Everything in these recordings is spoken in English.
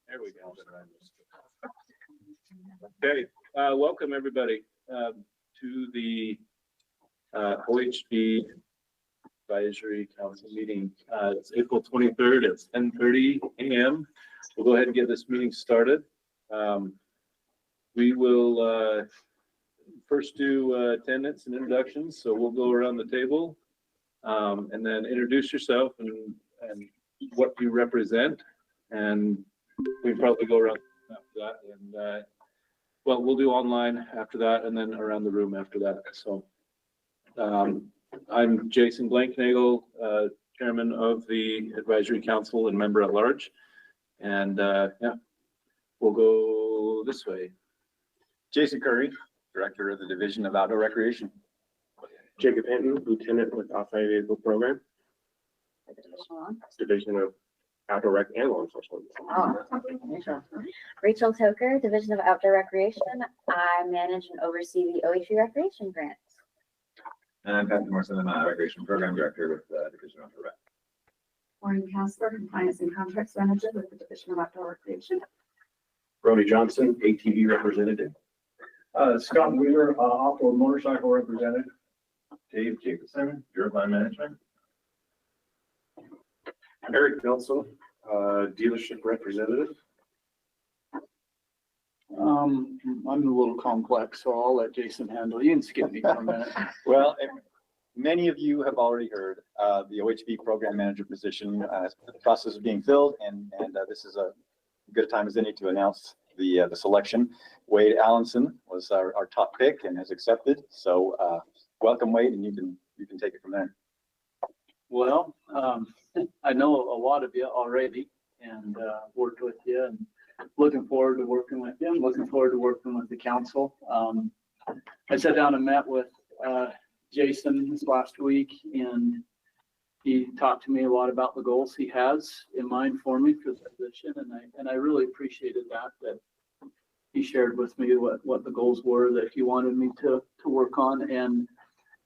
There we go. Okay, welcome everybody to the OHV Advisory Council meeting. It's April 23rd. It's 10:30 a.m. We'll go ahead and get this meeting started. We will first do attendance and introductions. So we'll go around the table and then introduce yourself and what you represent. And we can probably go around after that. And well, we'll do online after that and then around the room after that. So I'm Jason Blanknagel, chairman of the Advisory Council and member at large. And yeah, we'll go this way. Jason Curry, director of the Division of Outdoor Recreation. Jacob Hinton, lieutenant with Off-Highway Vehicle Program. Division of Outdoor Rec and Law Enforcement. Oh, Rachel Toker, Division of Outdoor Recreation. I manage and oversee the OHV Recreation grants. And I'm Patrick Morrison, I'm a Recreation Program Director with the Division of Outdoor Rec. Warren Casper, Compliance and Contracts Manager with the Division of Outdoor Recreation. Brody Johnson, ATV representative. Scott Wheeler, off-road motorcycle representative. Dave Jacobson, Euroline Management. Eric Nelson, dealership representative. I'm a little complex, so I'll let Jason handle. You can skip me for a minute. Well, many of you have already heard the OHV Program Manager position. The process is being filled, and this is a good time as any to announce the selection. Wade Allenson was our top pick and has accepted. So welcome, Wade, and you can take it from there. Well, I know a lot of you already and worked with you and looking forward to working with you. I'm looking forward to working with the council. I sat down and met with Jason this last week, and he talked to me a lot about the goals he has in mind for me for the position, and I really appreciated that he shared with me what the goals were that he wanted me to work on. And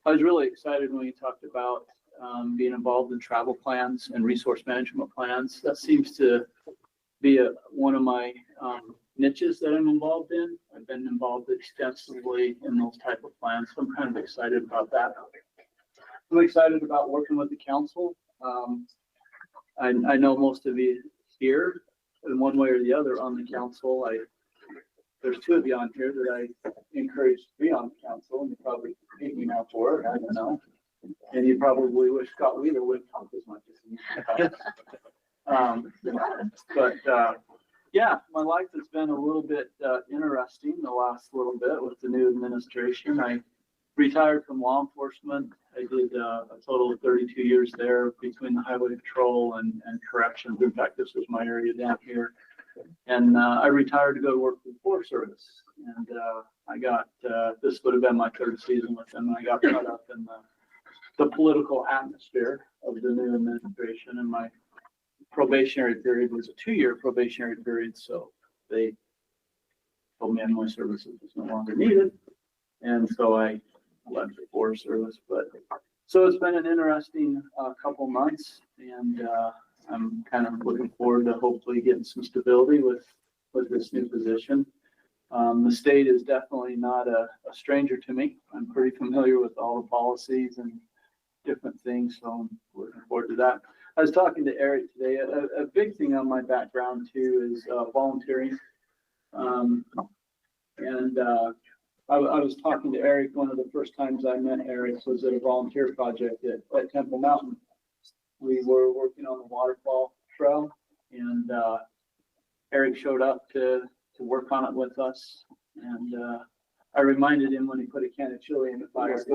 I was really excited when he talked about being involved in travel plans and resource management plans. That seems to be one of my niches that I'm involved in. I've been involved extensively in those type of plans, so I'm kind of excited about that. I'm excited about working with the council. I know most of you here in one way or the other on the council. There's two of you on here that I encourage to be on the council, and you probably hate me now for it. I don't know. And you probably wish Scott Wheeler wouldn't talk as much as me. Yeah, my life has been a little bit interesting the last little bit with the new administration. I retired from law enforcement. I did a total of 32 years there between the Highway Patrol and corrections. In fact, this was my area down here. And I retired to go to work for the Forest Service. And I got, this would have been my third season with them. And I got caught up in the political atmosphere of the new administration, and my probationary period was a 2-year probationary period. So they told me my services was no longer needed. And so I left the Forest Service. But so it's been an interesting couple months, and I'm kind of looking forward to hopefully getting some stability with this new position. The state is definitely not a stranger to me. I'm pretty familiar with all the policies and different things, so I'm looking forward to that. I was talking to Eric today. A big thing on my background too is volunteering. I was talking to Eric. One of the first times I met Eric was at a volunteer project at Temple Mountain. We were working on the waterfall trail, and Eric showed up to work on it with us. And I reminded him when he put a can of chili in the fire. It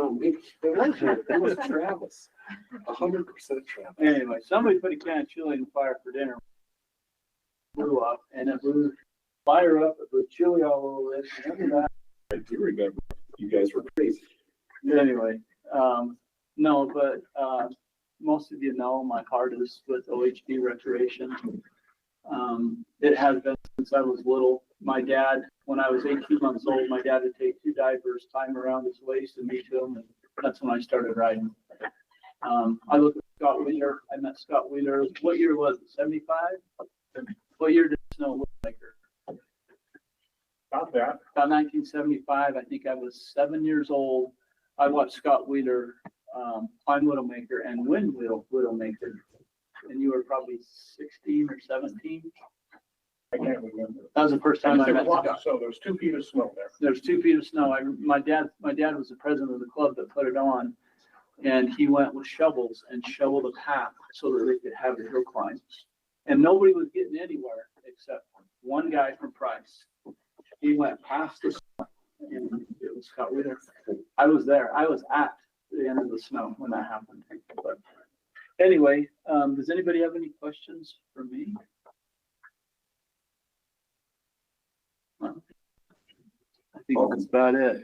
was Travis. 100% Travis. Anyway, somebody put a can of chili in the fire for dinner. Blew up, and it blew fire up. It blew chili all over it. I do remember you guys were crazy. Anyway, no, but most of you know my heart is with OHV Recreation. It has been since I was little. My dad, when I was 18 months old, my dad would take 2 divers, tie them around his waist and me to him, and that's when I started riding. I looked at Scott Wheeler. I met Scott Wheeler. What year was it? 75? What year did snow look like her? About that. About 1975. I think I was 7 years old. I watched Scott Wheeler climb Widowmaker and win Widowmaker. And you were probably 16 or 17. I can't remember. That was the first time I met Scott. So there's 2 feet of snow there. There's 2 feet of snow. My dad was the president of the club that put it on. And he went with shovels and shoveled a path so that they could have the hill climb. And nobody was getting anywhere except one guy from Price. He went past the snow and it was Scott Wheeler. I was there. I was at the end of the snow when that happened. But anyway, does anybody have any questions for me? I think that's about it.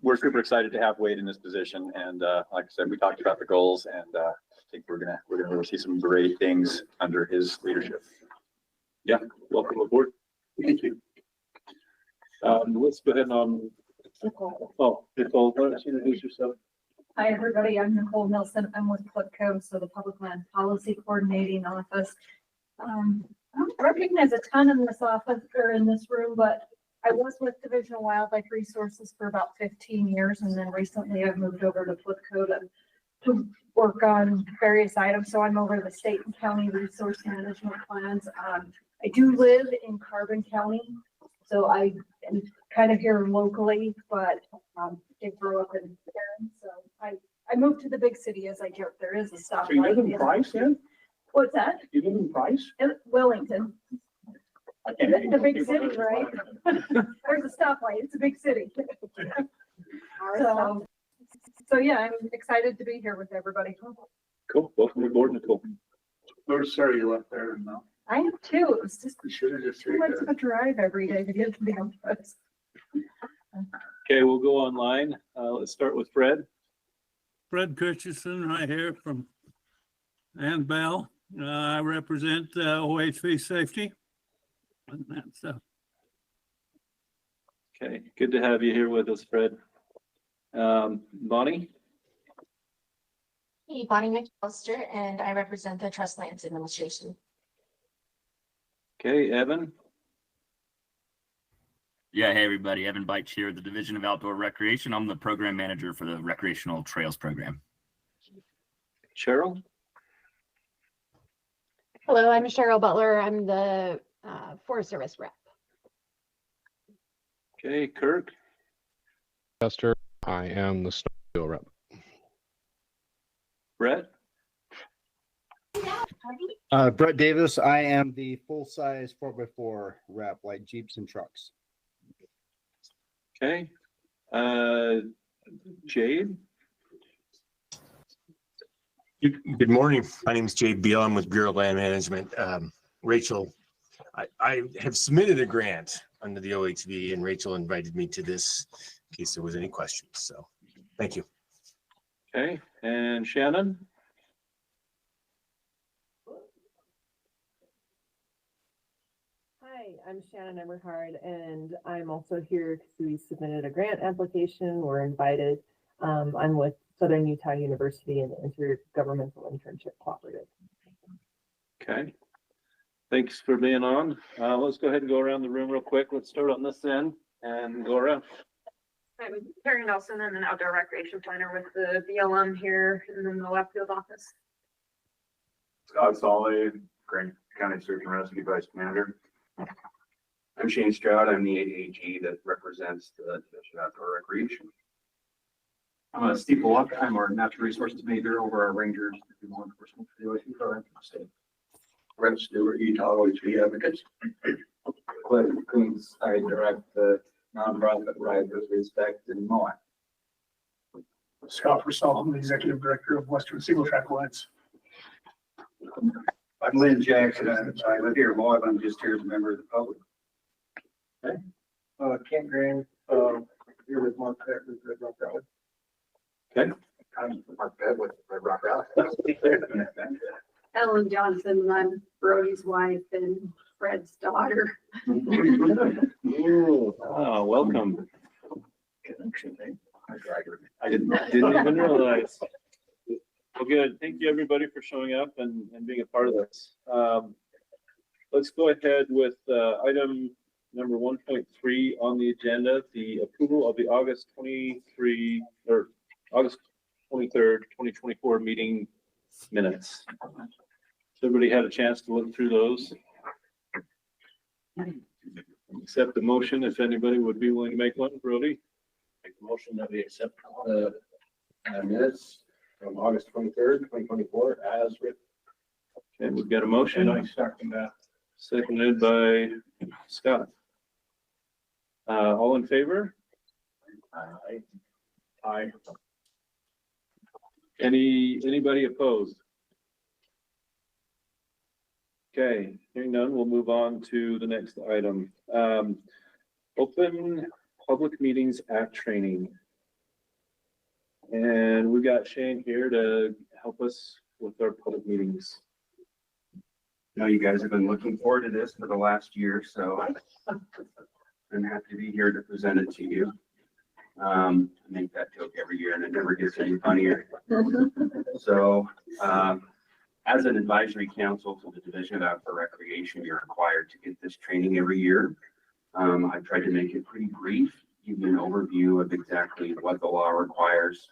We're super excited to have Wade in this position, and like I said, we talked about the goals, and I think we're gonna really see some great things under his leadership. Yeah, welcome aboard. Thank you. Let's go ahead and, Nicole. Nicole, why don't you introduce yourself? Hi, everybody. I'm Nicole Nelson. I'm with Plitco, so the Public Land Policy Coordinating Office. I don't recognize a ton in this office or in this room, but I was with Division of Wildlife Resources for about 15 years, and then recently I've moved over to Plitco to work on various items. So I'm over the state and county resource management plans. I do live in Carbon County, so I am kind of here locally, but I grew up in Karen, so I moved to the big city as I joke. There is a stop. So you live in Price then? What's that? You live in Price? Wellington. It's a big city, right? There's a stoplight. It's a big city. So yeah, I'm excited to be here with everybody. Cool, welcome aboard, Nicole. We're sorry you left there. No. I am too. It was just You should have just. too much of a drive every day to get to the office. Okay, we'll go online. Let's start with Fred. Fred Christensen right here from Ann Bell. I represent OHV safety. And that's Okay, good to have you here with us, Fred. Bonnie? Hey, Bonnie McAllister, and I represent the Trust Lands Administration. Okay, Evan? Yeah, hey everybody, Evan Beich here, the Division of Outdoor Recreation. I'm the program manager for the Recreational Trails program. Cheryl? Hello, I'm Cheryl Butler. I'm the Forest Service rep. Okay, Kirk? Chester, I am the snowmobile rep. Brett? Brett Davis, I am the full-size 4x4 rep, like Jeeps and trucks. Okay. Jade? Good morning. My name is Jade Beal. I'm with Bureau of Land Management. Rachel, I have submitted a grant under the OHV, and Rachel invited me to this in case there was any questions. So thank you. Okay, and Shannon? Hi, I'm Shannon Eberhard, and I'm also here because we submitted a grant application. We're invited. I'm with Southern Utah University and the Intergovernmental Internship Cooperative. Okay. Thanks for being on. Let's go ahead and go around the room real quick. Let's start on this end and go around. I'm Terry Nelson. I'm an outdoor recreation planner with the BLM here in the Moab field office. Scott Solly, Grant County Search and Rescue Vice Commander. I'm Shane Stroud. I'm the AAG that represents the Division of Outdoor Recreation. I'm Steve Bullock. I'm our natural resources major over our rangers. Law enforcement for the OHV program for the state. Brent Stewart, Utah OHV Advocates. Cliff Coons, I direct the nonprofit Ride with Respect in Moab. Scott Purcell, I'm the executive director of Western Single Track Alliance. I'm Lynn Jackson. I live here in Moab. I'm just here as a member of the public. Kent Green, here with Mark Peck with Red Rock Valley. Okay. I'm Mark Pett with Red Rock Valley. Ellen Johnson, and I'm Brody's wife and Fred's daughter. Oh, welcome. I didn't Didn't even realize. Well, good. Thank you, everybody, for showing up and being a part of this. Let's go ahead with item number 1.3 on the agenda, the approval of the August 23 or August 23rd, 2024 meeting minutes. So everybody had a chance to look through those. Accept the motion if anybody would be willing to make one. Brody? Make the motion that we accept the minutes from August 23rd, 2024 as written. Okay, we've got a motion. And I second that. Seconded by Scott. All in favor? Aye. Aye. Anybody opposed? Okay, hearing none, we'll move on to the next item. Open Public Meetings Act training. And we've got Shane here to help us with our public meetings. I know you guys have been looking forward to this for the last year, so I'm happy to be here to present it to you. I make that joke every year and it never gets any funnier. So, as an advisory council to the Division of Outdoor Recreation, you're required to get this training every year. I've tried to make it pretty brief, give you an overview of exactly what the law requires.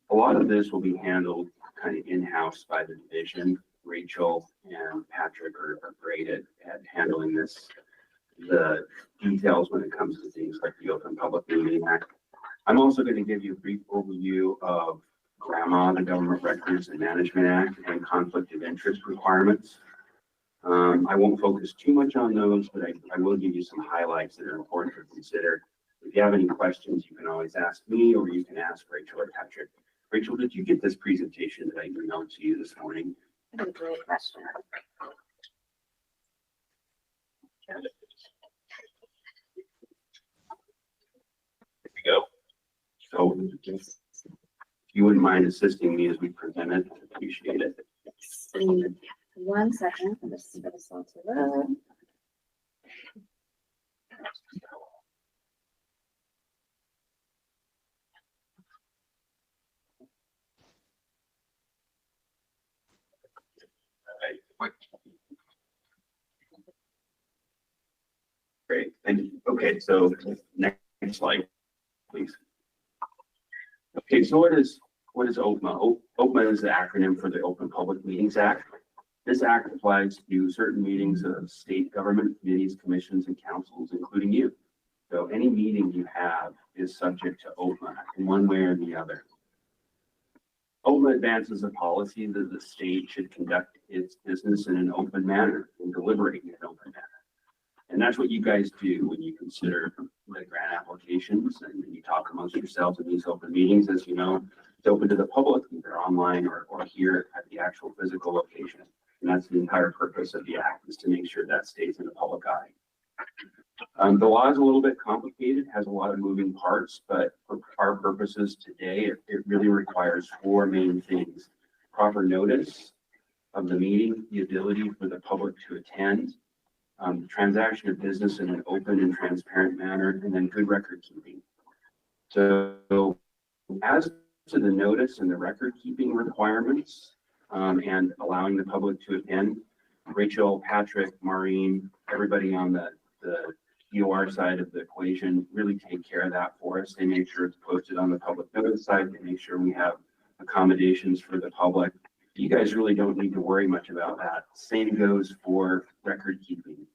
A lot of this will be handled kind of in-house by the division. Rachel and Patrick are great at handling this, the details when it comes to things like the Open Public Meeting Act. I'm also going to give you a brief overview of GRAMA, the Government Records and Management Act, and conflict of interest requirements. I won't focus too much on those, but I will give you some highlights that are important to consider. If you have any questions, you can always ask me or you can ask Rachel or Patrick. Rachel, did you get this presentation that I emailed to you this morning? That's a great question. There we go. So if you wouldn't mind assisting me as we present it, I'd appreciate it. One second, I'm just for this all to load. Great, thank you. Okay, so next slide, please. Okay, so what is OPMA? OPMA is the acronym for the Open Public Meetings Act. This act applies to certain meetings of state government committees, commissions, and councils, including you. So any meeting you have is subject to OPMA in one way or the other. OPMA advances a policy that the state should conduct its business in an open manner and deliberate in an open manner. And that's what you guys do when you consider the grant applications and you talk amongst yourselves in these open meetings. As you know, it's open to the public, either online or here at the actual physical location. And that's the entire purpose of the act, is to make sure that stays in the public eye. The law is a little bit complicated, has a lot of moving parts, but for our purposes today, it really requires four main things: proper notice of the meeting, the ability for the public to attend, the transaction of business in an open and transparent manner, and then good record keeping. So as to the notice and the record keeping requirements, and allowing the public to attend, Rachel, Patrick, Maureen, everybody on the DOR side of the equation really take care of that for us. They make sure it's posted on the public notice side. They make sure we have accommodations for the public. You guys really don't need to worry much about that. Same goes for record keeping.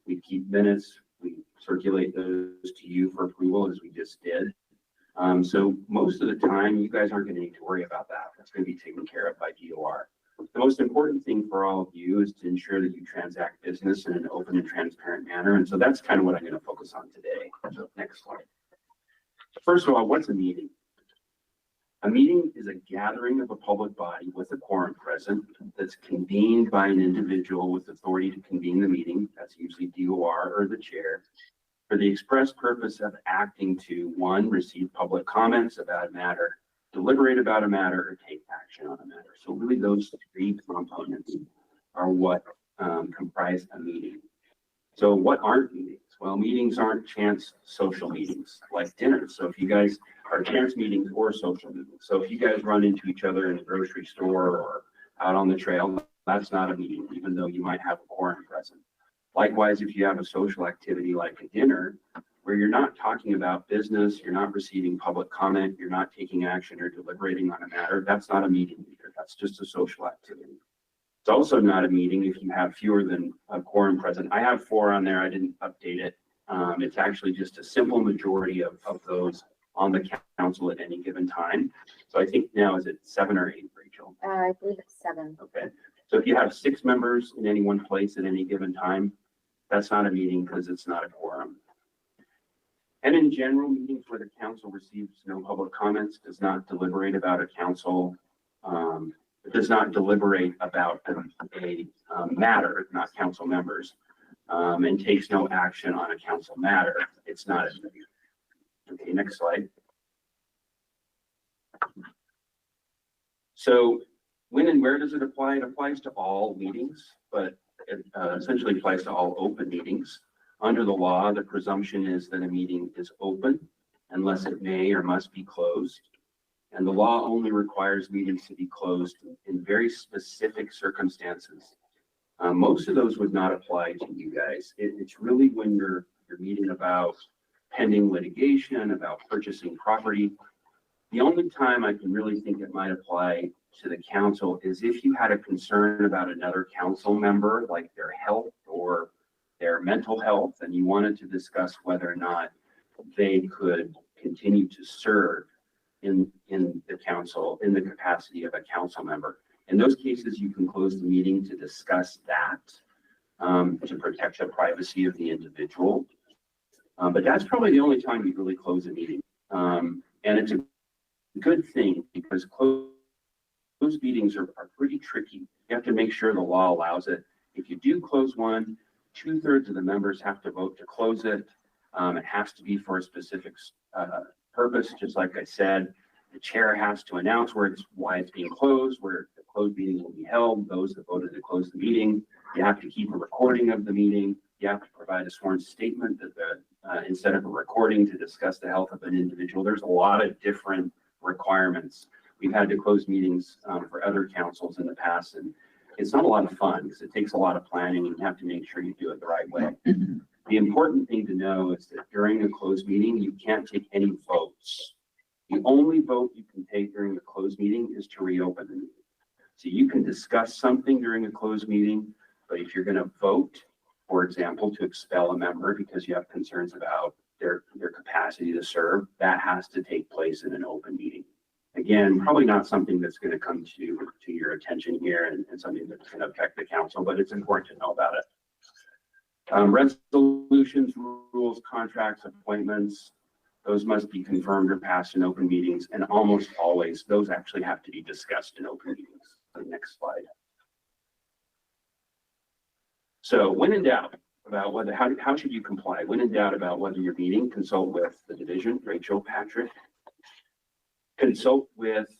We keep minutes, we circulate those to you for approval, as we just did. So most of the time, you guys aren't going to need to worry about that. That's going to be taken care of by DOR. The most important thing for all of you is to ensure that you transact business in an open and transparent manner. And so that's kind of what I'm going to focus on today. So next slide. First of all, what's a meeting? A meeting is a gathering of a public body with a quorum present that's convened by an individual with authority to convene the meeting. That's usually DOR or the chair, for the express purpose of acting to, one, receive public comments about a matter, deliberate about a matter, or take action on a matter. So really those three components are what comprise a meeting. So what aren't meetings? Well, meetings aren't chance social meetings like dinners. So if you guys are chance meetings or social meetings. So if you guys run into each other in the grocery store or out on the trail, that's not a meeting, even though you might have a quorum present. Likewise, if you have a social activity like a dinner, where you're not talking about business, you're not receiving public comment, you're not taking action or deliberating on a matter, that's not a meeting either. That's just a social activity. It's also not a meeting if you have fewer than a quorum present. I have 4 on there. I didn't update it. It's actually just a simple majority of those on the council at any given time. So I think now, is it 7 or 8, Rachel? I believe it's 7. Okay. So if you have 6 members in any one place at any given time, that's not a meeting because it's not a quorum. And in general, meetings where the council receives no public comments, does not deliberate about a council, does not deliberate about a matter, not council members, and takes no action on a council matter, it's not a meeting. Okay, next slide. So when and where does it apply? It applies to all meetings, but it essentially applies to all open meetings. Under the law, the presumption is that a meeting is open unless it may or must be closed. And the law only requires meetings to be closed in very specific circumstances. Most of those would not apply to you guys. It's really when you're meeting about pending litigation, about purchasing property. The only time I can really think it might apply to the council is if you had a concern about another council member, like their health or their mental health, and you wanted to discuss whether or not they could continue to serve in the council in the capacity of a council member. In those cases, you can close the meeting to discuss that, to protect the privacy of the individual. But that's probably the only time you really close a meeting. And it's a good thing because closed meetings are pretty tricky. You have to make sure the law allows it. If you do close one, 2/3 of the members have to vote to close it. It has to be for a specific purpose, just like I said. The chair has to announce why it's being closed, where the closed meeting will be held, those that voted to close the meeting. You have to keep a recording of the meeting. You have to provide a sworn statement that instead of a recording to discuss the health of an individual. There's a lot of different requirements. We've had to close meetings for other councils in the past, and it's not a lot of fun because it takes a lot of planning and you have to make sure you do it the right way. The important thing to know is that during a closed meeting, you can't take any votes. The only vote you can take during a closed meeting is to reopen the meeting. So you can discuss something during a closed meeting, but if you're going to vote, for example, to expel a member because you have concerns about their capacity to serve, that has to take place in an open meeting. Again, probably not something that's going to come to your attention here and something that's going to affect the council, but it's important to know about it. Resolutions, rules, contracts, appointments, those must be confirmed or passed in open meetings, and almost always those actually have to be discussed in open meetings. The next slide. So when in doubt about whether, how should you comply? When in doubt about whether you're meeting, consult with the division, Rachel, Patrick. Consult with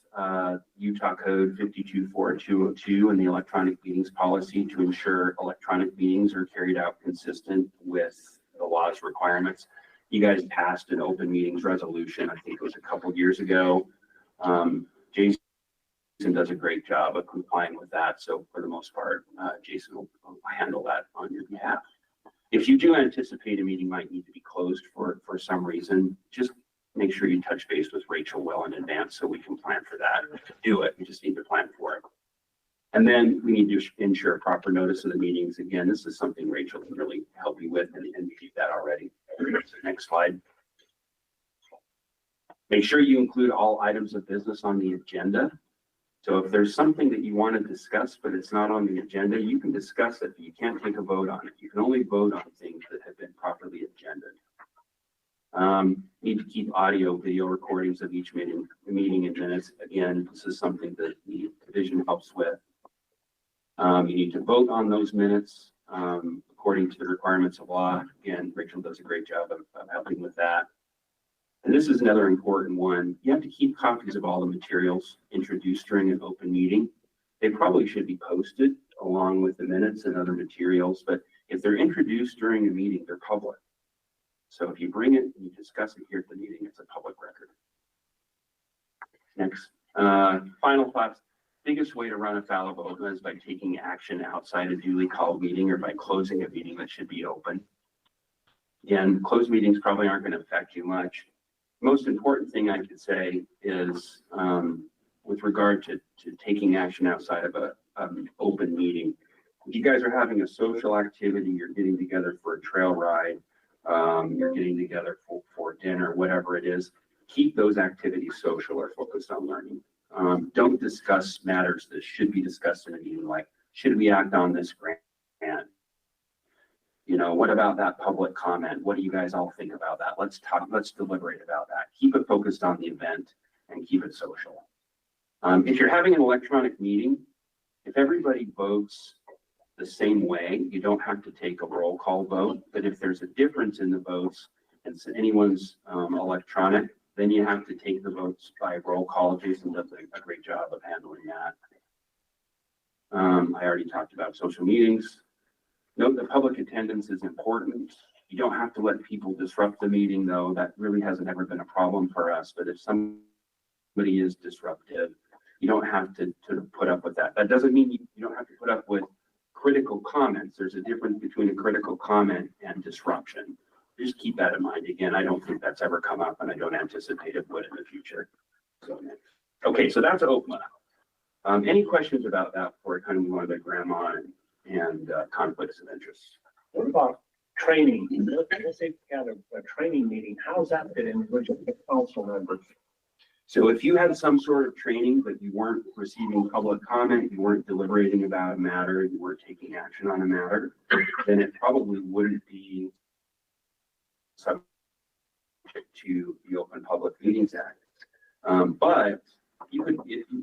Utah Code 524202 and the electronic meetings policy to ensure electronic meetings are carried out consistent with the law's requirements. You guys passed an open meetings resolution, I think it was a couple years ago. Jason does a great job of complying with that. So for the most part, Jason will handle that on your behalf. If you do anticipate a meeting might need to be closed for some reason, just make sure you touch base with Rachel well in advance so we can plan for that. Do it. We just need to plan for it. And then we need to ensure proper notice of the meetings. Again, this is something Rachel can really help you with, and we did that already. Next slide. Make sure you include all items of business on the agenda. So if there's something that you want to discuss, but it's not on the agenda, you can discuss it, but you can't take a vote on it. You can only vote on things that have been properly agended. Need to keep audio, video recordings of each meeting and minutes. Again, this is something that the division helps with. You need to vote on those minutes according to the requirements of law. Again, Rachel does a great job of helping with that. And this is another important one. You have to keep copies of all the materials introduced during an open meeting. They probably should be posted along with the minutes and other materials, but if they're introduced during a meeting, they're public. So if you bring it and you discuss it here at the meeting, it's a public record. Next, final thoughts. Biggest way to run afoul of OHVA is by taking action outside a duly called meeting or by closing a meeting that should be open. Again, closed meetings probably aren't going to affect you much. Most important thing I could say is with regard to taking action outside of an open meeting. If you guys are having a social activity, you're getting together for a trail ride, you're getting together for dinner, whatever it is, keep those activities social or focused on learning. Don't discuss matters that should be discussed in a meeting, like, should we act on this grant? You know, what about that public comment? What do you guys all think about that? Let's deliberate about that. Keep it focused on the event and keep it social. If you're having an electronic meeting, if everybody votes the same way, you don't have to take a roll call vote. But if there's a difference in the votes and anyone's electronic, then you have to take the votes by roll call. Jason does a great job of handling that. I already talked about social meetings. Note that public attendance is important. You don't have to let people disrupt the meeting, though. That really hasn't ever been a problem for us. But if somebody is disruptive, you don't have to put up with that. That doesn't mean you don't have to put up with critical comments. There's a difference between a critical comment and disruption. Just keep that in mind. Again, I don't think that's ever come up, and I don't anticipate it would in the future. So, okay, so that's OPMA. Any questions about that before I kind of move on to grandma and conflicts of interest? What about training? Let's say kind of a training meeting. How does that fit in with your council members? So if you had some sort of training, but you weren't receiving public comment, you weren't deliberating about a matter, you weren't taking action on a matter, then it probably wouldn't be subject to the Open Public Meetings Act. But you could,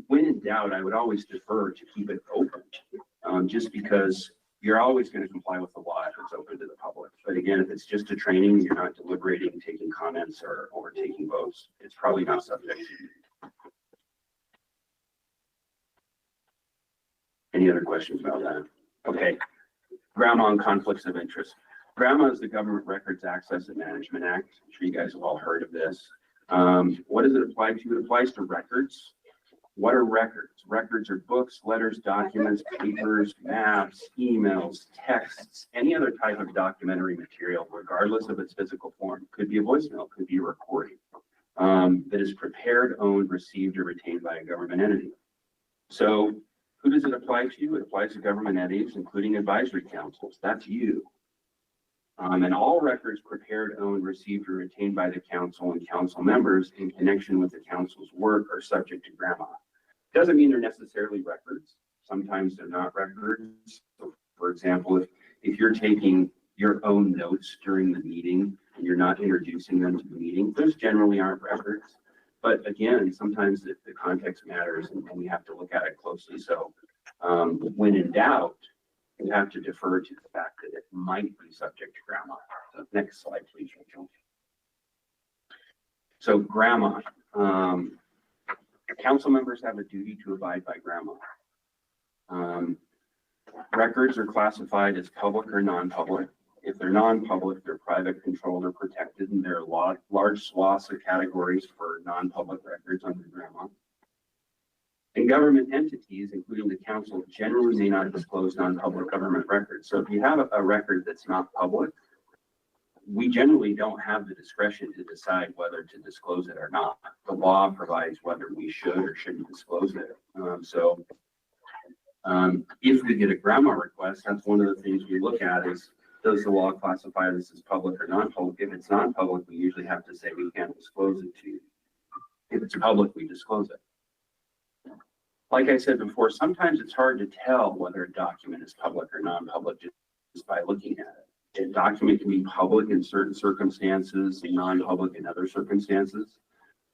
when in doubt, I would always defer to keep it open, just because you're always going to comply with the law if it's open to the public. But again, if it's just a training, you're not deliberating, taking comments or taking votes, it's probably not subject to. Any other questions about that? Okay. Grandma and conflicts of interest. GRAMA is the Government Records Access and Management Act. I'm sure you guys have all heard of this. What does it apply to? It applies to records. What are records? Records are books, letters, documents, papers, maps, emails, texts, any other type of documentary material, regardless of its physical form. Could be a voicemail, could be a recording, that is prepared, owned, received, or retained by a government entity. So who does it apply to? It applies to government entities, including advisory councils. That's you. And all records prepared, owned, received, or retained by the council and council members in connection with the council's work are subject to GRAMA. Doesn't mean they're necessarily records. Sometimes they're not records. So for example, if you're taking your own notes during the meeting and you're not introducing them to the meeting, those generally aren't records. But again, sometimes the context matters and we have to look at it closely. So when in doubt, you have to defer to the fact that it might be subject to GRAMA. So next slide, please, Rachel. So GRAMA, council members have a duty to abide by GRAMA. Records are classified as public or non-public. If they're non-public, they're private, controlled, or protected, and there are large swaths or categories for non-public records under GRAMA. And government entities, including the council, generally may not disclose non-public government records. So if you have a record that's not public, we generally don't have the discretion to decide whether to disclose it or not. The law provides whether we should or shouldn't disclose it. If we get a GRAMA request, that's one of the things we look at is, does the law classify this as public or non-public? If it's non-public, we usually have to say we can't disclose it to you. If it's public, we disclose it. Like I said before, sometimes it's hard to tell whether a document is public or non-public just by looking at it. A document can be public in certain circumstances and non-public in other circumstances.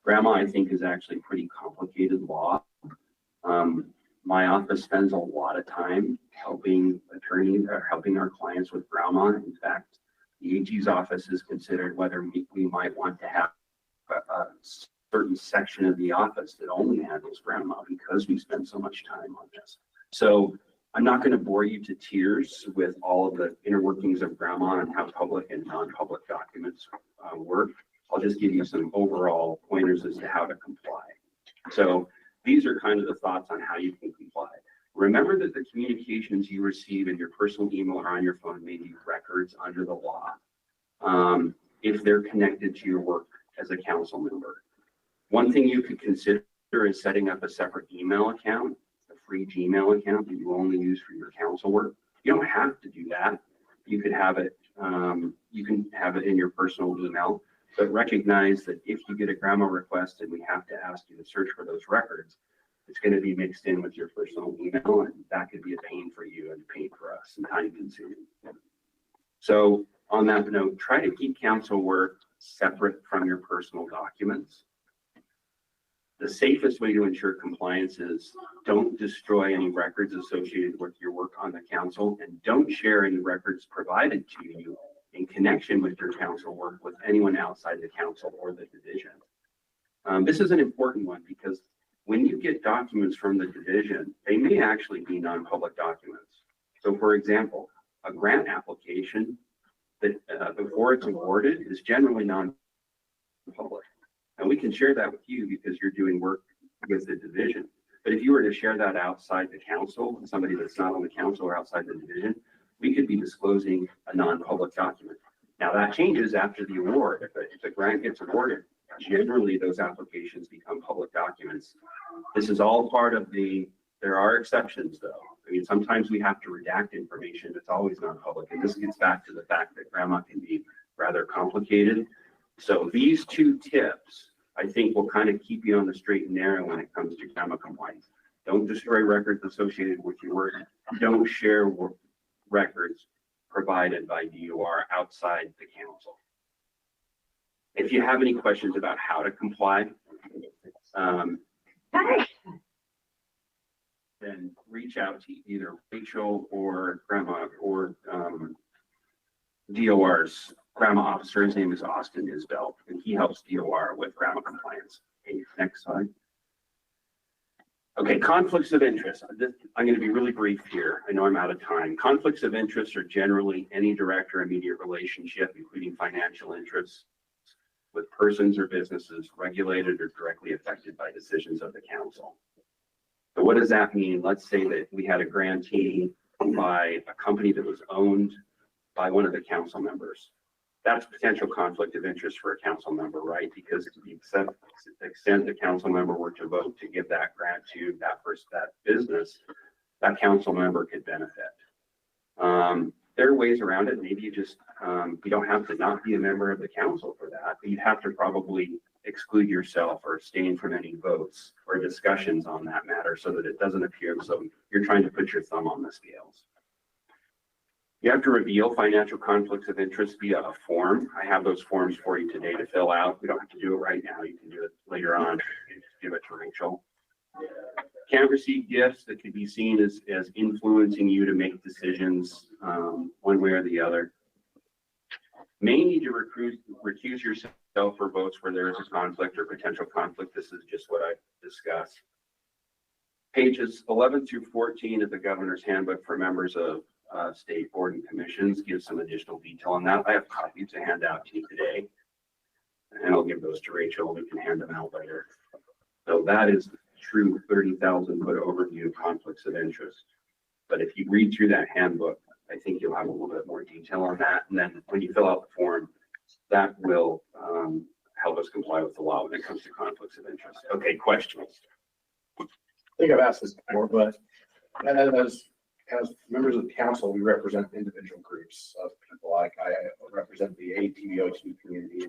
GRAMA, I think, is actually a pretty complicated law. My office spends a lot of time helping attorneys or helping our clients with GRAMA. In fact, the AG's office has considered whether we might want to have a certain section of the office that only handles GRAMA because we spend so much time on this. So I'm not going to bore you to tears with all of the inner workings of GRAMA and how public and non-public documents work. I'll just give you some overall pointers as to how to comply. So these are kind of the thoughts on how you can comply. Remember that the communications you receive in your personal email or on your phone may be records under the law if they're connected to your work as a council member. One thing you could consider is setting up a separate email account, a free Gmail account that you only use for your council work. You don't have to do that. You could have it, you can have it in your personal email, but recognize that if you get a grandma request and we have to ask you to search for those records, it's going to be mixed in with your personal email, and that could be a pain for you and a pain for us and time consuming. So on that note, try to keep council work separate from your personal documents. The safest way to ensure compliance is don't destroy any records associated with your work on the council, and don't share any records provided to you in connection with your council work with anyone outside the council or the division. This is an important one because when you get documents from the division, they may actually be non-public documents. So for example, a grant application that before it's awarded is generally non-public. And we can share that with you because you're doing work with the division. But if you were to share that outside the council, somebody that's not on the council or outside the division, we could be disclosing a non-public document. Now that changes after the award. If the grant gets awarded, generally those applications become public documents. This is all part of there are exceptions though. I mean, sometimes we have to redact information that's always non-public. And this gets back to the fact that grandma can be rather complicated. So these two tips, I think, will kind of keep you on the straight and narrow when it comes to grandma compliance. Don't destroy records associated with your work. Don't share records provided by DOR outside the council. If you have any questions about how to comply, then reach out to either Rachel or grandma or DOR's grandma officer. His name is Austin Isbell, and he helps DOR with grandma compliance. Okay, next slide. Okay, conflicts of interest. I'm going to be really brief here. I know I'm out of time. Conflicts of interest are generally any direct or immediate relationship, including financial interests, with persons or businesses regulated or directly affected by decisions of the council. So what does that mean? Let's say that we had a grantee by a company that was owned by one of the council members. That's potential conflict of interest for a council member, right? Because to the extent the council member were to vote to give that grant to that business, that council member could benefit. There are ways around it. Maybe you just, you don't have to not be a member of the council for that, but you'd have to probably exclude yourself or abstain from any votes or discussions on that matter so that it doesn't appear as though you're trying to put your thumb on the scales. You have to reveal financial conflicts of interest via a form. I have those forms for you today to fill out. We don't have to do it right now. You can do it later on. You can just give it to Rachel. Can't receive gifts that could be seen as influencing you to make decisions one way or the other. May need to recuse yourself for votes where there is a conflict or potential conflict. This is just what I discussed. Pages 11 through 14 of the Governor's Handbook for members of state board and commissions gives some additional detail on that. I have copies to hand out to you today, and I'll give those to Rachel. We can hand them out later. So that is the true 30,000 foot overview of conflicts of interest. But if you read through that handbook, I think you'll have a little bit more detail on that. And then when you fill out the form, that will help us comply with the law when it comes to conflicts of interest. Okay, questions? I think I've asked this before, but as members of the council, we represent individual groups of people. Like I represent the ATVOT community.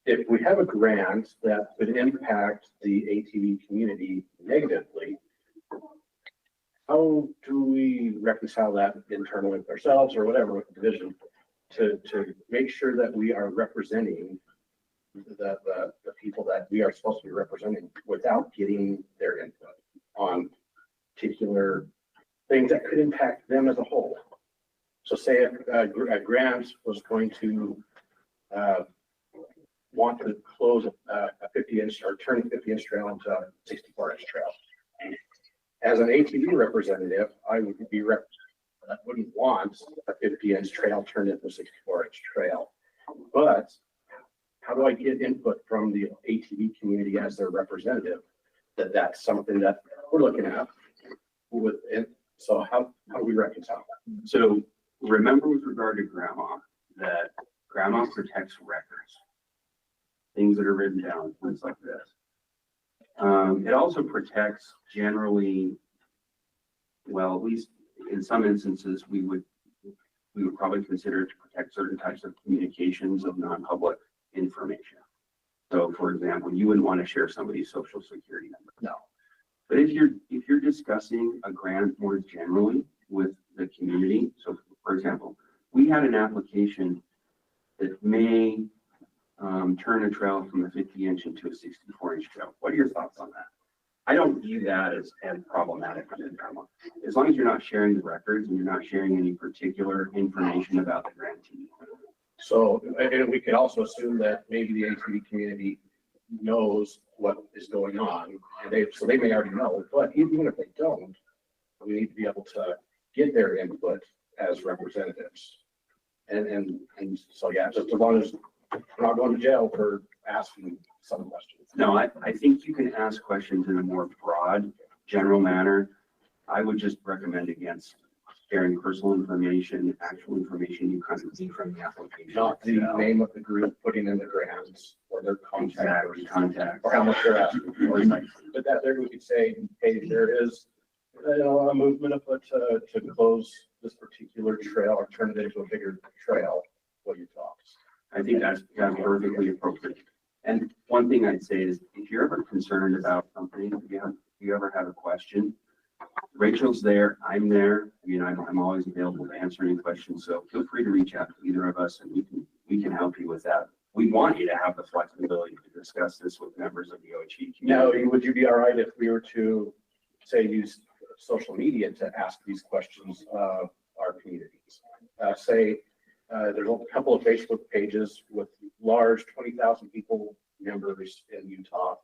If we have a grant that could impact the ATV community negatively, how do we reconcile that internally with ourselves or whatever with the division to make sure that we are representing the people that we are supposed to be representing without getting their input on particular things that could impact them as a whole? So say a grant was going to want to close a 50-inch or turn a 50-inch trail into a 64-inch trail. As an ATV representative, I would be wouldn't want a 50-inch trail turned into a 64-inch trail. But how do I get input from the ATV community as their representative? That's something that we're looking at with it. So how do we reconcile that? So remember with regard to grandma, that grandma protects records, things that are written down, things like this. It also protects generally, well, at least in some instances, we would probably consider it to protect certain types of communications of non-public information. So for example, you wouldn't want to share somebody's social security number. No. But if you're discussing a grant more generally with the community, so for example, we had an application that may turn a trail from a 50-inch into a 64-inch trail. What are your thoughts on that? I don't view that as problematic. As long as you're not sharing the records and you're not sharing any particular information about the grantee. So, and we could also assume that maybe the ATV community knows what is going on, and so they may already know, but even if they don't, we need to be able to get their input as representatives. And so, yeah, just as long as we're not going to jail for asking some questions. No, I think you can ask questions in a more broad, general manner. I would just recommend against sharing personal information, actual information you kind of see from the application. Not the name of the group putting in the grants or their contact Contact. or how much they're asking for. But that there we could say, hey, there is a movement afoot to close this particular trail or turn it into a bigger trail. What are your thoughts? I think that's perfectly appropriate. And one thing I'd say is if you're ever concerned about something, if you ever have a question, Rachel's there, I'm there. I mean, I'm always available to answer any questions. So feel free to reach out to either of us and we can help you with that. We want you to have the flexibility to discuss this with members of the OHV community. Now, would you be all right if we were to say use social media to ask these questions of our communities? Say there's a couple of Facebook pages with large 20,000 people members in Utah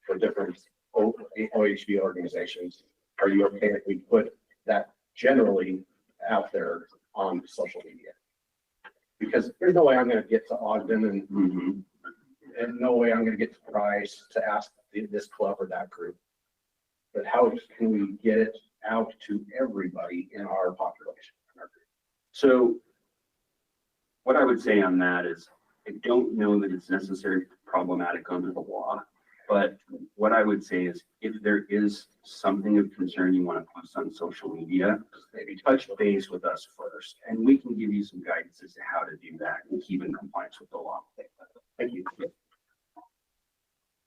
for different OHV organizations. Are you okay if we put that generally out there on social media? Because there's no way I'm going to get to Ogden and no way I'm going to get to Price to ask this club or that group. But how can we get it out to everybody in our population? So what I would say on that is I don't know that it's necessarily problematic under the law, but what I would say is if there is something of concern you want to post on social media, maybe touch base with us first, and we can give you some guidance as to how to do that and keep in compliance with the law. Thank you.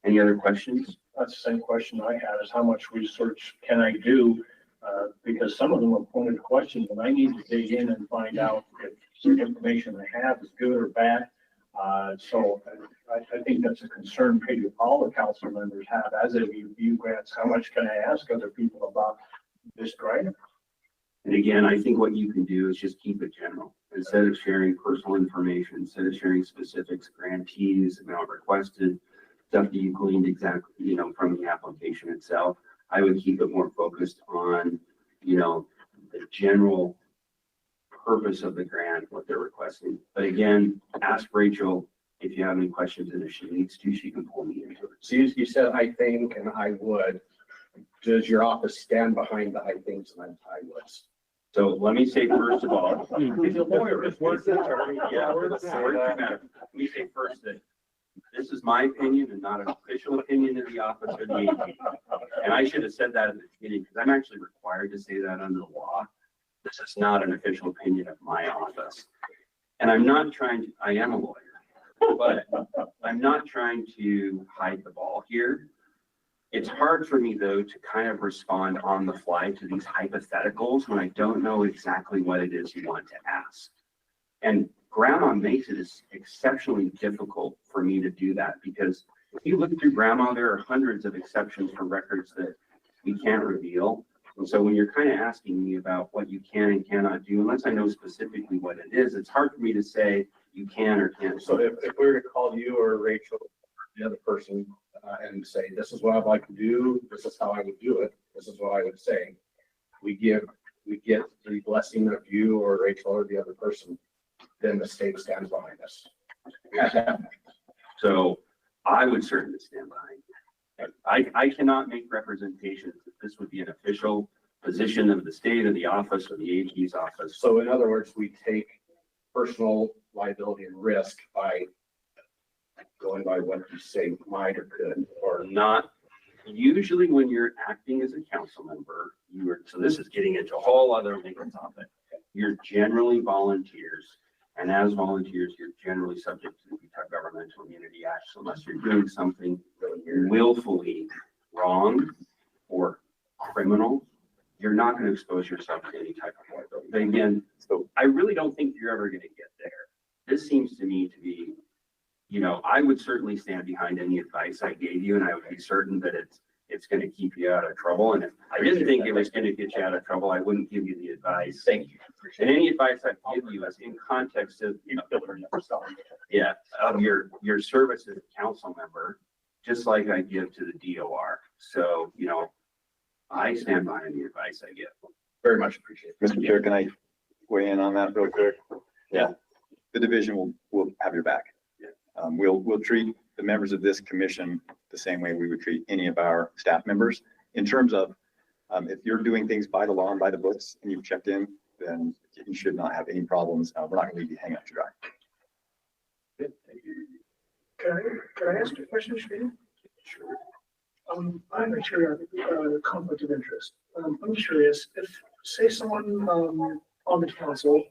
Any other questions? That's the same question I had, is how much research can I do? Because some of them are pointed questions and I need to dig in and find out if the information I have is good or bad. So I think that's a concern maybe all the council members have as they review grants. How much can I ask other people about this grant? And again, I think what you can do is just keep it general. Instead of sharing personal information, instead of sharing specifics, grantees, amount requested, stuff that you gleaned exactly, from the application itself, I would keep it more focused on, the general purpose of the grant, what they're requesting. But again, ask Rachel if you have any questions, and if she needs to, she can pull me into it. So you said I think and I would. Does your office stand behind the I thinks and I woulds? So let me say first of all, He's a lawyer. Let me say first that this is my opinion and not an official opinion of the office or the AG. And I should have said that at the beginning because I'm actually required to say that under the law. This is not an official opinion of my office. And I'm not trying to, I am a lawyer, but I'm not trying to hide the ball here. It's hard for me though to kind of respond on the fly to these hypotheticals when I don't know exactly what it is you want to ask. And Grandma makes it exceptionally difficult for me to do that because if you look through Grandma, there are hundreds of exceptions for records that we can't reveal. And so when you're kind of asking me about what you can and cannot do, unless I know specifically what it is, it's hard for me to say you can or can't. So if we were to call you or Rachel, or the other person, and say, this is what I'd like to do, this is how I would do it, this is what I would say, we get the blessing of you or Rachel or the other person, then the state stands behind us. So I would certainly stand behind it. I cannot make representations that this would be an official position of the state or the office or the AG's office. So in other words, we take personal liability and risk by going by what you say might or could, or not. Usually when you're acting as a council member, so this is getting into a whole other legal topic. You're generally volunteers. And as volunteers, you're generally subject to the Utah Governmental Immunity Act, so unless you're doing something willfully wrong or criminal, you're not going to expose yourself to any type of liability. But again, so I really don't think you're ever going to get there. This seems to me to be, I would certainly stand behind any advice I gave you, and I would be certain that it's going to keep you out of trouble. And if I didn't think it was going to get you out of trouble, I wouldn't give you the advice. Thank you. And any advice I give you is in context of, of your service as a council member, just like I give to the DOR. So, I stand behind the advice I give. Very much appreciate it. Mr. Chair, can I weigh in on that real quick? Yeah. The division will have your back. Yeah. We'll treat the members of this commission the same way we would treat any of our staff members in terms of, if you're doing things by the law and by the books and you've checked in, then you should not have any problems. We're not going to leave you hanging out to dry. Good, thank you. Can I ask you a question, Shane? Sure. I'm not sure of conflict of interest. I'm curious if, say, someone on the council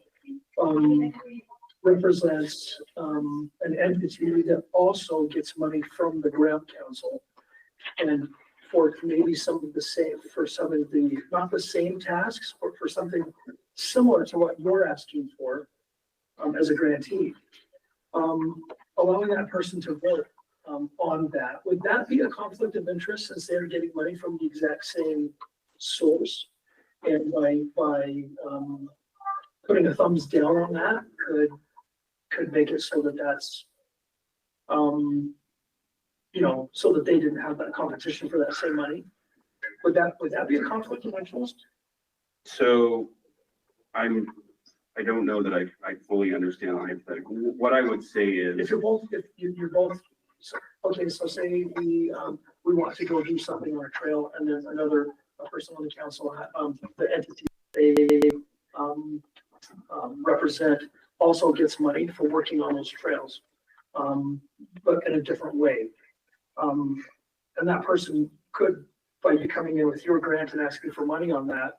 represents an entity that also gets money from the grant council, and for maybe some of the same, for some of the, not the same tasks, but for something similar to what you're asking for as a grantee, allowing that person to vote on that, would that be a conflict of interest since they're getting money from the exact same source? And by putting a thumbs down on that could make it so that that's, so that they didn't have that competition for that same money. Would that be a conflict of interest? So I don't know that I fully understand the hypothetical. What I would say is, If you're both, okay, so say we want to go do something on a trail, and then another person on the council, the entity they represent also gets money for working on those trails, but in a different way. And that person could, by you coming in with your grant and asking for money on that,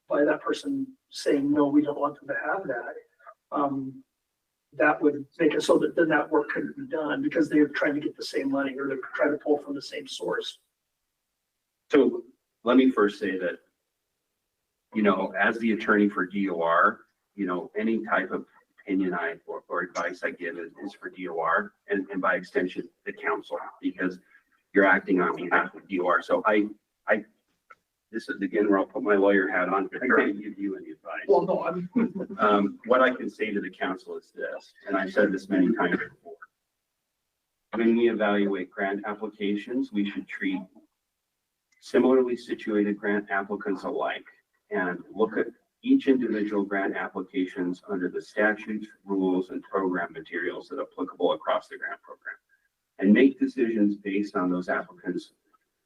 by that person saying, no, we don't want them to have that, that would make it so that then that work couldn't be done because they're trying to get the same money or they're trying to pull from the same source. so let me first say that, as the attorney for DOR, any type of opinion or advice I give is for DOR and by extension, the council, because you're acting on behalf of DOR. So this is again where I'll put my lawyer hat on, but I can't give you any advice. Well, no, What I can say to the council is this, and I've said this many times before. When we evaluate grant applications, we should treat similarly situated grant applicants alike and look at each individual grant applications under the statutes, rules, and program materials that are applicable across the grant program, and make decisions based on those applicants,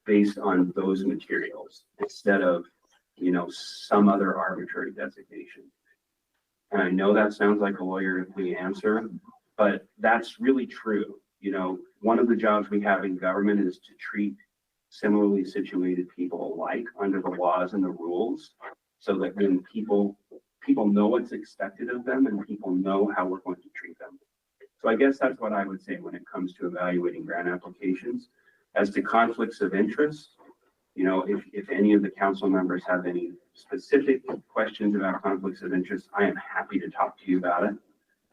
based on those materials, instead of, some other arbitrary designation. And I know that sounds like a lawyerly answer, but that's really true. One of the jobs we have in government is to treat similarly situated people alike under the laws and the rules, so that when people know what's expected of them and people know how we're going to treat them. So I guess that's what I would say when it comes to evaluating grant applications. As to conflicts of interest, if any of the council members have any specific questions about conflicts of interest, I am happy to talk to you about it.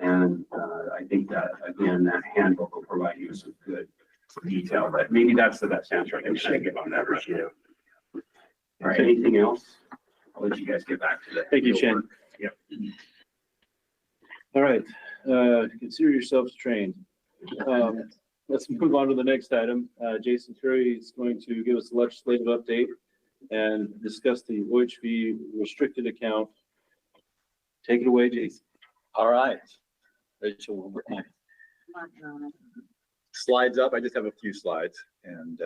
And I think that, again, that handbook will provide you some good detail, but maybe that's the best answer I can give on that issue. All right, anything else? I'll let you guys get back to that. Thank you, Chen. Yep. All right, consider yourselves trained. Let's move on to the next item. Jason Curry is going to give us a legislative update and discuss the OHV restricted account. Take it away, Jason. All right. Rachel, slides up. I just have a few slides, and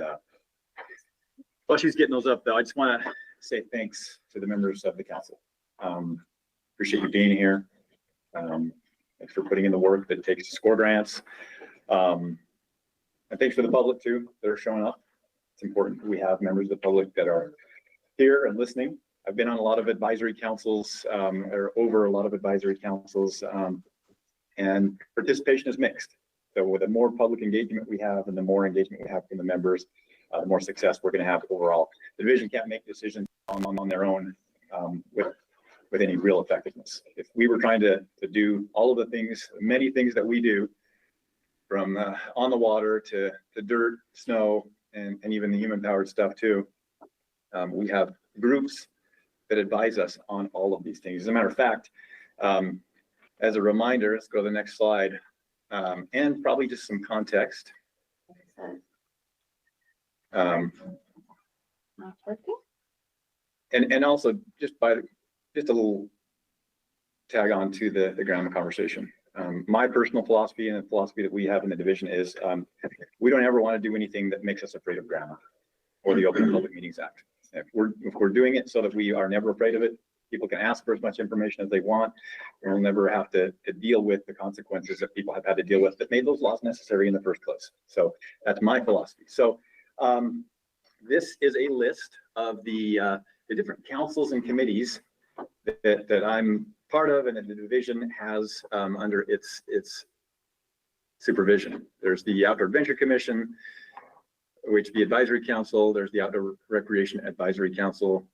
while she's getting those up, though, I just want to say thanks to the members of the council. Appreciate you being here. Thanks for putting in the work that it takes to score grants. And thanks for the public too that are showing up. It's important we have members of the public that are here and listening. I've been on a lot of advisory councils, or over a lot of advisory councils, and participation is mixed. So with the more public engagement we have and the more engagement we have from the members, the more success we're going to have overall. The division can't make decisions on their own with any real effectiveness. If we were trying to do all of the things, many things that we do, from on the water to dirt, snow, and even the human powered stuff too, we have groups that advise us on all of these things. As a matter of fact, as a reminder, let's go to the next slide, and probably just some context. And also just a little tag on to the grandma conversation. My personal philosophy and the philosophy that we have in the division is we don't ever want to do anything that makes us afraid of grandma or the Open Public Meetings Act. If we're doing it so that we are never afraid of it, people can ask for as much information as they want, and we'll never have to deal with the consequences that people have had to deal with that made those laws necessary in the first place. So that's my philosophy. So this is a list of the different councils and committees that I'm part of and that the division has under its supervision. There's the Outdoor Adventure Commission, OHV Advisory Council. There's the Outdoor Recreation Advisory Council,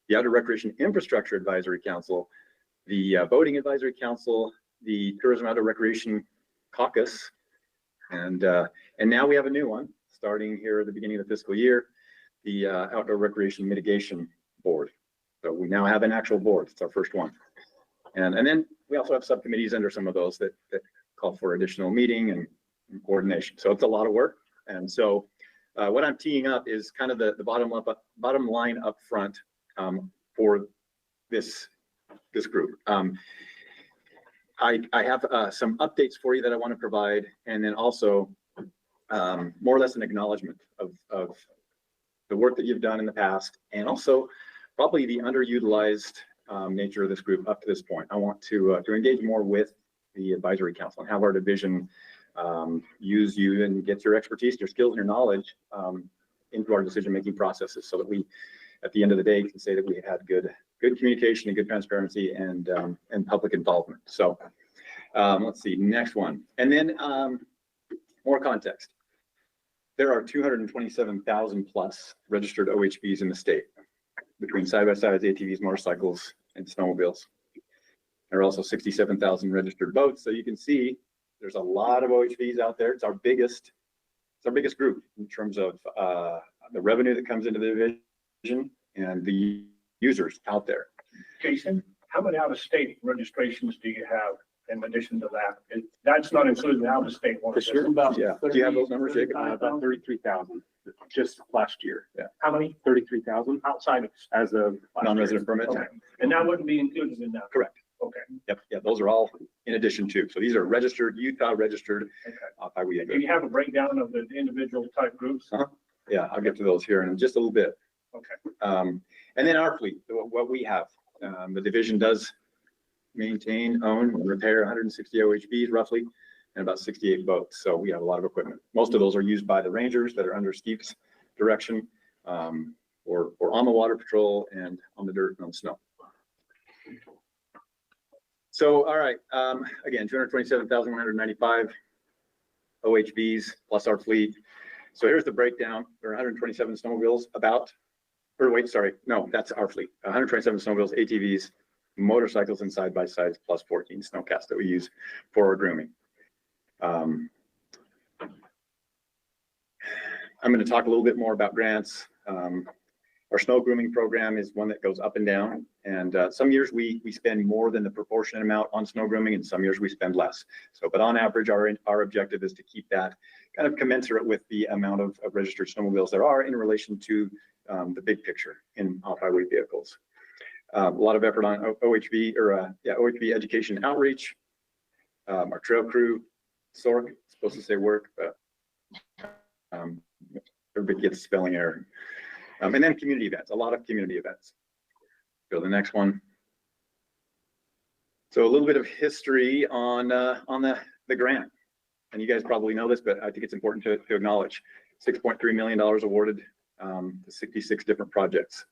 the Outdoor Recreation Infrastructure Advisory Council, the Boating Advisory Council, the Tourism Outdoor Recreation Caucus, and now we have a new one starting here at the beginning of the fiscal year, the Outdoor Recreation Mitigation Board. So we now have an actual board. It's our first one. And then we also have subcommittees under some of those that call for additional meeting and coordination. So it's a lot of work. And so what I'm teeing up is kind of the bottom line up front for this group. I have some updates for you that I want to provide, and then also more or less an acknowledgement of the work that you've done in the past, and also probably the underutilized nature of this group up to this point. I want to engage more with the advisory council and have our division use you and get your expertise, your skills, and your knowledge into our decision-making processes, so that we, at the end of the day, can say that we had good communication and good transparency and public involvement. So let's see, next one. And then more context. There are 227,000 plus registered OHVs in the state, between side-by-sides, ATVs, motorcycles, and snowmobiles. There are also 67,000 registered boats. So you can see there's a lot of OHVs out there. It's our biggest group in terms of the revenue that comes into the division and the users out there. Jason, how many out-of-state registrations do you have in addition to that? That's not including the out-of-state ones. This year, about Yeah. Do you have those numbers, Jacob? about 33,000 just last year. Yeah. How many 33,000 outside of? as of last Non-resident permits? Okay. And that wouldn't be included in that? Correct. Okay. Yep. Yeah, those are all in addition to. So these are registered, Utah registered. Okay. Do you have a breakdown of the individual type groups? Yeah, I'll get to those here in just a little bit. Okay. And then our fleet, what we have, the division does maintain, own, and repair 160 OHVs roughly, and about 68 boats. So we have a lot of equipment. Most of those are used by the rangers that are under Steve's direction, or on the water patrol and on the dirt and on the snow. So, all right, again, 227,195 OHVs plus our fleet. So here's the breakdown. There are 127 snowmobiles that's our fleet. 127 snowmobiles, ATVs, motorcycles, and side-by-sides, plus 14 snowcasts that we use for our grooming. I'm going to talk a little bit more about grants. Our snow grooming program is one that goes up and down, and some years we spend more than the proportionate amount on snow grooming, and some years we spend less. So, but on average, our objective is to keep that kind of commensurate with the amount of registered snowmobiles there are in relation to the big picture in off-highway vehicles. A lot of effort on OHV education and outreach. Our trail crew Sork, it's supposed to say work, but everybody gets spelling error. And then community events, a lot of community events. Go to the next one. So a little bit of history on the grant. And you guys probably know this, but I think it's important to acknowledge. $6.3 million awarded to 66 different projects.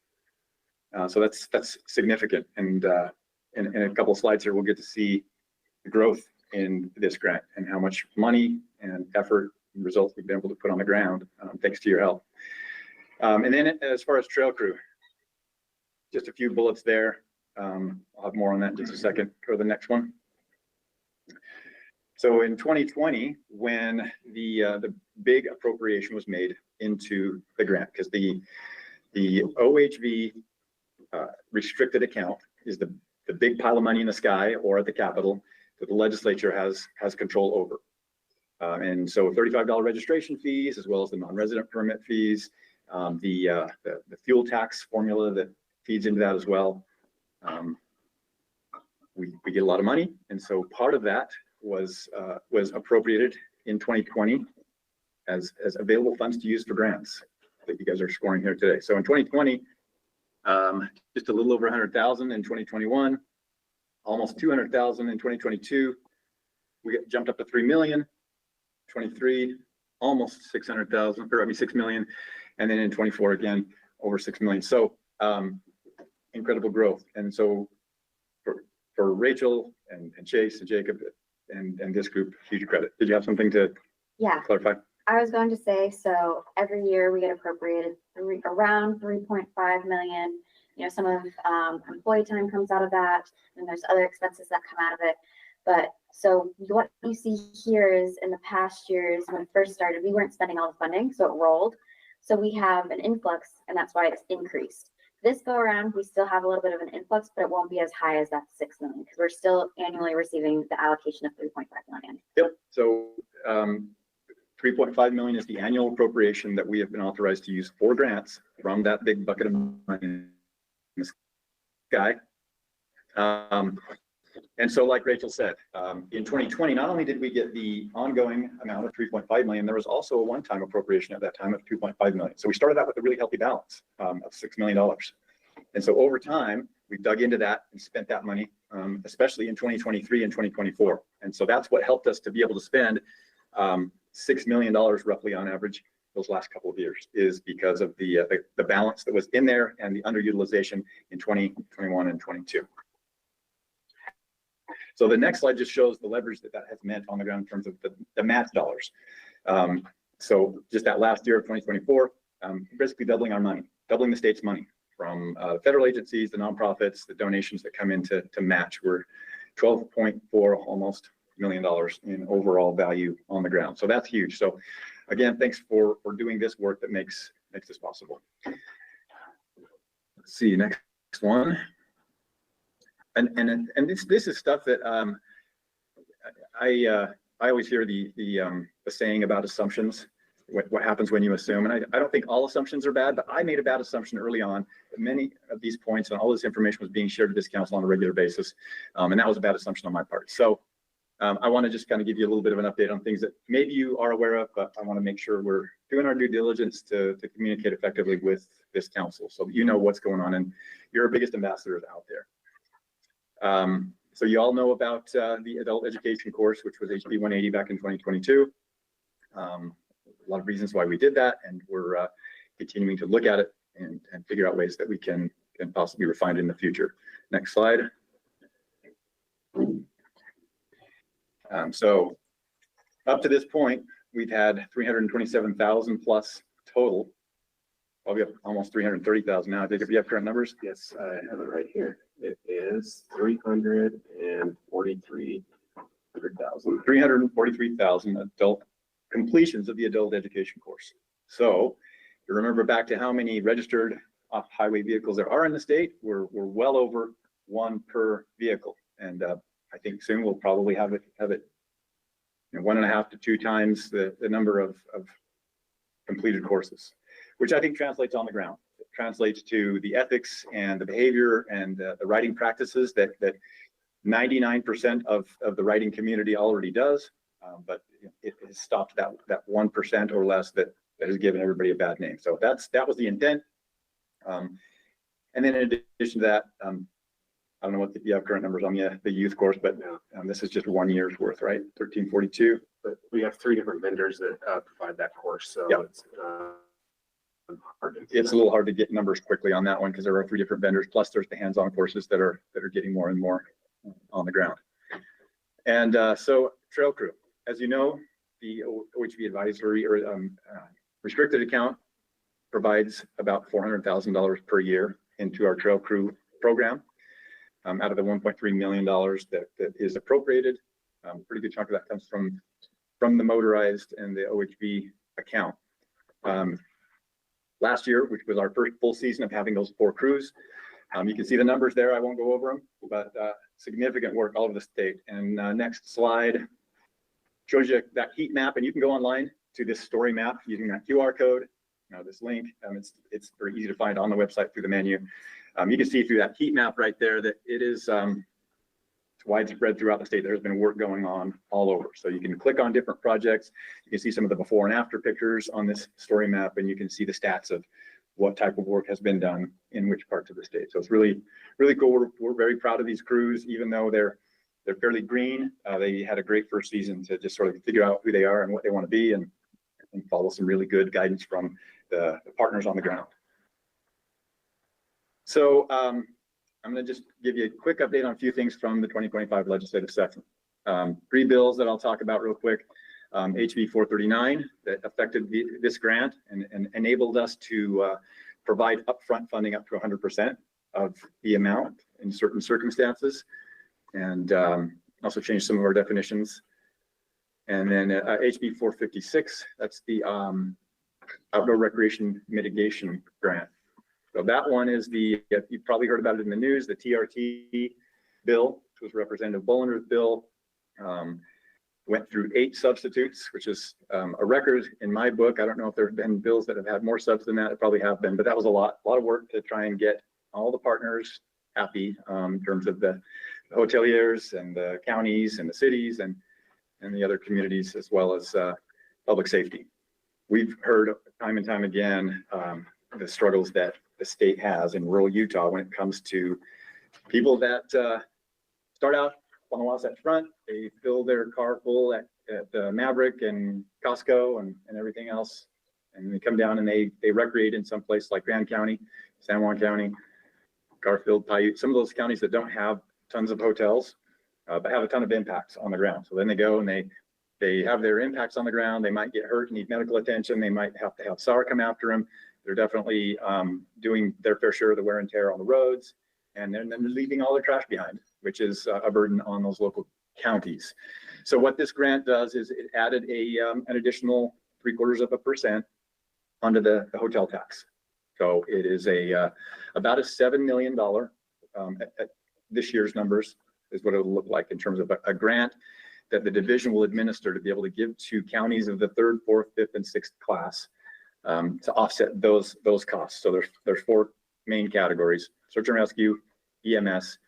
So that's significant. And in a couple of slides here, we'll get to see the growth in this grant and how much money and effort and results we've been able to put on the ground, thanks to your help. And then as far as trail crew, just a few bullets there. I'll have more on that in just a second. Go to the next one. So in 2020, when the big appropriation was made into the grant, because the OHV restricted account is the big pile of money in the sky or at the Capitol that the legislature has control over. And so $35 registration fees, as well as the non-resident permit fees, the fuel tax formula that feeds into that as well. We get a lot of money. And so part of that was appropriated in 2020 as available funds to use for grants that you guys are scoring here today. So in 2020, just a little over 100,000 in 2021, almost 200,000 in 2022. We jumped up to 3 million, 23, almost 600,000, or I mean 6 million. And then in 24, again, over 6 million. So incredible growth. And so for Rachel and Chase and Jacob and this group, huge credit. Did you have something to clarify? I was going to say, so every year we get appropriated around 3.5 million. You know, some of employee time comes out of that, and there's other expenses that come out of it. But so what you see here is in the past years, when it first started, we weren't spending all the funding, so it rolled. So we have an influx, and that's why it's increased. This go around, we still have a little bit of an influx, but it won't be as high as that 6 million because we're still annually receiving the allocation of 3.5 million. Yep. So 3.5 million is the annual appropriation that we have been authorized to use for grants from that big bucket of money in the sky. And so like Rachel said, in 2020, not only did we get the ongoing amount of 3.5 million, there was also a one-time appropriation at that time of 2.5 million. So we started out with a really healthy balance of $6 million. And so over time, we dug into that and spent that money, especially in 2023 and 2024. And so that's what helped us to be able to spend $6 million roughly on average those last couple of years, is because of the balance that was in there and the underutilization in 2021 and 22. So the next slide just shows the leverage that has meant on the ground in terms of the match dollars. So just that last year of 2024, basically doubling our money, doubling the state's money from federal agencies, the nonprofits, the donations that come in to match. We're $12.4 almost $1 million in overall value on the ground. So that's huge. So again, thanks for doing this work that makes this possible. Let's see, next one. And this is stuff that I always hear the saying about assumptions, what happens when you assume. And I don't think all assumptions are bad, but I made a bad assumption early on that many of these points and all this information was being shared to this council on a regular basis. And that was a bad assumption on my part. So I want to just kind of give you a little bit of an update on things that maybe you are aware of, but I want to make sure we're doing our due diligence to communicate effectively with this council so that you know what's going on and your biggest ambassadors out there. So you all know about the adult education course, which was HB 180 back in 2022. A lot of reasons why we did that, and we're continuing to look at it and figure out ways that we can possibly refine it in the future. Next slide. So up to this point, we've had 327,000 plus total. Probably up almost 330,000 now. Jacob, you have current numbers? Yes, I have it right here. It is 343,000 adult completions of the adult education course. So you remember back to how many registered off-highway vehicles there are in the state. We're well over one per vehicle, and I think soon we'll probably have it 1.5 to 2 times the number of completed courses, which I think translates on the ground. It translates to the ethics and the behavior and the writing practices that 99% of the writing community already does. But it has stopped that 1% or less that has given everybody a bad name. So that was the intent. And then in addition to that, I don't know what you have current numbers on the youth course, but this is just 1 year's worth, right? 1342. But we have 3 different vendors that provide that course, so Yep. it's hard to. It's a little hard to get numbers quickly on that one because there are 3 different vendors. Plus, there's the hands-on courses that are getting more and more on the ground. And so, trail crew, as you know, the OHV advisory or restricted account provides about $400,000 per year into our trail crew program. Out of the $1.3 million that is appropriated, pretty good chunk of that comes from the Motorized and the OHV account. Last year, which was our first full season of having those 4 crews, you can see the numbers there. I won't go over them, but significant work all over the state. And next slide shows you that heat map, and you can go online to this story map using that QR code. This link, it's very easy to find on the website through the menu. You can see through that heat map right there that it is it's widespread throughout the state. There's been work going on all over. So you can click on different projects. You can see some of the before and after pictures on this story map, and you can see the stats of what type of work has been done in which parts of the state. So it's really, really cool. We're very proud of these crews, even though they're fairly green. They had a great first season to just sort of figure out who they are and what they want to be, and follow some really good guidance from the partners on the ground. So I'm going to just give you a quick update on a few things from the 2025 legislative session. 3 bills that I'll talk about real quick. HB 439 that affected this grant and enabled us to provide upfront funding up to 100% of the amount in certain circumstances, and also changed some of our definitions. And then HB 456, that's the Outdoor Recreation Mitigation Grant. So that one is you've probably heard about it in the news, the TRT bill, which was Representative Bollinger's bill. Went through 8 substitutes, which is a record in my book. I don't know if there have been bills that have had more subs than that. It probably have been, but that was a lot of work to try and get all the partners happy in terms of the hoteliers and the counties and the cities and the other communities, as well as public safety. We've heard time and time again the struggles that the state has in rural Utah when it comes to people that start out on the Wasatch Front. They fill their car full at Maverick and Costco and everything else, and they come down and they recreate in some place like Grand County, San Juan County, Garfield, Paiute, some of those counties that don't have tons of hotels, but have a ton of impacts on the ground. So then they go and they have their impacts on the ground. They might get hurt, need medical attention. They might have to have SAR come after them. They're definitely doing their fair share of the wear and tear on the roads, and then they're leaving all their trash behind, which is a burden on those local counties. So what this grant does is it added an additional 0.75% onto the hotel tax. So it is about a $7 million at this year's numbers is what it will look like in terms of a grant that the division will administer to be able to give to counties of the 3rd, 4th, 5th, and 6th class to offset those costs. So there's 4 main categories: search and rescue, EMS,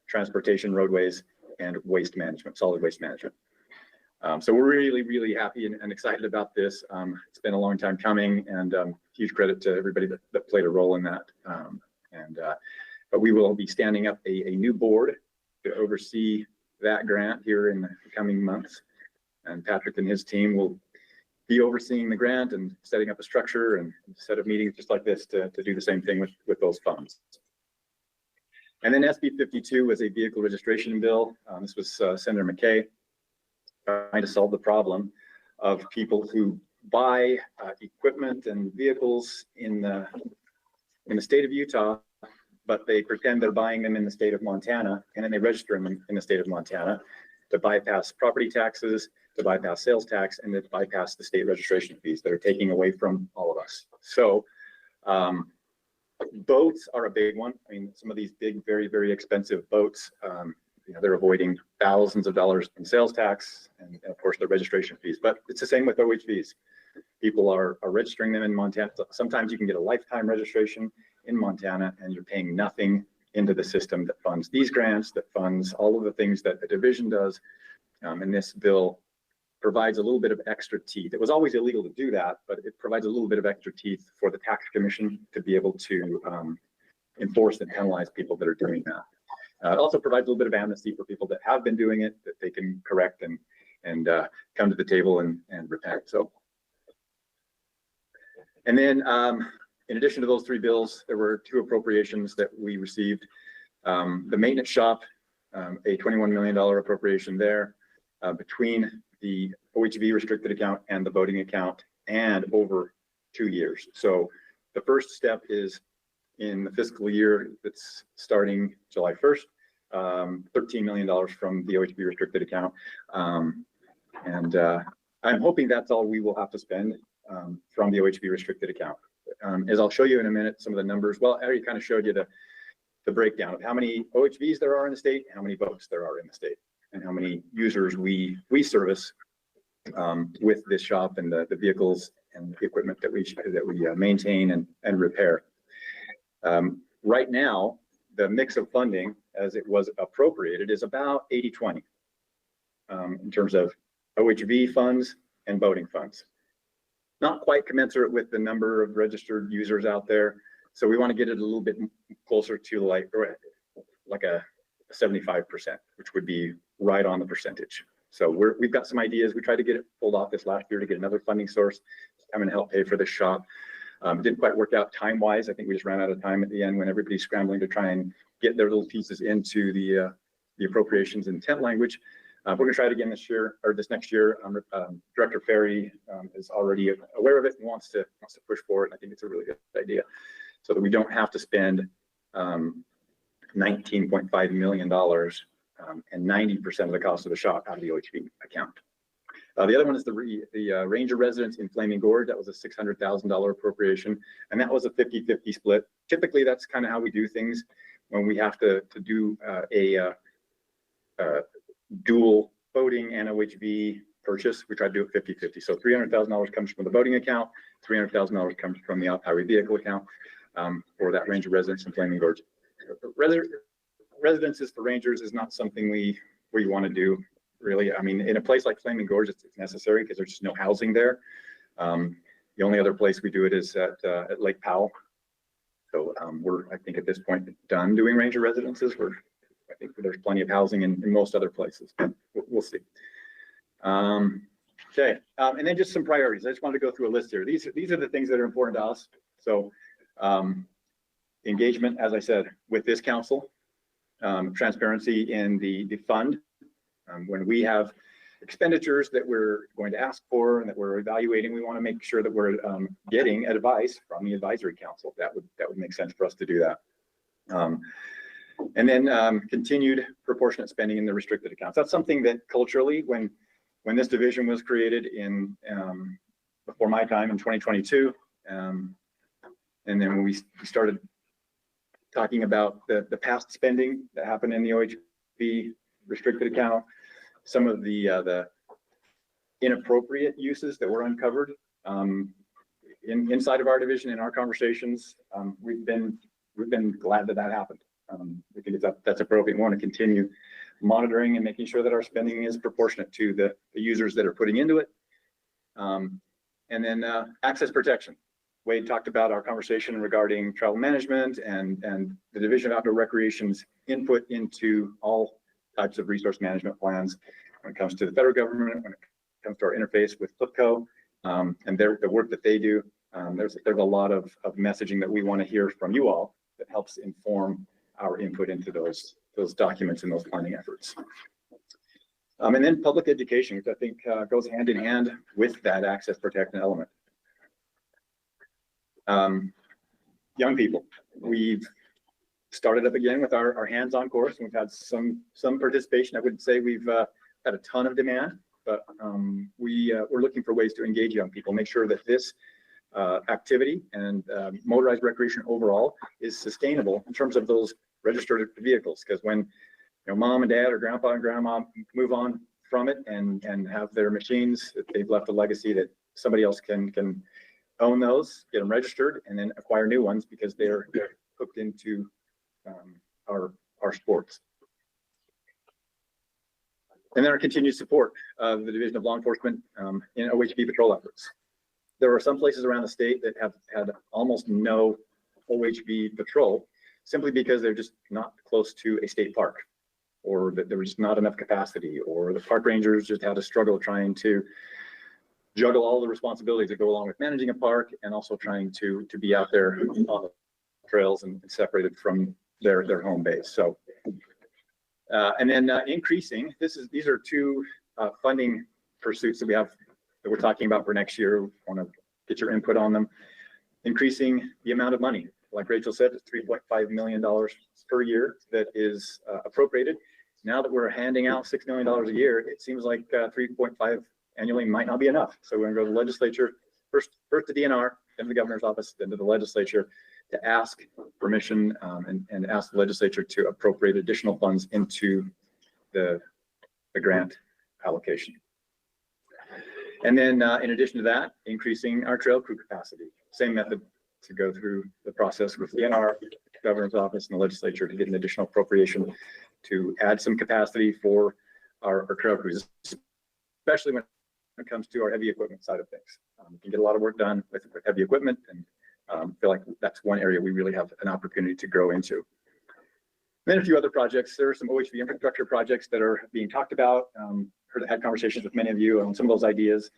transportation, roadways, and waste management, solid waste management. So we're really, really happy and excited about this. It's been a long time coming, and huge credit to everybody that played a role in that. But we will be standing up a new board to oversee that grant here in the coming months. And Patrick and his team will be overseeing the grant and setting up a structure and a set of meetings just like this to do the same thing with those funds. And then SB 52 was a vehicle registration bill. This was Senator McKay trying to solve the problem of people who buy equipment and vehicles in the state of Utah, but they pretend they're buying them in the state of Montana, and then they register them in the state of Montana to bypass property taxes, to bypass sales tax, and to bypass the state registration fees that are taking away from all of us. So boats are a big one. I mean, some of these big, very, very expensive boats, they're avoiding thousands of dollars in sales tax and of course the registration fees, but it's the same with OHVs. People are registering them in Montana. Sometimes you can get a lifetime registration in Montana and you're paying nothing into the system that funds these grants, that funds all of the things that the division does. And this bill provides a little bit of extra teeth. It was always illegal to do that, but it provides a little bit of extra teeth for the tax commission to be able to enforce and penalize people that are doing that. It also provides a little bit of amnesty for people that have been doing it, that they can correct and come to the table and repent. So, and then in addition to those three bills, there were two appropriations that we received. The maintenance shop, a $21 million appropriation there between the OHV restricted account and the voting account, and over 2 years. So the first step is in the fiscal year that's starting July 1st, $13 million from the OHV restricted account. And I'm hoping that's all we will have to spend from the OHV restricted account. As I'll show you in a minute, some of the numbers. Well, I already kind of showed you the breakdown of how many OHVs there are in the state, how many boats there are in the state, and how many users we service with this shop and the vehicles and the equipment that we maintain and repair. Right now, the mix of funding as it was appropriated is about 80-20 in terms of OHV funds and boating funds. Not quite commensurate with the number of registered users out there. So we want to get it a little bit closer to like a 75%, which would be right on the percentage. So we've got some ideas. We tried to get it pulled off this last year to get another funding source to come and help pay for the shop. Didn't quite work out time-wise. I think we just ran out of time at the end when everybody's scrambling to try and get their little pieces into the appropriations intent language. We're going to try it again this year or this next year. Director Ferry is already aware of it and wants to push for it. I think it's a really good idea, so that we don't have to spend $19.5 million and 90% of the cost of the shop out of the OHV account. The other one is the Ranger residence in Flaming Gorge. That was a $600,000 appropriation, and that was a 50-50 split. Typically, that's kind of how we do things when we have to do a dual boating and OHV purchase. We try to do it 50-50. So $300,000 comes from the boating account, $300,000 comes from the off-highway vehicle account for that Ranger residence in Flaming Gorge. Residences for Rangers is not something we want to do, really. I mean, in a place like Flaming Gorge, it's necessary because there's just no housing there. The only other place we do it is at Lake Powell. So we're, I think at this point, done doing Ranger residences. I think there's plenty of housing in most other places. We'll see. Okay, and then just some priorities. I just wanted to go through a list here. These are the things that are important to us. So engagement, as I said, with this council, transparency in the fund. When we have expenditures that we're going to ask for and that we're evaluating, we want to make sure that we're getting advice from the advisory council. That would make sense for us to do that. And then continued proportionate spending in the restricted accounts. That's something that culturally, when this division was created in before my time in 2022, and then when we started talking about the past spending that happened in the OHV restricted account, some of the inappropriate uses that were uncovered inside of our division in our conversations, we've been glad that happened. We think that's appropriate. We want to continue monitoring and making sure that our spending is proportionate to the users that are putting into it. And then access protection. Wade talked about our conversation regarding travel management and the Division of Outdoor Recreation's input into all types of resource management plans when it comes to the federal government, when it comes to our interface with FLIPCO, and the work that they do. There's a lot of messaging that we want to hear from you all that helps inform our input into those documents and those planning efforts. And then public education, which I think goes hand in hand with that access protection element. Young people, we've started up again with our hands-on course. We've had some participation. I wouldn't say we've had a ton of demand, but we're looking for ways to engage young people, make sure that this activity and motorized recreation overall is sustainable in terms of those registered vehicles. Because when mom and dad or grandpa and grandma move on from it and have their machines, they've left a legacy that somebody else can own those, get them registered, and then acquire new ones because they're hooked into our sports. And then our continued support of the Division of Law Enforcement in OHV patrol efforts. There are some places around the state that have had almost no OHV patrol simply because they're just not close to a state park, or that there was just not enough capacity, or the park rangers just had a struggle trying to juggle all the responsibilities that go along with managing a park and also trying to be out there on the trails and separated from their home base. So, and then increasing, these are two funding pursuits that we have that we're talking about for next year. We want to get your input on them. Increasing the amount of money, like Rachel said, it's $3.5 million per year that is appropriated. Now that we're handing out $6 million a year, it seems like 3.5 annually might not be enough. So we're going to go to the legislature, first to DNR, then to the governor's office, then to the legislature to ask permission and ask the legislature to appropriate additional funds into the grant allocation. And then in addition to that, increasing our trail crew capacity. Same method to go through the process with DNR, governor's office, and the legislature to get an additional appropriation to add some capacity for our trail crews, especially when it comes to our heavy equipment side of things. We can get a lot of work done with heavy equipment, and feel like that's one area we really have an opportunity to grow into. Then a few other projects. There are some OHV infrastructure projects that are being talked about. Had conversations with many of you on some of those ideas.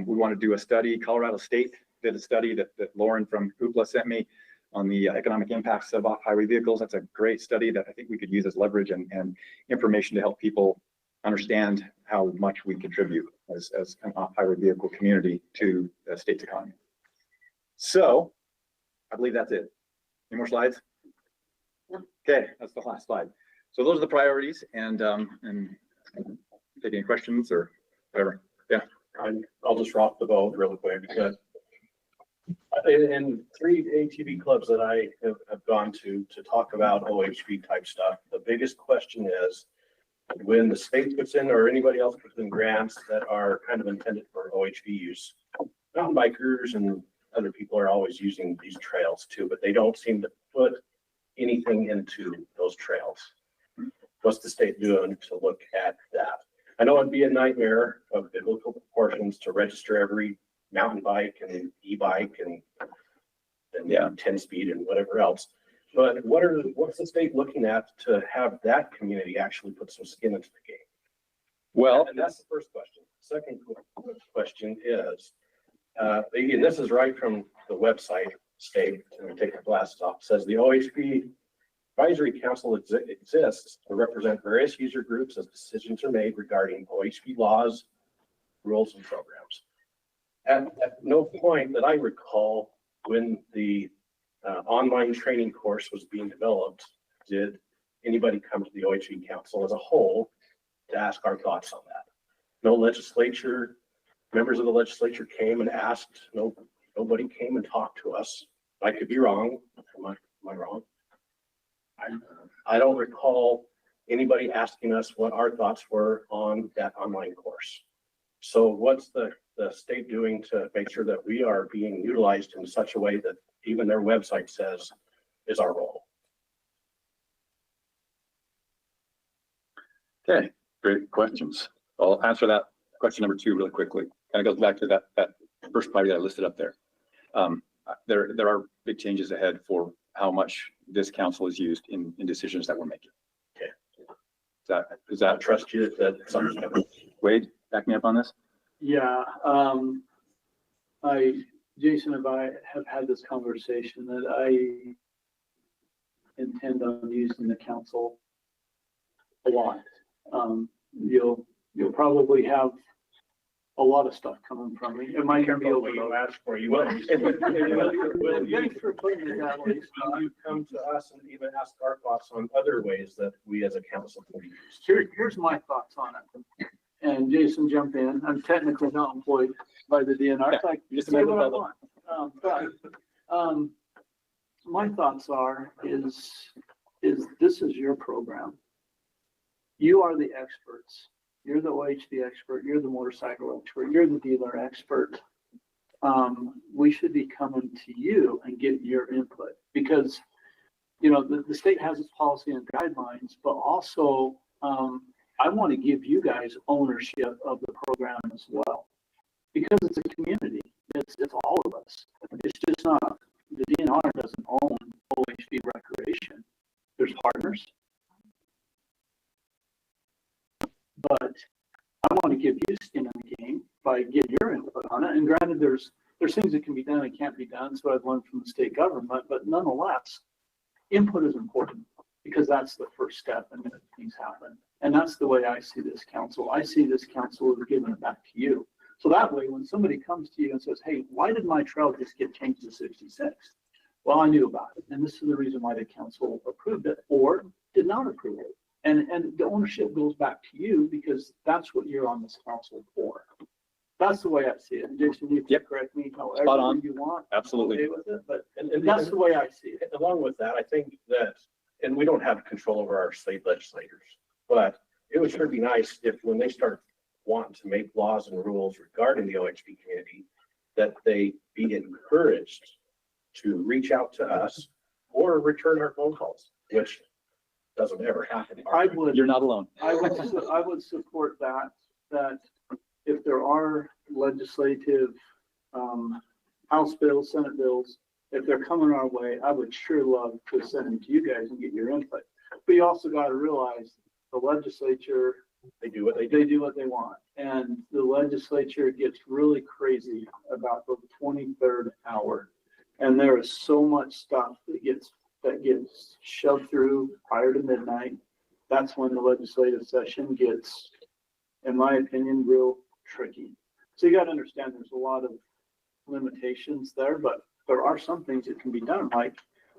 We want to do a study. Colorado State did a study that Lauren from UPLA sent me on the economic impacts of off-highway vehicles. That's a great study that I think we could use as leverage and information to help people understand how much we contribute as an off-highway vehicle community to the state's economy. So I believe that's it. Any more slides? Okay, that's the last slide. So those are the priorities, and take any questions or whatever. Yeah. I'll just rock the boat really quick. In 3 ATV clubs that I have gone to talk about OHV type stuff, the biggest question is when the state puts in, or anybody else puts in grants that are kind of intended for OHV use, mountain bikers and other people are always using these trails too, but they don't seem to put anything into those trails. What's the state doing to look at that? I know it'd be a nightmare of biblical proportions to register every mountain bike and e-bike and 10 speed and whatever else. But what's the state looking at to have that community actually put some skin into the game? Well, and that's the first question. Second question is, and this is right from the website state, and take the glasses off, it says the OHV Advisory Council exists to represent various user groups as decisions are made regarding OHV laws, rules, and programs. At no point that I recall when the online training course was being developed, did anybody come to the OHV Council as a whole to ask our thoughts on that. No legislature, members of the legislature came and asked, nobody came and talked to us. I could be wrong. Am I wrong? I don't recall anybody asking us what our thoughts were on that online course. So what's the state doing to make sure that we are being utilized in such a way that even their website says is our role? Okay, great questions. I'll answer that question number 2 really quickly. Kind of goes back to that first priority that I listed up there. There are big changes ahead for how much this council is used in decisions that we're making. Okay. Is that trust you that something's happening? Wade, back me up on this? Yeah, Jason and I have had this conversation that I intend on using the council a lot. You'll probably have a lot of stuff coming from me. It might be what you ask for. You will. Thanks for putting it that way. You come to us and even ask our thoughts on other ways that we as a council can be used. Here's my thoughts on it. And Jason, jump in. I'm technically not employed by the DNR. Yeah, Like, just say what I want. My thoughts is this is your program. You are the experts. You're the OHV expert. You're the motorcycle expert. You're the dealer expert. We should be coming to you and getting your input because, the state has its policy and guidelines, but also I want to give you guys ownership of the program as well. Because it's a community. It's all of us. It's just not, the DNR doesn't own OHV Recreation. There's partners. But I want to give you skin in the game by getting your input on it. And granted, there's things that can be done and can't be done. So I've learned from the state government, but nonetheless, input is important because that's the first step and then things happen. And that's the way I see this council. I see this council as giving it back to you. So that way, when somebody comes to you and says, hey, why did my trail just get changed to 66? Well, I knew about it. And this is the reason why the council approved it or did not approve it. And the ownership goes back to you because that's what you're on this council for. That's the way I see it. And Jason, you can correct me however you want. Absolutely. I'm okay with it, but that's the way I see it. Along with that, I think that, and we don't have control over our state legislators, but it would sure be nice if when they start wanting to make laws and rules regarding the OHV community, that they be encouraged to reach out to us or return our phone calls, which doesn't ever happen. You're not alone. I would support that if there are legislative, House bills, Senate bills, if they're coming our way, I would sure love to send them to you guys and get your input. But you also got to realize the legislature, they do what they want. And the legislature gets really crazy about the 23rd hour. And there is so much stuff that gets shoved through prior to midnight. That's when the legislative session gets, in my opinion, real tricky. So you got to understand there's a lot of limitations there, but there are some things that can be done. Like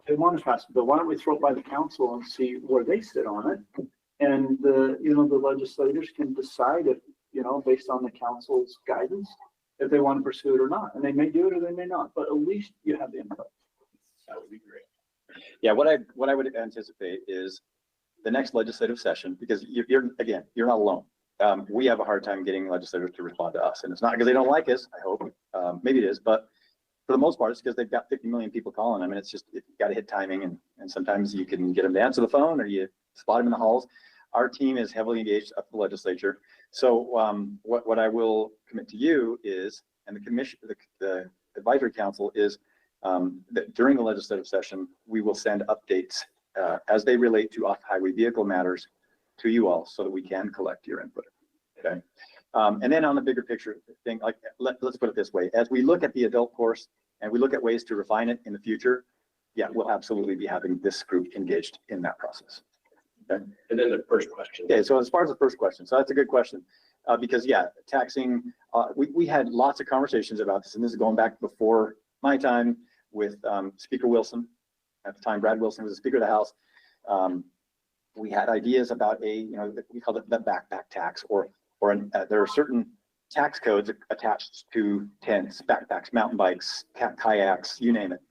they want to pass a bill. Why don't we throw it by the council and see where they sit on it? And the legislators can decide if, based on the council's guidance, if they want to pursue it or not. And they may do it or they may not, but at least you have the input. That would be great. Yeah, what I would anticipate is the next legislative session, because you're not alone. We have a hard time getting legislators to respond to us, and it's not because they don't like us. I hope maybe it is, but for the most part, it's because they've got 50 million people calling them, and it's just you got to hit timing, and sometimes you can get them to answer the phone or you spot them in the halls. Our team is heavily engaged up the legislature. So what I will commit to you is, and the commission, the advisory council is, that during the legislative session, we will send updates as they relate to off-highway vehicle matters to you all so that we can collect your input. Okay. And then on the bigger picture thing, like let's put it this way, as we look at the adult course and we look at ways to refine it in the future, yeah, we'll absolutely be having this group engaged in that process. Okay. And then the first question. Okay, so as far as the first question, so that's a good question. Because yeah, taxing, we had lots of conversations about this, and this is going back before my time with Speaker Wilson. At the time, Brad Wilson was the Speaker of the House. We had ideas about we called it the backpack tax, or there are certain tax codes attached to tents, backpacks, mountain bikes, kayaks, you name it.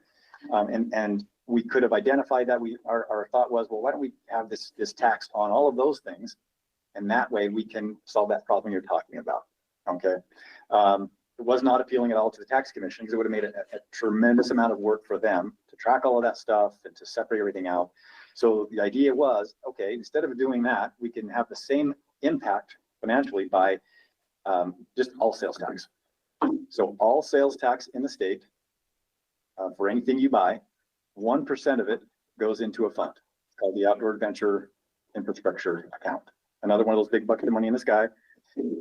And we could have identified that. Our thought was, well, why don't we have this tax on all of those things, and that way we can solve that problem you're talking about. Okay. It was not appealing at all to the tax commission because it would have made a tremendous amount of work for them to track all of that stuff and to separate everything out. So the idea was, okay, instead of doing that, we can have the same impact financially by just all sales tax. So all sales tax in the state for anything you buy, 1% of it goes into a fund called the Outdoor Adventure Infrastructure Account. Another one of those big buckets of money in the sky.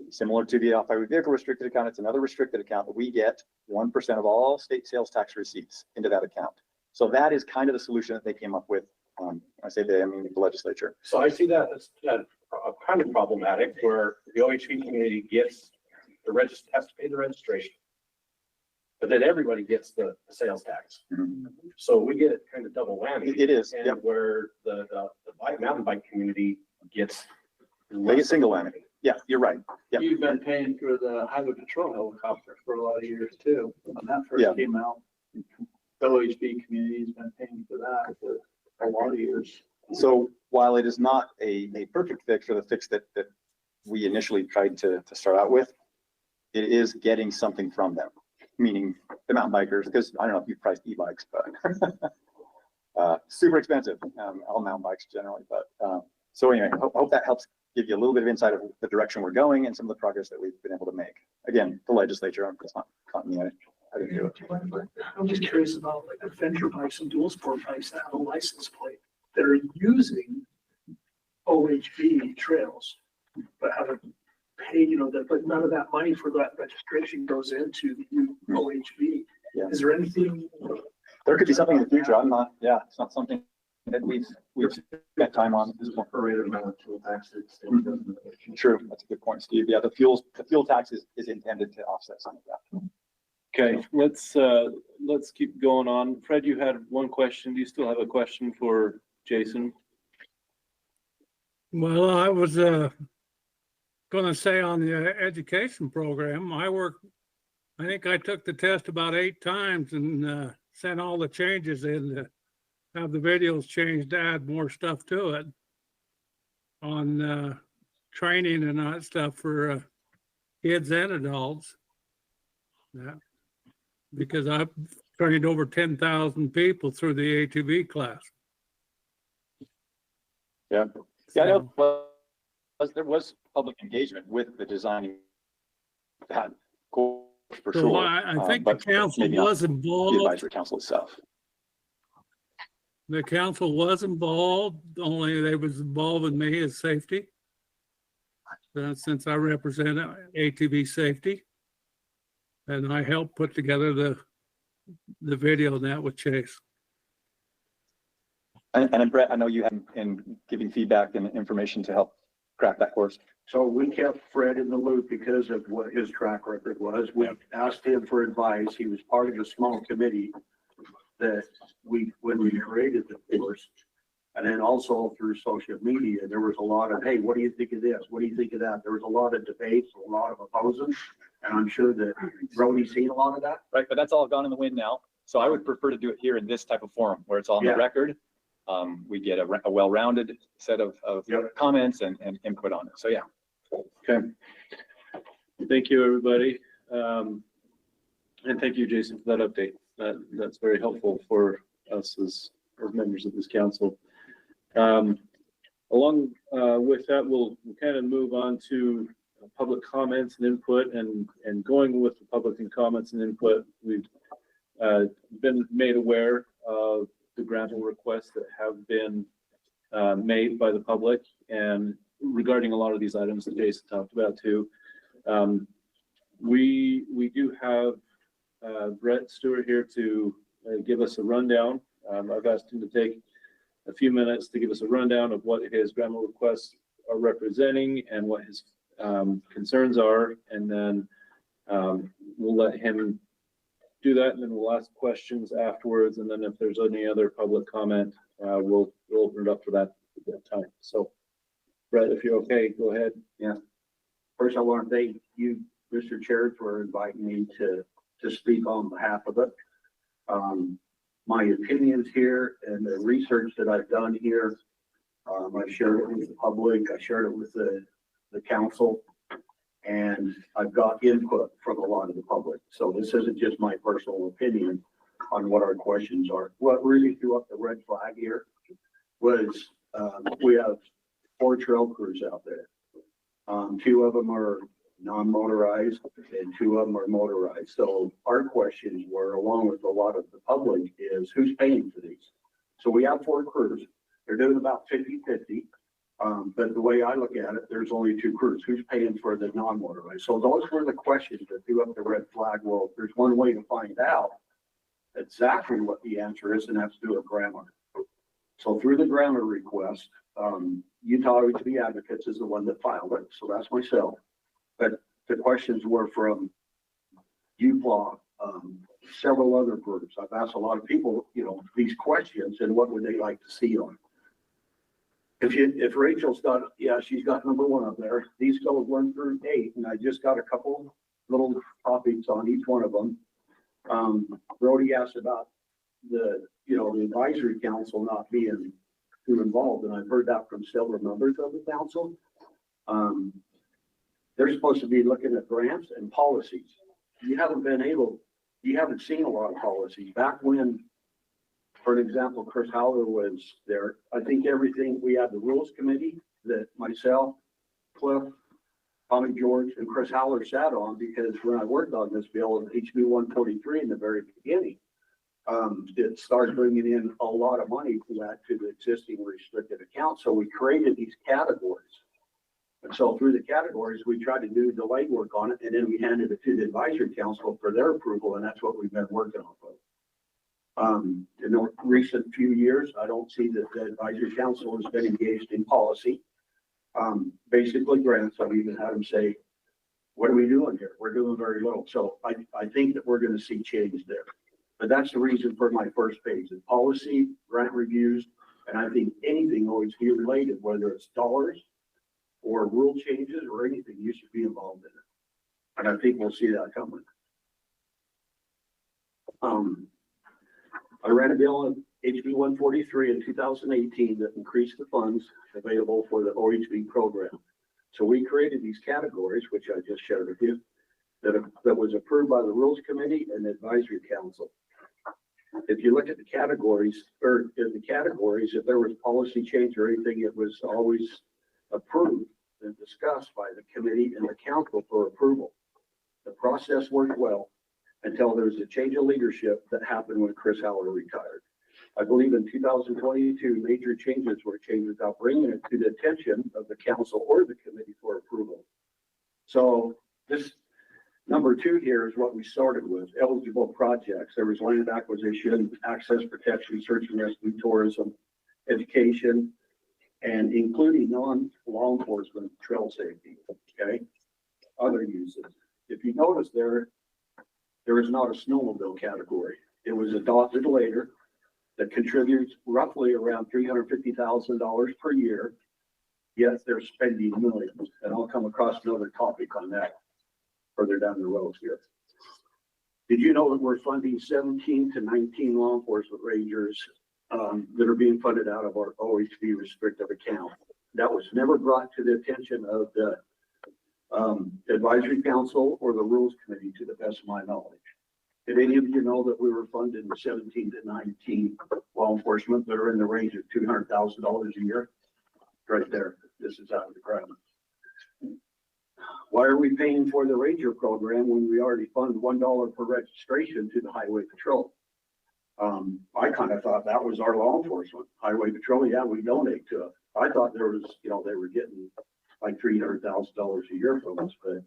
Similar to the off-highway vehicle restricted account, it's another restricted account, but we get 1% of all state sales tax receipts into that account. So that is kind of the solution that they came up with. When I say they, I mean the legislature. So I see that as kind of problematic, where the OHV community gets has to pay the registration, but then everybody gets the sales tax. Mm-hmm. So we get kind of double whammy. It is, and yep. Where the mountain bike community gets they get single whammy. Yeah, you're right. Yep. You've been paying for the highway patrol helicopter for a lot of years too. When that first came out, the OHV community's been paying for that for a lot of years. So while it is not a perfect fix or the fix that we initially tried to start out with, it is getting something from them, meaning the mountain bikers, because I don't know if you've priced e-bikes, but super expensive, all mountain bikes generally. But so anyway, hope that helps give you a little bit of insight of the direction we're going and some of the progress that we've been able to make. Again, the legislature, it's not me, I didn't do it. I'm just curious about like adventure bikes and dual sport bikes that have a license plate that are using OHV trails, but haven't paid, but none of that money for that registration goes into the OHV. Yeah. Is there anything? There could be something in the future. It's not something that we've spent time on. This is one Prorated amount of fuel taxes. True. That's a good point, Steve. Yeah, the fuel tax is intended to offset some of that. Okay, let's keep going on. Fred, you had one question. Do you still have a question for Jason? Well, I was gonna say on the education program, I think I took the test about 8 times and sent all the changes in to have the videos changed to add more stuff to it on training and that stuff for kids and adults. Yeah, because I've trained over 10,000 people through the ATV class. Yeah. Yeah, I know there was public engagement with the designing that course for So sure. I think the but council maybe not was the involved. advisory council itself. The council was involved, only they was involving me as safety. Since I represent ATV safety. And I helped put together the video of that with Chase. And Brett, I know you have in giving feedback and information to help craft that course. So we kept Fred in the loop because of what his track record was. We asked him for advice. He was part of a small committee that when we created the course. And then also through social media, there was a lot of, hey, what do you think of this? What do you think of that? There was a lot of debates, a lot of opposing. And I'm sure that Brody's seen a lot of that. Right, but that's all gone in the wind now. So I would prefer to do it here in this type of forum where it's all on the record. We get a well-rounded set of comments and input on it. So yeah. Okay. Thank you, everybody. And thank you, Jason, for that update. That's very helpful for us as members of this council. Along with that, we'll kind of move on to public comments and input, and going with the public and comments and input, we've been made aware of the granting requests that have been made by the public, and regarding a lot of these items that Jason talked about too. We do have Brett Stewart here to give us a rundown. I've asked him to take a few minutes to give us a rundown of what his grant requests are representing and what his concerns are, and then we'll let him do that, and then we'll ask questions afterwards, and then if there's any other public comment, we'll open it up for that at that time. So, Brett, if you're okay, go ahead. Yeah. First, I want to thank you, Mr. Chair, for inviting me to speak on behalf of it. My opinions here and the research that I've done here, I shared it with the public, I shared it with the council, and I've got input from a lot of the public. So this isn't just my personal opinion on what our questions are. What really threw up the red flag here was we have 4 trail crews out there. 2 of them are non-motorized and 2 of them are motorized. So our questions were, along with a lot of the public, is who's paying for these? So we have 4 crews. They're doing about 50-50. But the way I look at it, there's only 2 crews. Who's paying for the non-motorized? So those were the questions that threw up the red flag. Well, there's one way to find out exactly what the answer is, and that's through a grammar. So through the grammar request, Utah OHV Advocates is the one that filed it. So that's myself. But the questions were from UPLA, several other groups. I've asked a lot of people, these questions and what would they like to see on. If Rachel's got, she's got number 1 up there. These go 1 through 8, and I just got a couple little topics on each one of them. Brody asked about the advisory council not being too involved, and I've heard that from several members of the council. They're supposed to be looking at grants and policies. You haven't seen a lot of policies. Back when, for an example, Chris Howler was there, I think everything, we had the rules committee that myself, Cliff, Tommy George, and Chris Howler sat on, because when I worked on this bill in HB 143 in the very beginning, it started bringing in a lot of money to the existing restricted account. So we created these categories. And so through the categories, we tried to do the legwork on it, and then we handed it to the advisory council for their approval, and that's what we've been working off of. In the recent few years, I don't see that the advisory council has been engaged in policy. Basically grants, I've even had them say, what are we doing here? We're doing very little. So I think that we're going to see change there. But that's the reason for my first page, is policy, grant reviews, and I think anything OHV related, whether it's dollars or rule changes or anything, you should be involved in it. And I think we'll see that coming. I ran a bill in HB 143 in 2018 that increased the funds available for the OHV program. So we created these categories, which I just shared with you, that was approved by the Rules Committee and the Advisory Council. If you look at the categories, or in the categories, if there was policy change or anything, it was always approved and discussed by the committee and the council for approval. The process worked well until there was a change of leadership that happened when Chris Howler retired. I believe in 2022, major changes were changed without bringing it to the attention of the council or the committee for approval. So this number 2 here is what we started with, eligible projects. There was land acquisition, access protection, search and rescue, tourism, education, and including non-law enforcement, trail safety, okay? Other uses. If you notice there is not a snowmobile category. It was adopted later, that contributes roughly around $350,000 per year, yet they're spending millions. And I'll come across another topic on that further down the road here. Did you know that we're funding 17 to 19 law enforcement rangers that are being funded out of our OHV restrictive account? That was never brought to the attention of the advisory council or the rules committee, to the best of my knowledge. Did any of you know that we were funding 17 to 19 law enforcement that are in the range of $200,000 a year? Right there. This is out of the ground. Why are we paying for the ranger program when we already fund $1 per registration to the highway patrol? I kind of thought that was our law enforcement. Highway patrol, yeah, we donate to it. I thought there was, they were getting like $300,000 a year from us, but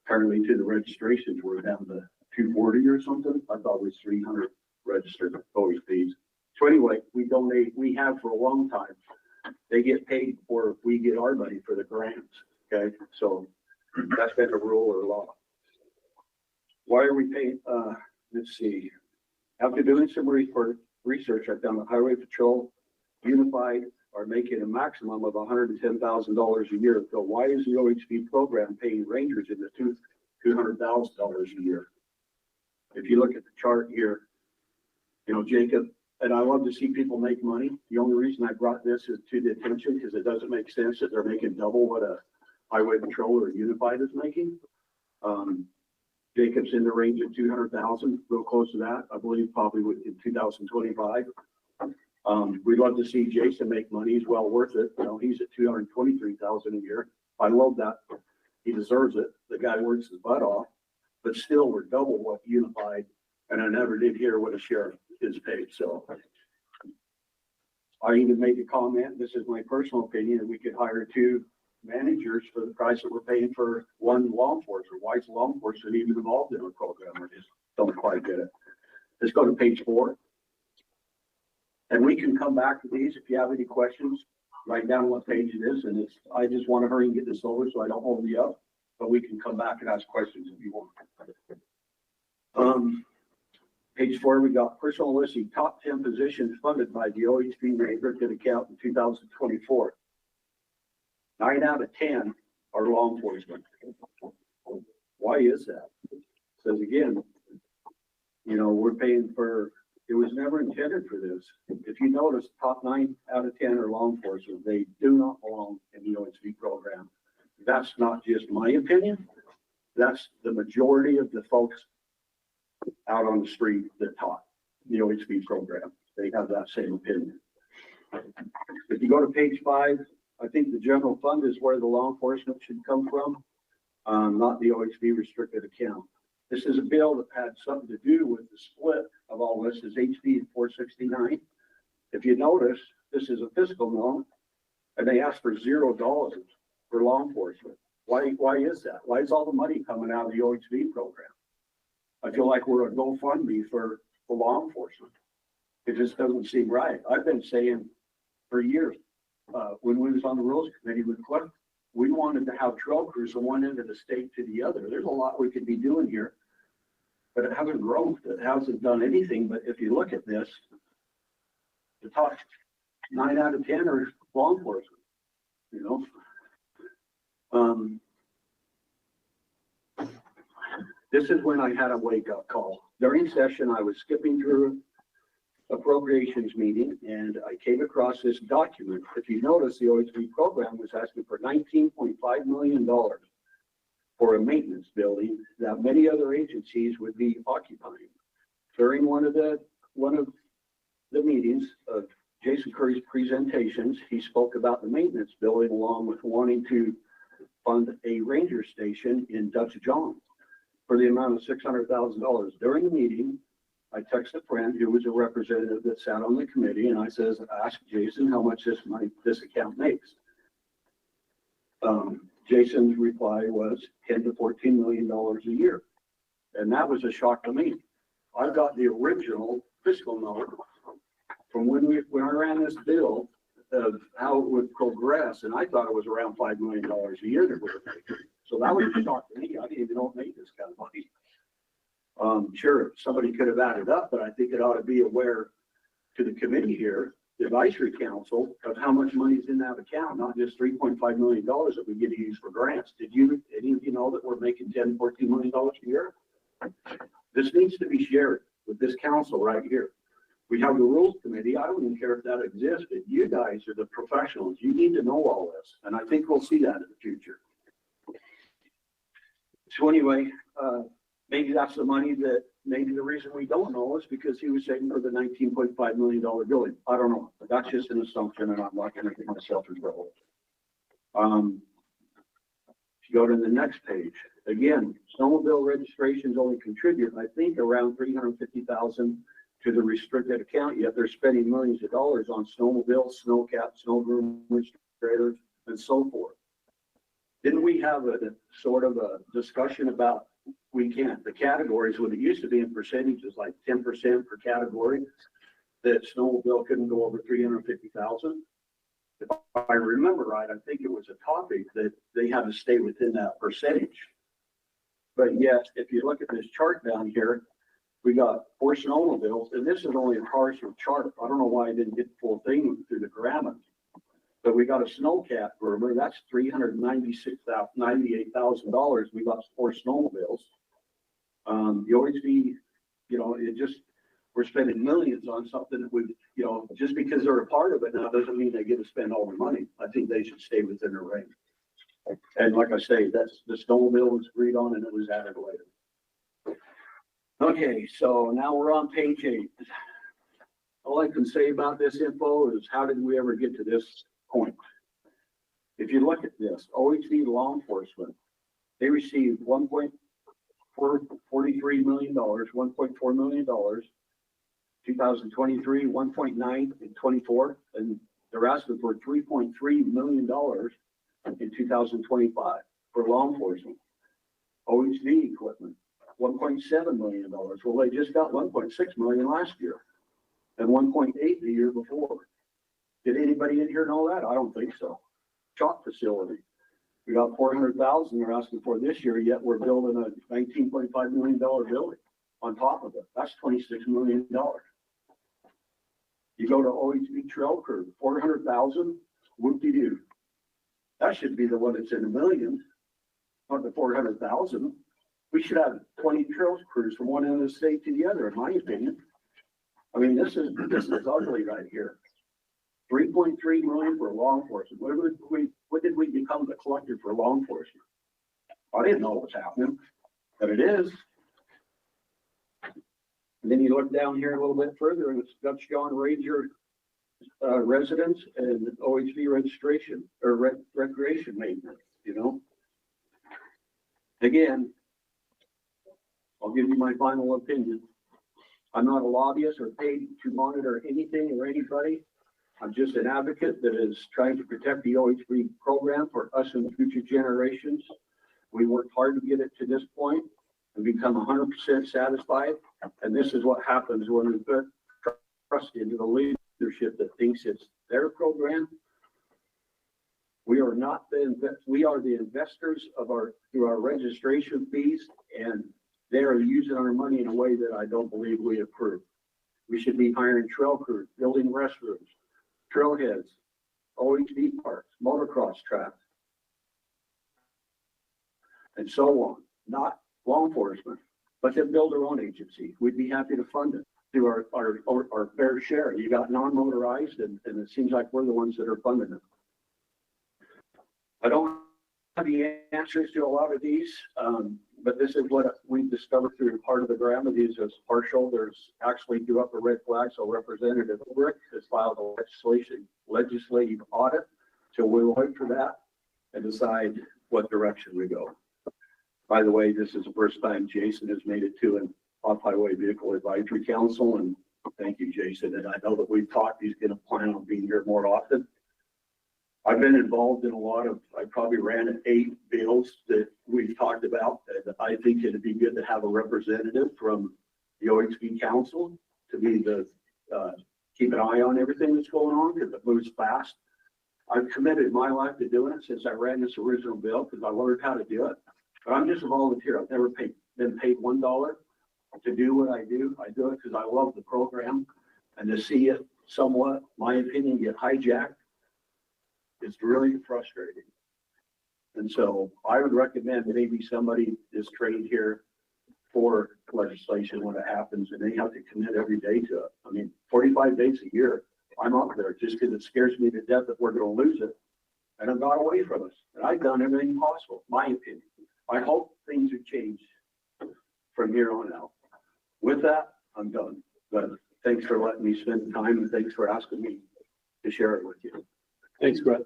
apparently to the registrations we're down to 240 or something. I thought it was 300 registered OHVs. So anyway, we donate, we have for a long time. They get paid before we get our money for the grants, okay? So that's been a rule or law. Why are we paying, let's see. After doing some research, I found that Highway Patrol Unified are making a maximum of $110,000 a year. So why is the OHV program paying rangers in the $200,000 a year? If you look at the chart here, Jacob, and I love to see people make money. The only reason I brought this is to the attention because it doesn't make sense that they're making double what a Highway Patrol or Unified is making. Jacob's in the range of 200,000, real close to that. I believe probably in 2025. We'd love to see Jason make money. He's well worth it. He's at 223,000 a year. I love that. He deserves it. The guy works his butt off, but still we're double what Unified. And I never did hear what a sheriff is paid. So I even made a comment. This is my personal opinion, that we could hire 2 managers for the price that we're paying for 1 law enforcer. Why is law enforcement even involved in a program? I just don't quite get it. Let's go to page 4. And we can come back to these if you have any questions. Write down what page it is. And I just want to hurry and get this over so I don't hold you up. But we can come back and ask questions if you want. Page 4, we got personal listing, top 10 positions funded by the OHV neighborhood account in 2024. 9 out of 10 are law enforcement. Why is that? Because again, we're paying for, it was never intended for this. If you notice, top 9 out of 10 are law enforcement. They do not belong in the OHV program. That's not just my opinion. That's the majority of the folks out on the street that taught the OHV program. They have that same opinion. If you go to page 5, I think the general fund is where the law enforcement should come from, not the OHV restricted account. This is a bill that had something to do with the split of all this is HB 469. If you notice, this is a fiscal note and they asked for $0 for law enforcement. Why is that? Why is all the money coming out of the OHV program? I feel like we're a GoFundMe for law enforcement. It just doesn't seem right. I've been saying for years, when we was on the rules committee with Cliff, we wanted to have trail crews from one end of the state to the other. There's a lot we could be doing here, but it hasn't grown. It hasn't done anything. But if you look at this, the top 9 out of 10 are law enforcement, you know. This is when I had a wake-up call. During session, I was skipping through appropriations meeting and I came across this document. If you notice, the OHV program was asking for $19.5 million for a maintenance building that many other agencies would be occupying. During one of the meetings of Jason Curry's presentations, he spoke about the maintenance building along with wanting to fund a ranger station in Dutch John for the amount of $600,000. During the meeting, I texted a friend who was a representative that sat on the committee, and I says, ask Jason how much this account makes. Jason's reply was $10 to $14 million a year. And that was a shock to me. I've got the original fiscal note from when I ran this bill of how it would progress, and I thought it was around $5 million a year that we were making. So that was a shock to me. I didn't even know it made this kind of money. Sure, somebody could have added up, but I think it ought to be aware to the committee here, the advisory council, of how much money is in that account, not just $3.5 million that we get to use for grants. Did any of you know that we're making $10, $14 million a year? This needs to be shared with this council right here. We have the rules committee. I don't even care if that exists, but you guys are the professionals. You need to know all this. And I think we'll see that in the future. So anyway, maybe that's the money that maybe the reason we don't know is because he was saying for the $19.5 million building. I don't know, but that's just an assumption and I'm not going to get myself in trouble. If you go to the next page, again, snowmobile registrations only contribute, I think, around $350,000 to the restricted account, yet they're spending millions of dollars on snowmobiles, snowcaps, snow groomers, trailers, and so forth. Didn't we have a sort of a discussion about the categories when it used to be in percentages like 10% per category, that snowmobile couldn't go over 350,000? If I remember right, I think it was a topic that they had to stay within that percentage. But yet, if you look at this chart down here, we got 4 snowmobiles, and this is only a partial chart. I don't know why I didn't get the full thing through the graphic. But we got a snowcat groomer, that's $398,000. We got 4 snowmobiles. The OHV, you know, we're spending millions on something that we, you know, just because they're a part of it now doesn't mean they get to spend all their money. I think they should stay within their range. And like I say, that's the snowmobile was agreed on and it was added later. Okay, so now we're on page 8. All I can say about this info is how did we ever get to this point? If you look at this, OHV law enforcement, they received $1.43 million, $1.4 million, 2023, 1.9 in 24, and they're asking for $3.3 million in 2025 for law enforcement. OHV equipment, $1.7 million. Well, they just got $1.6 million last year and 1.8 the year before. Did anybody in here know that? I don't think so. Chalk facility. We got $400,000 they're asking for this year, yet we're building a $19.5 million building on top of it. That's $26 million. You go to OHV trail crew, $400,000, whoop-de-doo. That should be the one that's in the millions, not the $400,000. We should have 20 trails crews from one end of the state to the other, in my opinion. I mean, this is ugly right here. 3.3 million for law enforcement. What did we become the collector for law enforcement? I didn't know what was happening, but it is. And then you look down here a little bit further and it's Dutch John Ranger residents and OHV registration or recreation maintenance, you know? Again, I'll give you my final opinion. I'm not a lobbyist or paid to monitor anything or anybody. I'm just an advocate that is trying to protect the OHV program for us and future generations. We worked hard to get it to this point and become 100% satisfied. And this is what happens when we put trust into the leadership that thinks it's their program. We are not we are the investors of through our registration fees, and they are using our money in a way that I don't believe we approve. We should be hiring trail crews, building restrooms, trailheads, OHV parks, motocross tracks, and so on. Not law enforcement, but then build our own agency. We'd be happy to fund it through our fair share. You got non-motorized, and it seems like we're the ones that are funding it. I don't have the answers to a lot of these, but this is what we've discovered through part of the grant of these is partial. There's actually threw up a red flag, so Representative Rick has filed a legislative audit. So we'll wait for that and decide what direction we go. By the way, this is the first time Jason has made it to an off-highway vehicle advisory council, and thank you, Jason. And I know that we've talked, he's going to plan on being here more often. I've been involved in a lot of, I probably ran 8 bills that we've talked about. And I think it'd be good to have a representative from the OHV council to be the, keep an eye on everything that's going on because it moves fast. I've committed my life to doing it since I ran this original bill because I learned how to do it. But I'm just a volunteer. I've never been paid $1 to do what I do. I do it because I love the program, and to see it somewhat, my opinion, get hijacked, it's really frustrating. And so I would recommend maybe somebody is trained here for legislation when it happens and they have to commit every day to it. I mean, 45 days a year, I'm up there just because it scares me to death that we're going to lose it. And it got away from us. And I've done everything possible, my opinion. I hope things are changed from here on out. With that, I'm done. But thanks for letting me spend the time and thanks for asking me to share it with you. Thanks, Brett.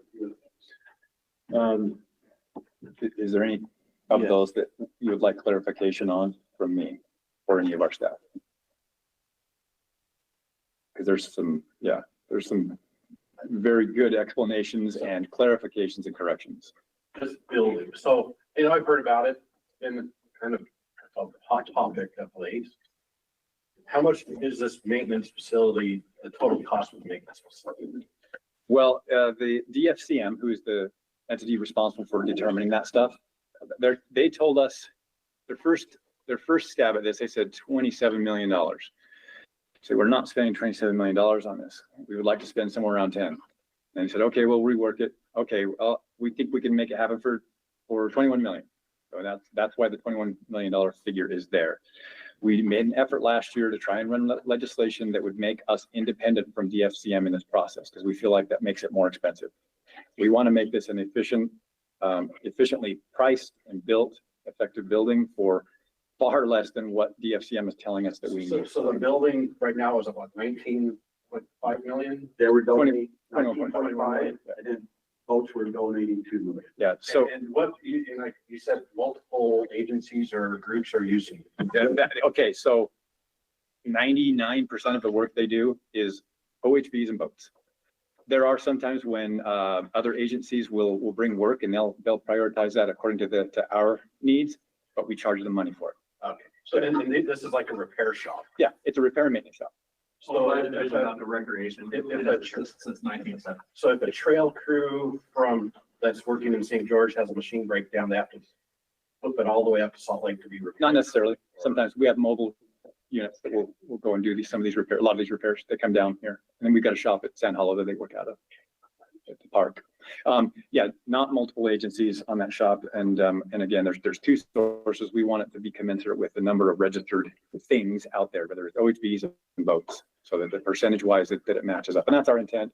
Is there any of those that you would like clarification on from me or any of our staff? Because there's some very good explanations and clarifications and corrections. Just building. So, I've heard about it and kind of a hot topic of late. How much is this maintenance facility, the total cost of the maintenance facility? Well, the DFCM, who is the entity responsible for determining that stuff, they told us their first stab at this, they said $27 million. So we're not spending $27 million on this. We would like to spend somewhere around 10. And they said, okay, we'll rework it. Okay, well, we think we can make it happen for 21 million. So that's why the $21 million figure is there. We made an effort last year to try and run legislation that would make us independent from DFCM in this process because we feel like that makes it more expensive. We want to make this an efficiently priced and built, effective building for far less than what DFCM is telling us that we need. So the building right now is about 19.5 million. They were donating 19.5, and then boats were donating 2 million. Yeah. So and what like you said, multiple agencies or groups are using it. Okay, so 99% of the work they do is OHVs and boats. There are sometimes when other agencies will bring work and they'll prioritize that according to our needs, but we charge them money for it. Okay, so and this is like a repair shop. Yeah, it's a repair and maintenance shop. So the recreation since 1970. So if a trail crew that's working in St. George has a machine breakdown, they have to flip it all the way up to Salt Lake to be repaired. Not necessarily. Sometimes we have mobile units that will go and do a lot of these repairs. They come down here, and then we've got a shop at Sand Hollow that they work out of at the park. Yeah, not multiple agencies on that shop, and again, there's 2 sources. We want it to be commensurate with the number of registered things out there, whether it's OHVs and boats, so that the percentage-wise that it matches up, and that's our intent.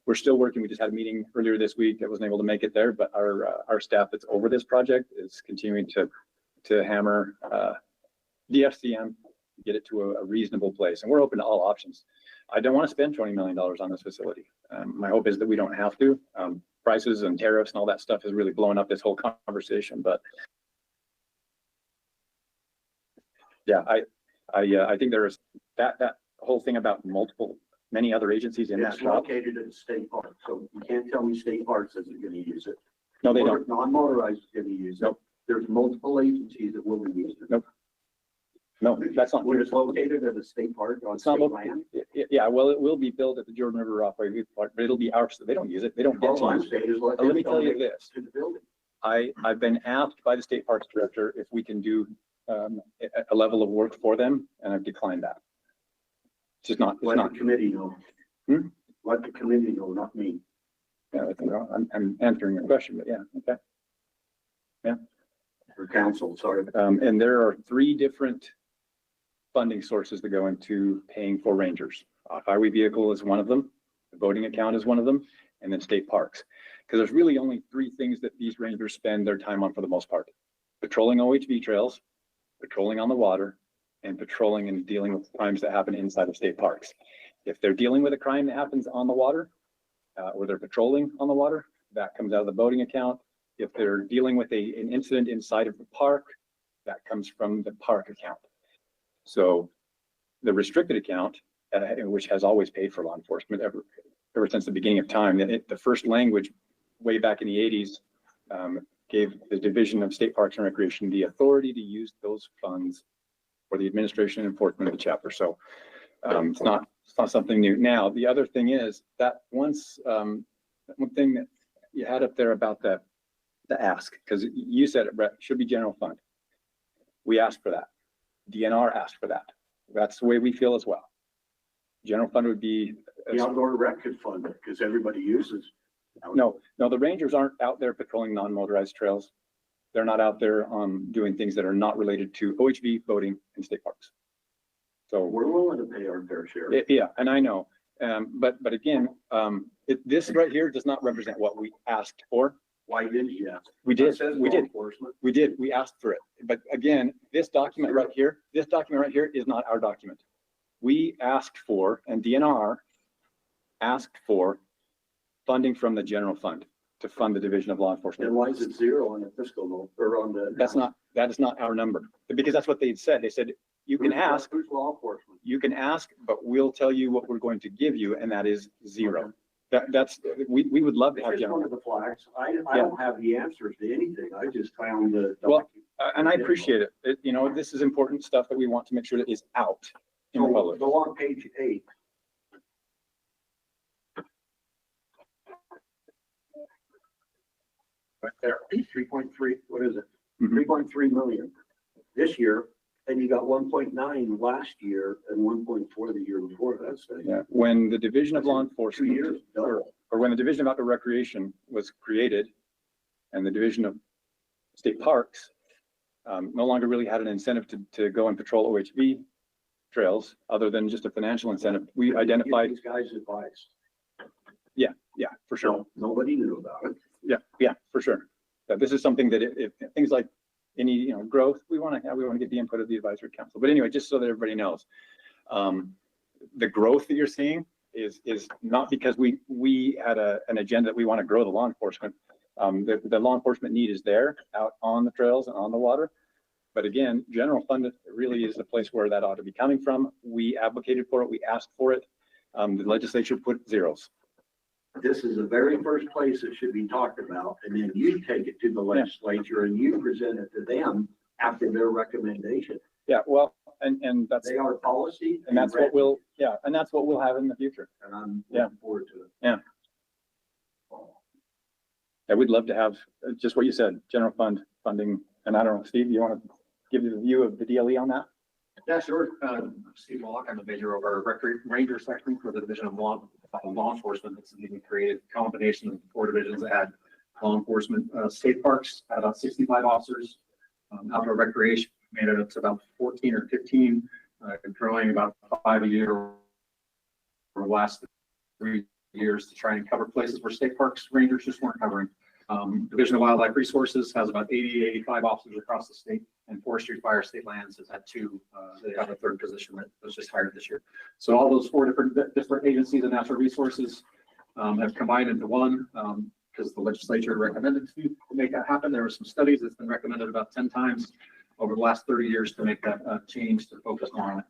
We're still working. We just had a meeting earlier this week that wasn't able to make it there, but our staff that's over this project is continuing to hammer DFCM, get it to a reasonable place, and we're open to all options. I don't want to spend $20 million on this facility. My hope is that we don't have to. Prices and tariffs and all that stuff has really blown up this whole conversation, but yeah, I think there is that whole thing about many other agencies in that It's shop. located at the state park, so you can't tell me state parks isn't gonna use it. No, they don't. Non-motorized is gonna use it. Nope. There's multiple agencies that will be using it. Nope. No, that's not. When it's located at a state park on It's not state located. land. Yeah, well, it will be built at the Jordan River Off-Road Park, but it'll be ours. They don't use it. They don't get All I'm to. saying is let Let me them tell you donate this. to the building. I've been asked by the state parks director if we can do a level of work for them, and I've declined that. It's just not, it's Let not. the committee know. Hmm? Let the committee know, not me. Yeah, I think I'm answering your question, but yeah, okay. Or council, sorry. And there are 3 different funding sources that go into paying for rangers. Off-highway vehicle is one of them, the voting account is one of them, and then state parks. Because there's really only 3 things that these rangers spend their time on for the most part. Patrolling OHV trails, patrolling on the water, and patrolling and dealing with crimes that happen inside of state parks. If they're dealing with a crime that happens on the water, or they're patrolling on the water, that comes out of the boating account. If they're dealing with an incident inside of the park, that comes from the park account. So the restricted account, which has always paid for law enforcement ever since the beginning of time, the first language way back in the 80s gave the Division of State Parks and Recreation the authority to use those funds for the administration and enforcement of the chapter. So it's not something new. Now, the other thing is that one thing that you had up there about the ask, because you said it, Brett, should be general fund. We asked for that. DNR asked for that. That's the way we feel as well. General fund would be. The outdoor rec could fund it because everybody uses. No, the rangers aren't out there patrolling non-motorized trails. They're not out there doing things that are not related to OHV, boating, and state parks. So we're willing to pay our fair share. Yeah, and I know. But again, this right here does not represent what we asked for. Why didn't you ask? We did. Enforcement. We did. We asked for it. But again, this document right here is not our document. We asked for, and DNR asked for funding from the general fund to fund the Division of Law Enforcement. And why is it 0 on the fiscal note or on the? That is not our number, because that's what they said. They said, you can ask. Who's law enforcement? You can ask, but we'll tell you what we're going to give you, and that is 0. We would love to have It's just one general. of the flags. I don't have the answers to anything. I just found the. Well, and I appreciate it. This is important stuff that we want to make sure that is out in the So public. go on page 8. Right there, 3.3, what is it? Mhm. 3.3 million this year, and you got 1.9 last year and 1.4 the year before. That's Yeah, when the Division of Law 2 Enforcement, years, double. or when the Division of Outdoor Recreation was created, and the Division of State Parks no longer really had an incentive to go and patrol OHV trails, other than just a financial incentive, we Give identified, these guys advice. yeah, for sure. No, nobody knew about it. Yeah, for sure. That this is something that if things like any, growth, we want to get the input of the advisory council. But anyway, just so that everybody knows, the growth that you're seeing is not because we had an agenda that we want to grow the law enforcement. The law enforcement need is there out on the trails and on the water. But again, general fund really is the place where that ought to be coming from. We advocated for it. We asked for it. The legislature put 0s. This is the very first place it should be talked about, and then you take it to the legislature and you present it to them after their recommendation. Yeah, well, and that's. They are policy. And that's what we'll have in the future. And I'm looking forward to it. Yeah. Yeah, we'd love to have just what you said, general fund funding. And I don't know, Steve, you want to give the view of the DLE on that? Yeah, sure. Steve Walk, I'm the major of our ranger section for the Division of Law Enforcement. It's being created, combination of 4 divisions that had law enforcement. State parks had about 65 officers. Outdoor recreation made it up to about 14 or 15, growing about 5 a year over the last 3 years to try and cover places where state parks rangers just weren't covering. Division of Wildlife Resources has about 80, 85 officers across the state, and Forestry Fire State Lands has had 2. They have a 3rd position that was just hired this year. So all those 4 different agencies and natural resources have combined into one because the legislature recommended to make that happen. There were some studies that's been recommended about 10 times over the last 30 years to make that change to focus more on it.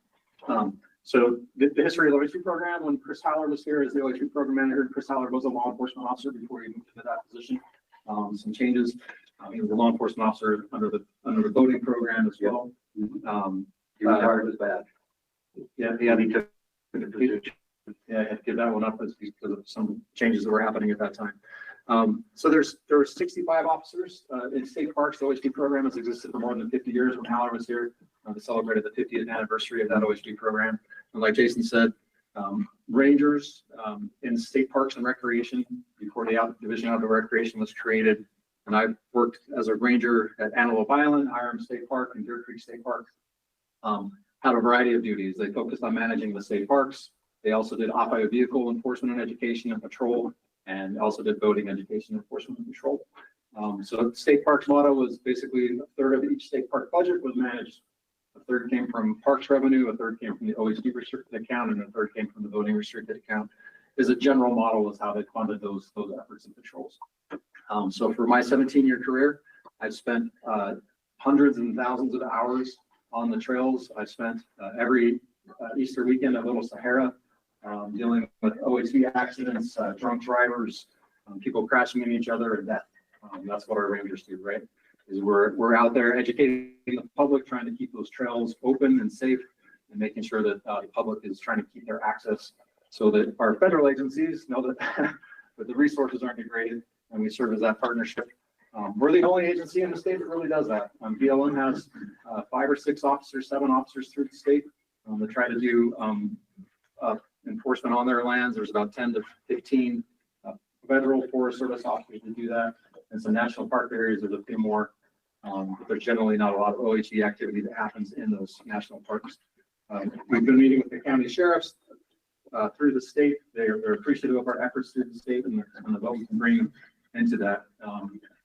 So the history of the OHV program, when Chris Haller was here as the OHV program manager, Chris Haller was a law enforcement officer before he moved into that position. Some changes. He was a law enforcement officer under the voting program as well. He retired as bad. Yeah, he had to give that one up because of some changes that were happening at that time. So there were 65 officers in state parks. The OHV program has existed for more than 50 years. When Haller was here, they celebrated the 50th anniversary of that OHV program. And like Jason said, rangers in state parks and recreation before the Division of Outdoor Recreation was created. And I worked as a ranger at Antelope Island, Hiram State Park, and Deer Creek State Park. Had a variety of duties. They focused on managing the state parks. They also did off-highway vehicle enforcement and education and patrol, and also did boating education, enforcement, and patrol. So the state parks motto was basically 1/3 of each state park budget was managed. 1/3 came from parks revenue, 1/3 came from the OHV restricted account, and 1/3 came from the voting restricted account. As a general model is how they funded those efforts and patrols. So for my 17-year career, I've spent hundreds and thousands of hours on the trails. I've spent every Easter weekend at Little Sahara dealing with OHV accidents, drunk drivers, people crashing into each other, and death. That's what our rangers do, right? Is we're out there educating the public, trying to keep those trails open and safe, and making sure that the public is trying to keep their access so that our federal agencies know that, that the resources aren't degraded, and we serve as that partnership. We're the only agency in the state that really does that. BLM has 5 or 6 officers, 7 officers through the state that try to do enforcement on their lands. There's about 10 to 15 federal Forest Service officers that do that. And some national park areas, there's a few more, but there's generally not a lot of OHV activity that happens in those national parks. We've been meeting with the county sheriffs through the state. They're appreciative of our efforts through the state and what we can bring into that.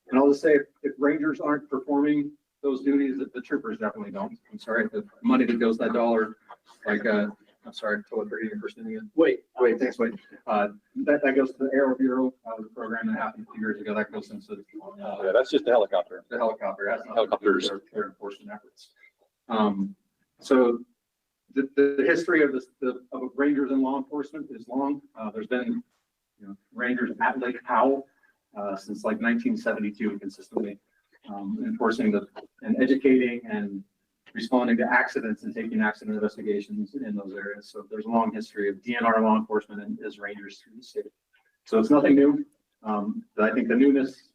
And I'll just say, if rangers aren't performing those duties, the troopers definitely don't. I'm sorry, the money that goes that dollar, like, I'm sorry, totally forgetting your first name again. Wait, thanks, Wade. That goes to the Aero Bureau, the program that happened a few years ago. That goes into Yeah, that's just the helicopter. the helicopter. That's not Helicopters. their enforcement efforts. So the history of of rangers and law enforcement is long. There's been rangers at Lake Powell since like 1972 consistently enforcing and educating and responding to accidents and taking accident investigations in those areas. So there's a long history of DNR law enforcement and as rangers through the state. So it's nothing new. But I think the newness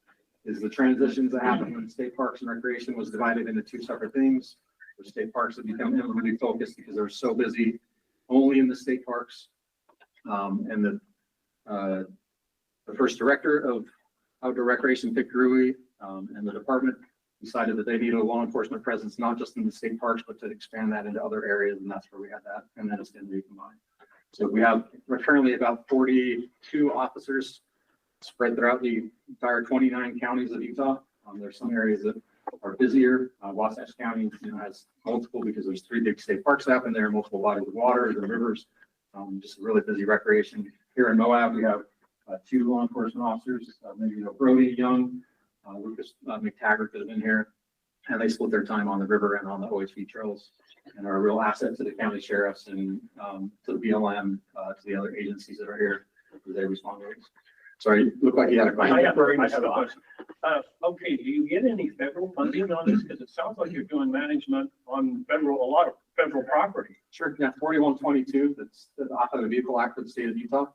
is the transitions that happened when state parks and recreation was divided into 2 separate things. The state parks have become inwardly focused because they're so busy only in the state parks. And the first director of outdoor recreation, Vic Gruey, and the department decided that they needed a law enforcement presence, not just in the state parks, but to expand that into other areas. And that's where we had that. And then it's been recombined. So we're currently about 42 officers spread throughout the entire 29 counties of Utah. There's some areas that are busier. Wasatch County has multiple because there's 3 big state parks happening there, multiple bodies of water and rivers. Just a really busy recreation. Here in Moab, we have 2 law enforcement officers, maybe Brody Young, Lucas McTaggart that have been here, and they split their time on the river and on the OHV trails and are a real asset to the county sheriffs and to the BLM, to the other agencies that are here as they respond to it. Sorry, looked like you had a question. I have a question. Okay, do you get any federal funding on this? Because it sounds like you're doing management on a lot of federal property. Sure, yeah, 4122, that's the Off-Highway Vehicle Act for the state of Utah,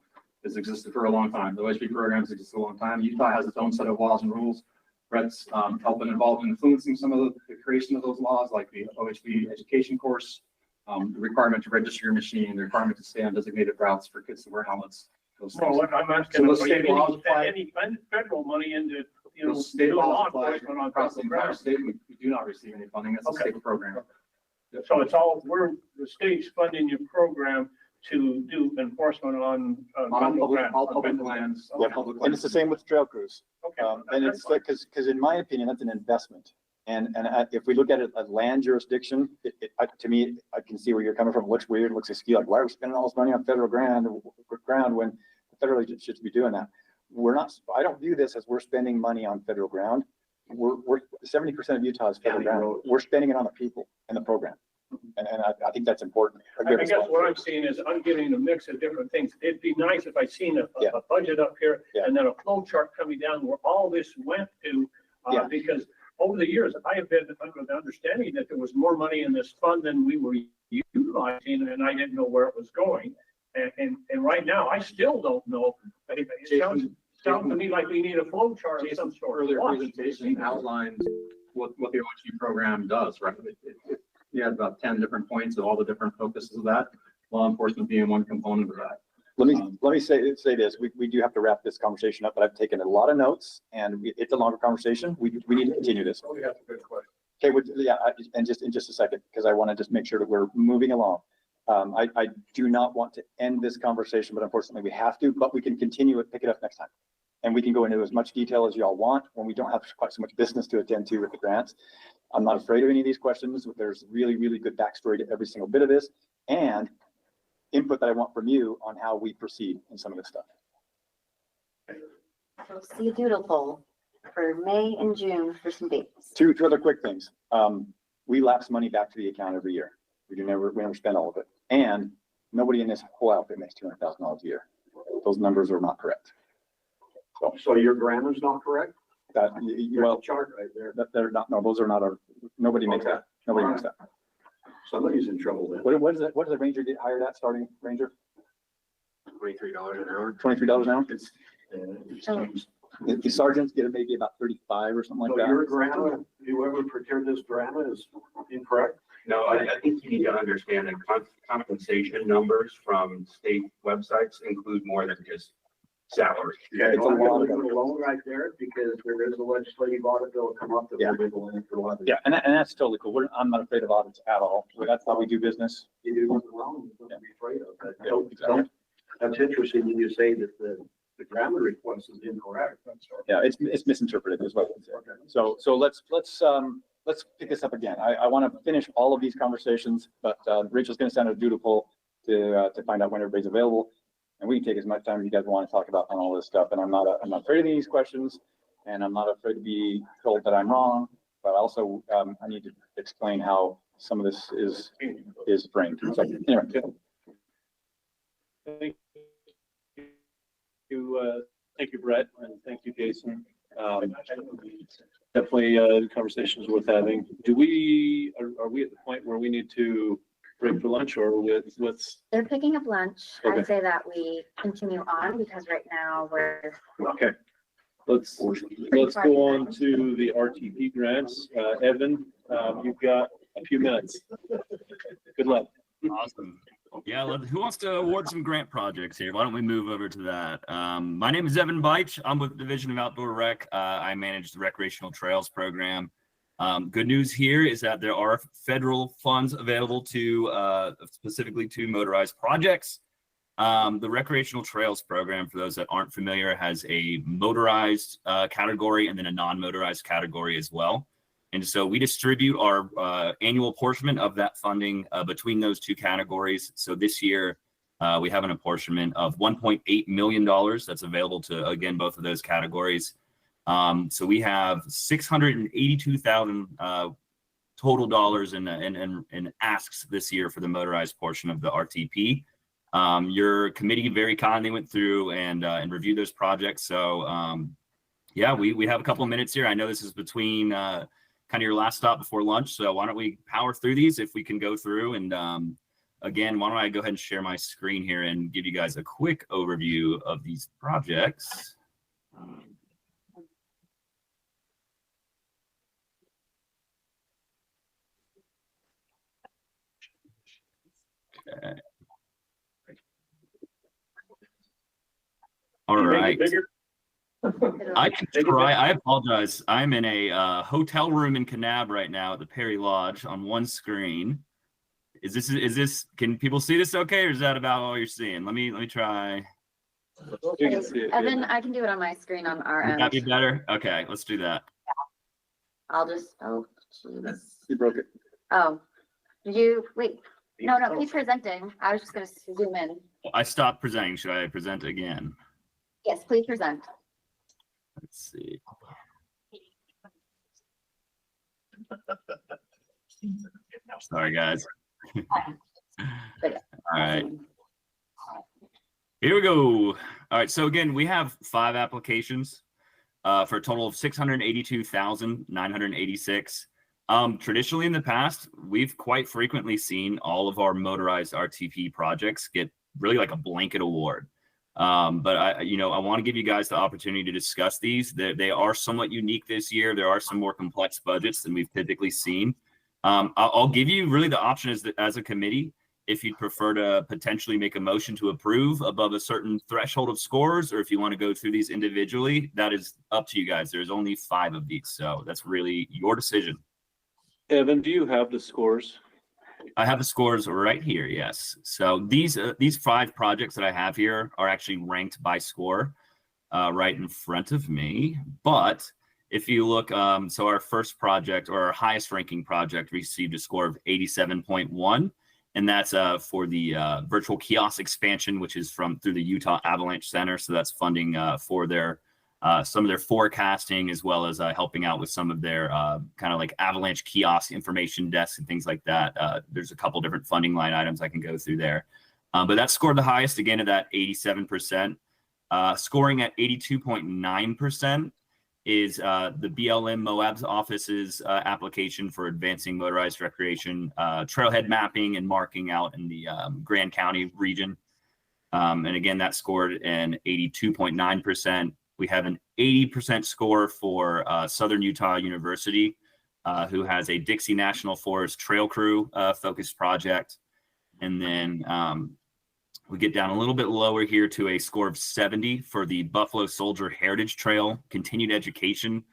has existed for a long time. The OHV program has existed a long time. Utah has its own set of laws and rules. Brett's helping involved in influencing some of the creation of those laws, like the OHV education course, the requirement to register your machine, the requirement to stay on designated routes for kids to wear helmets. Well, what I'm asking, So is those state laws apply. any federal money into, Those state doing laws law apply enforcement on across the federal entire ground? state. We do not receive any funding. That's a Okay. state program. So it's all, the state's funding your program to do enforcement on federal grant. All public lands. all Yeah, public and it's the same with trail crews. Okay. And it's like, because in my opinion, that's an investment. And if we look at it as land jurisdiction, to me, I can see where you're coming from. It looks weird, it looks ski, like, why are we spending all this money on federal ground when the federal agents should be doing that? We're not, I don't view this as we're spending money on federal ground. We're 70% of Utah is federal ground. We're spending it on the people and the program. And I think that's important. I guess what I'm seeing is I'm getting a mix of different things. It'd be nice if I seen a budget up here and then a flow chart coming down where all this went to, because over the years, I have been under the understanding that there was more money in this fund than we were utilizing, and I didn't know where it was going. And right now, I still don't know. It sounds to me like we need a flow chart of some sort. Earlier presentation outlined what the OHV program does, right? You had about 10 different points of all the different focuses of that, law enforcement being one component of that. Let me say this. We do have to wrap this conversation up, but I've taken a lot of notes, and it's a longer conversation. We need to continue this. Oh, yeah, good question. Okay, and just in just a second, because I want to just make sure that we're moving along. I do not want to end this conversation, but unfortunately we have to. But we can continue it, pick it up next time, and we can go into as much detail as y'all want when we don't have quite so much business to attend to with the grants. I'm not afraid of any of these questions. There's really, really good backstory to every single bit of this, and input that I want from you on how we proceed in some of this stuff. So see a doodle poll for May and June for some dates. Two other quick things. We lapse money back to the account every year. We never spend all of it. And nobody in this whole outfit makes $200,000 a year. Those numbers are not correct. So your grammar's not correct? Well, chart right there. They're not, no, those are not our, nobody makes that. Nobody makes that. Somebody's in trouble then. What is it? What does the ranger get hired at, starting ranger? $23 an hour. $23 an hour? So The sergeants get maybe about 35 or something like So that. your grammar, whoever prepared this grammar is incorrect? No, I think you need to understand that compensation numbers from state websites include more than just salary. Yeah, it's a lot of alone right there because there is a legislative audit that will come up that will be going for a lot of. Yeah, and that's totally cool. I'm not afraid of audits at all. That's how we do business. You do what's wrong, you don't be afraid of that. Yeah, exactly. That's interesting when you say that the grammar request is incorrect. Yeah, it's misinterpreted as well. So let's pick this up again. I want to finish all of these conversations, but Rachel's going to send a doodle poll to find out when everybody's available, and we can take as much time as you guys want to talk about on all this stuff. And I'm not afraid of these questions, and I'm not afraid to be told that I'm wrong. But also, I need to explain how some of this is framed. So anyway. Thank you, Brett, and thank you, Jason. Definitely, the conversation is worth having. Are we at the point where we need to break for lunch, or what's? they're picking up lunch. Okay. I'd say that we continue on because right now we're Okay. Let's go on to the RTP grants. Evan, you've got a few minutes. Good luck. Awesome. Yeah, who wants to award some grant projects here? Why don't we move over to that? My name is Evan Beich. I'm with the Division of Outdoor Rec. I manage the Recreational Trails program. Good news here is that there are federal funds available to specifically to motorized projects. The Recreational Trails program, for those that aren't familiar, has a motorized category and then a non-motorized category as well. And so we distribute our annual apportionment of that funding between those two categories. So this year, we have an apportionment of $1.8 million that's available to, again, both of those categories. So we have $682,000 total dollars in asks this year for the motorized portion of the RTP. Your committee very kindly went through and reviewed those projects. So yeah, we have a couple of minutes here. I know this is between kind of your last stop before lunch. So why don't we power through these if we can go through, and again, why don't I go ahead and share my screen here and give you guys a quick overview of these projects. Okay. All right. I can try. I apologize. I'm in a hotel room in Kanab right now at the Perry Lodge on one screen. Is this, can people see this okay, or is that about all you're seeing? Let me try. You can see it. Evan, I can do it on my screen on our Would that be end. better? Okay, let's do that. I'll just, oh, jeez. You broke it. Oh, did you, wait, no, keep presenting. I was just gonna zoom in. I stopped presenting. Should I present again? Yes, please present. Let's see. Sorry, guys. All right. Here we go. All right. So again, we have 5 applications for a total of 682,986. Traditionally in the past, we've quite frequently seen all of our motorized RTP projects get really like a blanket award. But I want to give you guys the opportunity to discuss these. They are somewhat unique this year. There are some more complex budgets than we've typically seen. I'll give you really the option as a committee, if you'd prefer to potentially make a motion to approve above a certain threshold of scores, or if you want to go through these individually, that is up to you guys. There's only 5 of these, so that's really your decision. Evan, do you have the scores? I have the scores right here, yes. So these 5 projects that I have here are actually ranked by score right in front of me. But if you look, so our first project, or our highest ranking project, received a score of 87.1. And that's for the virtual kiosk expansion, which is through the Utah Avalanche Center. So that's funding for their some of their forecasting, as well as helping out with some of their kind of like avalanche kiosk information desks and things like that. There's a couple different funding line items I can go through there. But that scored the highest, again, at that 87%. Scoring at 82.9% is the BLM Moab's office's application for advancing motorized recreation, trailhead mapping and marking out in the Grand County region. And again, that scored an 82.9%. We have an 80% score for Southern Utah University, who has a Dixie National Forest Trail Crew focused project. And then we get down a little bit lower here to a score of 70 for the Buffalo Soldier Heritage Trail Continued Education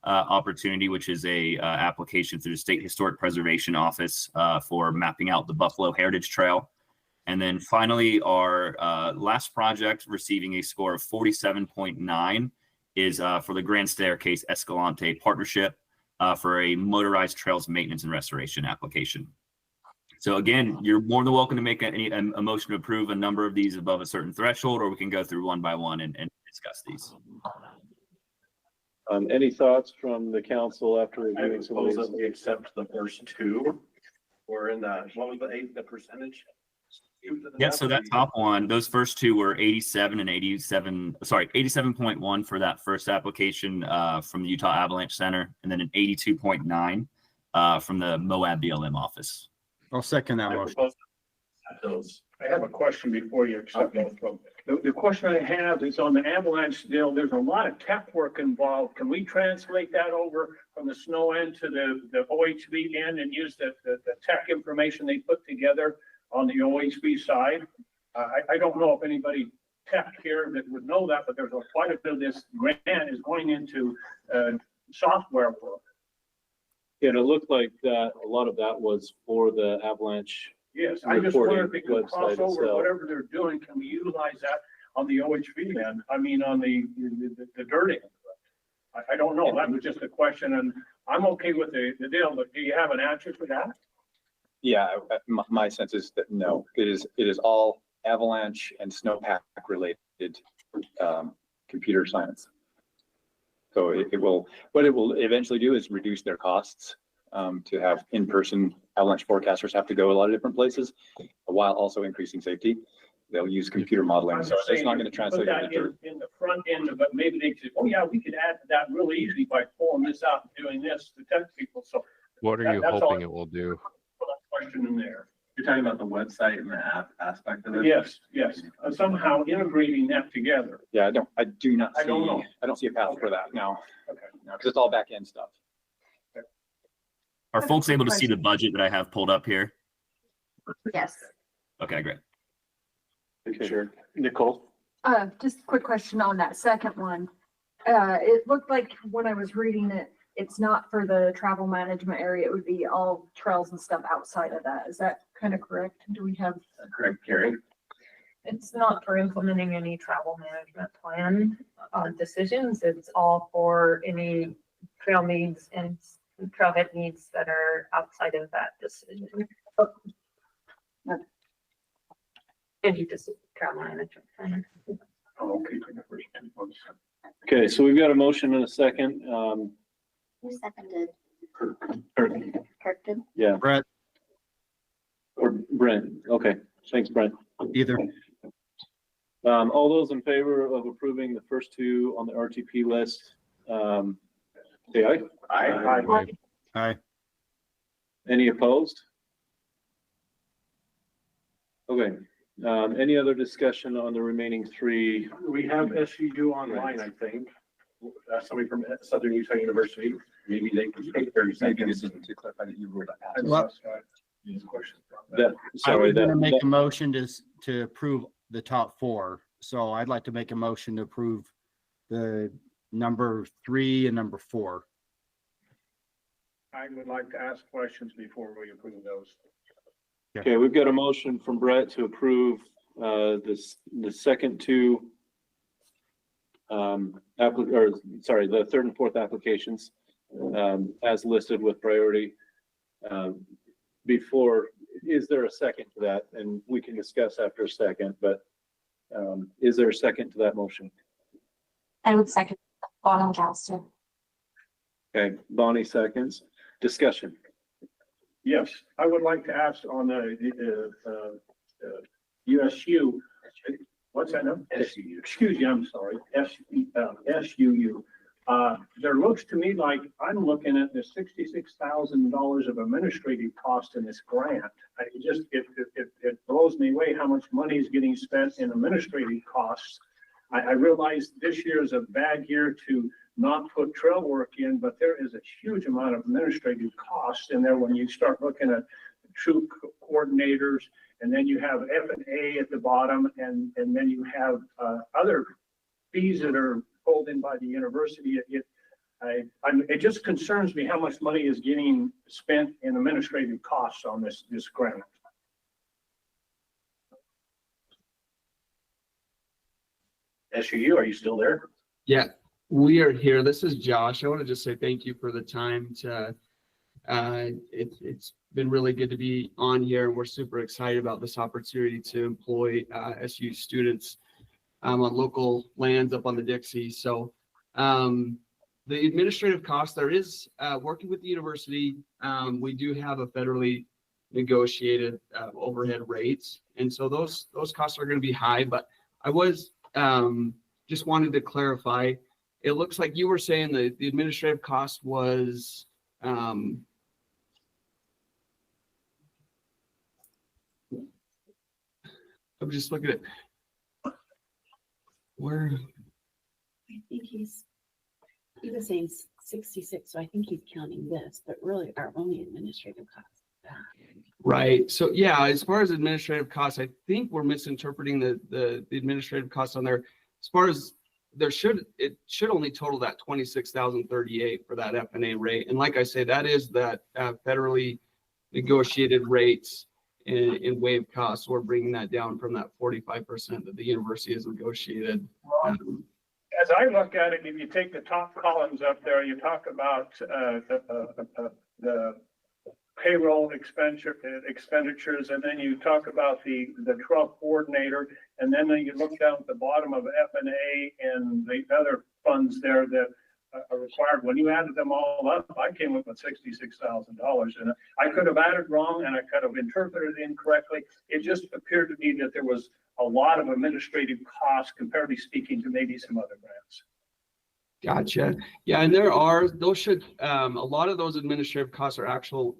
opportunity, which is a application through the State Historic Preservation Office for mapping out the Buffalo Heritage Trail. And then finally, our last project receiving a score of 47.9 is for the Grand Staircase Escalante Partnership for a motorized trails maintenance and restoration application. So again, you're more than welcome to make a motion to approve a number of these above a certain threshold, or we can go through one by one and discuss these. Any thoughts from the council after I reviewing would some of suppose these? that we accept the first 2. We're in the, what was the percentage? Yeah, so that top one, those first 2 were 87 and 87.1 for that first application from the Utah Avalanche Center, and then an 82.9 from the Moab BLM office. I'll second that motion. I have a question before you accept those. The question I have is on the avalanche deal, there's a lot of tech work involved. Can we translate that over from the snow end to the OHV end and use the tech information they put together on the OHV side? I don't know if anybody tech here that would know that, but there's quite a bit of this grant is going into software work. Yeah, and it looked like that a lot of that was for the avalanche. Yes, I just wonder if they reporting could cross website over itself. whatever they're doing. Can we utilize that on the OHV end? I mean, on the dirt end. I don't know. That was just a question, and I'm okay with the deal, but do you have an answer for that? Yeah, my sense is that no, it is all avalanche and snowpack related computer science. So what it will eventually do is reduce their costs to have in-person avalanche forecasters have to go a lot of different places while also increasing safety. They'll use computer modeling, so it's not going to translate into dirt. In the front end, but maybe they could, oh yeah, we could add to that really easy by pulling this out and doing this to tech people. So What are you that's all hoping it will do? question in there. You're talking about the website and the app aspect of it? Yes. Somehow integrating that together. Yeah, I do not see, I don't know. I don't see a path for that now. Okay. Because it's all back end stuff. Are folks able to see the budget that I have pulled up here? Yes. Okay, great. Okay, sure. Nicole? Just a quick question on that second one. It looked like when I was reading it, it's not for the travel management area. It would be all trails and stuff outside of that. Is that kind of correct? Do we have? Correct, Carrie? It's not for implementing any travel management plan decisions. It's all for any trail needs and trailhead needs that are outside of that decision. And you just travel management plan. Oh, okay. Okay, so we've got a motion and a second. Who seconded? Or- Kirk did? Yeah, Brett, or Brent. Okay, thanks, Brent. either. All those in favor of approving the first two on the RTP list, say aye. Aye. Aye. Any opposed? Okay, any other discussion on the remaining three? We have SUU online, I think. Somebody from Southern Utah University. Maybe they can take 30 seconds to clarify that you ruled that. Well, That, I sorry, was that, gonna make a motion to approve the top four. So I'd like to make a motion to approve the number 3 and number 4. I would like to ask questions before we approve those. okay, we've got a motion from Brett to approve, the second two the third and fourth applications, as listed with priority. Before, is there a second to that? And we can discuss after a second, but, is there a second to that motion? I would second Bonham Callister. Okay, Bonnie seconds. Discussion. Yes, I would like to ask on the USU, what's that number? SUU. Excuse me, I'm sorry, SUU. There looks to me like I'm looking at the $66,000 of administrative cost in this grant. It blows me away how much money is getting spent in administrative costs. I realize this year is a bad year to not put trail work in, but there is a huge amount of administrative costs in there when you start looking at troop coordinators, and then you have F&A at the bottom, and then you have other fees that are pulled in by the university. It just concerns me how much money is getting spent in administrative costs on this grant. SUU, are you still there? Yeah, we are here. This is Josh. I want to just say thank you for the time it's been really good to be on here. We're super excited about this opportunity to employ SU students on local lands up on the Dixie. So the administrative cost, there is working with the university. We do have a federally negotiated overhead rates. And so those costs are going to be high, but I was just wanted to clarify. It looks like you were saying that the administrative cost was I'm just looking at where I think he was saying 66, so I think he's counting this, but really our only administrative costs. right. So yeah, as far as administrative costs, I think we're misinterpreting the administrative costs on there. As far as it should only total that $26,038 for that F&A rate. And like I say, that is that federally negotiated rates in waive costs. We're bringing that down from that 45% that the university has negotiated. As I look at it, if you take the top columns up there, you talk about the payroll expenditures, and then you talk about the truck coordinator, and then you look down at the bottom of F&A and the other funds there that are required. When you added them all up, I came up with $66,000, and I could have added wrong and I could have interpreted it incorrectly. It just appeared to me that there was a lot of administrative costs, comparatively speaking, to maybe some other grants. Gotcha. Yeah, and there are those a lot of those administrative costs are actual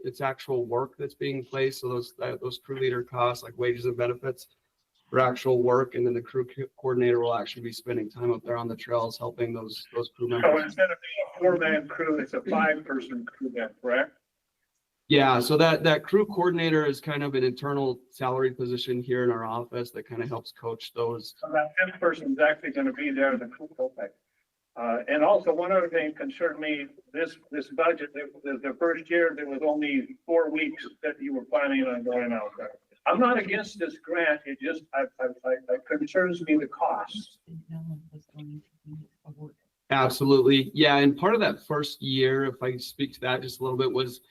work that's being placed. So those crew leader costs like wages and benefits for actual work, and then the crew coordinator will actually be spending time up there on the trails helping those crew members. So instead of being a 4-man crew, it's a 5-person crew, then, correct? Yeah, so that crew coordinator is kind of an internal salary position here in our office that kind of helps coach those. So that 10th person is actually going to be there in the crew. Okay. And also one other thing concerned me, this budget, the first year, there was only 4 weeks that you were planning on going out there. I'm not against this grant, it just, it concerns me the cost. Absolutely. Yeah. And part of that first year, if I speak to that just a little bit, was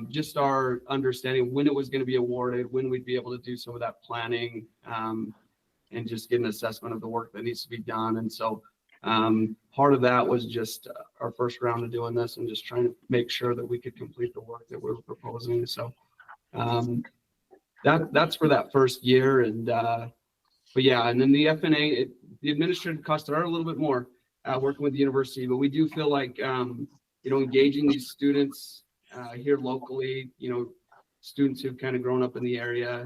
just our understanding when it was going to be awarded, when we'd be able to do some of that planning, and just get an assessment of the work that needs to be done. And so part of that was just our first round of doing this and just trying to make sure that we could complete the work that we were proposing. So that's for that first year. And but yeah, and then the FNA, the administrative costs are a little bit more working with the university, but we do feel like engaging these students here locally, students who've kind of grown up in the area,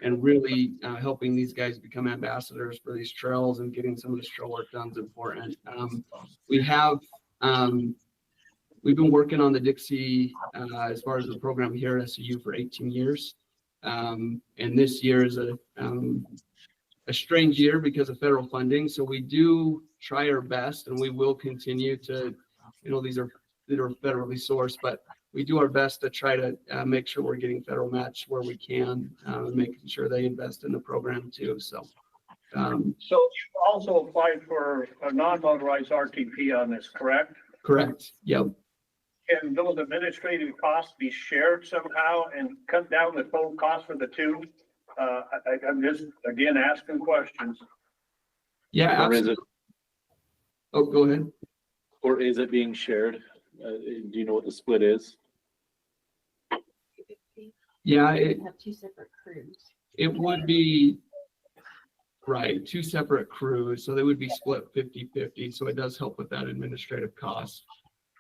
and really helping these guys become ambassadors for these trails and getting some of this trail work done is important. We've been working on the Dixie as far as the program here at SU for 18 years. And this year is a strange year because of federal funding. So we do try our best, and we will continue to, these are federally sourced, but we do our best to try to make sure we're getting federal match where we can, making sure they invest in the program too. So you also applied for a non-motorized RTP on this, correct? Correct. Yep. Can those administrative costs be shared somehow and cut down the total cost for the two? I'm just, again, asking questions. Yeah, absolutely. Oh, go ahead. Or is it being shared? Do you know what the split is? Yeah, Have two separate crews. it would be, right, two separate crews. So they would be split 50-50. So it does help with that administrative cost.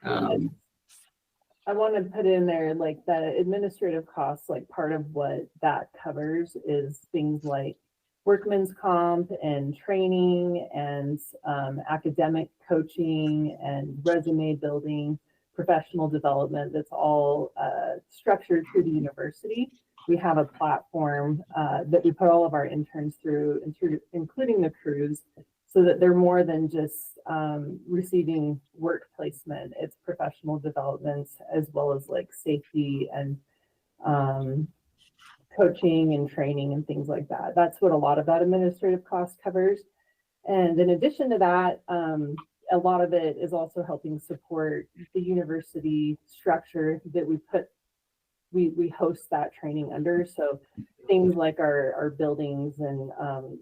I want to put in there, like, the administrative costs, like part of what that covers is things like workman's comp and training and academic coaching and resume building, professional development. That's all structured through the university. We have a platform that we put all of our interns through, including the crews, so that they're more than just receiving work placement. It's professional development as well as like safety and coaching and training and things like that. That's what a lot of that administrative cost covers. And in addition to that, a lot of it is also helping support the university structure that we host that training under. So things like our buildings and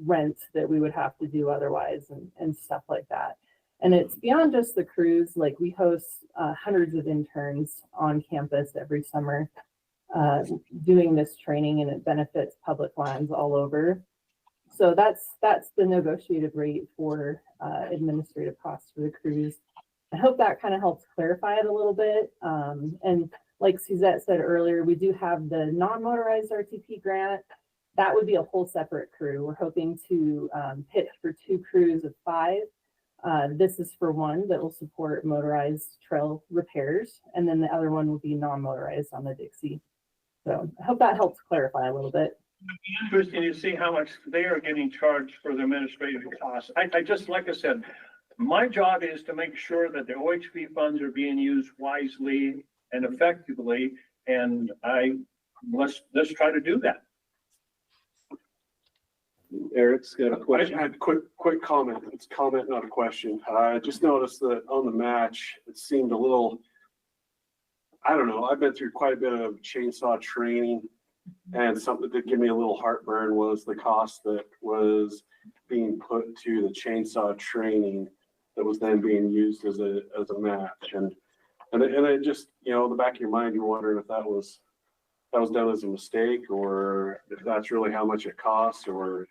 rent that we would have to do otherwise and stuff like that. And it's beyond just the crews. Like, we host hundreds of interns on campus every summer doing this training, and it benefits public lands all over. So that's the negotiated rate for administrative costs for the crews. I hope that kind of helps clarify it a little bit. And like Suzette said earlier, we do have the non-motorized RTP grant. That would be a whole separate crew. We're hoping to pitch for 2 crews of 5. This is for one that will support motorized trail repairs, and then the other one will be non-motorized on the Dixie. So I hope that helps clarify a little bit. It'd be interesting to see how much they are getting charged for the administrative costs. I just, like I said, my job is to make sure that the OHV funds are being used wisely and effectively, and let's try to do that. Eric's got a question. I had quick comment. It's a comment, not a question. I just noticed that on the match, it seemed a little, I don't know, I've been through quite a bit of chainsaw training, and something that did give me a little heartburn was the cost that was being put to the chainsaw training that was then being used as a match. And it just, in the back of your mind, you're wondering if that was done as a mistake, or if that's really how much it costs, or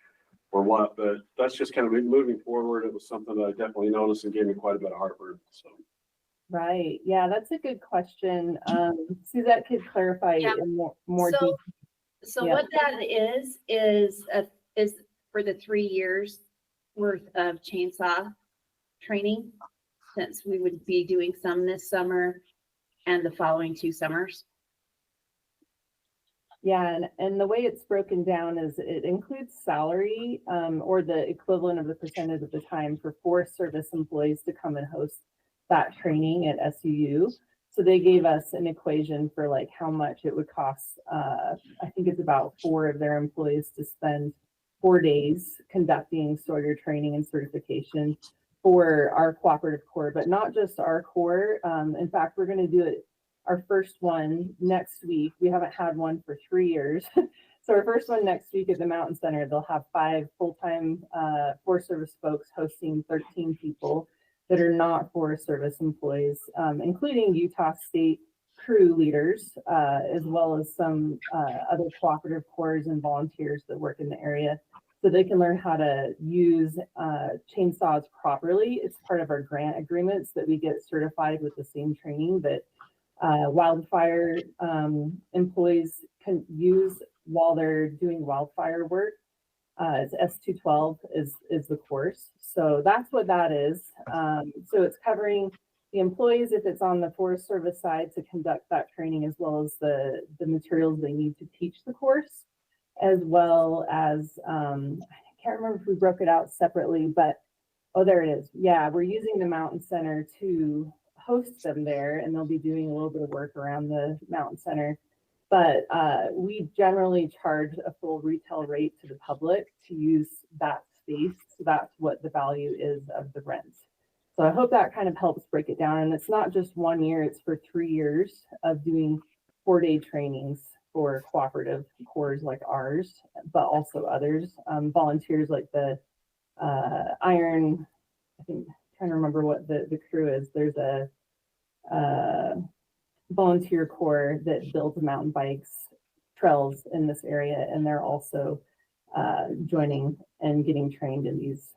what. But that's just kind of moving forward. It was something that I definitely noticed and gave me quite a bit of heartburn. So. Right. Yeah, that's a good question. Suzette could clarify in more detail. So what that is for the 3 years worth of chainsaw training, since we would be doing some this summer and the following 2 summers. Yeah, and the way it's broken down is it includes salary, or the equivalent of the percentage of the time for Forest Service employees to come and host that training at SUU. So they gave us an equation for like how much it would cost. I think it's about 4 of their employees to spend 4 days conducting sorter training and certification for our cooperative corps, but not just our corps. In fact, we're going to do it our first one next week. We haven't had one for 3 years. So our first one next week at the Mountain Center, they'll have 5 full-time Forest Service folks hosting 13 people that are not Forest Service employees, including Utah State crew leaders, as well as some other cooperative corps and volunteers that work in the area, so they can learn how to use chainsaws properly. It's part of our grant agreements that we get certified with the same training that wildfire employees can use while they're doing wildfire work. It's S212 is the course. So that's what that is. So it's covering the employees, if it's on the Forest Service side, to conduct that training, as well as the materials they need to teach the course, as well as, I can't remember if we broke it out separately, but, oh, there it is. Yeah, we're using the Mountain Center to host them there, and they'll be doing a little bit of work around the Mountain Center. But we generally charge a full retail rate to the public to use that space. So that's what the value is of the rent. So I hope that kind of helps break it down. And it's not just 1 year, it's for 3 years of doing 4-day trainings for cooperative corps like ours, but also others, volunteers like the Iron, I think, trying to remember what the crew is. There's a volunteer corps that builds mountain bikes trails in this area, and they're also joining and getting trained in these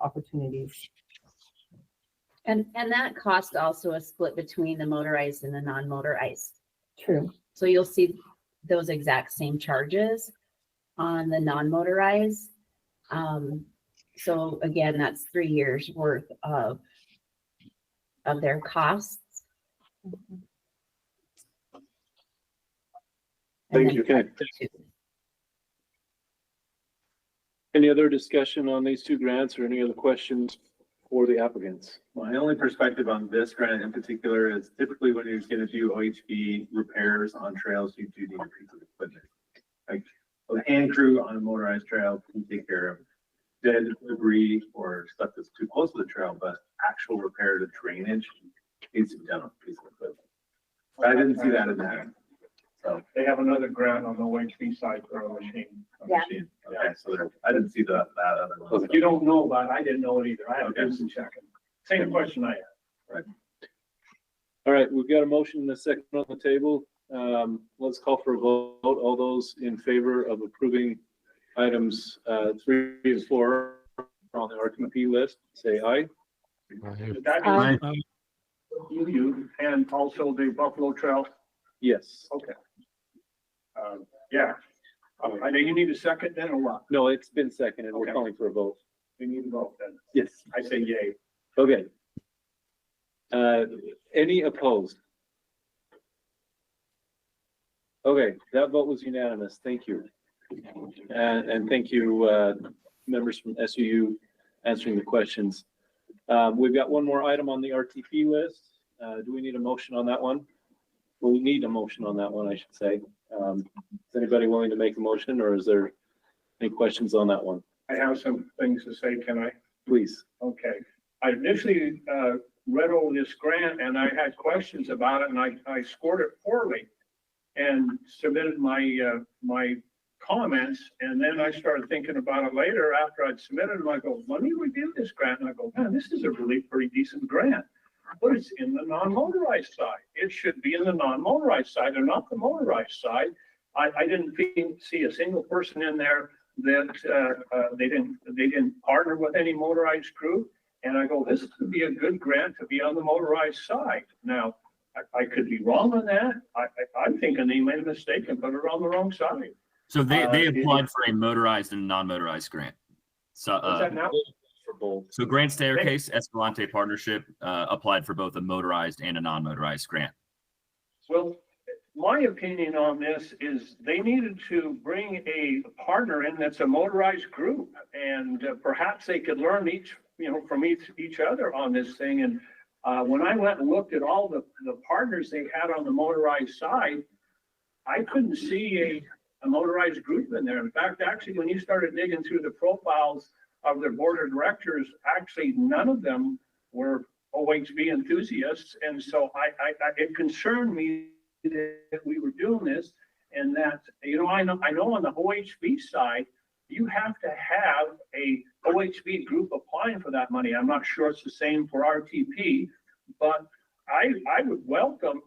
opportunities. And that cost also is split between the motorized and the non-motorized. True. So you'll see those exact same charges on the non-motorized. So again, that's 3 years worth of their costs. Thank you. Okay. Any other discussion on these 2 grants, or any other questions for the applicants? My only perspective on this grant in particular is typically when you're going to do OHV repairs on trails, you do need a piece of equipment. Like a hand crew on a motorized trail can take care of dead debris or stuff that's too close to the trail, but actual repair to drainage needs to be done on a piece of equipment. But I didn't see that in that. So They have another grant on the OHV side for a machine. Yeah. okay, so there, I didn't see that other one. You don't know about it. I didn't know it either. I have to Okay. do some checking. Same question I had. All right, we've got a motion and a second on the table. Let's call for a vote. All those in favor of approving items 3 and 4 on the RTP list, say aye. Did that you and also the Buffalo Trail? Yes. Okay. Yeah. I know you need a second then or what? No, it's been seconded. We're Okay. calling for a vote. We need a vote then. Yes. I say yay. Okay. Any opposed? Okay, that vote was unanimous. Thank you. And thank you, members from SUU answering the questions. We've got one more item on the RTP list. Do we need a motion on that one? Well, we need a motion on that one, I should say. Is anybody willing to make a motion, or is there any questions on that one? I have some things to say, can I? Please. Okay. I initially read over this grant and I had questions about it, and I scored it poorly and submitted my my comments. And then I started thinking about it later after I'd submitted them. I go, let me review this grant. And I go, man, this is a really pretty decent grant. But it's in the non-motorized side. It should be in the non-motorized side and not the motorized side. I didn't see a single person in there that they didn't partner with any motorized crew. And I go, this could be a good grant to be on the motorized side. Now, I could be wrong on that. I'm thinking they made a mistake and put it on the wrong side. So they applied for a motorized and non-motorized grant. So What's that now? So Grand Staircase Escalante Partnership applied for both a motorized and a non-motorized grant. Well, my opinion on this is they needed to bring a partner in that's a motorized group, and perhaps they could learn from each other on this thing. And when I went and looked at all the partners they had on the motorized side, I couldn't see a motorized group in there. In fact, actually, when you started digging through the profiles of their board of directors, actually none of them were OHV enthusiasts. And so it concerned me that we were doing this, and that, I know on the OHV side, you have to have a OHV group applying for that money. I'm not sure it's the same for RTP, but I would welcome,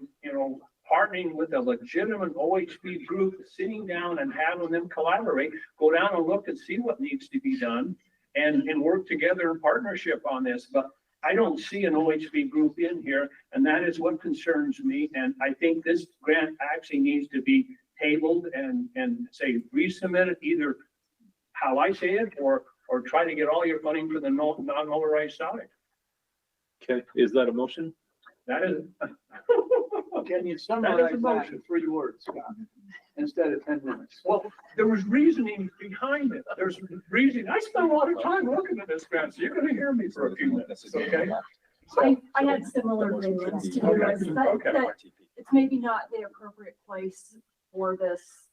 partnering with a legitimate OHV group, sitting down and having them collaborate, go down and look and see what needs to be done, and work together in partnership on this. But I don't see an OHV group in here, and that is what concerns me. And I think this grant actually needs to be tabled and say resubmitted, either how I say it, or try to get all your funding for the non-motorized side. Okay, is that a motion? That is. Can you That summarize is a that motion. in 3 words, Scott, instead of 10 minutes? Well, there was reasoning behind it. There's reasoning. I spent a lot of time looking at this grant, so you're gonna hear me for a few minutes, okay? I had similar feelings to you, that it's maybe not the appropriate place for this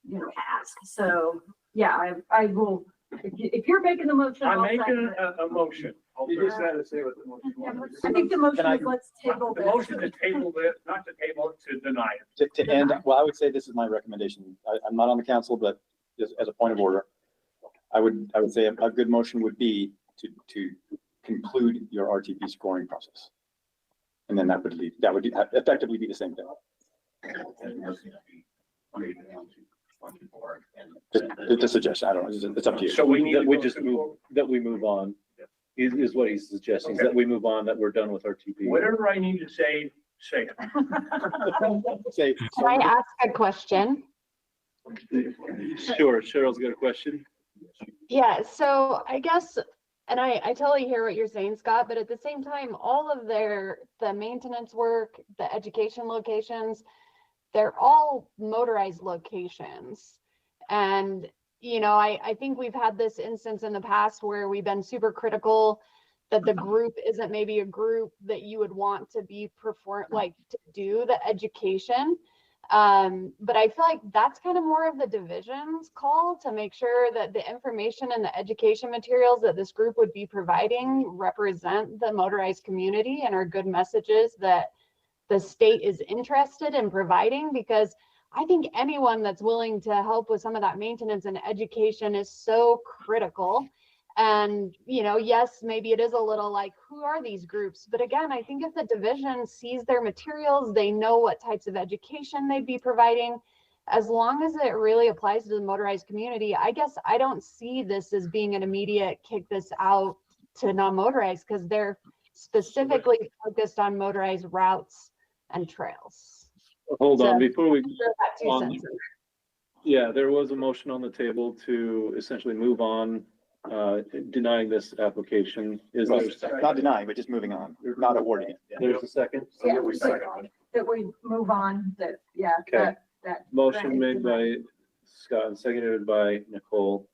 task. So, yeah, I will, if you're making the motion. I'm I'll second making it. a motion. You just had to say what the motion was. I think the motion is let's table The this. motion to table it, not to table it, to deny it. To end, well, I would say this is my recommendation. I'm not on the council, but just as a point of order, I would say a good motion would be to conclude your RTP scoring process. And then that would effectively be the same thing. Just a suggestion. I don't know. It's up to you. So we need That we to just move, that we move on, is what he's suggesting, is that we move on, that we're done with RTP. Whatever I need to say, say it. Say, Can I ask a question? Sure, Cheryl's got a question. Yeah, so I guess, and I totally hear what you're saying, Scott, but at the same time, all of the maintenance work, the education locations, they're all motorized locations. And, I think we've had this instance in the past where we've been super critical that the group isn't maybe a group that you would want to be to do the education. But I feel like that's kind of more of the division's call to make sure that the information and the education materials that this group would be providing represent the motorized community and are good messages that the state is interested in providing, because I think anyone that's willing to help with some of that maintenance and education is so critical. And, yes, maybe it is a little like, who are these groups? But again, I think if the division sees their materials, they know what types of education they'd be providing. As long as it really applies to the motorized community, I guess I don't see this as being an immediate kick this out to non-motorized, because they're specifically focused on motorized routes and trails. Hold on, So, before we, that 2 on- cents. yeah, there was a motion on the table to essentially move on, denying this application. Is there, not denying, but just moving on, not awarding it. there's a second? Yeah, that we move on, Okay. that. Motion made by Scott and seconded by Nicole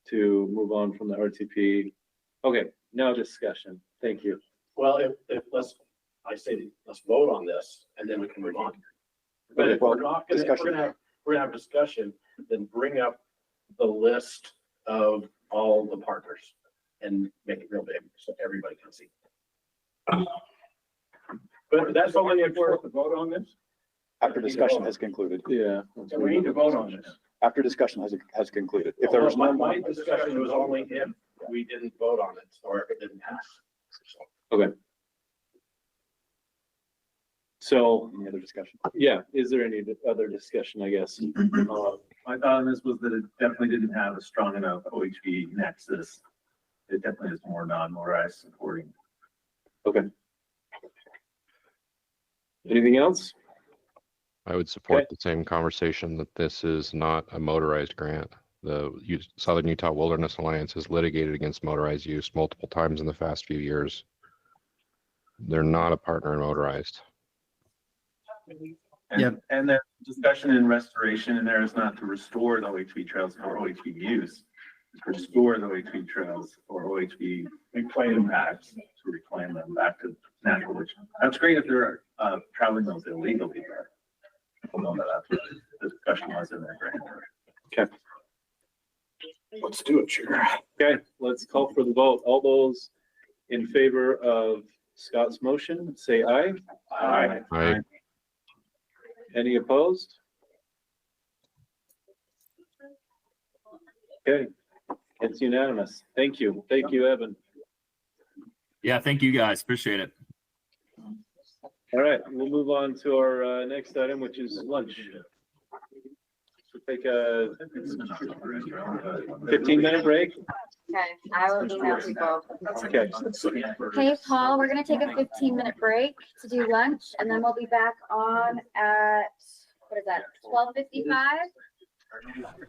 to move on from the RTP. Okay, now discussion. Thank you. Well, if let's vote on this and then we can move on. But if we're not gonna, if we're gonna have discussion, then bring up the list of all the partners and make it real big so everybody can see. But that's only if we're to vote on this. After discussion has concluded. Yeah. And we need to vote on this. After discussion has concluded. If there was no My discussion was only if we didn't vote on it or if it didn't pass. Okay. So, any other discussion? yeah, is there any other discussion, I guess? My thought on this was that it definitely didn't have a strong enough OHV nexus. It definitely is more non-motorized supporting. Okay. Anything else? I would support the same conversation that this is not a motorized grant. The Southern Utah Wilderness Alliance has litigated against motorized use multiple times in the past few years. They're not a partner in motorized. And there's discussion in restoration, and there is not to restore the OHV trails for OHV use. It's to restore the OHV trails or OHV impacts, to reclaim them back to natural. Which that's great if they're traveling those illegally, but people know that that's what the discussion was in their grant. Okay. Let's do it, Chair. Okay, let's call for the vote. All those in favor of Scott's motion, say aye. Aye. Aye. Any opposed? Okay, it's unanimous. Thank you. Thank you, Evan. Yeah, thank you guys. Appreciate it. All right, we'll move on to our next item, which is lunch. So take a 15-minute break. Okay, I will email people. Okay. Okay, Paul, we're gonna take a 15-minute break to do lunch, and then we'll be back on at, what is that, 12:55?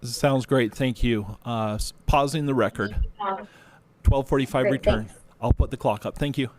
Sounds great. Thank you. Pausing the record. 12:45 Great, return. thanks. I'll put the clock up. Thank you.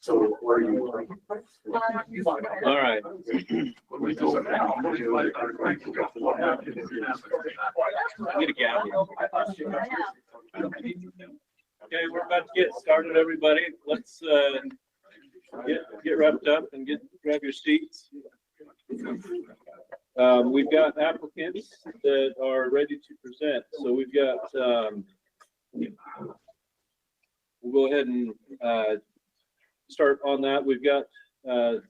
So where you? All right. Get a gavel. Okay, we're about to get started, everybody. Let's get wrapped up and grab your seats. We've got applicants that are ready to present. So we've got, we'll go ahead and start on that. We've got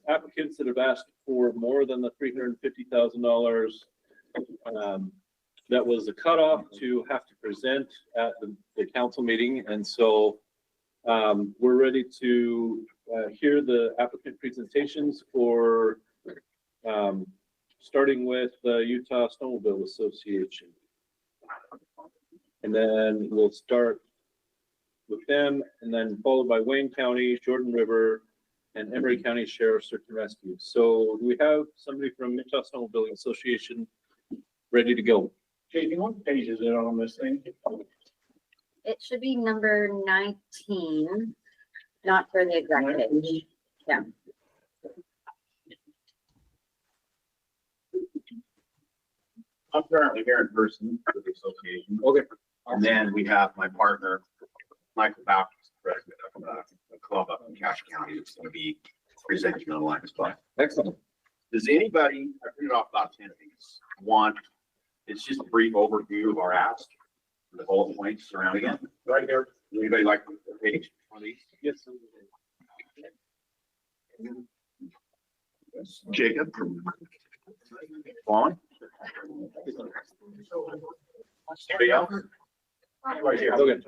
applicants that have asked for more than the $350,000 that was the cutoff to have to present at the council meeting. And so we're ready to hear the applicant presentations for starting with the Utah Snowmobile Association. And then we'll start with them, and then followed by Wayne County, Jordan River, and Emery County Sheriff Search and Rescue. So do we have somebody from Utah Snowmobile Association ready to go? JP, what page is it on this thing? It should be number 19, not for the exact page. Yeah. I'm currently here in person for the association. Okay. And then we have my partner, Michael Baptist, president of the club up in Cache County, that's going to be presenting online as well. Excellent. Does anybody, I printed off about 10 of these, it's just a brief overview of our ask, the bullet points surrounding it. Right here. Anybody like the page on these? Yes. Jacob. Vaughn. Anybody else? Right here. Okay.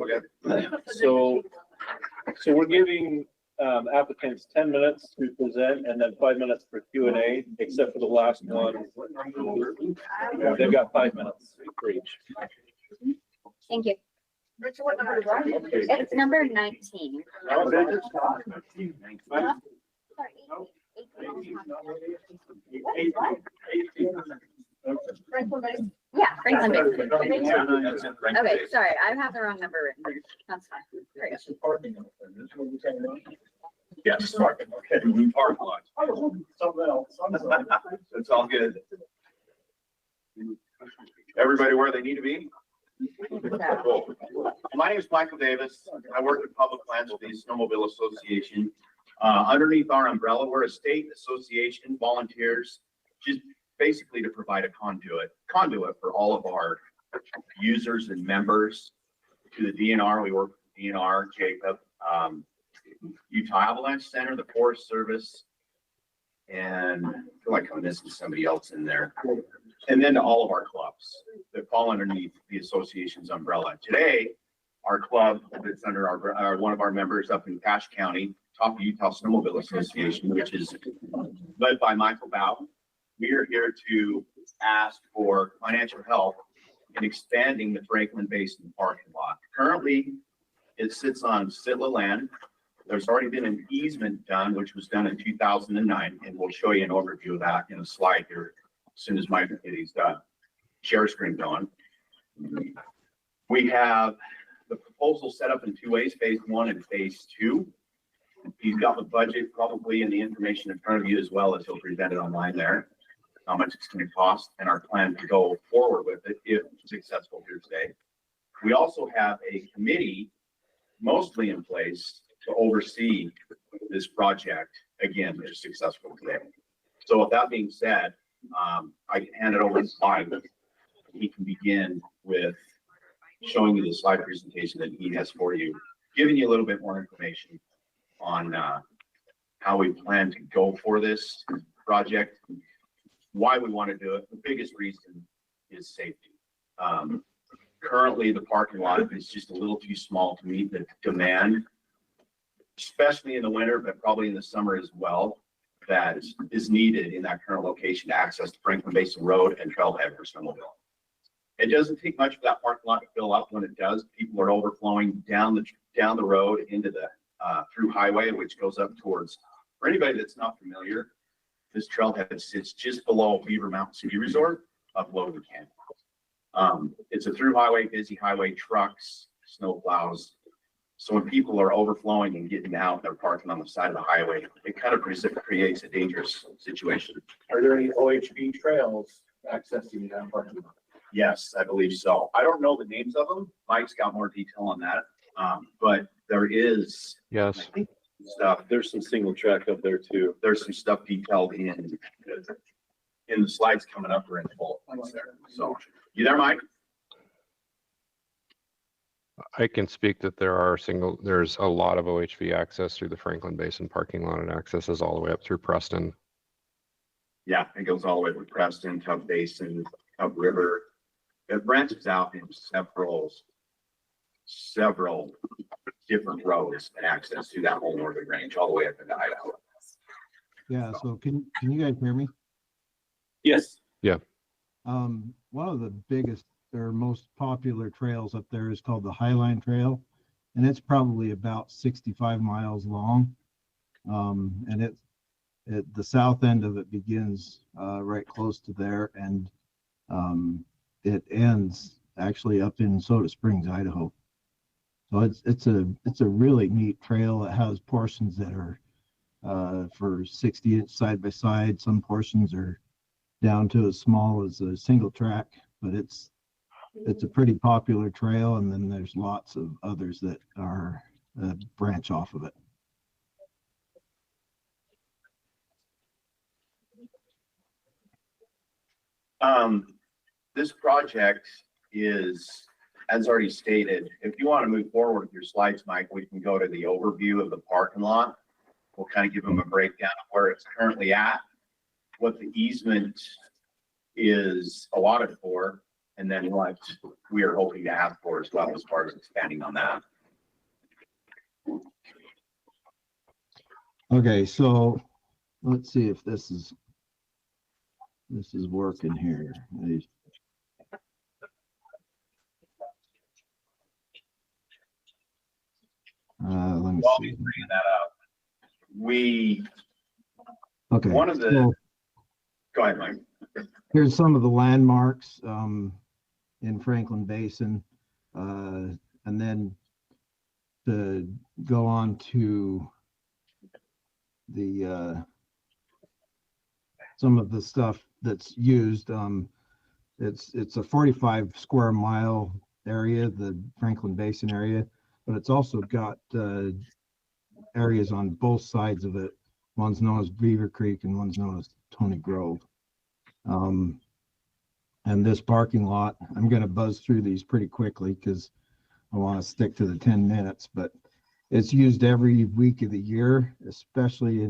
Okay. So we're giving applicants 10 minutes to present and then 5 minutes for Q&A, except for the last one. They've got 5 minutes for each. Thank you. It's number 19. Yeah, Franklin Bay. Okay, sorry, I have the wrong number written. That's fine. Great. Yes, parking, okay. Park lot. Something else. It's all good. Everybody where they need to be? Cool. My name is Michael Davis. I work in public lands with the Snowmobile Association. Underneath our umbrella, we're a state association, volunteers, just basically to provide a conduit for all of our users and members. To the DNR, we work with DNR, Jacob, Utah Avalanche Center, the Forest Service, and I feel like I'm missing somebody else in there. And then to all of our clubs that fall underneath the association's umbrella. Today, our club that's under our one of our members up in Cache County, Top Utah Snowmobile Association, which is led by Michael Bow. We are here to ask for financial help in expanding the Franklin Basin parking lot. Currently, it sits on Sitla land. There's already been an easement done, which was done in 2009, and we'll show you an overview of that in a slide here as soon as Mike gets his share screen going. We have the proposal set up in two ways, phase 1 and phase 2. He's got the budget probably in the information in front of you as well as he'll present it online there, how much it's going to cost, and our plan to go forward with it if successful here today. We also have a committee mostly in place to oversee this project, again, if successful today. So with that being said, I can hand it over to Mike. He can begin with showing you the slide presentation that he has for you, giving you a little bit more information on how we plan to go for this project, why we want to do it. The biggest reason is safety. currently the parking lot is just a little too small to meet the demand, especially in the winter, but probably in the summer as well, that is needed in that current location to access the Franklin Basin Road and trailhead for snowmobile. It doesn't take much for that parking lot to fill up. When it does, people are overflowing down the road into the through highway, which goes up towards, for anybody that's not familiar, this trailhead sits just below Beaver Mountain City Resort up Logan Canyon. It's a through highway, busy highway, trucks, snow plows. So when people are overflowing and getting out, they're parking on the side of the highway. It kind of creates a dangerous situation. Are there any OHV trails accessing that parking lot? Yes, I believe so. I don't know the names of them. Mike's got more detail on that. But there is. Yes. I think stuff. There's some single track up there too. There's some stuff detailed in the slides coming up or in the bullet points there. So you there, Mike? I can speak that there's a lot of OHV access through the Franklin Basin parking lot. It accesses all the way up through Preston. Yeah, it goes all the way to Preston, Tub Basin, Tub River. It branches out in several different roads and access to that whole northern range all the way up into Idaho. Yeah, so can you guys hear me? Yes. Yeah. One of the biggest or most popular trails up there is called the Highline Trail, and it's probably about 65 miles long. And the south end of it begins right close to there, and it ends actually up in Soda Springs, Idaho. So it's a really neat trail. It has portions that are for 60-inch side by side. Some portions are down to as small as a single track, but it's a pretty popular trail. And then there's lots of others that are branch off of it. This project is, as already stated, if you want to move forward with your slides, Mike, we can go to the overview of the parking lot. We'll kind of give them a breakdown of where it's currently at, what the easement is allotted for, and then what we are hoping to ask for as well as far as expanding on that. Okay, so let's see if this is working here. Let me While see. we're bringing that up, Okay. one of the, so go ahead, Mike. here's some of the landmarks in Franklin Basin, and then to go on to the some of the stuff that's used. It's a 45 square mile area, the Franklin Basin area, but it's also got areas on both sides of it. One's known as Beaver Creek and one's known as Tony Grove. And this parking lot, I'm going to buzz through these pretty quickly because I want to stick to the 10 minutes, but it's used every week of the year, especially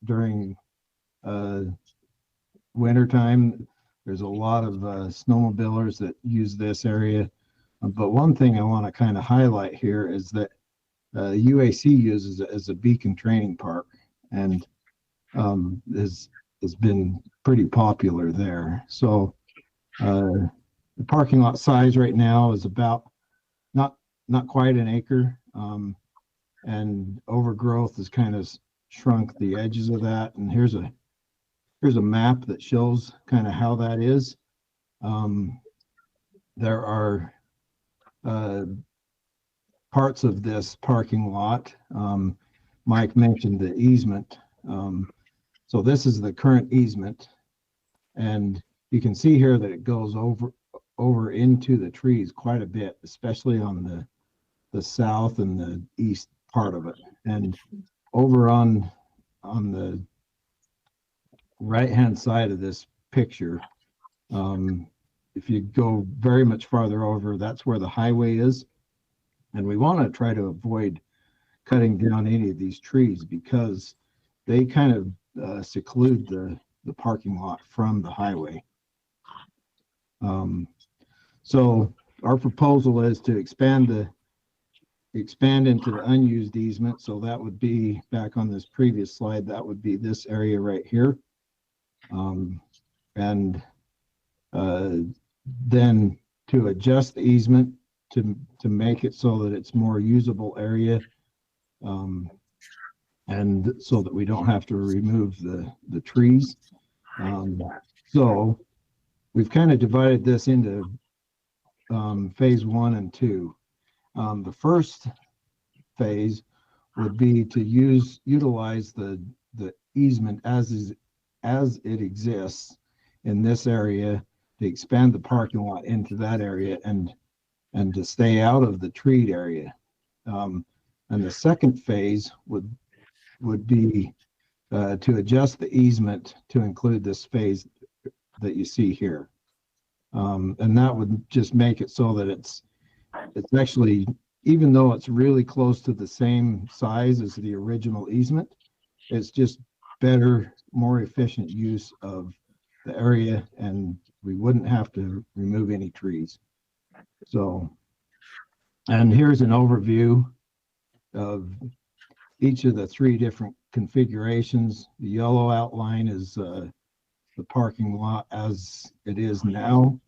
during winter time. There's a lot of snowmobilers that use this area. But one thing I want to kind of highlight here is that UAC uses it as a beacon training park, and has been pretty popular there. So the parking lot size right now is about not quite an acre, and overgrowth has kind of shrunk the edges of that. And here's a map that shows kind of how that is. There are parts of this parking lot. Mike mentioned the easement. So this is the current easement, and you can see here that it goes over into the trees quite a bit, especially on the south and the east part of it. And over on the right-hand side of this picture, if you go very much farther over, that's where the highway is. And we want to try to avoid cutting down any of these trees because they kind of seclude the parking lot from the highway. So our proposal is to expand into the unused easement. So that would be back on this previous slide, that would be this area right here. And then to adjust the easement to make it so that it's more usable area. And so that we don't have to remove the trees. So we've kind of divided this into phase 1 and 2. The first phase would be to utilize the easement as it exists in this area, to expand the parking lot into that area and to stay out of the treed area. And the second phase would be to adjust the easement to include this phase that you see here. And that would just make it so that it's actually, even though it's really close to the same size as the original easement, it's just better, more efficient use of the area, and we wouldn't have to remove any trees. So, and here's an overview of each of the 3 different configurations. The yellow outline is the parking lot as it is now.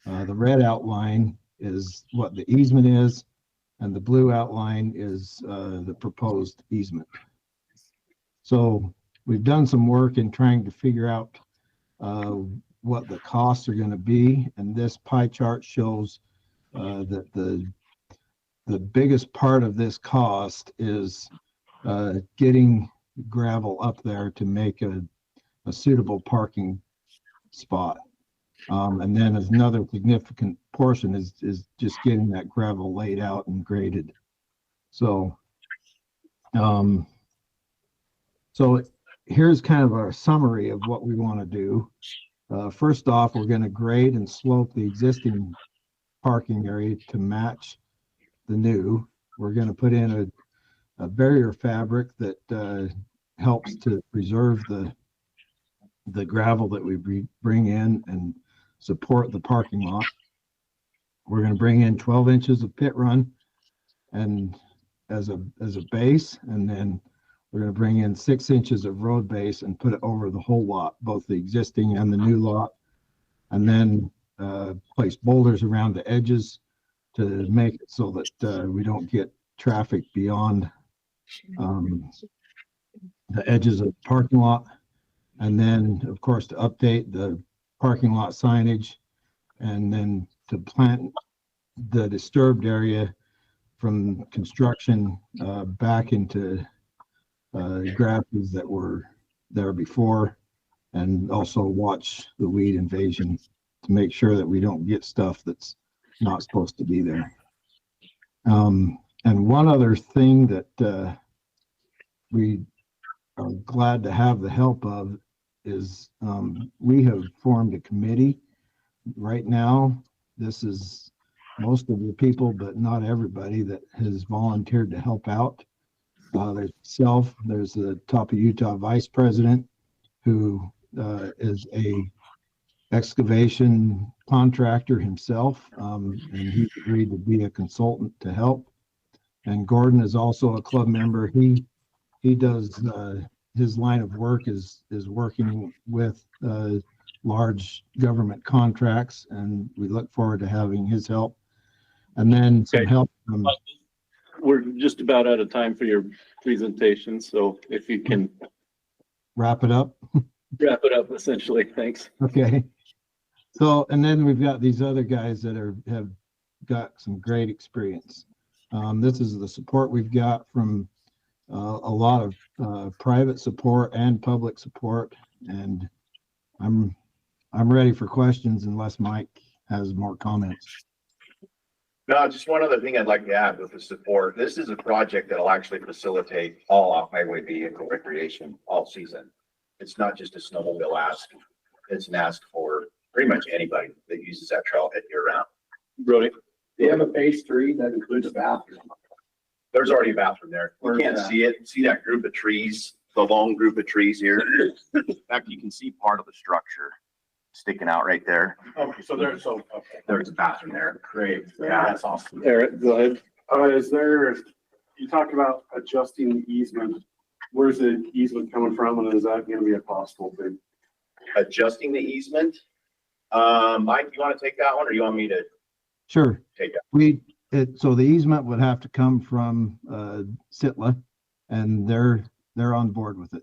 The red outline is what the easement is, and the blue outline is the proposed easement. So we've done some work in trying to figure out what the costs are going to be, and this pie chart shows that the biggest part of this cost is getting gravel up there to make a suitable parking spot. And then another significant portion is just getting that gravel laid out and graded. So, so here's kind of our summary of what we want to do. First off, we're going to grade and slope the existing parking area to match the new. We're going to put in a barrier fabric that helps to preserve the gravel that we bring in and support the parking lot. We're going to bring in 12 inches of pit run and as a base, and then we're going to bring in 6 inches of road base and put it over the whole lot, both the existing and the new lot, and then place boulders around the edges to make it so that we don't get traffic beyond the edges of the parking lot. And then, of course, to update the parking lot signage, and then to plant the disturbed area from construction back into grasses that were there before, and also watch the weed invasion to make sure that we don't get stuff that's not supposed to be there. And one other thing that we are glad to have the help of is we have formed a committee right now. This is most of the people, but not everybody, that has volunteered to help out. There's myself, there's the Top of Utah Vice President, who is a excavation contractor himself, and he agreed to be a consultant to help. And Gordon is also a club member. He does his line of work is working with large government contracts, and we look forward to having his help. And then some help from. We're just about out of time for your presentation, so if you can wrap it up. Wrap it up, essentially. Thanks. Okay. So, and then we've got these other guys that have got some great experience. This is the support we've got from a lot of private support and public support, and I'm ready for questions unless Mike has more comments. No, just one other thing I'd like to add with the support. This is a project that'll actually facilitate all off-highway vehicle recreation all season. It's not just a snowmobile ask. It's an ask for pretty much anybody that uses that trailhead year round. Brody, they have a phase 3 that includes a bathroom. There's already a bathroom there. You can't see it. See that group of trees, the long group of trees here? In fact, you can see part of the structure. sticking out right there. Okay, so there's, okay. There's a bathroom there. Great, yeah, that's awesome. Eric, go ahead. Is there, you talked about adjusting the easement. Where's the easement coming from, and is that gonna be a possible thing? Adjusting the easement. Mike, you want to take that one or you want me to Sure. take it? So the easement would have to come from, Sitla, and they're on board with it.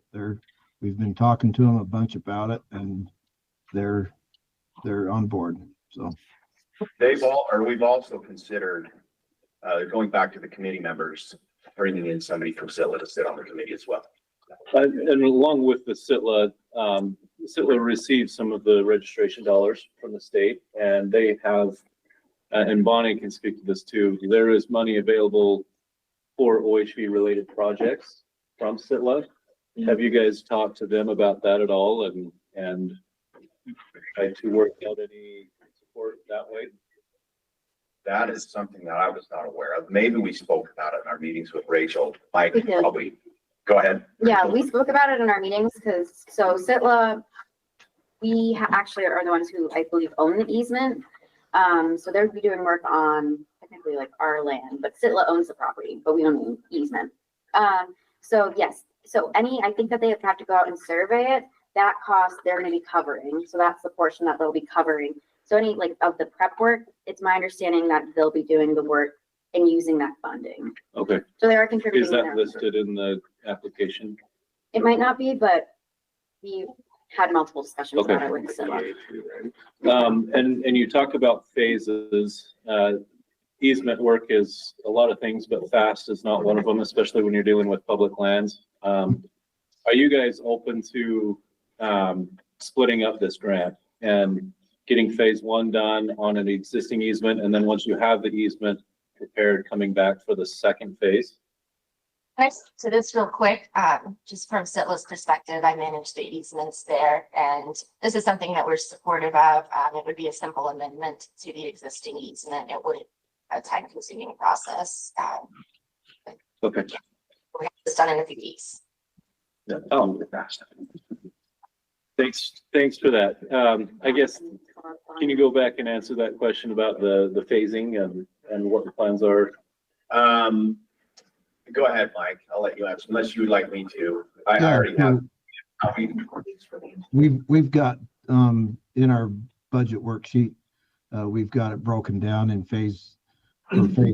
We've been talking to them a bunch about it, and they're on board, so. We've also considered, going back to the committee members, bringing in somebody from Sitla to sit on the committee as well. And along with the Sitla, Sitla received some of the registration dollars from the state, and they have, and Bonnie can speak to this too, there is money available for OHV related projects from Sitla. Have you guys talked to them about that at all and tried to work out any support that way? That is something that I was not aware of. Maybe we spoke about it in our meetings with Rachel. Mike, We did. probably, go ahead. Yeah, we spoke about it in our meetings because, so Sitla, we actually are the ones who I believe own the easement. So they'd be doing work on technically like our land, but Sitla owns the property, but we own the easement. So yes, so I think that they have to go out and survey it. That cost they're going to be covering. So that's the portion that they'll be covering. So any like of the prep work, it's my understanding that they'll be doing the work and using that funding. Okay. So they are contributing. Is that there. listed in the application? It might not be, but we had multiple discussions Okay. about it with Sitla. And you talk about phases. Easement work is a lot of things, but fast is not one of them, especially when you're dealing with public lands. Are you guys open to splitting up this grant and getting phase one done on an existing easement, and then once you have the easement prepared, coming back for the second phase? To this real quick, just from Sitla's perspective, I manage the easements there, and this is something that we're supportive of. It would be a simple amendment to the existing easement. It would a time-consuming process. Okay. We have this done in a few weeks. Yeah, fast. Thanks for that. I guess, can you go back and answer that question about the phasing and what the plans are? Go ahead, Mike. I'll let you answer, unless you would like me to. I Yeah, already have. We've got, in our budget worksheet, we've got it broken down in phase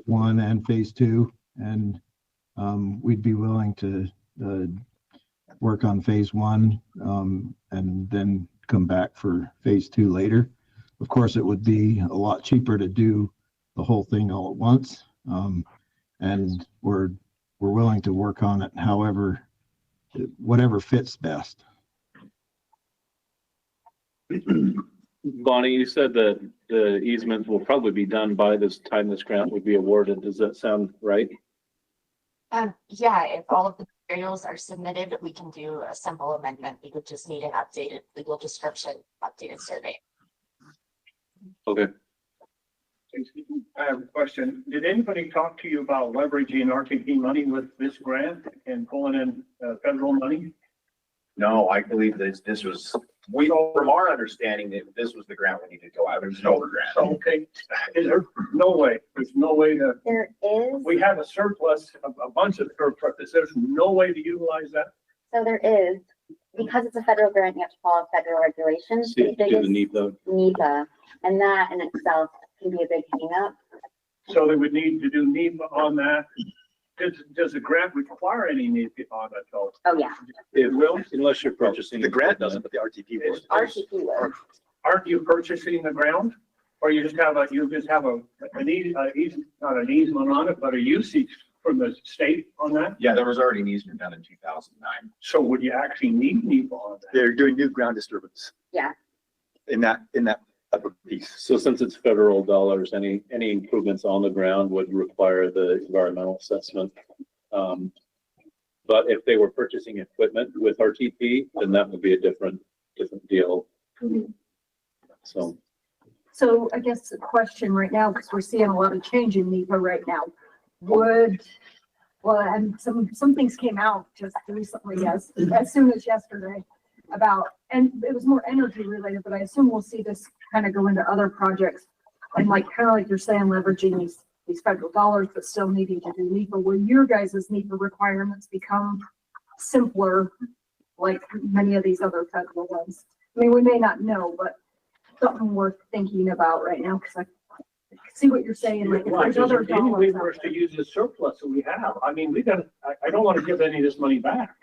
one and phase two, and we'd be willing to work on phase one, and then come back for phase two later. Of course, it would be a lot cheaper to do the whole thing all at once, and we're willing to work on it whatever fits best. Bonnie, you said that the easement will probably be done by this time this grant would be awarded. Does that sound right? Yeah, if all of the materials are submitted, we can do a simple amendment. We would just need an updated legal description, updated survey. Okay. I have a question. Did anybody talk to you about leveraging RTP money with this grant and pulling in federal money? No, I believe this was, from our understanding, that this was the grant we needed to go out. There's no grant. Okay, is there no way? There's no way to. There is. We have a surplus, a bunch of surplus. There's no way to utilize that. So there is, because it's a federal grant, you have to follow federal regulations. See, The do the biggest NEPA. and that in itself can be a big hang up. So they would need to do NEPA on that. Does the grant require any NEPA on it though? Oh, yeah. It will, unless you're purchasing. The grant doesn't, but the RTP will. RTP would. Aren't you purchasing the ground? Or you just have an not an easement on it, but a usage from the state on that? Yeah, there was already an easement done in 2009. So would you actually need NEPA on that? They're doing new ground disturbance Yeah. in that upper piece. So since it's federal dollars, any improvements on the ground would require the environmental assessment. But if they were purchasing equipment with RTP, then that would be a different deal. So I guess the question right now, because we're seeing a lot of change in NEPA right now, and some things came out just recently, as soon as yesterday, about and it was more energy related, but I assume we'll see this kind of go into other projects. And like, kind of like you're saying, leveraging these federal dollars, but still needing to do NEPA, where your guys' NEPA requirements become simpler, like many of these other federal ones. I mean, we may not know, but something worth thinking about right now, because I see what you're saying, like, if there's other Any dollars way out for us there. to use the surplus that we have. I mean, I don't want to give any of this money back.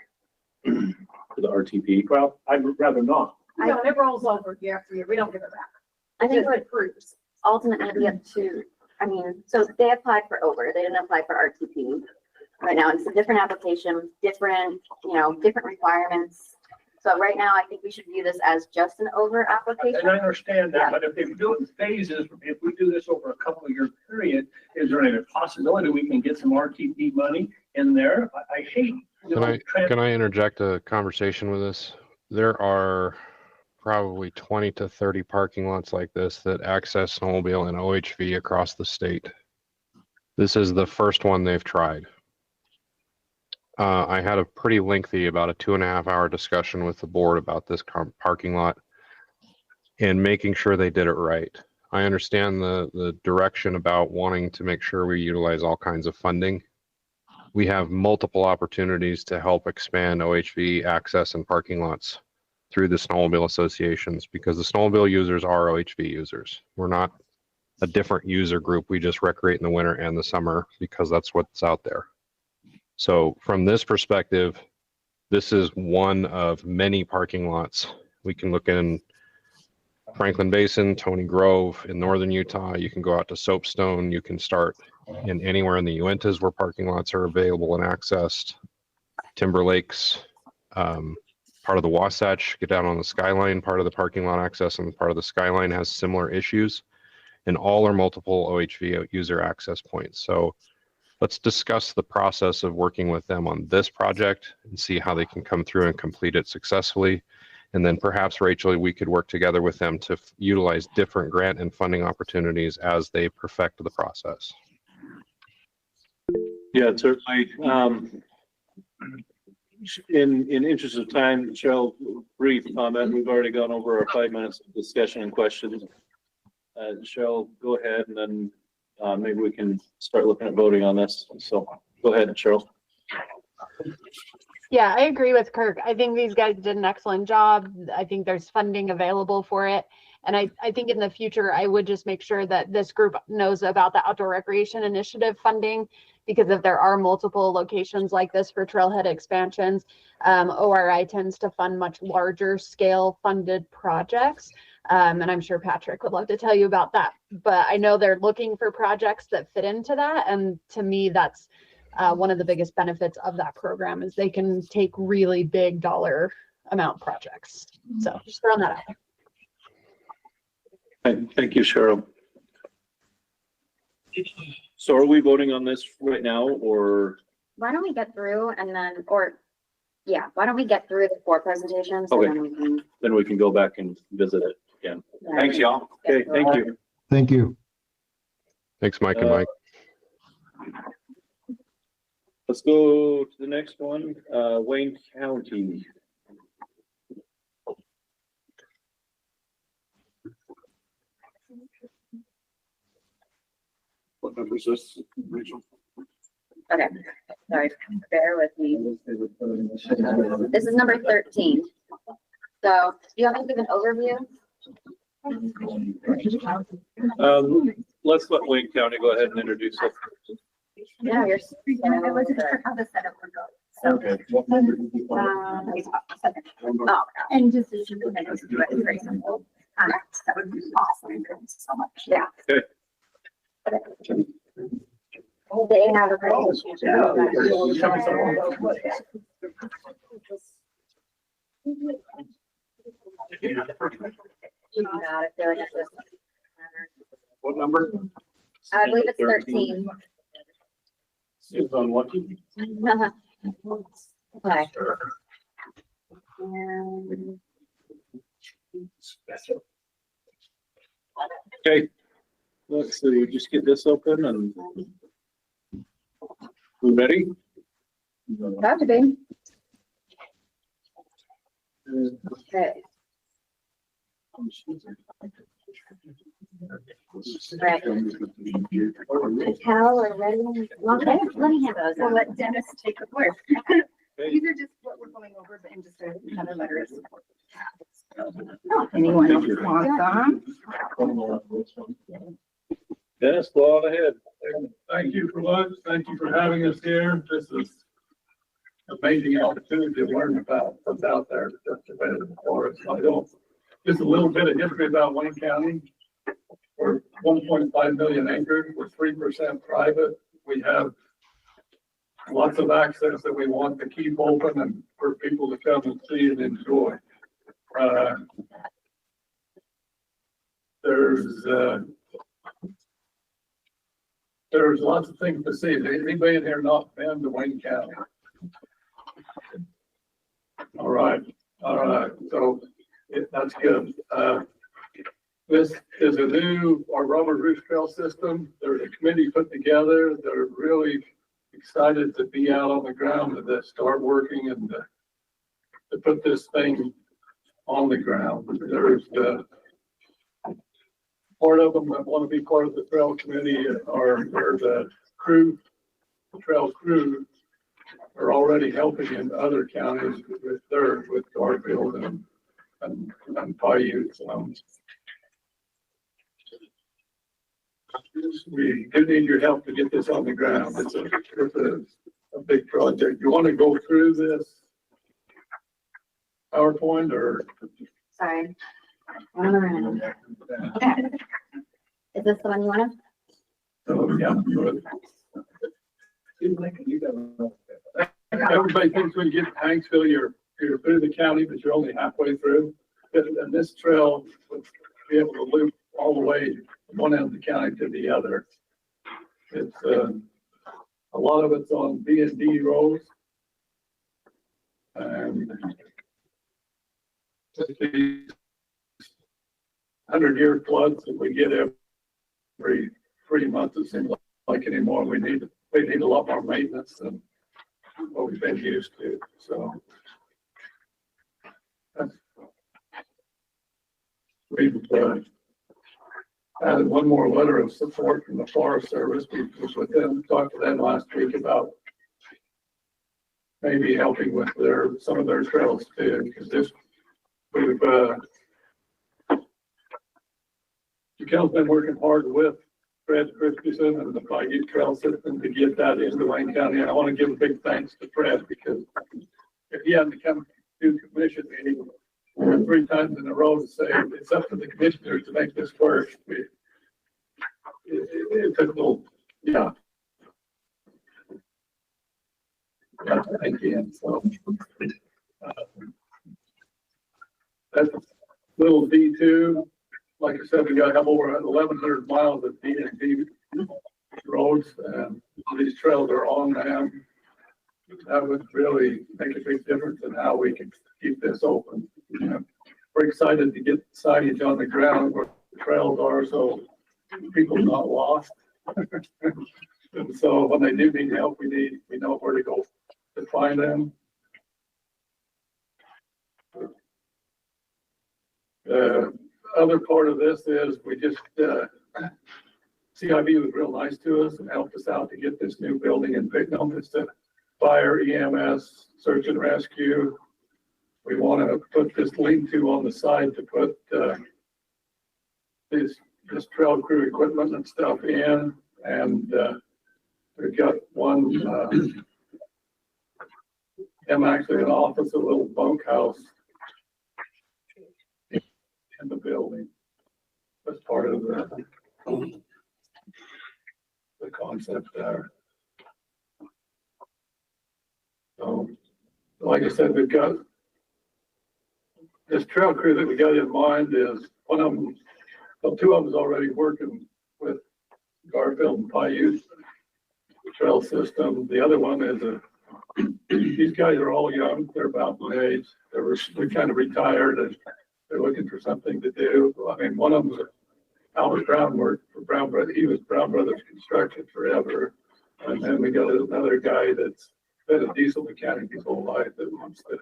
For the RTP. Well, I'd rather not. No, it rolls over year after year. We don't give it back. I think It what proves. ultimately be up to, I mean, so they applied for over, they didn't apply for RTP. Right now, it's a different application, different, different requirements. So right now, I think we should view this as just an over application. And I understand that, but if they do it in phases, if we do this over a couple of year period, is there any possibility we can get some RTP money in there? I hate. Can I interject a conversation with this? There are probably 20 to 30 parking lots like this that access snowmobile and OHV across the state. This is the first one they've tried. I had a pretty lengthy, about a 2.5-hour discussion with the board about this parking lot and making sure they did it right. I understand the direction about wanting to make sure we utilize all kinds of funding. We have multiple opportunities to help expand OHV access and parking lots through the snowmobile associations, because the snowmobile users are OHV users. We're not a different user group. We just recreate in the winter and the summer because that's what's out there. So from this perspective, this is one of many parking lots. We can look in Franklin Basin, Tony Grove, in northern Utah. You can go out to Soapstone. You can start in anywhere in the Uintas where parking lots are available and accessed. Timber Lakes, part of the Wasatch, get down on the Skyline, part of the parking lot access and part of the Skyline has similar issues, and all are multiple OHV user access points. So let's discuss the process of working with them on this project and see how they can come through and complete it successfully. And then perhaps, Rachel, we could work together with them to utilize different grant and funding opportunities as they perfect the process. Yeah, certainly. In interest of time, Cheryl, brief comment. We've already gone over our 5 minutes of discussion and questions. Cheryl, go ahead, and then maybe we can start looking at voting on this. So go ahead, Cheryl. Yeah, I agree with Kirk. I think these guys did an excellent job. I think there's funding available for it. And I think in the future, I would just make sure that this group knows about the Outdoor Recreation Initiative funding, because if there are multiple locations like this for trailhead expansions, ORI tends to fund much larger scale funded projects. And I'm sure Patrick would love to tell you about that. But I know they're looking for projects that fit into that. And to me, that's one of the biggest benefits of that program is they can take really big dollar amount projects. So just throwing that out there. Thank you, Cheryl. So are we voting on this right now, or? Why don't we get through and then, why don't we get through the 4 presentations? Okay. And Then we can go back and visit it again. Thanks, y'all. Okay, thank you. Thank you. Thanks, Mike and Mike. Let's go to the next one, Wayne County. What number is this, Rachel? Okay, sorry, bear with me. This is number 13. So do you want me to give an overview? Let's let Wayne County go ahead and introduce it. Yeah, you're. I wasn't sure how the setup would go. So, Okay. and just as you know, it's very simple. That would be awesome. Thanks so much. Yeah. Okay. They have a. What number? I believe it's 13. It's on what? Okay. Okay. Let's see, just get this open and we ready? Got to be. Okay, Right. Cal or ready? Well, let me have those. We'll let Dennis take the floor. These are just what we're going over, and just another letter of support. Anyone else want them? Dennis, go on ahead. Thank you for lunch. Thank you for having us here. This is an amazing opportunity to learn about what's out there that's available for us. I don't, just a little bit of history about Wayne County. We're 1.5 million acres. We're 3% private. We have lots of access that we want to keep open and for people to come and see and enjoy. There's lots of things to see. Anybody in here not been to Wayne County? All right. So that's good. This is a new, our Robert Roof Trail system. There's a committee put together. They're really excited to be out on the ground and to start working and to put this thing on the ground. There's part of them that want to be part of the trail committee are the crew, the trail crew are already helping in other counties with theirs, with Garfield and Paiute. We do need your help to get this on the ground. It's a big project. You want to go through this PowerPoint or? Sorry. One around. Is this the one you want? Oh, yeah. Everybody thinks when you get to Hanksville, you're through the county, but you're only halfway through. And this trail would be able to loop all the way from one end of the county to the other. It's a lot of it's on B&D roads. And these 100-year floods that we get every 3 months, it seems like anymore. We need a lot more maintenance than what we've been used to. So we've added one more letter of support from the Forest Service. We was with them, talked to them last week about maybe helping with some of their trails too, because we've Kel's been working hard with Fred Christensen and the Paiute Trail System to get that into Wayne County. And I want to give a big thanks to Fred, because if he hadn't come to the commission meeting 3 times in a row to say it's up to the commissioners to make this work, it took a little, yeah. Thank you. So that's little D2. Like I said, we got to have over 1,100 miles of D&D roads, and all these trails are on them. That would really make a big difference in how we can keep this open. We're excited to get signage on the ground where the trails are, so people are not lost. And so when they do need help, we know where to go to find them. Other part of this is we just, CIB was real nice to us and helped us out to get this new building in Bignum. It's a fire, EMS, search and rescue. We want to put this lean-to on the side to put this trail crew equipment and stuff in. And we've got one, actually an office, a little bunkhouse in the building. That's part of the concept there. So, like I said, we've got this trail crew that we got in mind is one of them, well, 2 of them is already working with Garfield and Paiute trail system. The other one is these guys are all young. They're about my age. They're kind of retired and they're looking for something to do. I mean, one of them, Albert Brown, worked for Brown Brothers. He was Brown Brothers Construction forever. And then we got another guy that's been a diesel mechanic his whole life that wants to.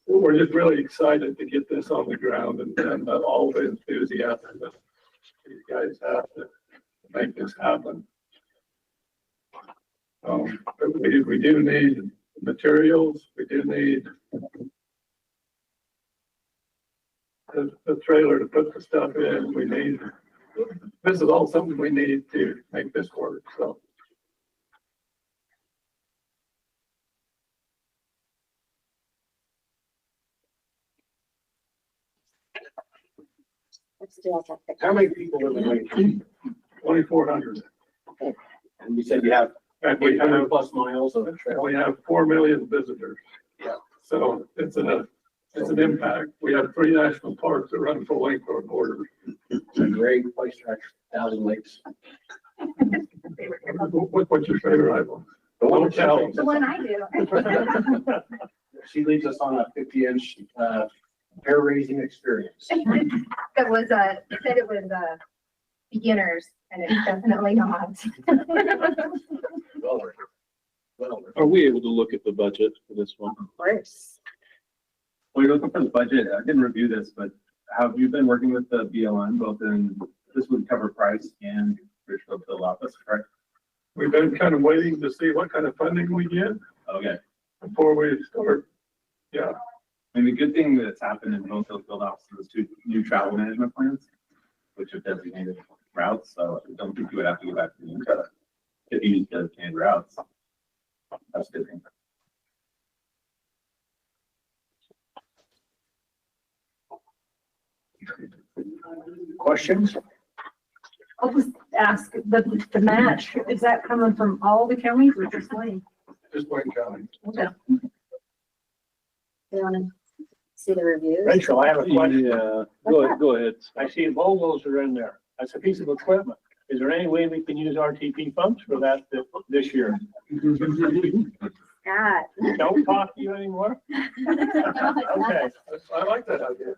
we're just really excited to get this on the ground and all the enthusiasm that these guys have to make this happen. We do need materials. We do need the trailer to put the stuff in. This is all something we need to make this work, so. How many people live in Lincoln? 2,400. And you said you have And we 800 have, plus miles of a trail. we have 4 million visitors. Yeah. So it's an impact. We have 3 national parks that run full length of borders. It's a great place to have 1,000 lakes. What's your favorite item? Don't tell. The one I do. She leads us on a 50-inch hair raising experience. It was it said it was beginners, and it's definitely not. Well worth it. Well worth it. Are we able to look at the budget for this one? Of course. Well, you're looking for the budget. I didn't review this, but have you been working with the BLM, both in, this would cover price and Richfield field office, correct? We've been kind of waiting to see what kind of funding we get Okay. before we start. Yeah, And the good thing that's happened in both those field offices is 2 new travel management plans, which have designated routes. So I don't think you would have to go back to the Utah if you use designated routes. That's a good thing. Questions? I'll just ask, the match, is that coming from all the counties or just Wayne? just Wayne County. Okay. You want to see the reviews? Rachel, I have a question. Yeah, go ahead. I see logos are in there. That's a piece of equipment. Is there any way we can use RTP funds for that this year? God. Don't talk to you anymore? Okay. I like that idea.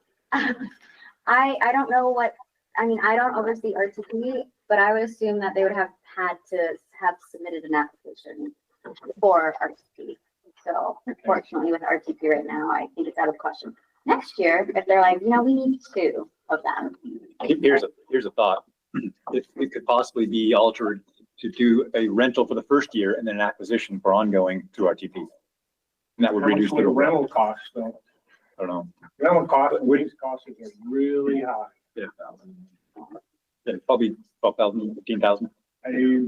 I don't know what, I mean, I don't oversee RTP, but I would assume that they would have had to have submitted an application for RTP. So unfortunately with RTP right now, I think it's out of question. Next year, if they're like, we need 2 of them. Here's a thought. It could possibly be altered to do a rental for the first year and then an acquisition for ongoing through RTP. And that would How much reduce would the a rental cost, though? I don't know. Rental cost, lease costs are really high. Yeah, probably 12,000, 15,000,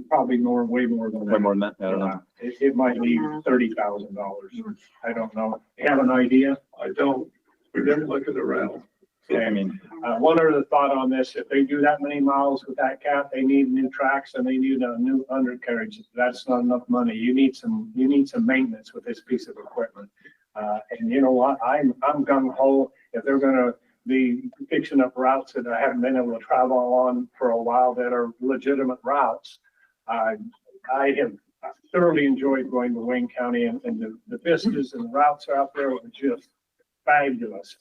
Probably way more than that. way more than that. I don't know. It might be $30,000. I don't know. You have an idea? I don't, we didn't look at the rental. I mean, One other thought on this, if they do that many miles with that cat, they need new tracks and they need a new undercarriage. That's not enough money. You need some maintenance with this piece of equipment. And you know what? I'm gung ho. If they're gonna be fixing up routes that I haven't been able to travel on for a while that are legitimate routes, I have thoroughly enjoyed going to Wayne County and the vistas and the routes out there are just fabulous.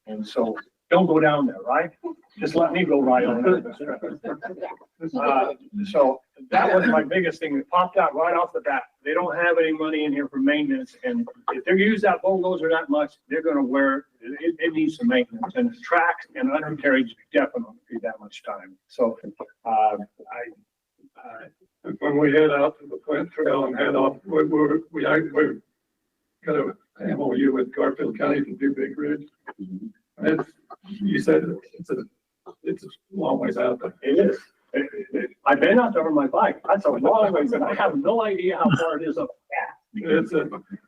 And so don't go down there, right? Just let me go right on there. So that was my biggest thing that popped out right off the bat. They don't have any money in here for maintenance. And if they use that bulldozer that much, they're going to wear it. It needs some maintenance, and tracks and undercarriage definitely need that much time. So When we head out to the Flint Trail and head off, we're kind of MOU with Garfield County to do Big Ridge. And you said it's a long ways out there. it is. I've been out there on my bike. That's a long ways, and I have no idea how far it is up. It's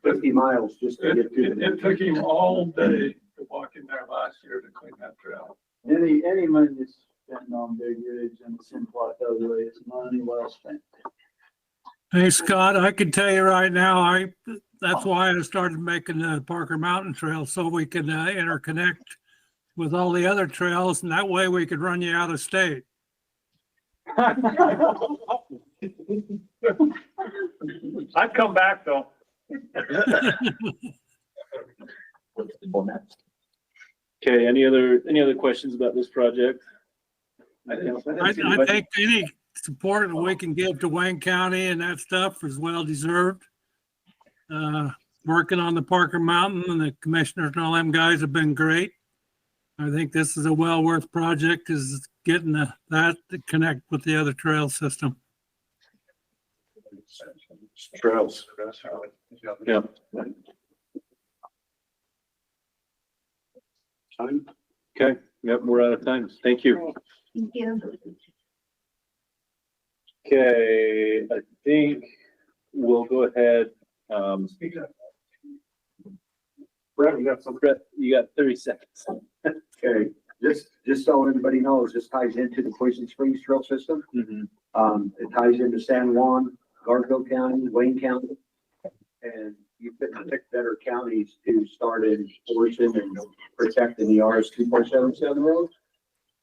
50 miles just to get to it took him all day to walk in there last year to clean that trail. Any money that's spent on Big Ridge and the Simplot overlay is money well spent. Hey, Scott, I can tell you right now, that's why I started making the Parker Mountain Trail, so we could interconnect with all the other trails, and that way we could run you out of state. I'd come back though. Okay, any other questions about this project? I think any support that we can give to Wayne County and that stuff is well deserved. working on the Parker Mountain, and the commissioners and all them guys have been great. I think this is a well worth project, is getting that to connect with the other trail system. Trails. Yeah. Time? Okay, yep, we're out of time. Thank you. Thank you. Okay, I think we'll go ahead. Brett, you got some? Brett, you got 30 seconds. Okay, just so everybody knows, this ties into the Poison Springs Trail System. Mhm. It ties into San Juan, Garfield County, Wayne County. And you couldn't pick better counties to start enforcing and protecting the RS 2.77 road.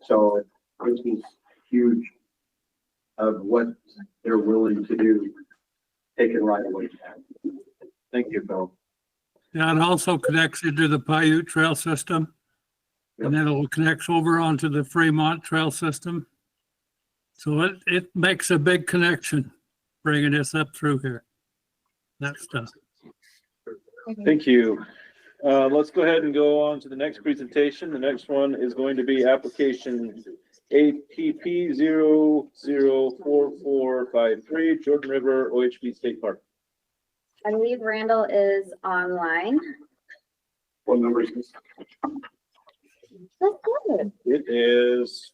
So this is huge of what they're willing to do, taken right away. Thank you, Bill. Yeah, it also connects into the Paiute Trail System. And then it'll connect over onto the Fremont Trail System. So it makes a big connection, bringing this up through here. That stuff. Thank you. Let's go ahead and go on to the next presentation. The next one is going to be application APP 004453, Jordan River OHV State Park. I believe Randall is online. What number is this? That's good. It is.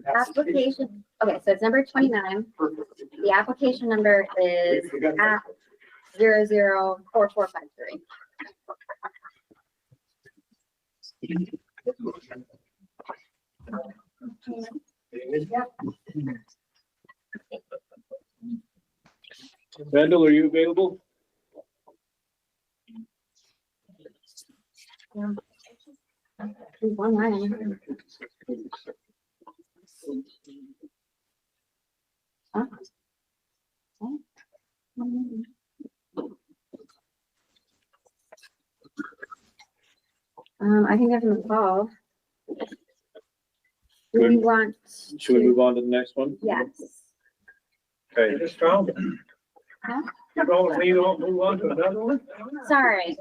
Application, okay, so it's number 29. The application number is at 004453. Randall, are you available? He's online. Huh? I can give him a call. Do we want Should we to? move on to the next one? Yes. Okay. Just Tom, Huh? you don't leave on, move on to another one? Sorry.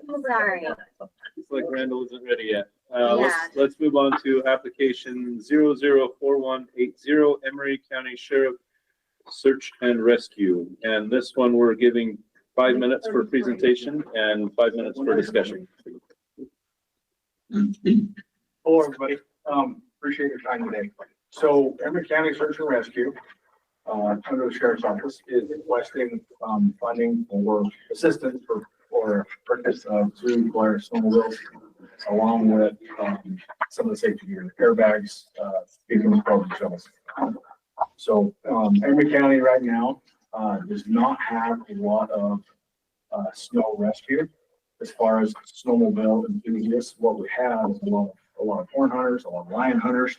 It's like Randall isn't ready yet. Yeah. Let's move on to application 004180, Emery County Sheriff Search and Rescue. And this one, we're giving 5 minutes for presentation and 5 minutes for discussion. Hello, everybody. Appreciate your time today. So Emery County Search and Rescue, under the Sheriff's Office, is requesting, funding or assistance for purchase of 2 Polaris snowmobiles, along with, some of the safety gear, airbags, vehicle program shuttles. So, Emery County right now, does not have a lot of, snow rescue. As far as snowmobile enthusiasts, what we have is a lot of horn hunters, a lot of lion hunters.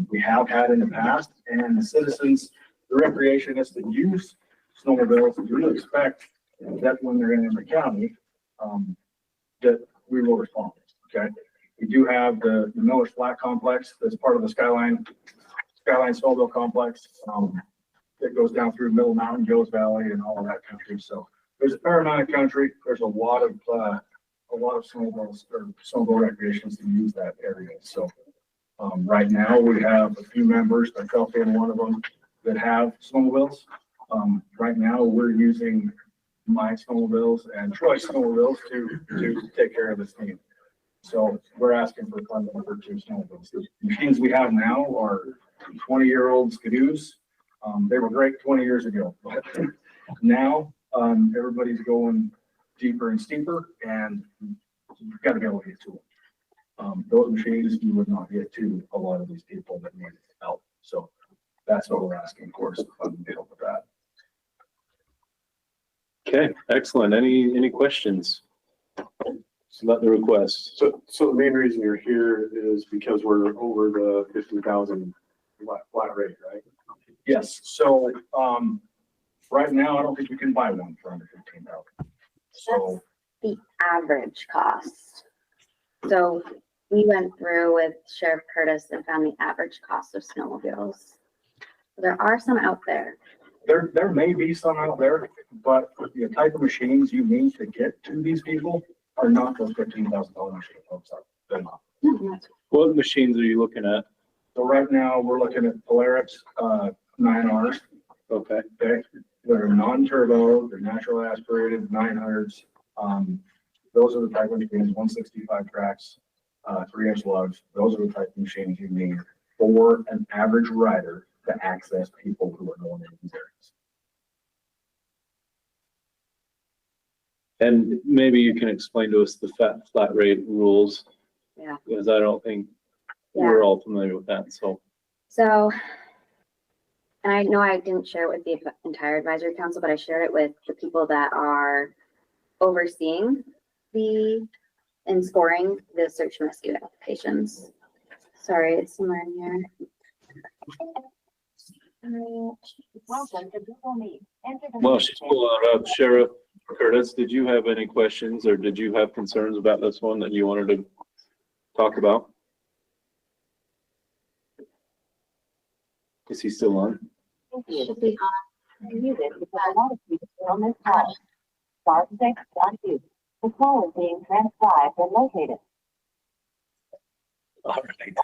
We have had in the past, and the citizens, the recreationists that use snowmobiles, we expect that when they're in Emery County, that we will respond. Okay, we do have the Miller's Flat Complex that's part of the Skyline Snowmobile Complex. That goes down through Middle Mountain, Joe's Valley, and all of that country. So there's a fair amount of country. There's a lot of snowmobiles or snowmobile recreations that use that area. So right now we have a few members, myself being one of them, that have snowmobiles. Right now we're using my snowmobiles and Troy's snowmobiles to take care of this team. So we're asking for funding for 2 snowmobiles. The machines we have now are 20-year-old Skidoos. They were great 20 years ago, but now everybody's going deeper and steeper, and you've got to be able to get to them. Those machines you would not get to a lot of these people that need help. So that's what we're asking for, is funding to help with that. Okay, excellent. Any questions? About the request. So the main reason you're here is because we're over the 50,000 flat rate, right? Yes. So right now I don't think you can buy one for under 15,000. So The average cost. So we went through with Sheriff Curtis and found the average cost of snowmobiles. There are some out there. There may be some out there, but the type of machines you need to get to these people are not those $15,000 machines. Folks. They're not. What machines are you looking at? So right now, we're looking at Polaris 9Rs. Okay. Okay, they're non-turbo, they're natural aspirated 900s. Those are the type of machines, 165 tracks, 3-inch lugs. Those are the type of machines you need for an average rider to access people who are going into these areas. And maybe you can explain to us the flat rate rules. Yeah. Because I don't think Yeah. we're all familiar with that, so. So, and I know I didn't share it with the entire advisory council, but I shared it with the people that are overseeing and scoring the search and rescue applications. Sorry, it's somewhere in here. Well, she's pulling it up. Sheriff Curtis, did you have any questions or did you have concerns about this one that you wanted to talk about? Is he still on? Should be Muted because a lot of people are on this call. Star 6 unmute. The call is being transcribed and located. All right.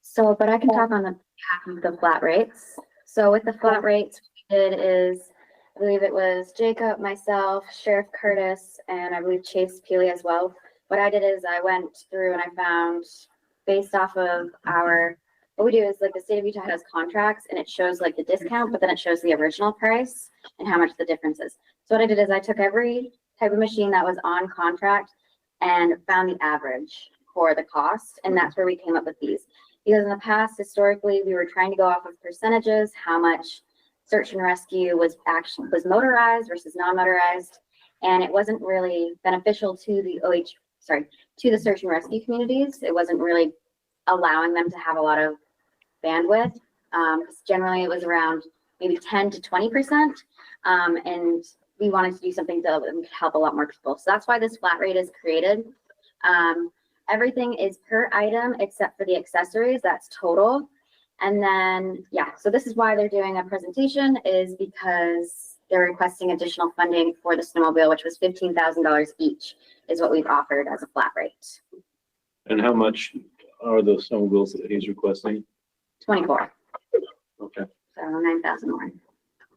So, but I can talk on the behalf of the flat rates. So with the flat rates, what we did is, I believe it was Jacob, myself, Sheriff Curtis, and I believe Chase Peely as well. What I did is I went through and I found, based off of what we do is like the state of Utah has contracts and it shows like the discount, but then it shows the original price and how much the difference is. So what I did is I took every type of machine that was on contract and found the average for the cost. And that's where we came up with these. Because in the past, historically, we were trying to go off of percentages, how much search and rescue was motorized versus non-motorized. And it wasn't really beneficial to the to the search and rescue communities. It wasn't really allowing them to have a lot of bandwidth. Generally it was around maybe 10 to 20%. And we wanted to do something that would help a lot more people. So that's why this flat rate is created. Everything is per item except for the accessories, that's total. And then, yeah, so this is why they're doing a presentation, is because they're requesting additional funding for the snowmobile, which was $15,000 each, is what we've offered as a flat rate. And how much are those snowmobiles that he's requesting? 24. Okay. So 9,000 more.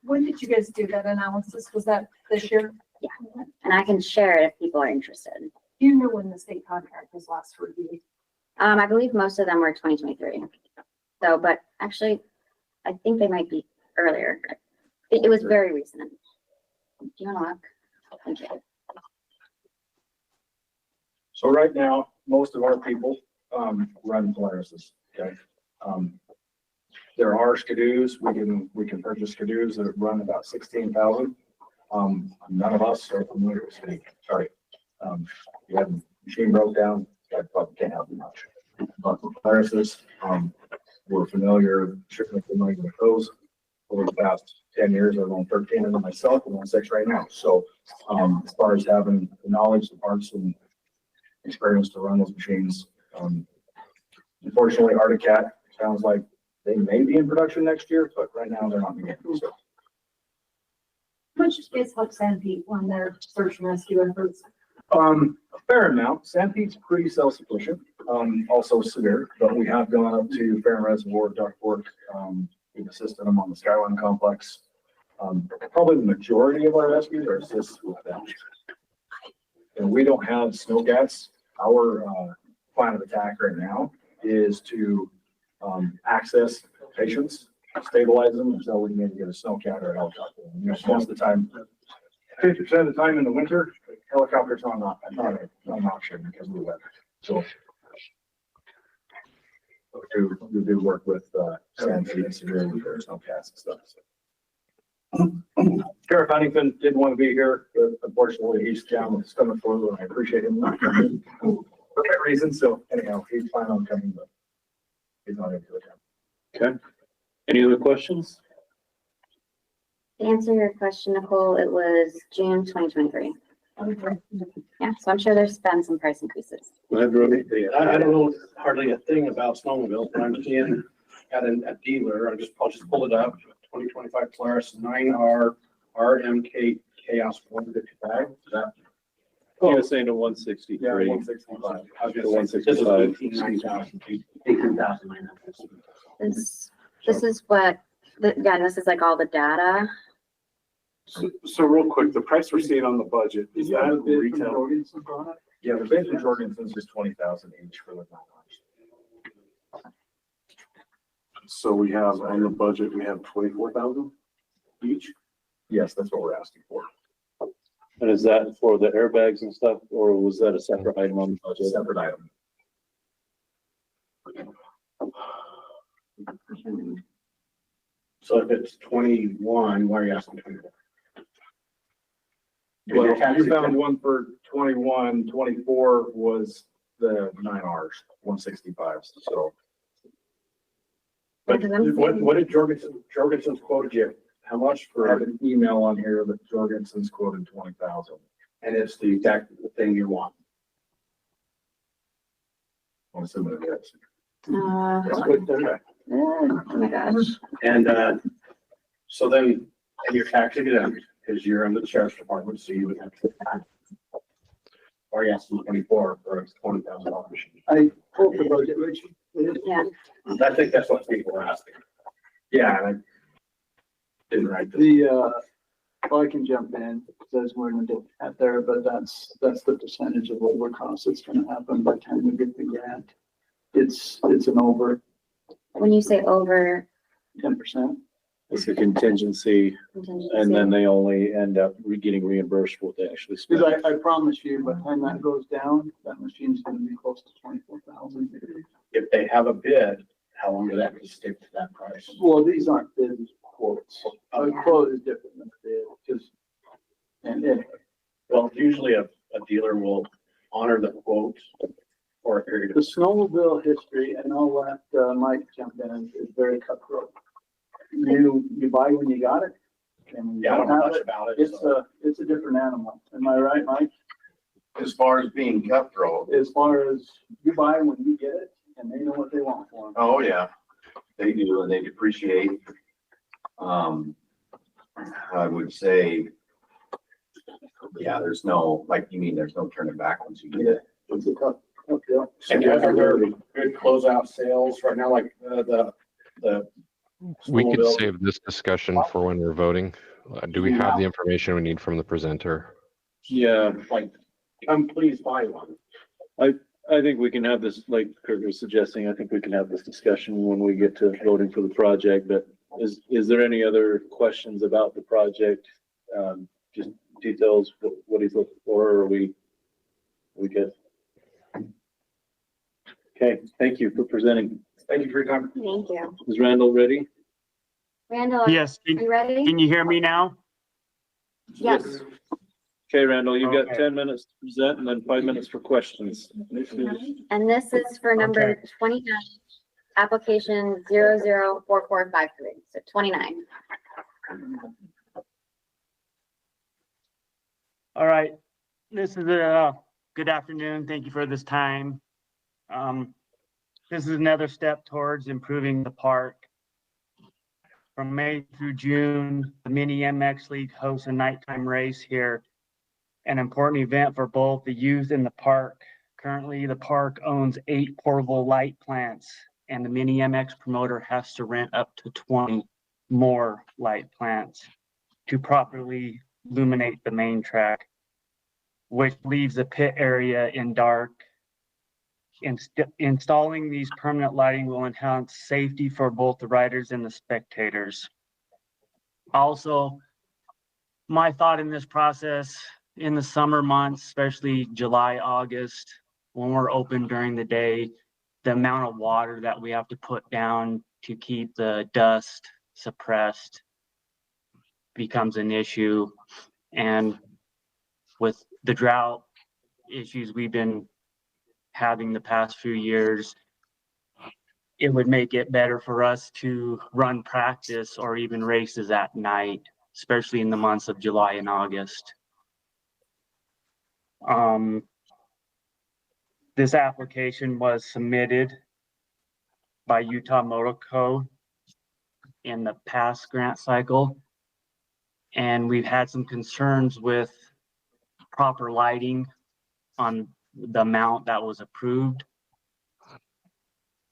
When did you guys do that analysis? Was that this year? Yeah, and I can share it if people are interested. Do you know when the state contract was last reviewed? I believe most of them were 2023. So, but actually, I think they might be earlier. It was very recent. Do you want to look? Thank you. So right now, most of our people run Polarises. Okay. There are Skidoos. We can purchase Skidoos that run about 16,000. None of us are familiar with Skidoo. Sorry. You have a machine broke down, I probably can't help you much. But for Polarises, we're certainly familiar with those. Over the past 10 years, I've owned 13 of them myself and 6 right now. So as far as having the knowledge, the parts, and experience to run those machines, unfortunately, Arctic sounds like they may be in production next year, but right now they're not beginning. So. How much does Space help Sanpete on their search and rescue efforts? A fair amount. Sanpete's pretty self-sufficient, also severe, but we have gone up to Fair Reservoir, Duckwork. We've assisted them on the Skyline Complex. Probably the majority of our rescues are assisted with them. And we don't have snowcats. Our plan of attack right now is to access patients, stabilize them until we need to get a snowcat or a helicopter. You know, most of the time, 50% of the time in the winter, helicopters are not an option because of the weather. So we do work with Sanpete and Severe with their snowcats and stuff. So. Sheriff Huntington didn't want to be here, but unfortunately he's down with stomach flu, and I appreciate him not coming for that reason. So anyhow, he's planning on coming, but he's not able to attend. Okay. Any other questions? To answer your question, Nicole, it was June 2023. Yeah, so I'm sure there's been some price increases. Go ahead, Rudy. I don't know hardly a thing about snowmobiles, but I'm seeing at a dealer, I'll just pull it up. 2025 Polaris 9R RMK Chaos 155. Is that? You were saying to 163. Yeah, 165. I was To gonna say, this is 165. 18,900. This is what, again, this is like all the data. So real quick, the price we're seeing on the budget, is that retail? Yeah, the base from Jorgensen's is 20,000 each for the 9 hours. So we have on the budget, we have 24,000 each? Yes, that's what we're asking for. And is that for the airbags and stuff, or was that a separate item on the budget? Separate item. So if it's 21, why are you asking 24? Well, you found one for 21, 24 was the 9Rs, 165s, so. But what did Jorgensen's quoted you? How much for? I have an email on here that Jorgensen's quoted 20,000, and it's the exact thing you want. I'm assuming it is. That's good, okay. Oh my gosh. And, so then, and you're tax exempt, because you're under the sheriff's department, so you would have to. Or you asking 24 for a $20,000 machine. I hope the budget, Rich. Yeah. I think that's what people are asking. Yeah, and I didn't write this. Well, I can jump in, because I was more than at there, but that's the percentage of labor costs that's gonna happen by the time we get the grant. It's an over When you say over 10%. It's a contingency, and then they only end up getting reimbursed what they actually spend. Because I promise you, by the time that goes down, that machine's gonna be close to 24,000. If they have a bid, how long do that stick to that price? Well, these aren't bid quotes. A quote is different than a bid, because, and Well, usually a dealer will honor the quote for a period the of. snowmobile history, and I'll let Mike jump in, is very cutthroat. You buy when you got it, and when you Yeah, I don't don't know have much it, about it. it's a different animal. Am I right, Mike? As far as being cutthroat, As far as you buy when you get it, and they know what they want for them. oh, yeah, they do, and they depreciate. I would say, yeah, there's no, like, you mean, there's no turning back once you get it. It's a tough deal. And are there good closeout sales right now, like the We could snowmobile? save this discussion for when we're voting. Do we have the information we need from the presenter? Yeah, Like, come please buy one. I think we can have this, like Kurt was suggesting, I think we can have this discussion when we get to voting for the project, but is there any other questions about the project? Just details, what he's looking for, or are we good? Okay, thank you for presenting. Thank you for your time. Thank you. Is Randall ready? Randall, are Yes, you ready? can you hear me now? Yes. Okay, Randall, you've got Okay. 10 minutes to present and then 5 minutes for questions. And this is for number 29, application 004453, so 29. All right, this is good afternoon. Thank you for this time. This is another step towards improving the park. From May through June, the Mini MX League hosts a nighttime race here, an important event for both the youth and the park. Currently, the park owns 8 portable light plants, and the Mini MX promoter has to rent up to 20 more light plants to properly illuminate the main track, which leaves the pit area in dark. Installing these permanent lighting will enhance safety for both the riders and the spectators. Also, my thought in this process, in the summer months, especially July, August, when we're open during the day, the amount of water that we have to put down to keep the dust suppressed becomes an issue. And with the drought issues we've been having the past few years, it would make it better for us to run practice or even races at night, especially in the months of July and August. This application was submitted by Utah Motor Co. in the past grant cycle. And we've had some concerns with proper lighting on the amount that was approved.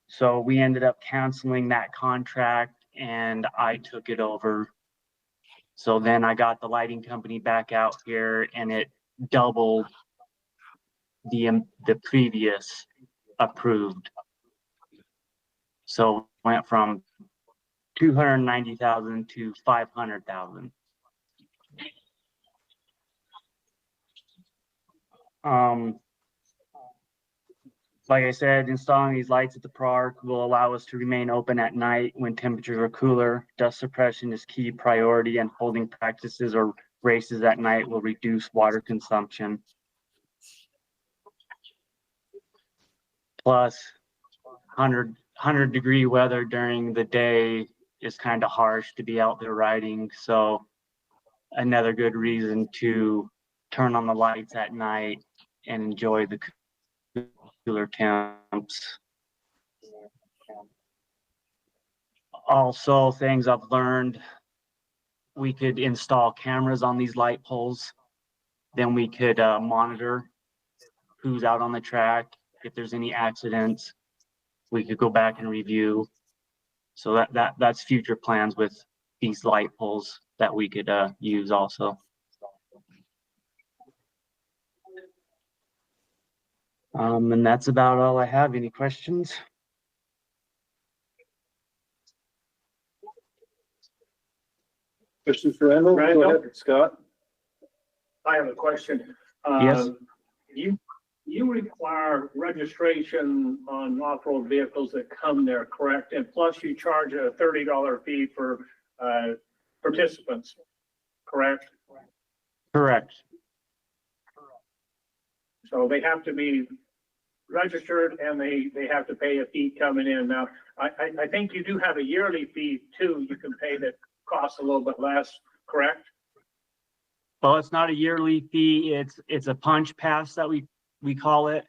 So we ended up canceling that contract and I took it over. So then I got the lighting company back out here and it doubled the previous approved. So went from 290,000 to 500,000. Like I said, installing these lights at the park will allow us to remain open at night when temperatures are cooler. Dust suppression is key priority, and holding practices or races at night will reduce water consumption. Plus, 100-degree weather during the day is kind of harsh to be out there riding. So another good reason to turn on the lights at night and enjoy the cooler temps. Also, things I've learned, we could install cameras on these light poles. Then we could monitor who's out on the track. If there's any accidents, we could go back and review. So that's future plans with these light poles that we could use also. And that's about all I have. Any questions? Questions for Randall? Go Randall? ahead, Scott. I have a question. Yes. You require registration on off-road vehicles that come there, correct? And plus you charge a $30 fee for participants, correct? Correct. So they have to be registered and they have to pay a fee coming in. Now, I think you do have a yearly fee too. You can pay that costs a little bit less, correct? Well, it's not a yearly fee. It's a punch pass that we call it.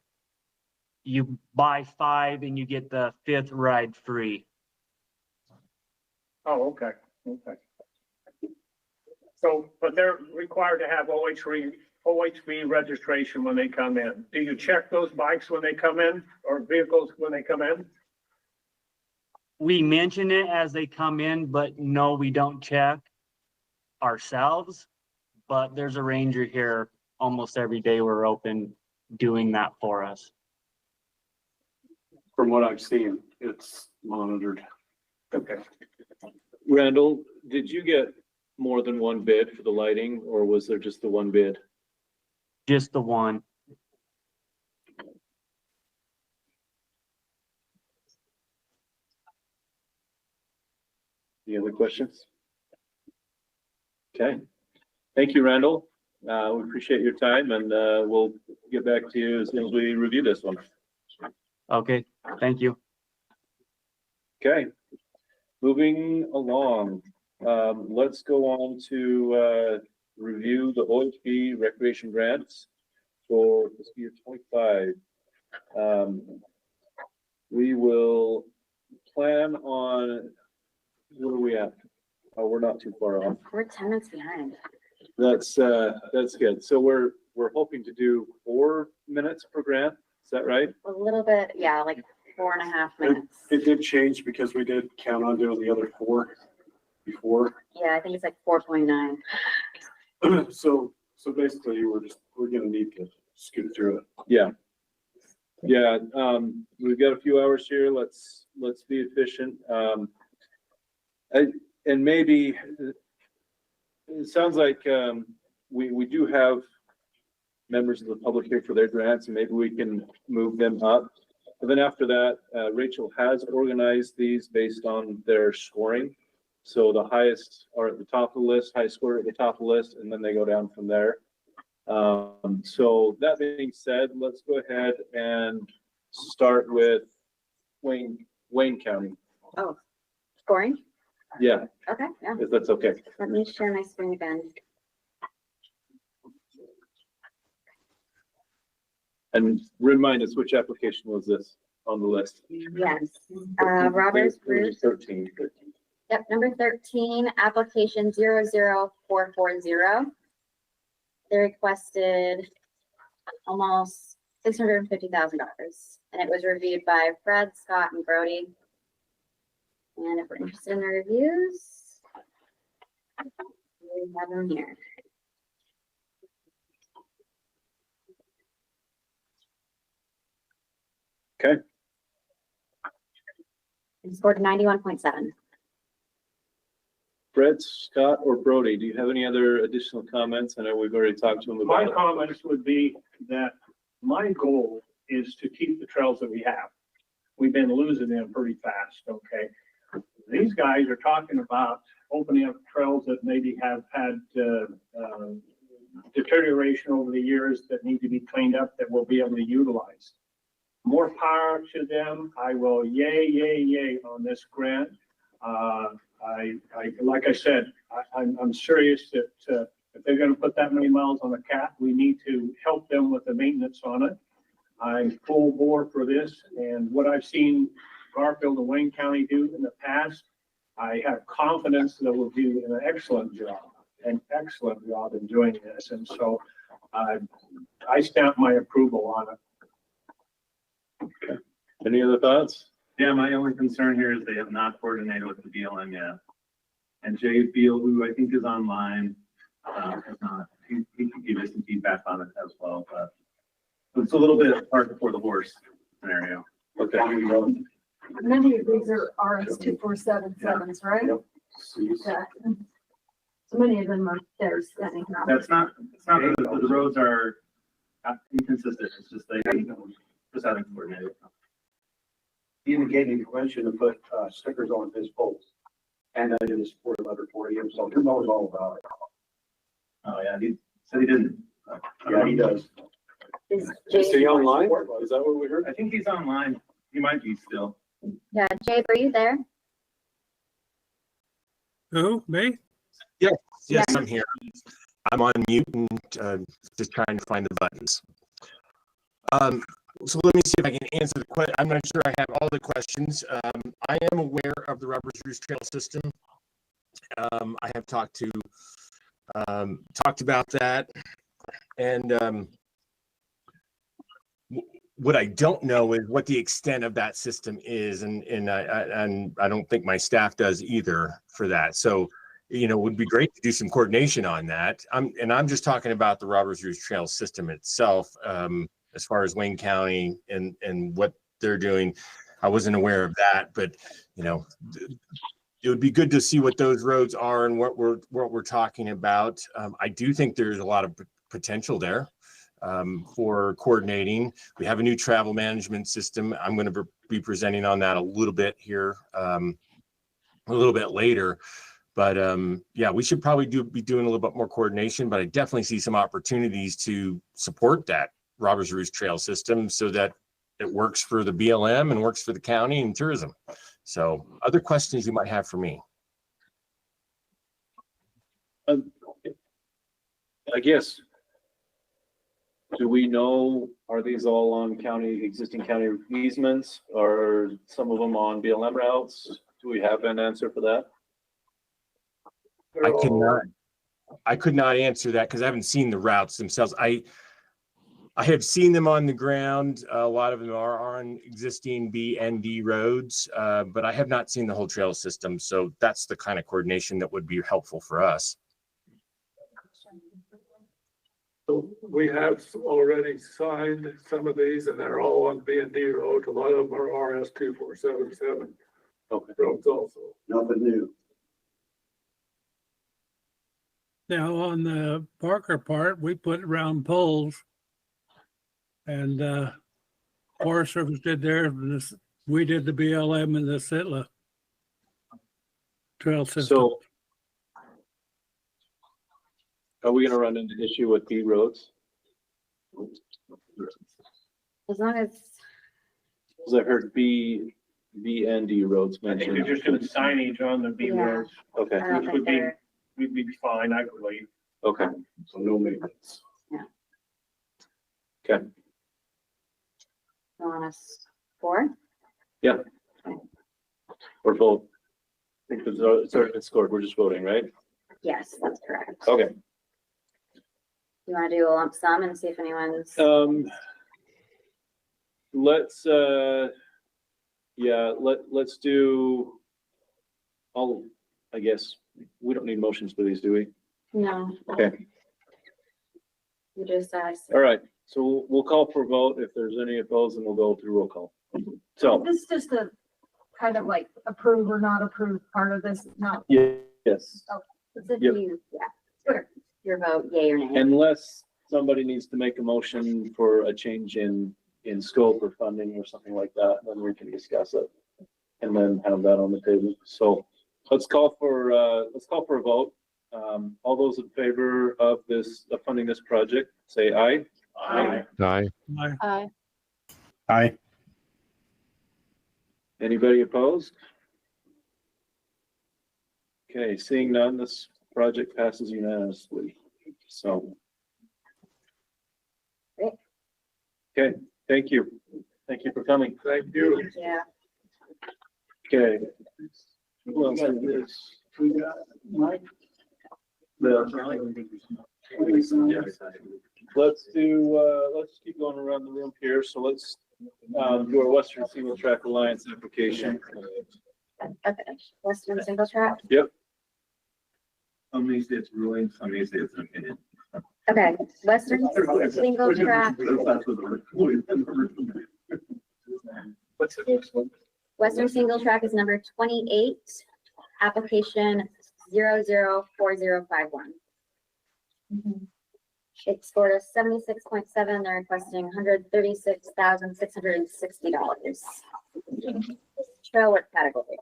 You buy 5 and you get the 5th ride free. Oh, okay, okay. So, but they're required to have OHV registration when they come in. Do you check those bikes when they come in or vehicles when they come in? We mention it as they come in, but no, we don't check ourselves. But there's a ranger here almost every day we're open doing that for us. From what I've seen, it's monitored. Okay. Randall, did you get more than one bid for the lighting, or was there just the one bid? Just the one. Any other questions? Okay. Thank you, Randall. We appreciate your time, and we'll get back to you as soon as we review this one. Okay, thank you. Okay. Moving along, let's go on to review the OHV recreation grants for fiscal year 25. We will plan on, what are we at? Oh, we're not too far off. We're 10 minutes behind. That's good. So we're hoping to do 4 minutes per grant. Is that right? A little bit, yeah, like 4.5 minutes. It did change because we did count on doing the other 4 before. Yeah, I think it's like 4.9. So basically we're gonna need to scoot through it. Yeah. Yeah. We've got a few hours here. Let's be efficient. And maybe it sounds like we do have members of the public here for their grants, and maybe we can move them up. And then after that, Rachel has organized these based on their scoring. So the highest are at the top of the list, high score at the top of the list, and then they go down from there. So that being said, let's go ahead and start with Wayne County. Oh, scoring? Yeah, Okay, yeah. if that's okay. Let me share my screen again. And remind us, which application was this on the list? Yes, Roberts Group. 13. Yep, number 13, application 00440. They requested almost $650,000, and it was reviewed by Fred, Scott, and Brody. And if we're interested in the reviews, we have them here. Okay. It scored 91.7. Brett, Scott, or Brody, do you have any other additional comments? I know we've already talked to them My about it. comments would be that my goal is to keep the trails that we have. We've been losing them pretty fast, okay? These guys are talking about opening up trails that maybe have had deterioration over the years that need to be cleaned up that we'll be able to utilize. More power to them. I will yay on this grant. Like I said, I'm serious that if they're going to put that many miles on a cat, we need to help them with the maintenance on it. I'm full bore for this, and what I've seen Garfield and Wayne County do in the past, I have confidence that we'll do an excellent job in doing this, and so I stamp my approval on it. Okay. Any other thoughts? Yeah, my only concern here is they have not coordinated with the BLM yet. And Jay Beal, who I think is online, has not, he could give us some feedback on it as well, but it's a little bit hard before the horse scenario. Okay. Many of these are RS-2477s, right? Yep. Yeah. So many of them are there standing now. It's not the roads are inconsistent. It's just they just haven't coordinated. He indicated he wants you to put stickers on his poles. And I did a support letter for him, so he knows all about it. Oh, yeah, he said he didn't. Yeah, he does. Is Is he Jay, online? Is that what we heard? I think he's online. He might be still. yeah, Jay, were you there? Who, me? Yes, Yeah. I'm here. I'm on mute and just trying to find the buttons. So let me see if I can answer the question. I'm not sure I have all the questions. I am aware of the Robbers Roost Trail system. I have talked about that, and what I don't know is what the extent of that system is, and I don't think my staff does either for that. So, it would be great to do some coordination on that. I'm just talking about the Robbers Roost Trail system itself. As far as Wayne County and what they're doing, I wasn't aware of that, but it would be good to see what those roads are and what we're talking about. I do think there's a lot of potential there for coordinating. We have a new travel management system. I'm going to be presenting on that a little bit here, a little bit later. But yeah, we should probably be doing a little bit more coordination, but I definitely see some opportunities to support that Robbers Roost Trail system so that it works for the BLM and works for the county and tourism. So other questions you might have for me? I guess, do we know, are these all on existing county easements, or some of them on BLM routes? Do we have an answer for that? I could not answer that because I haven't seen the routes themselves. I have seen them on the ground. A lot of them are on existing B and D roads, but I have not seen the whole trail system. So that's the kind of coordination that would be helpful for us. So we have already signed some of these and they're all on B and D roads. A lot of them are RS-2477 roads also. Nothing new. Now, on the Parker part, we put round poles. And Forest Service did theirs, and we did the BLM and the Sitla trail system. So are we gonna run into issue with B roads? As long as, Because I heard B and D roads I think mentioned. they're just doing signage on the B Yeah. roads, Okay, I don't which think they're, we'd be fine, I believe. okay, So no maintenance. okay. on us 4. Or both. I think Because it's already been scored. We're just voting, right? Yes, that's correct. Okay. You want to do a lump sum and see if anyone's, Let's, yeah, let's do I guess, we don't need motions for these, do we? no, Okay, you just, all right. So we'll call for a vote. If there's any opposed, then we'll go through roll call. So, This is just a kind of like approve or not approve part of this, not. yes, it's if Yep. you, yeah, your vote, yay or nay. unless somebody needs to make a motion for a change in scope or funding or something like that, then we can discuss it. And then have that on the table. So let's call for a vote. All those in favor of funding this project, say aye. Aye. Aye. Aye. Aye. Anybody opposed? Okay, seeing none, this project passes unanimously. So. Great. Okay, thank you. Thank you for coming. Thank you. Yeah. Okay. Who else has this? We got Mike. Let's keep going around the room here. So let's do our Western Single Track Alliance application. Okay, Western single track. Yep. Some may say it's ruling, some may say it's an opinion. Okay, Western single track, What's the next one? Western single track is number 28, application 004051. It scored a 76.7. They're requesting $136,660. Trail work category.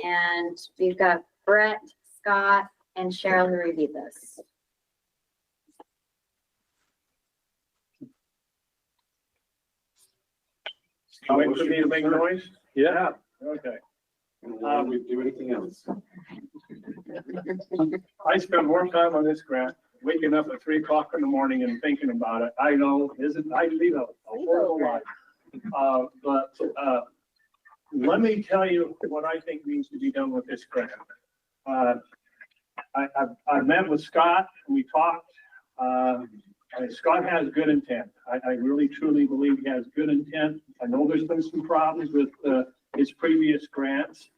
And we've got Brett, Scott, and Cheryl who reviewed this. Wait for me to make noise? Yeah. Okay. We do anything else? I spent more time on this grant, waking up at 3 o'clock in the morning and thinking about it. I know, I lead a horrible life. But let me tell you what I think needs to be done with this grant. I've met with Scott, we talked. Scott has good intent. I really truly believe he has good intent. I know there's been some problems with his previous grants.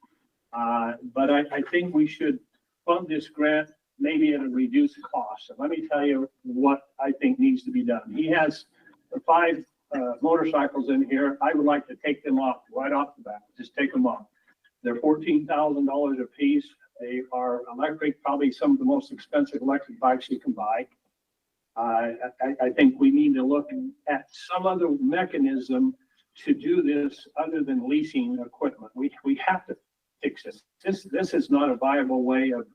But I think we should fund this grant maybe at a reduced cost. And let me tell you what I think needs to be done. He has 5 motorcycles in here. I would like to take them off right off the bat. Just take them off. They're $14,000 a piece. They are electric, probably some of the most expensive electric bikes you can buy. I think we need to look at some other mechanism to do this other than leasing equipment. We have to fix this. This is not a viable way of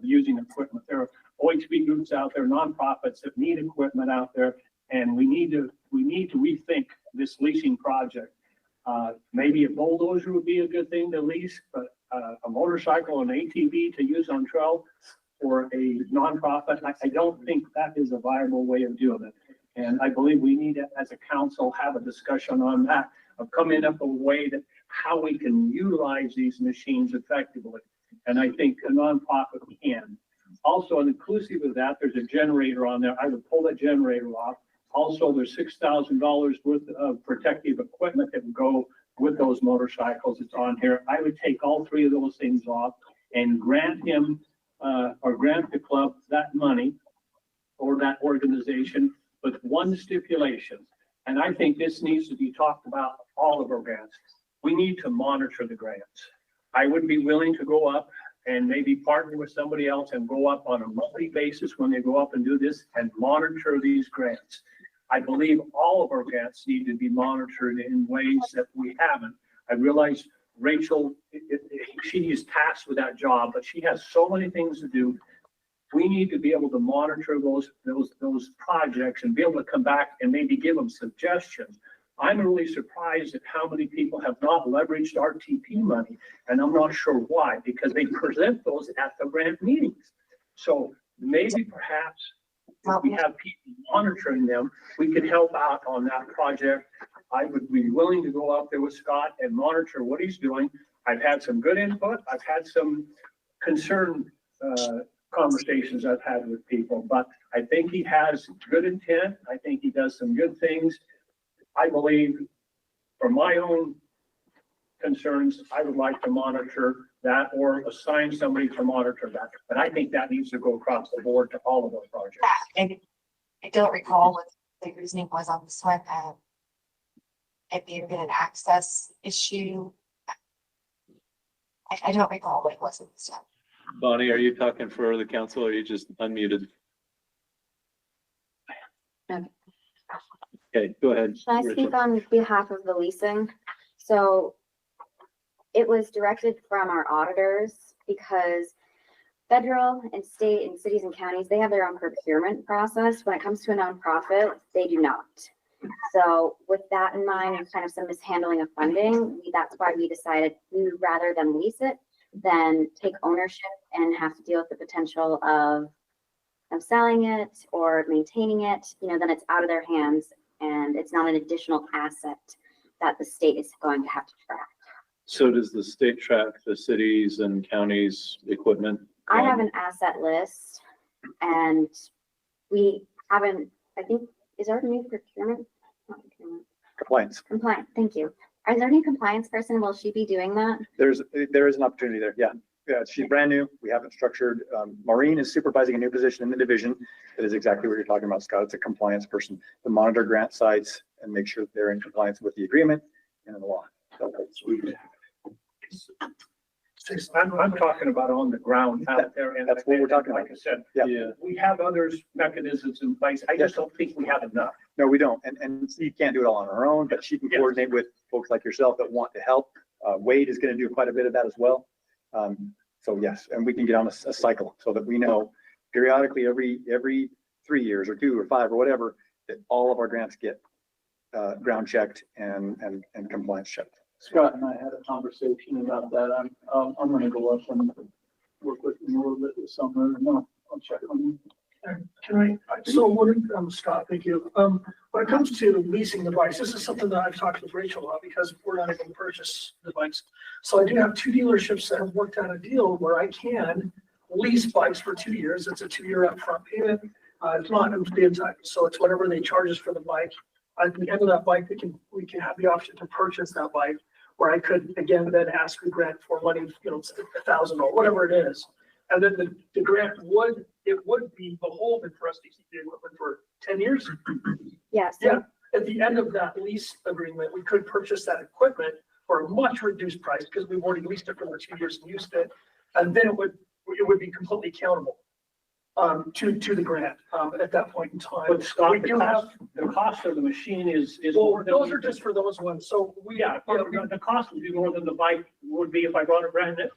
using equipment. There are OHV groups out there, nonprofits that need equipment out there, and we need to rethink this leasing project. Maybe a bulldozer would be a good thing to lease, but a motorcycle and ATV to use on trail for a nonprofit, I don't think that is a viable way of doing it. And I believe we need to, as a council, have a discussion on that, of coming up with a way that how we can utilize these machines effectively. And I think a nonprofit can. Also, inclusive of that, there's a generator on there. I would pull that generator off. Also, there's $6,000 worth of protective equipment that would go with those motorcycles. It's on here. I would take all 3 of those things off and grant him or grant the club that money or that organization with one stipulation. And I think this needs to be talked about all of our grants. We need to monitor the grants. I would be willing to go up and maybe partner with somebody else and go up on a monthly basis when they go up and do this and monitor these grants. I believe all of our grants need to be monitored in ways that we haven't. I realize Rachel, she is tasked with that job, but she has so many things to do. We need to be able to monitor those projects and be able to come back and maybe give them suggestions. I'm really surprised at how many people have not leveraged RTP money, and I'm not sure why, because they present those at the grant meetings. So maybe perhaps if we have people monitoring them, we could help out on that project. I would be willing to go out there with Scott and monitor what he's doing. I've had some good input. I've had some concerned, conversations I've had with people, but I think he has good intent. I think he does some good things. I believe, for my own concerns, I would like to monitor that or assign somebody to monitor that. But I think that needs to go across the board to all of our projects. I don't recall what the reasoning was on this one. It may have been an access issue. I don't recall what it was in this one. Bonnie, are you talking for the council or are you just unmuted? Okay, go ahead. Can I speak on behalf of the leasing? So it was directed from our auditors because federal and state and cities and counties, they have their own procurement process. When it comes to a nonprofit, they do not. So with that in mind and kind of some mishandling of funding, that's why we decided we would rather than lease it than take ownership and have to deal with the potential of them selling it or maintaining it. You know, then it's out of their hands and it's not an additional asset that the state is going to have to track. So does the state track the cities and counties equipment? I have an asset list and we haven't, I think, is there a new procurement? Not procurement. Compliance. Compliant, thank you. Is there any compliance person? Will she be doing that? There is an opportunity there. Yeah. Yeah. She's brand new. We haven't structured. Maureen is supervising a new position in the division. That is exactly what you're talking about, Scott. It's a compliance person to monitor grant sites and make sure that they're in compliance with the agreement and the law. I'm talking about on the ground out there. And that's what we're talking about. Like I said, Yeah. we have others mechanisms in place. I just don't think we have enough. No, we don't. And Steve can't do it all on her own, but she can coordinate with folks like yourself that want to help. Wade is going to do quite a bit of that as well. So yes, and we can get on a cycle so that we know periodically every 3 years or 2 or 5 or whatever, that all of our grants get ground checked and compliance checked. Scott and I had a conversation about that. I'm gonna go up and work with him a little bit this summer and I'll check on you. Can I, so what, Scott, thank you. When it comes to leasing the bikes, this is something that I've talked with Rachel about because we're not able to purchase the bikes. So I do have 2 dealerships that have worked out a deal where I can lease bikes for 2 years. It's a 2-year upfront payment. It's not in time. So it's whatever they charge us for the bike. At the end of that bike, we can have the option to purchase that bike where I could, again, then ask the grant for money, you know, $1,000 or whatever it is. And then the grant would be beholden for us to keep the equipment for 10 years. Yes. Yeah. At the end of that lease agreement, we could purchase that equipment for a much reduced price because we've already leased it for the 2 years and used it. And then it would be completely accountable to the grant at that point in time. But Scott, we do have the cost of the machine is well, more than those are just for those ones. So the cost would be more than the bike would be if I bought it brand new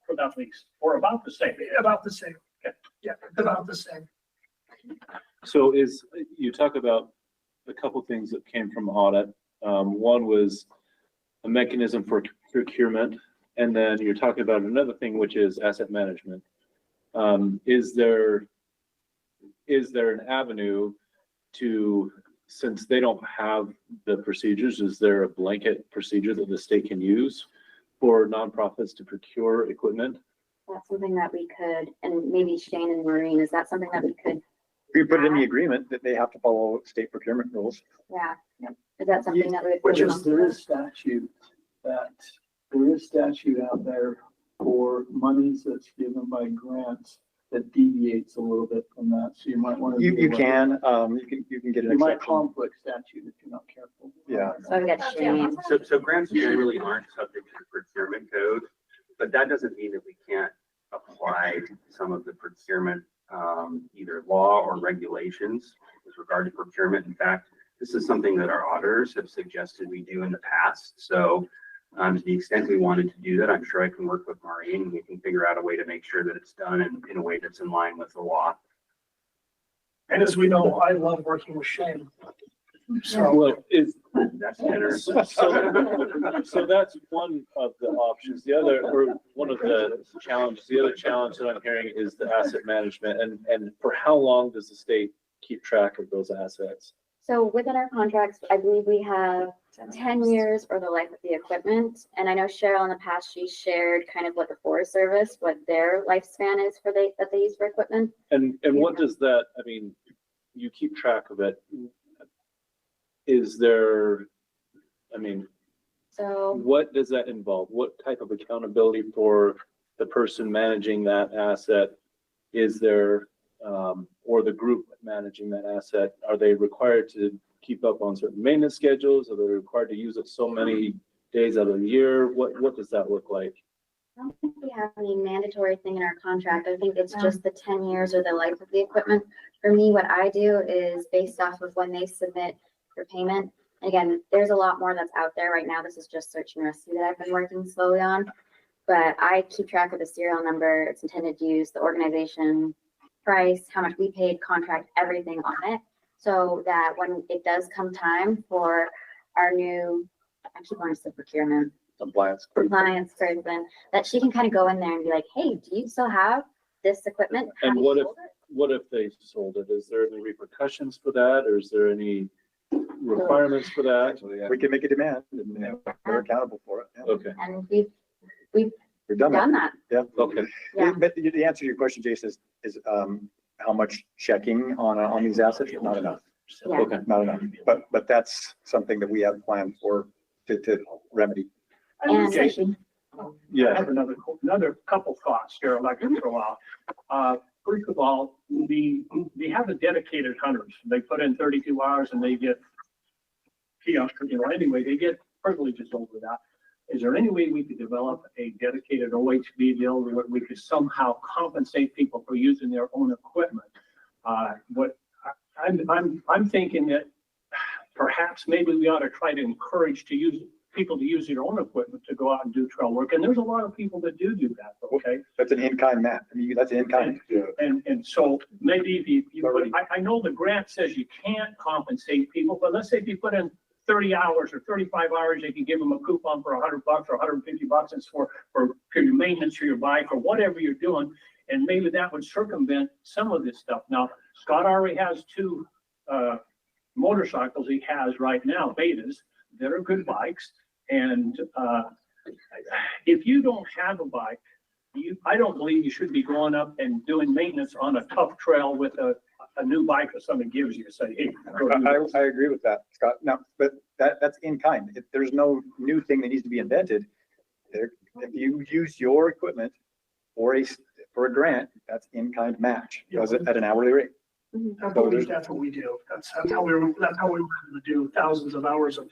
for that lease, or about the same. About the same. Okay. Yeah, about the same. So you talk about a couple things that came from audit. One was a mechanism for procurement, and then you're talking about another thing, which is asset management. Is there an avenue to, since they don't have the procedures, is there a blanket procedure that the state can use for nonprofits to procure equipment? That's something that we could, and maybe Shane and Maureen, is that something that we could? We put it in the agreement that they have to follow state procurement rules. Yeah. Is that something that we? Which is, there is statute out there for monies that's given by grants that deviates a little bit from that. So you might want to. You can get an You might exception. conflict statute if you're not careful. Yeah. So I've got Shane. So grants generally aren't subject to the procurement code, but that doesn't mean that we can't apply some of the procurement, either law or regulations with regard to procurement. In fact, this is something that our auditors have suggested we do in the past. So to the extent we wanted to do that, I'm sure I can work with Maureen and we can figure out a way to make sure that it's done in a way that's in line with the law. And as we know, I love working with Shane. So Well, That's generous. so that's one of the options. The other, or one of the challenges, the other challenge that I'm hearing is the asset management. And for how long does the state keep track of those assets? So within our contracts, I believe we have 10 years or the life of the equipment. And I know Cheryl in the past, she shared kind of what the Forest Service, what their lifespan is for that they use for equipment. And what does that, I mean, you keep track of it. Is there, I mean, So what does that involve? What type of accountability for the person managing that asset is there, or the group managing that asset? Are they required to keep up on certain maintenance schedules? Are they required to use it so many days out of the year? What does that look like? I don't think we have any mandatory thing in our contract. I think it's just the 10 years or the life of the equipment. For me, what I do is based off of when they submit for payment. Again, there's a lot more that's out there right now. This is just search and rescue that I've been working slowly on. But I keep track of the serial number, its intended use, the organization, price, how much we paid, contract, everything on it. So that when it does come time for our new, I keep wanting to say procurement, compliance person, that she can kind of go in there and be like, hey, do you still have this equipment? And what if they sold it? Is there any repercussions for that, or is there any requirements for that? We can make a demand and they're accountable for it. Yeah. Okay. And we've done that. Yeah. Okay. Yeah. But the answer to your question, Jason, is how much checking on these assets? Not enough. Yeah. Okay. Not enough. But that's something that we have planned for to remedy. And Jason, I Yeah. have another couple thoughts here I'd like to throw out. First of all, we have the dedicated hunters. They put in 32 hours and they get anyway, they get privileges over that. Is there any way we could develop a dedicated OHV deal where we could somehow compensate people for using their own equipment? I'm thinking that perhaps maybe we ought to try to encourage people to use their own equipment to go out and do trail work. And there's a lot of people that do that, okay? That's an in-kind map. I mean, that's an in-kind. And so maybe if you I know the grant says you can't compensate people, but let's say if you put in 30 hours or 35 hours, they can give them a coupon for $100 or $150. It's for your maintenance for your bike or whatever you're doing. And maybe that would circumvent some of this stuff. Now, Scott already has 2 motorcycles he has right now, betas, that are good bikes. And if you don't have a bike, I don't believe you should be going up and doing maintenance on a tough trail with a new bike that somebody gives you to say, hey. I agree with that, Scott. No, but that's in kind. There's no new thing that needs to be invented. If you use your equipment for a grant, that's in kind match, does it at an hourly rate. I believe that's what we do. That's how we were able to do thousands of hours of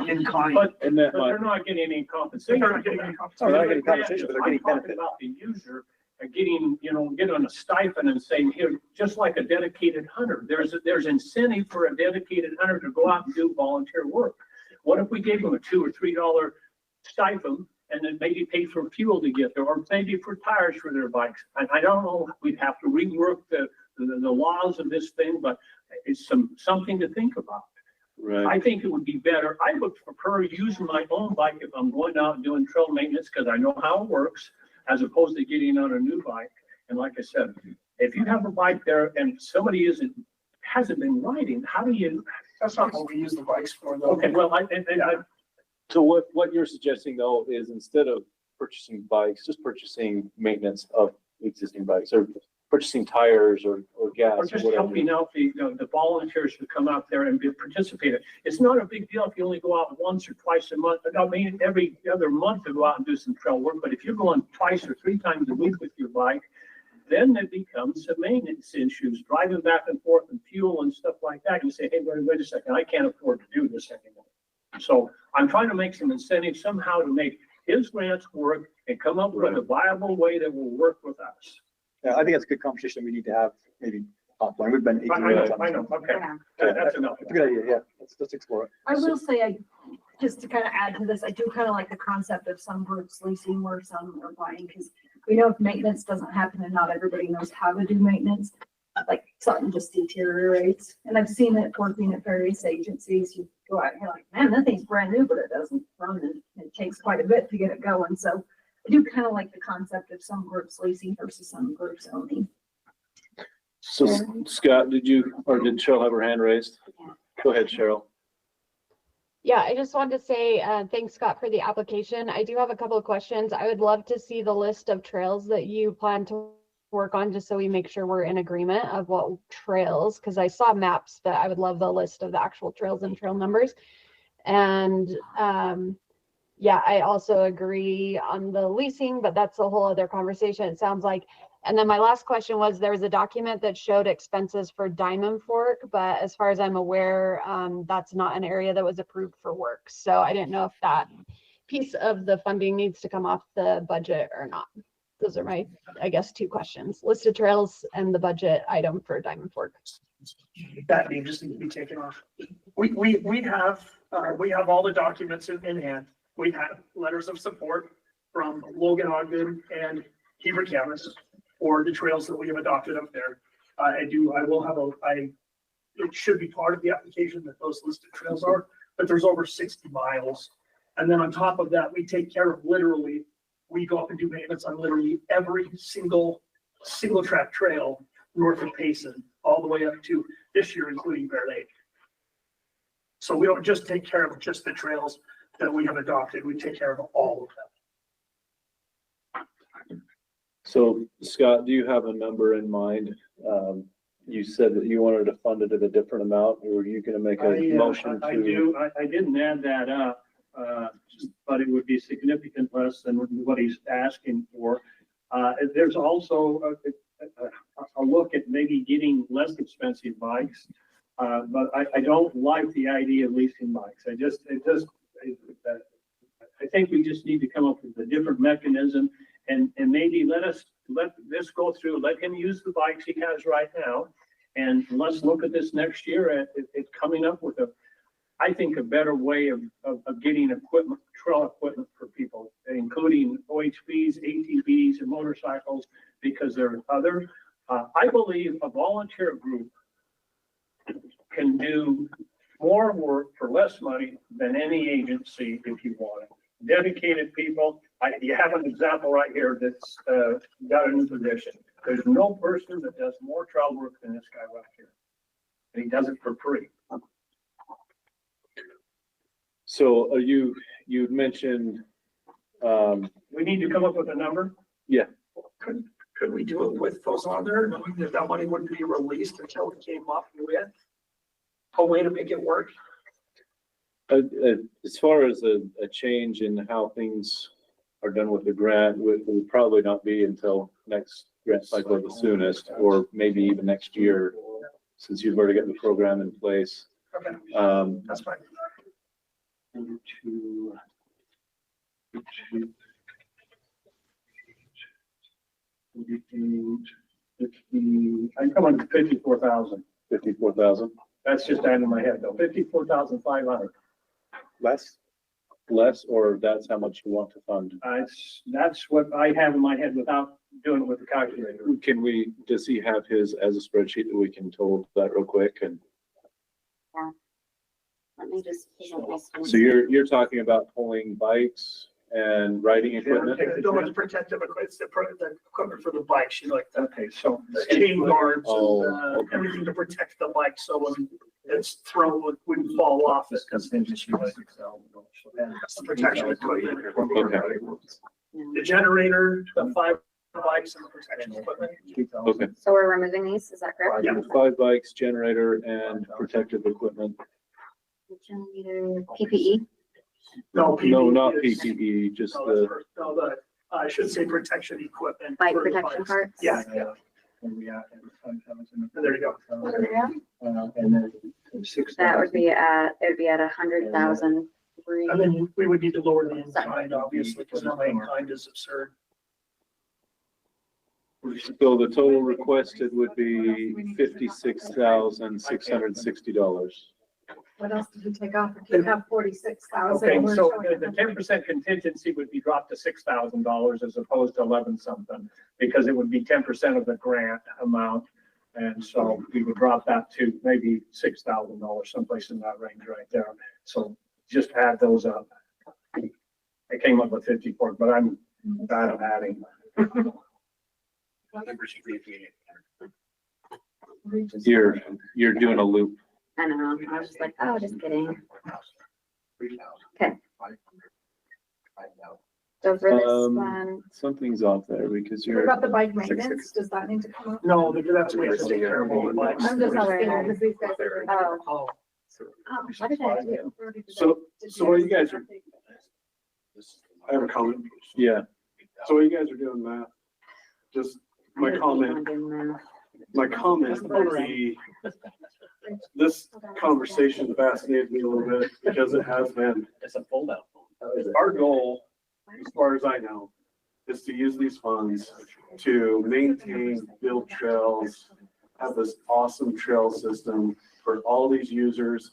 in kind. But they're not getting any compensation. They're not getting any Oh, they're not getting compensation, but they're getting I'm talking benefit. about the user getting a stipend and saying, here, just like a dedicated hunter, there's incentive for a dedicated hunter to go out and do volunteer work. What if we gave them a $2 or $3 stipend and then maybe pay for fuel to get there, or maybe for tires for their bikes? I don't know, we'd have to rework the laws of this thing, but it's something to think about. Right. I think it would be better. I would prefer using my own bike if I'm going out and doing trail maintenance because I know how it works, as opposed to getting on a new bike. And like I said, if you have a bike there and somebody hasn't been riding, how do you? That's not what we use the bikes for, though. Okay, well, So what you're suggesting though is instead of purchasing bikes, just purchasing maintenance of existing bikes or purchasing tires or gas or or just whatever. helping out the volunteers to come out there and participate. It's not a big deal if you only go out once or twice a month. I mean, every other month to go out and do some trail work. But if you're going twice or 3 times a week with your bike, then it becomes some maintenance issues, driving back and forth and fuel and stuff like that. You say, hey, wait a second, I can't afford to do this anymore. So I'm trying to make some incentives somehow to make his grants work and come up with a viable way that will work with us. Yeah, I think that's a good conversation we need to have maybe offline. We've been 18 minutes on I this. know, okay. Yeah. That's enough. It's a good idea, yeah. Let's explore it. I will say, just to kind of add to this, I do kind of like the concept of some groups leasing or some are buying, because we know if maintenance doesn't happen and not everybody knows how to do maintenance, like something just deteriorates. And I've seen it working at various agencies. You go out and you're like, man, that thing's brand new, but it doesn't run and it takes quite a bit to get it going. So I do kind of like the concept of some groups leasing versus some groups owning. So Scott, did Cheryl have her hand raised? Go ahead, Cheryl. Yeah, I just wanted to say, thanks, Scott, for the application. I do have a couple of questions. I would love to see the list of trails that you plan to work on, just so we make sure we're in agreement of what trails, because I saw maps, but I would love the list of the actual trails and trail numbers. And yeah, I also agree on the leasing, but that's a whole other conversation, it sounds like. And then my last question was, there was a document that showed expenses for Diamond Fork, but as far as I'm aware, that's not an area that was approved for work. So I didn't know if that piece of the funding needs to come off the budget or not. Those are my, I guess, two questions: listed trails and the budget item for Diamond Fork. That name just needs to be taken off. We have all the documents in hand. We have letters of support from Logan Ogden and Heber counties for the trails that we have adopted up there. It should be part of the application that those listed trails are, but there's over 60 miles. And then on top of that, we take care of literally, we go up and do maintenance on literally every single track trail north of Payson, all the way up to this year, including Bear Lake. So we don't just take care of just the trails that we have adopted, we take care of all of them. So Scott, do you have a number in mind? You said that you wanted to fund it at a different amount, or are you going to make a motion to? I do. I didn't add that up, but it would be significant less than what he's asking for. There's also a look at maybe getting less expensive bikes, but I don't like the idea of leasing bikes. I think we just need to come up with a different mechanism, and maybe let this go through, let him use the bikes he has right now. And let's look at this next year at coming up with I think a better way of getting trail equipment for people, including OHVs, ATVs, and motorcycles, because there are other. I believe a volunteer group can do more work for less money than any agency if you want it. Dedicated people. You have an example right here that's got a new position. There's no person that does more trail work than this guy right here. And he does it for free. So you mentioned, we need to come up with a number. Yeah. Could we do it with those on there, knowing that that money wouldn't be released until it came up with a way to make it work? As far as a change in how things are done with the grant, will probably not be until next grant cycle at the soonest, or maybe even next year, since you've already got the program in place. Okay, that's fine. I'm coming to 54,000. 54,000. That's just out of my head though. 54,500. Less, or that's how much you want to fund? That's what I have in my head without doing it with the calculator. Does he have his as a spreadsheet that we can total that real quick? And Yeah. Let me just. so you're talking about pulling bikes and riding equipment? The one's protective equipment, it's the equipment for the bikes, you like that. Okay, so The chain guards Oh, and okay. everything to protect the bike, so when it's thrown, it wouldn't fall off. That's the protection equipment. The generator, the 5 bikes, and the protection equipment. Okay. So we're removing these, is that correct? Yeah. 5 bikes, generator, and protective equipment. Generator, PPE, No, No, not is- PPE, just No, the, I should say protection equipment. bike for the protection bikes. parts? Yeah, yeah. There you go. and then 6. That would be at, it would be at 100,000. And then we would need to lower the in-kind, obviously, because the in-kind is absurd. so the total requested would be $56,660. What else did you take off? If you have 46,000. Okay, so the 10% contingency would be dropped to $6,000 as opposed to 11 something, because it would be 10% of the grant amount. And so we would drop that to maybe $6,000, someplace in that range right there. So just add those up. I came up with 54, but I'm bad at adding. You're doing a loop. I know, I was just like, oh, just kidding. Okay. So for this one, Something's off there because What you're, about the bike maintenance? Does that need to come up? No, because that's what it's terrible. I'm just asking, because these guys are. oh, what did I do? So what you guys are, I have a comment. yeah, So what you guys are doing, Matt, just my comment would be, this conversation fascinated me a little bit because it has been. It's a fold out. Our goal, as far as I know, is to use these funds to maintain, build trails, have this awesome trail system for all these users.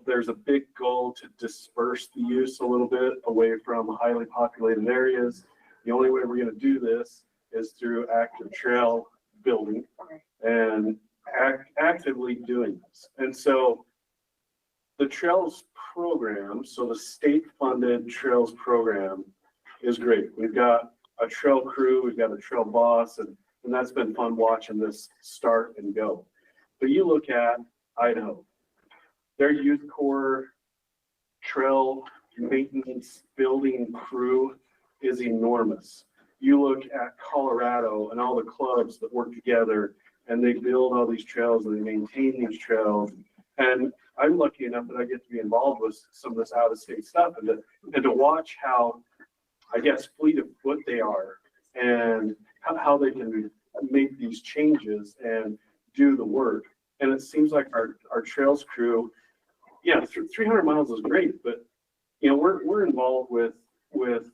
There's a big goal to disperse the use a little bit away from highly populated areas. The only way we're gonna do this is through active trail building and actively doing this. And so the trails program, so the state-funded trails program is great. We've got a trail crew, we've got a trail boss, and that's been fun watching this start and go. But you look at Idaho, their youth corps trail maintenance building crew is enormous. You look at Colorado and all the clubs that work together and they build all these trails and they maintain these trails. And I'm lucky enough that I get to be involved with some of this out of state stuff and to watch how, I guess, fleet of foot they are and how they can make these changes and do the work. And it seems like our trails crew, yeah, 300 miles is great, but you know, we're involved with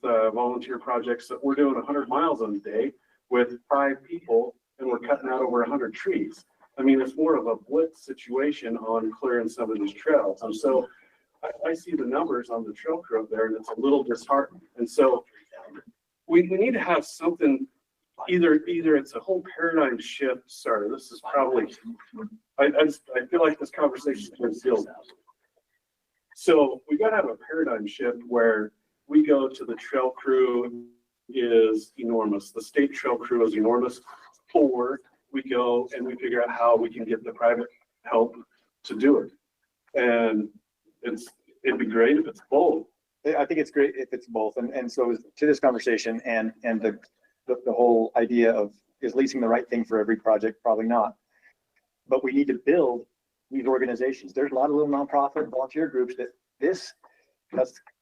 volunteer projects that we're doing 100 miles on a day with 5 people and we're cutting out over 100 trees. I mean, it's more of a blitz situation on clearing some of these trails. And so I see the numbers on the trail crew up there and it's a little disheartening. And so we need to have something, either it's a whole paradigm shift. Sorry, this is probably, I feel like this conversation is still. So we got to have a paradigm shift where we go to the trail crew is enormous. The state trail crew is enormous. Or we go and we figure out how we can get the private help to do it. And it'd be great if it's both. I think it's great if it's both. And so to this conversation and the whole idea of, is leasing the right thing for every project? Probably not. But we need to build these organizations. There's a lot of little nonprofit volunteer groups that's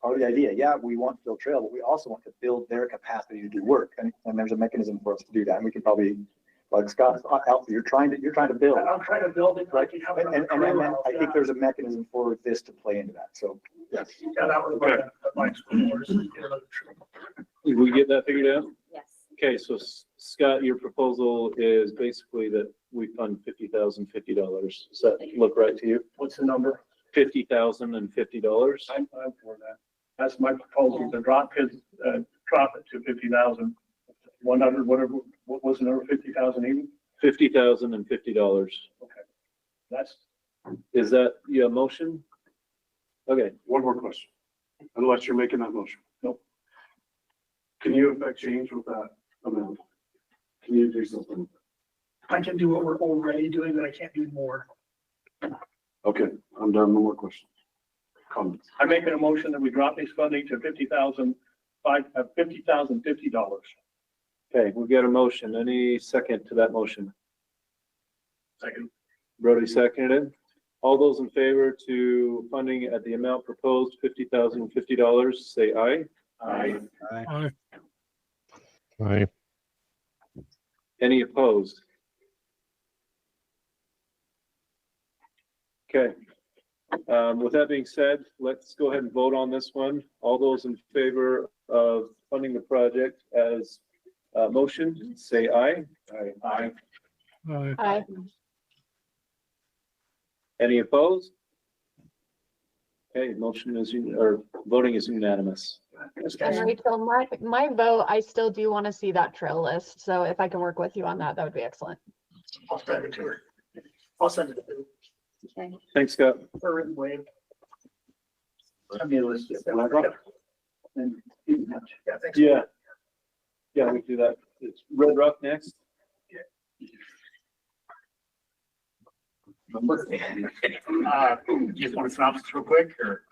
part of the idea. Yeah, we want to build trail, but we also want to build their capacity to do work. And there's a mechanism for us to do that. And we can probably, like Scott's out, you're trying to build. I'm trying to build it. Right. And I think there's a mechanism for this to play into that. So, yeah. Yeah, that was my did we get that figured out? yes. Okay, so Scott, your proposal is basically that we fund $50,050. Does that look right to you? What's the number? $50,050. I'm for that. That's my proposal, to drop it to 50,000, 100, whatever, what was the number, 50,000 even? $50,050. That's, Is that your motion? Okay, One more question, unless you're making that motion. Nope. Can you affect change with that amount? Can you do something? I can do what we're already doing, but I can't do more. Okay, I'm done. No more questions. Comments? I'm making a motion that we drop this funding to $50,050. okay, we've got a motion. Any second to that motion? Second. Brody seconded. All those in favor to funding at the amount proposed, $50,050, say aye. Aye. Aye. Aye. Any opposed? Okay. With that being said, let's go ahead and vote on this one. All those in favor of funding the project as motion, say aye. Aye. Aye. Aye. Any opposed? Okay, motion is, or voting is unanimous. And Rachel, my vote, I still do want to see that trail list. So if I can work with you on that, that would be excellent. I'll send it to her. I'll send it to her. Okay. Thanks, Scott. Or in wave. Send me a list. And yeah, thanks. Yeah. Yeah, we can do that. It's Red Rock next. You just want to synopsis real quick, or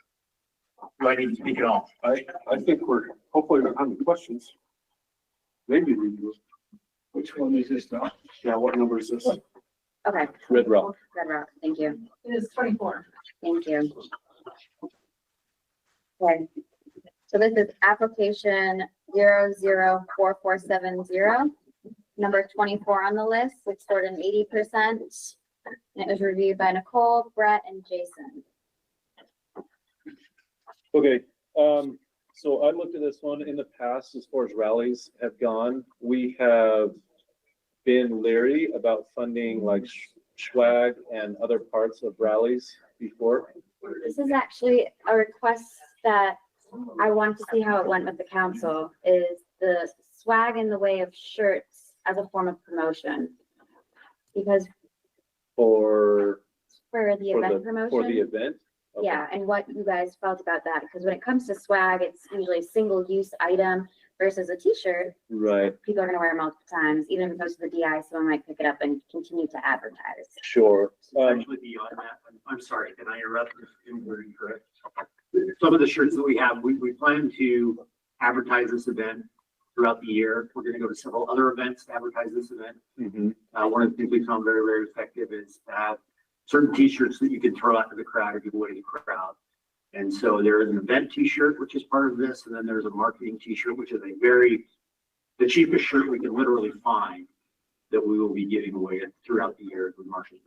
do I need to speak at all? I think we're hopefully not having questions. Maybe we do. Which one is this now? Yeah, what number is this? Okay. Red Rock. Red Rock, thank you. It is 24. Thank you. Okay, so this is application 004470, number 24 on the list, which scored an 80%. And it was reviewed by Nicole, Brett, and Jason. Okay, so I looked at this one in the past as far as rallies have gone. We have been leery about funding like swag and other parts of rallies before. This is actually a request that I want to see how it went with the council, is the swag in the way of shirts as a form of promotion. Because For for the event for the promotion, event? Okay. yeah, and what you guys felt about that, because when it comes to swag, it's usually a single-use item versus a t-shirt. Right, People are gonna wear it multiple times, even if it goes to the DI, someone might pick it up and continue to advertise. sure. Actually beyond that, I'm sorry, can I interrupt if you're incorrect? Some of the shirts that we have, we plan to advertise this event throughout the year. We're gonna go to several other events to advertise this event. Mhm. One of the things we found very, very effective is to have certain t-shirts that you can throw out to the crowd or give away to the crowd. And so there is an event t-shirt, which is part of this, and then there's a marketing t-shirt, which is the cheapest shirt we can literally find that we will be giving away throughout the year with Marshall's.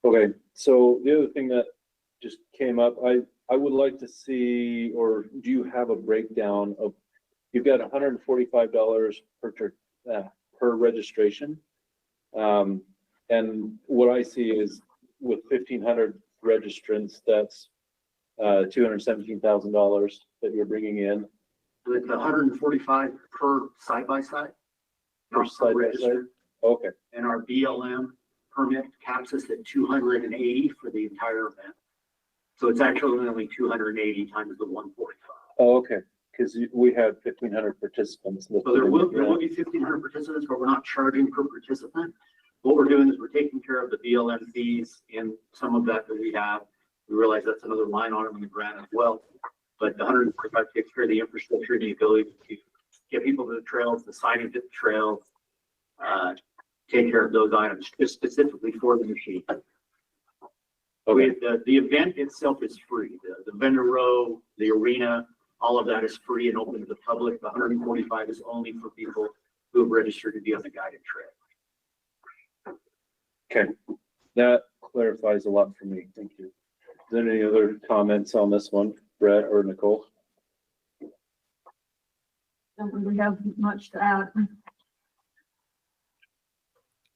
Okay, so the other thing that just came up, I would like to see, or do you have a breakdown of, you've got $145 per registration. And what I see is with 1,500 registrants, that's $217,000 that you're bringing in. With 145 per side by side. Per side by side? Okay, And our BLM permit caps us at 280 for the entire event. So it's actually only 280 times the 145. oh, okay, because we had 1,500 participants. So there will be 1,500 participants, but we're not charging per participant. What we're doing is we're taking care of the BLM fees and some of that we have. We realize that's another line on it in the grant as well. But the 145 takes care of the infrastructure, the ability to get people to the trails, the signage at the trails, take care of those items just specifically for the machine. Okay, The event itself is free. The vendor row, the arena, all of that is free and open to the public. The 145 is only for people who have registered to be on the guided trail. okay, that clarifies a lot for me, thank you. Is there any other comments on this one, Brett or Nicole? Don't really have much to add.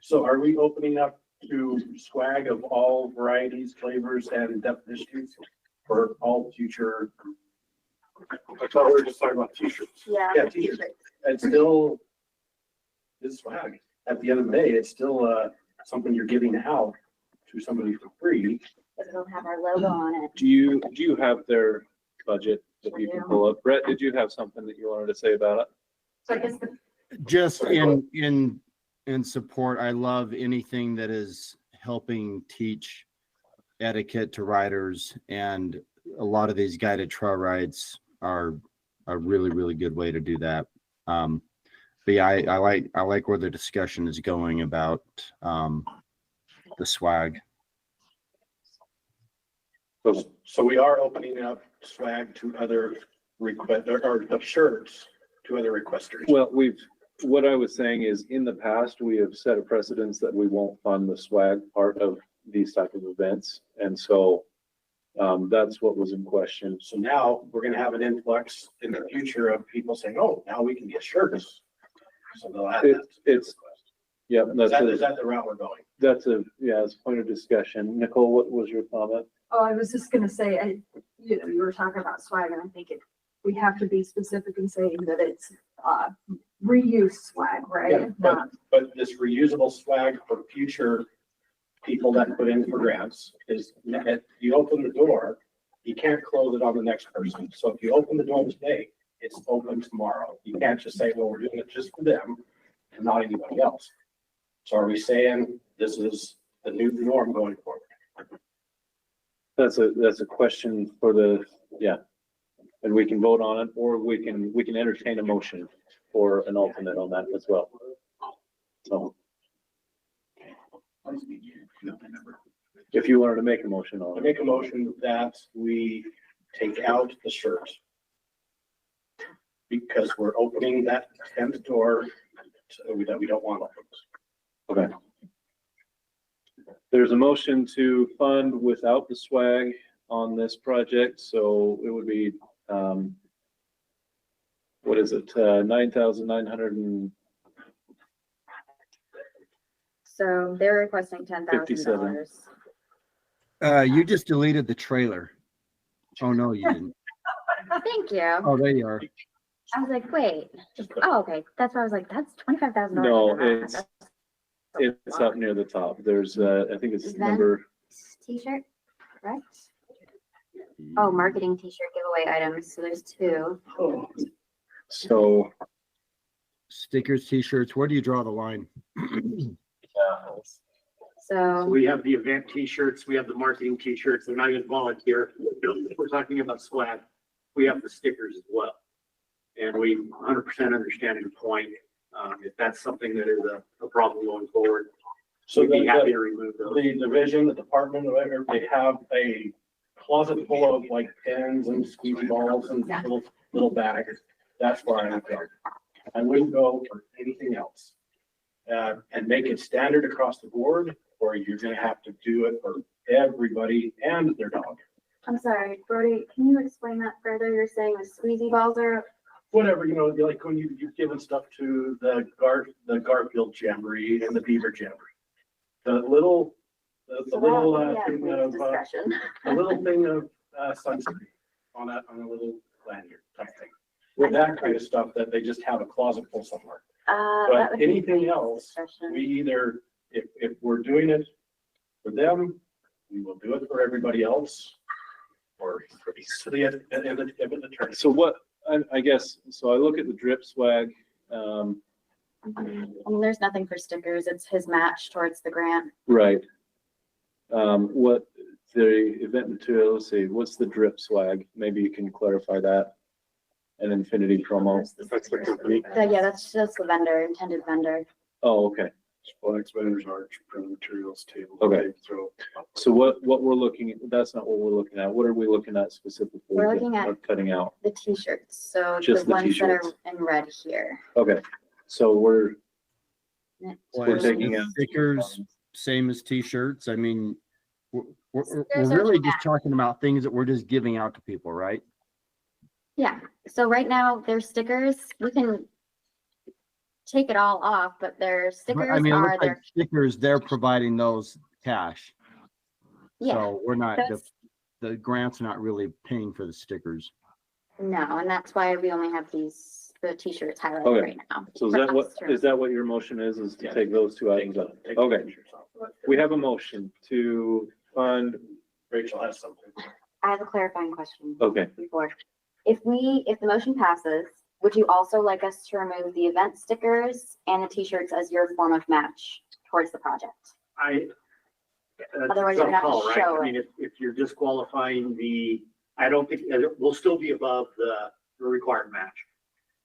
So are we opening up to swag of all varieties, flavors, and definitions for all future? I thought we were just talking about t-shirts. Yeah. Yeah, t-shirts. And still, this swag, at the end of the day, it's still something you're giving out to somebody for free. Because it'll have our logo on it. Do you have their budget that you can pull up? Brett, did you have something that you wanted to say about it? So I guess Just in support, I love anything that is helping teach etiquette to riders, and a lot of these guided trail rides are a really, really good way to do that. But yeah, I like where the discussion is going about the swag. So we are opening up swag to other request, or the shirts to other requesters. Well, what I was saying is in the past, we have set a precedence that we won't fund the swag part of these type of events. And so that's what was in question. So now we're gonna have an influx in the future of people saying, oh, now we can get shirts. So they'll add that. Yeah, Is that the route we're going? that's a point of discussion. Nicole, what was your comment? Oh, I was just gonna say, you were talking about swag, and I think we have to be specific in saying that it's reuse swag, right? Yeah, but this reusable swag for future people that put in for grants is, if you open the door, you can't close it on the next person. So if you open the door today, it's open tomorrow. You can't just say, well, we're doing it just for them and not anybody else. So are we saying this is the new norm going forward. That's a question for the, yeah. And we can vote on it, or we can entertain a motion for an alternate on that as well. So if you wanted to make a motion I on it, make a motion that we take out the shirt. Because we're opening that 10th door that we don't want open. okay. There's a motion to fund without the swag on this project, so it would be, what is it, 9,900 and So they're requesting $10,000. You just deleted the trailer. Oh, no, you didn't. Thank you. Oh, there you are. I was like, wait. Oh, okay. That's why I was like, that's $25,000. no, it's up near the top. There's, I think it's Event number, T-shirt, correct? Oh, marketing T-shirt giveaway items. So there's two. so, Stickers, t-shirts, where do you draw the line? So So we have the event T-shirts, we have the marketing T-shirts, they're not even volunteer. We're talking about swag. We have the stickers as well. And we 100% understand your point. If that's something that is a problem going forward, So we'd be the- happy to remove those. The division, the department, whatever, they have a closet full of like pens and squeeze balls and little bags. That's where I would go. I wouldn't go for anything else. And make it standard across the board, or you're gonna have to do it for everybody and their dog. I'm sorry, Brody, can you explain that further? You're saying the squeezy balls are, Whatever, you know, like when you've given stuff to the Garfield Jamboree and the Beaver Jamboree. The little yeah, thing of, discussion. a little thing of sunscreen on a little lanyard type thing. With that kind of stuff that they just have a closet full somewhere. That But would be anything great else, discussion. we either, if we're doing it for them, we will do it for everybody else. Or for the city at the turn. so what, I guess, so I look at the drip swag, I mean, there's nothing for stickers. It's his match towards the grant. right. What the event material, let's see, what's the drip swag? Maybe you can clarify that. An Infinity promo. That's the company. Yeah, that's the vendor, intended vendor. Oh, okay. Flags, banners, arch, printed materials, table. Okay. Throw. So what we're looking at, that's not what we're looking at. What are we looking at specifically? We're looking at- Cutting out. The T-shirts, so the Just the ones that are t-shirts. in red here. Okay, so we're Well, taking is out- stickers, same as t-shirts. I mean, we're Stickers are really the just talking about things that we're just giving out to people, right? Yeah, so right now, there's stickers. We can take it all off, but their But, stickers I mean, it are looks like their, stickers, they're providing those cash. yeah, So we're not, that's, the grant's not really paying for the stickers. no, and that's why we only have the T-shirts highlighted Okay. right now. So is For that what, us to- is that what your motion is to Yeah. take those two items out? Take the Okay, t-shirts off. we have a motion to fund, Rachel has something. I have a clarifying question okay, before. If the motion passes, would you also like us to remove the event stickers and the T-shirts as your form of match towards the project? Otherwise, you're gonna have to Right? show I mean, if you're disqualifying I don't think, we'll still be above the required match.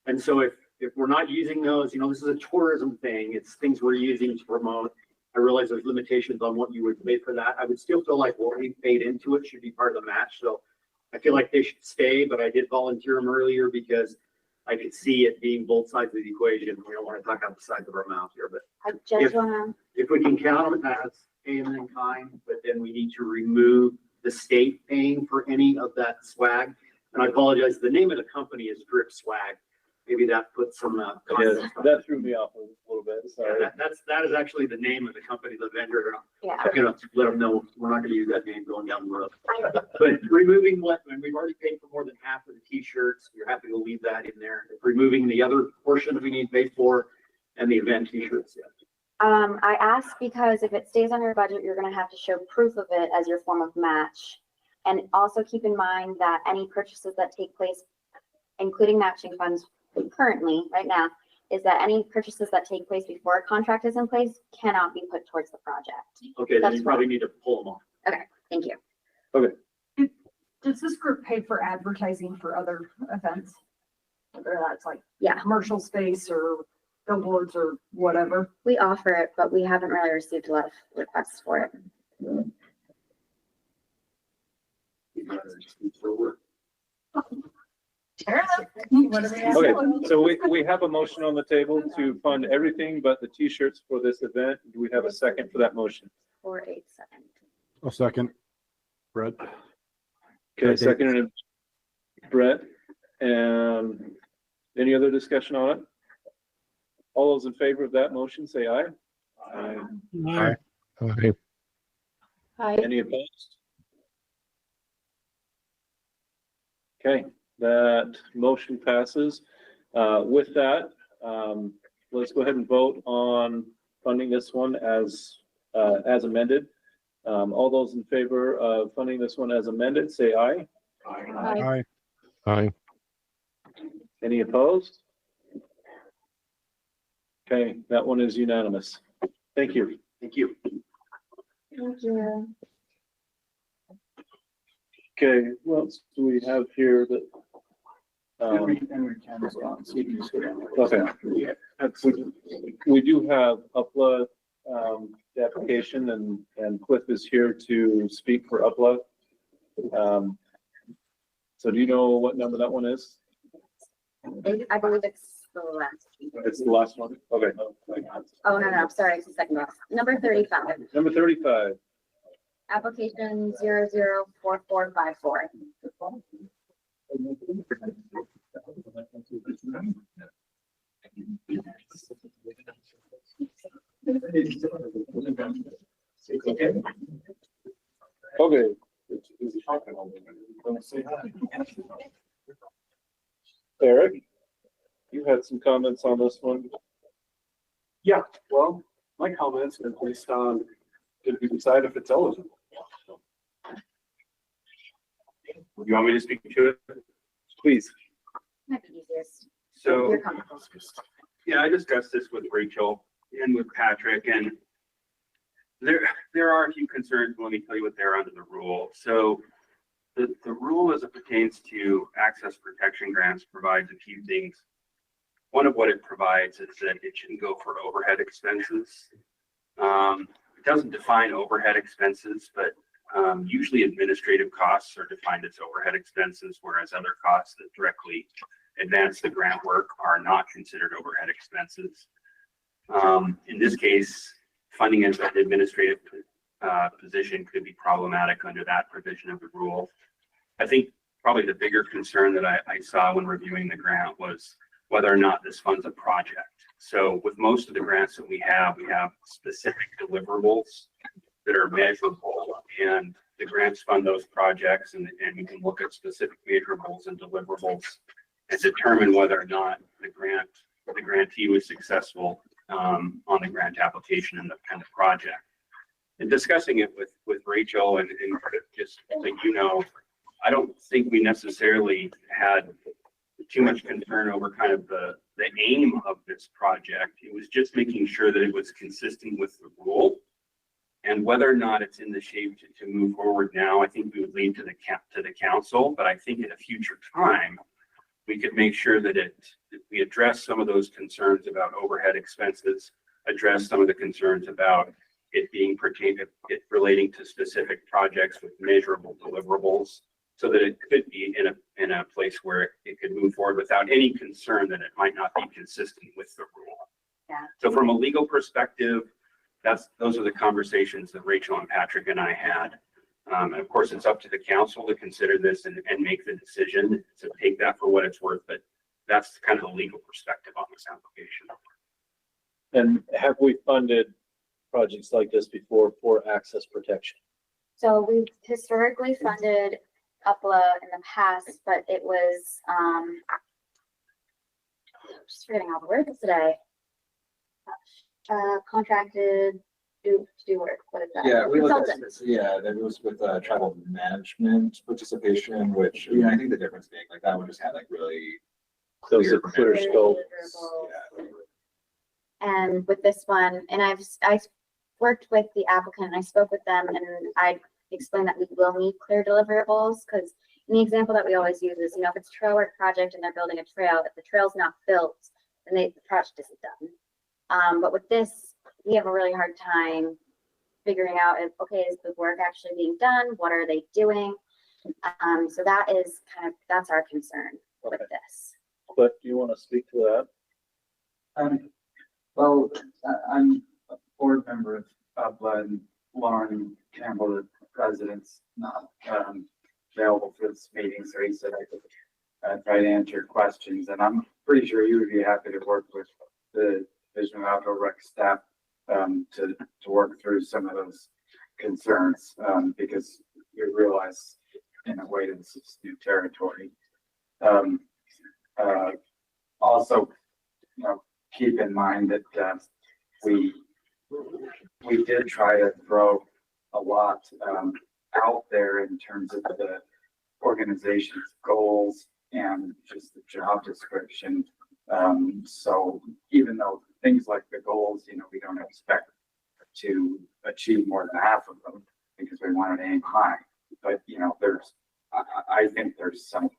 And so if we're not using those, this is a tourism thing, it's things we're using to promote. I realize there's limitations on what you would pay for that. I would still feel like what we paid into it should be part of the match, so I feel like they should stay, but I did volunteer them earlier because I could see it being both sides of the equation. We don't want to talk out the sides of our mouth here, but I just wanna, if we can count them as payment in kind, but then we need to remove the state paying for any of that swag. And I apologize, the name of the company is Drip Swag. Maybe that puts some, yeah, context on it. that threw me off a little bit, Yeah, sorry. that is actually the name of the company, the vendor. yeah. I'm gonna let them know, we're not gonna use that name going down the road. But removing and we've already paid for more than half of the T-shirts, you're happy to leave that in there. Removing the other portion that we need to pay for and the event T-shirts, yeah. I asked because if it stays on your budget, you're gonna have to show proof of it as your form of match. And also keep in mind that any purchases that take place, including matching funds currently, right now, is that any purchases that take place before a contract is in place cannot be put towards the project. Okay, then That's you probably need to pull them off. Thank you. Does this group pay for advertising for other events? Whether that's like Yeah. commercial space or billboards or whatever. We offer it, but we haven't really received a lot of requests for it. What do we have? Okay, so we have a motion on the table to fund everything but the t-shirts for this event. Do we have a second for that motion? 487. A second. Brett. Okay, second, Brett. And any other discussion on it? All those in favor of that motion, say aye. Aye. Aye. Okay. Hi. Any opposed? Okay, that motion passes. With that, let's go ahead and vote on funding this one as amended. All those in favor of funding this one as amended, say aye. Hi. Aye. Any opposed? Okay, that one is unanimous. Thank you. Thank you. Thank you. Okay, what else do we have here that? Okay. We do have UPLA, the application, and Cliff is here to speak for UPLA. So do you know what number that one is? I believe it's the last. It's the last one? Okay. Oh, no, sorry, it's the second last. Number 35, Number 35. application 004454. Okay. Eric, you had some comments on this one. Yeah, well, my comments are based on, did we decide if it's eligible? You want me to speak to it? Please. Might be easiest. So, Your comment. yeah, I discussed this with Rachel and with Patrick, and there are a few concerns. Let me tell you what they're under the rule. So the rule as it pertains to access protection grants provides a few things. One of what it provides is that it shouldn't go for overhead expenses. It doesn't define overhead expenses, but usually administrative costs are defined as overhead expenses, whereas other costs that directly advance the grant work are not considered overhead expenses. In this case, funding as an administrative position could be problematic under that provision of the rule. I think probably the bigger concern that I saw when reviewing the grant was whether or not this funds a project. So with most of the grants that we have specific deliverables that are measurable, and the grants fund those projects, and we can look at specific measurables and deliverables and determine whether or not the grantee was successful on the grant application and the project. And discussing it with Rachel and just so you know, I don't think we necessarily had too much concern over kind of the aim of this project. It was just making sure that it was consistent with the rule, and whether or not it's in the shape to move forward now. I think we would lead to the council, but I think at a future time we could make sure that we address some of those concerns about overhead expenses, address some of the concerns about it relating to specific projects with measurable deliverables, so that it could be in a place where it could move forward without any concern that it might not be consistent with the rule. Yeah. So from a legal perspective, those are the conversations that Rachel and Patrick and I had. And of course, it's up to the council to consider this and make the decision. So take that for what it's worth, but that's kind of the legal perspective on this application. And have we funded projects like this before for access protection? So we've historically funded UPLA in the past, but it was, I'm just forgetting all the words today. Contracted to do work. What is that? Yeah, we looked at Consultant. this, yeah, that was with tribal management participation, which, yeah, I think the difference being like that one just had like really So it's a clear scope. Yeah. And with this one, and I worked with the applicant, and I spoke with them, and I explained that we will need clear deliverables, because in the example that we always use is, if it's a trail work project and they're building a trail, if the trail's not built, then the project isn't done. But with this, we have a really hard time figuring out if, okay, is the work actually being done? What are they doing? So that's our concern with this. But do you want to speak to that? Well, I'm a board member of UPLA, and Lauren Campbell, the president's not available for this meeting, so he said I could try to answer your questions, and I'm pretty sure you would be happy to work with the Division of Outdoor Rec staff to work through some of those concerns, because we realize in a way this is new territory. Also, keep in mind that we did try to throw a lot out there in terms of the organization's goals and just the job description. So even though things like the goals, we don't expect to achieve more than half of them because we want to aim high. But I think there's some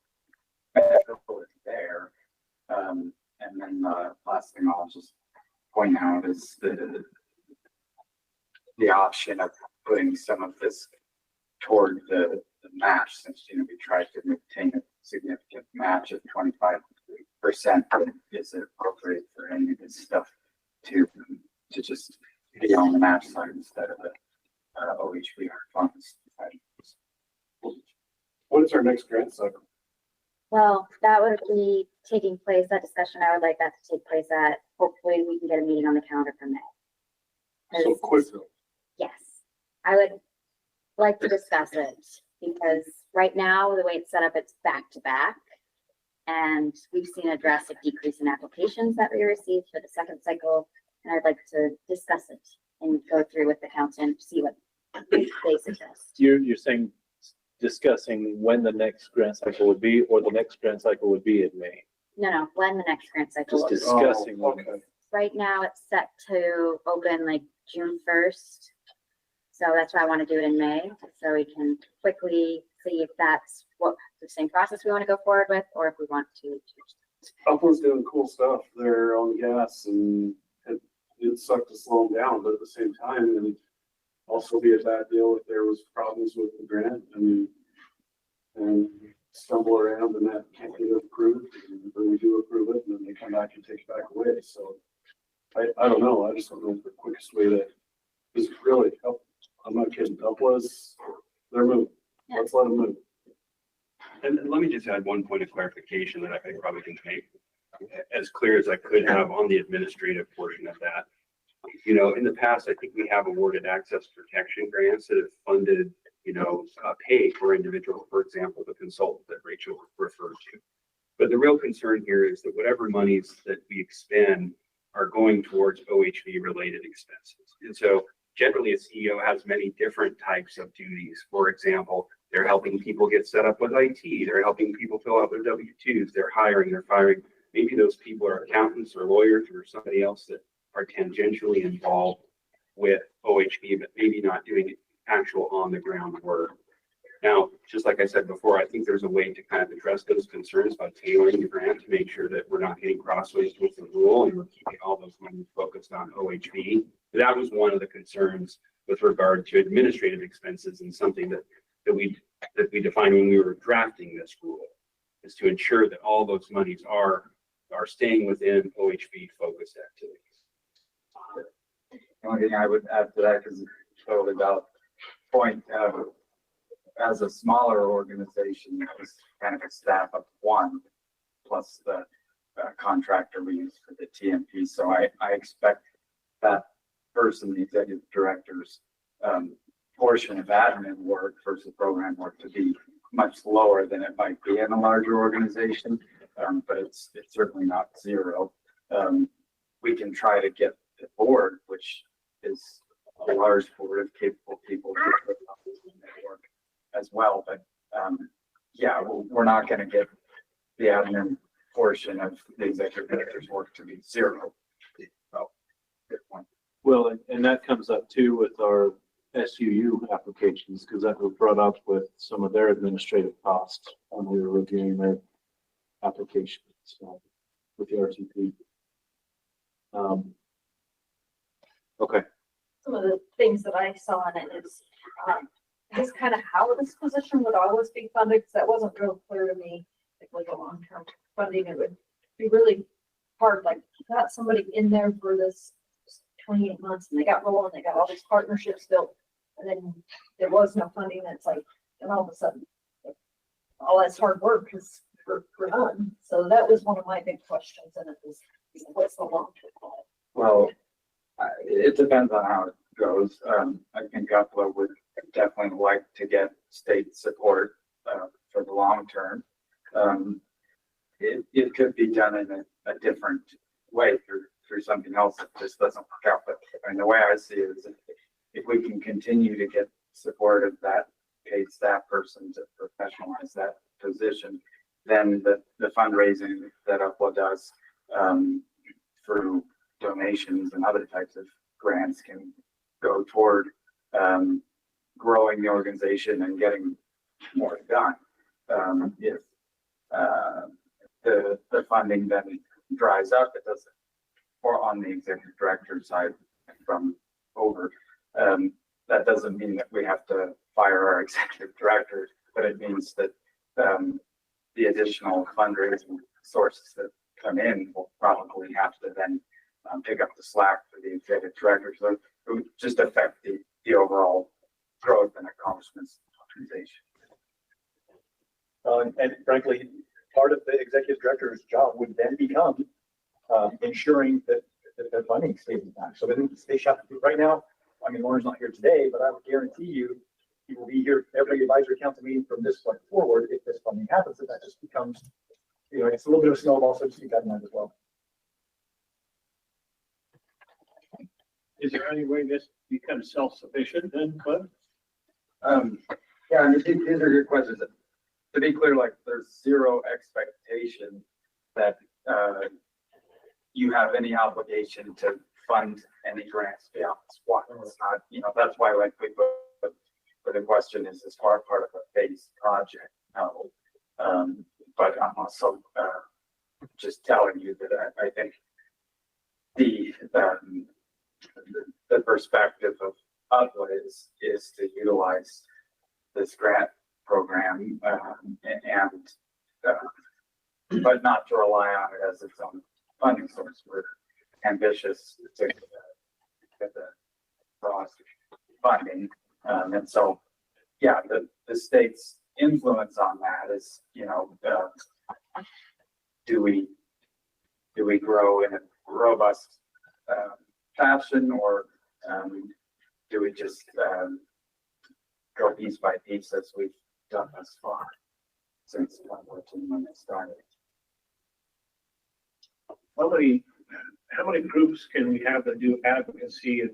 benefit there. And then the last thing I'll just point out is the option of putting some of this toward the match, since we tried to maintain a significant match of 25%. Is it appropriate for any of this stuff to just be on the match side instead of the OHVR funds? What is our next grant cycle? Well, that would be taking place, that discussion, I would like that to take place at, hopefully we can get a meeting on the calendar for May. So quickly. Yes, I would like to discuss it, because right now, the way it's set up, it's back to back. And we've seen a drastic decrease in applications that we received for the second cycle. And I'd like to discuss it and go through with the council and see what they suggest. You're saying discussing when the next grant cycle would be, or the next grant cycle would be in May? No, when the next grant cycle will Just be. discussing. Okay. Right now, it's set to open like June 1st. So that's why I want to do it in May, so we can quickly see if that's what the same process we want to go forward with, or if we want to change. Upland's doing cool stuff. They're on gas, and it sucked to slow them down, but at the same time, and also be a bad deal if there was problems with the grant and stumble around and that can't get approved, and then we do approve it, and then they come back and take it back away. So I don't know. I just don't know the quickest way to just really help. I'm not kidding. Help was their move. Yeah. Let's let them move. And let me just add one point of clarification that I probably can make as clear as I could have on the administrative portion of that. In the past, I think we have awarded access protection grants that have funded, pay for individual, for example, the consultant that Rachel referred to. But the real concern here is that whatever monies that we expend are going towards OHV related expenses. And so generally a CEO has many different types of duties. For example, they're helping people get set up with IT. They're helping people fill out their W-2s. They're hiring, they're firing. Maybe those people are accountants or lawyers or somebody else that are tangentially involved with OHV, but maybe not doing actual on the ground work. Now, just like I said before, I think there's a way to kind of address those concerns by tailoring the grant to make sure that we're not getting crossways with the rule and we're keeping all those money focused on OHV. That was one of the concerns with regard to administrative expenses, and something that we defined when we were drafting this rule, is to ensure that all those monies are staying within OHV focused activities. The only thing I would add to that, because it's totally valid point, as a smaller organization, it was kind of a staff of one, plus the contractor we use for the TMP. So I expect that person, the executive director's portion of admin work versus program work to be much lower than it might be in a larger organization, but it's certainly not zero. We can try to get the board, which is a large board of capable people work as well, but yeah, we're not going to get the admin portion of the executive director's work to be zero. So Well, and that comes up too with our SUU applications, because that was brought up with some of their administrative costs when we were reviewing their applications, so, with the RTP. Okay, Some of the things that I saw in it is, just kind of how this position would always be funded, because that wasn't real clear to me. Like a long-term funding, it would be really hard, like, got somebody in there for this 28 months and they got rolling, they got all these partnerships built, and then there was no funding. That's like, and all of a sudden, all that's hard work is for done. So that was one of my big questions, and it was, what's the long-term plan? Well, it depends on how it goes. I think UPLA would definitely like to get state support for the long term. It could be done in a different way through something else that just doesn't work out. But and the way I see it is if we can continue to get support of that paid staff person to professionalize that position, then the fundraising that UPLA does through donations and other types of grants can go toward growing the organization and getting more done. If the funding then dries up, it doesn't, or on the executive director side from over, that doesn't mean that we have to fire our executive director, but it means that the additional fundraising sources that come in will probably have to then pick up the slack for the executive director. So it would just affect the overall growth and accomplishments of the organization. And frankly, part of the executive director's job would then become ensuring that the funding stays intact. So then they shop right now. I mean, Lauren's not here today, but I would guarantee you, he will be here every advisory council meeting from this point forward. If this funding happens, and that just becomes, it's a little bit of a snowball, so just keep that in mind as well. Is there any way this becomes self-sufficient then, Cliff? Yeah, I mean, these are good questions. To be clear, like there's zero expectation that you have any obligation to fund any grants beyond this one. It's not, that's why like we put the question is as part of a phased project. No. But I'm also just telling you that I think the perspective of UPLA is to utilize this grant program but not to rely on it as its own funding source. We're ambitious to get the broad funding, and so yeah, the state's influence on that is, do we grow in a robust fashion, or do we just go piece by piece as we've done thus far since 2014 when it started? How many groups can we have that do advocacy and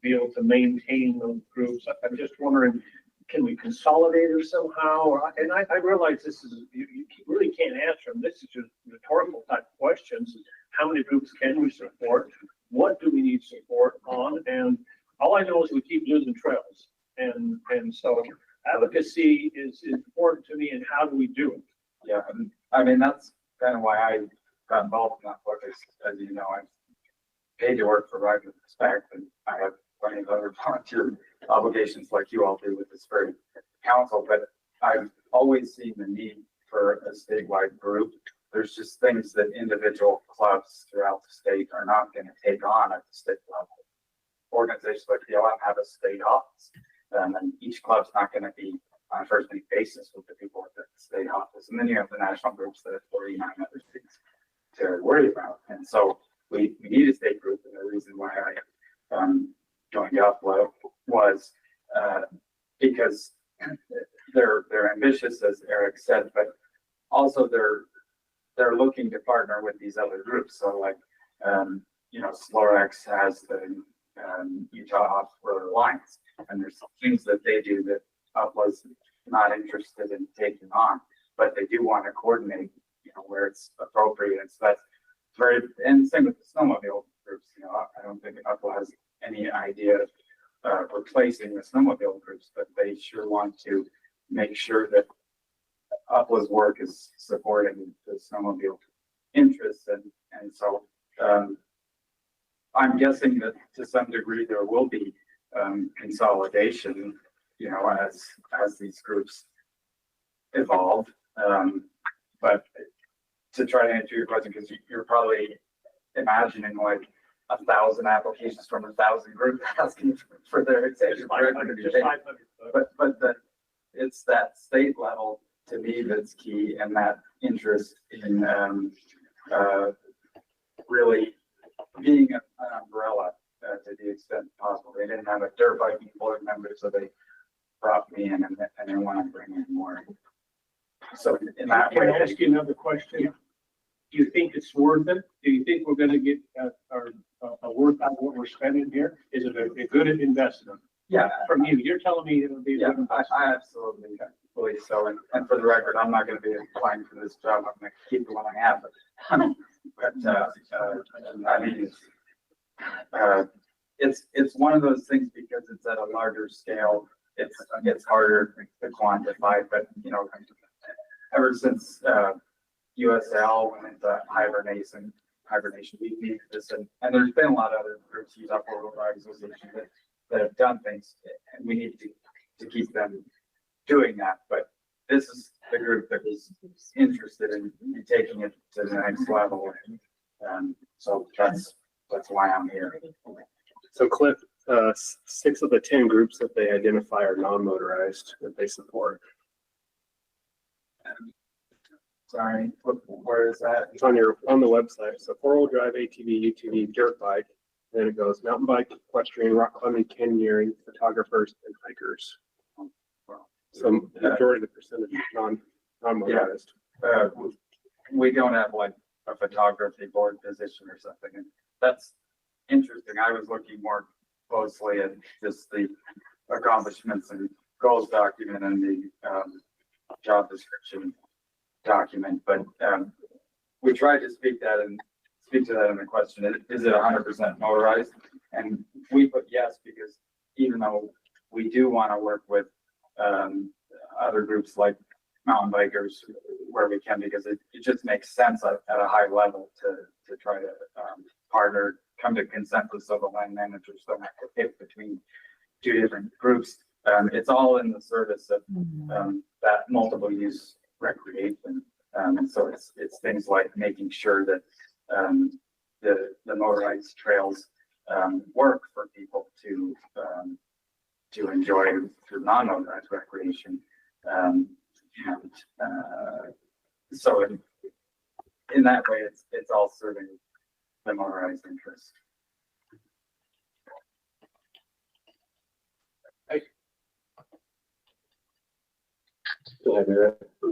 be able to maintain those groups? I'm just wondering, can we consolidate it somehow? And I realize this is, you really can't answer them. This is just rhetorical type questions. How many groups can we support? What do we need support on? And all I know is we keep losing trails. And so advocacy is important to me, and how do we do it? Yeah, I mean, that's kind of why I got involved in that book. As you know, I'm paid to work for Right with Respect, and I have plenty of other volunteer obligations like you all do with this very council, but I've always seen the need for a statewide group. There's just things that individual clubs throughout the state are not going to take on at the state level. Organizations like the BLM have a state office, and each club's not going to be on a first name basis with the people at the state office. And then you have the national groups that have 49 other things to worry about. And so we need a state group, and the reason why I joined UPLA was because they're ambitious, as Eric said, but also they're looking to partner with these other groups. So like, Slorex has the Utah Off-Road Alliance, and there's some things that they do that UPLA's not interested in taking on, but they do want to coordinate, where it's appropriate. And so that's very, and same with the snowmobile groups. I don't think UPLA has any idea of replacing the snowmobile groups, but they sure want to make sure that Upla's work is supporting the snowmobile interests. And so I'm guessing that to some degree there will be consolidation, you know, as these groups evolve. But to try to answer your question, because you're probably imagining like 1,000 applications from 1,000 groups asking for their extension. But it's that state level to me that's key, and that interest in really being an umbrella to the extent possible. They didn't have a dirt biking board member, so they brought me in, and they want to bring in more. So in that Can way, I ask you another question? Yeah. Do you think it's worth it? Do you think we're gonna get a worth out of what we're spending here? Is it a good investment? yeah, From you, you're telling me it'll be a yeah, good investment. I absolutely believe so. And for the record, I'm not going to be applying for this job. I'm going to keep the one I have. But I mean, it's one of those things because it's at a larger scale. It's harder to quantify, but you know, ever since USL went into hibernation, we need this, and there's been a lot of other groups, use up World Ride Association that have done things, and we need to keep them doing that. But this is the group that is interested in taking it to the next level, and so that's why I'm here. So Cliff, 6 of the 10 groups that they identify are non-motorized that they support. Sorry, where is that? It's on the website. So 4-wheel drive, ATV, UTV, dirt bike. Then it goes mountain bike, equestrian, rock climbing, canyoneering, photographers, and hikers. So majority of the percentage is non-motorized. We don't have like a photography board position or something. And that's interesting. I was looking more closely at just the accomplishments and goals document and the job description document, but we tried to speak to that in the question. Is it 100% motorized? And we put yes, because even though we do want to work with other groups like mountain bikers where we can, because it just makes sense at a high level to try to partner, come to consensus so the land managers don't have to pick between 2 different groups. It's all in the service of that multiple use recreation. And so it's things like making sure that the motorized trails work for people to enjoy through non-motorized recreation. So in that way, it's all serving the motorized interest.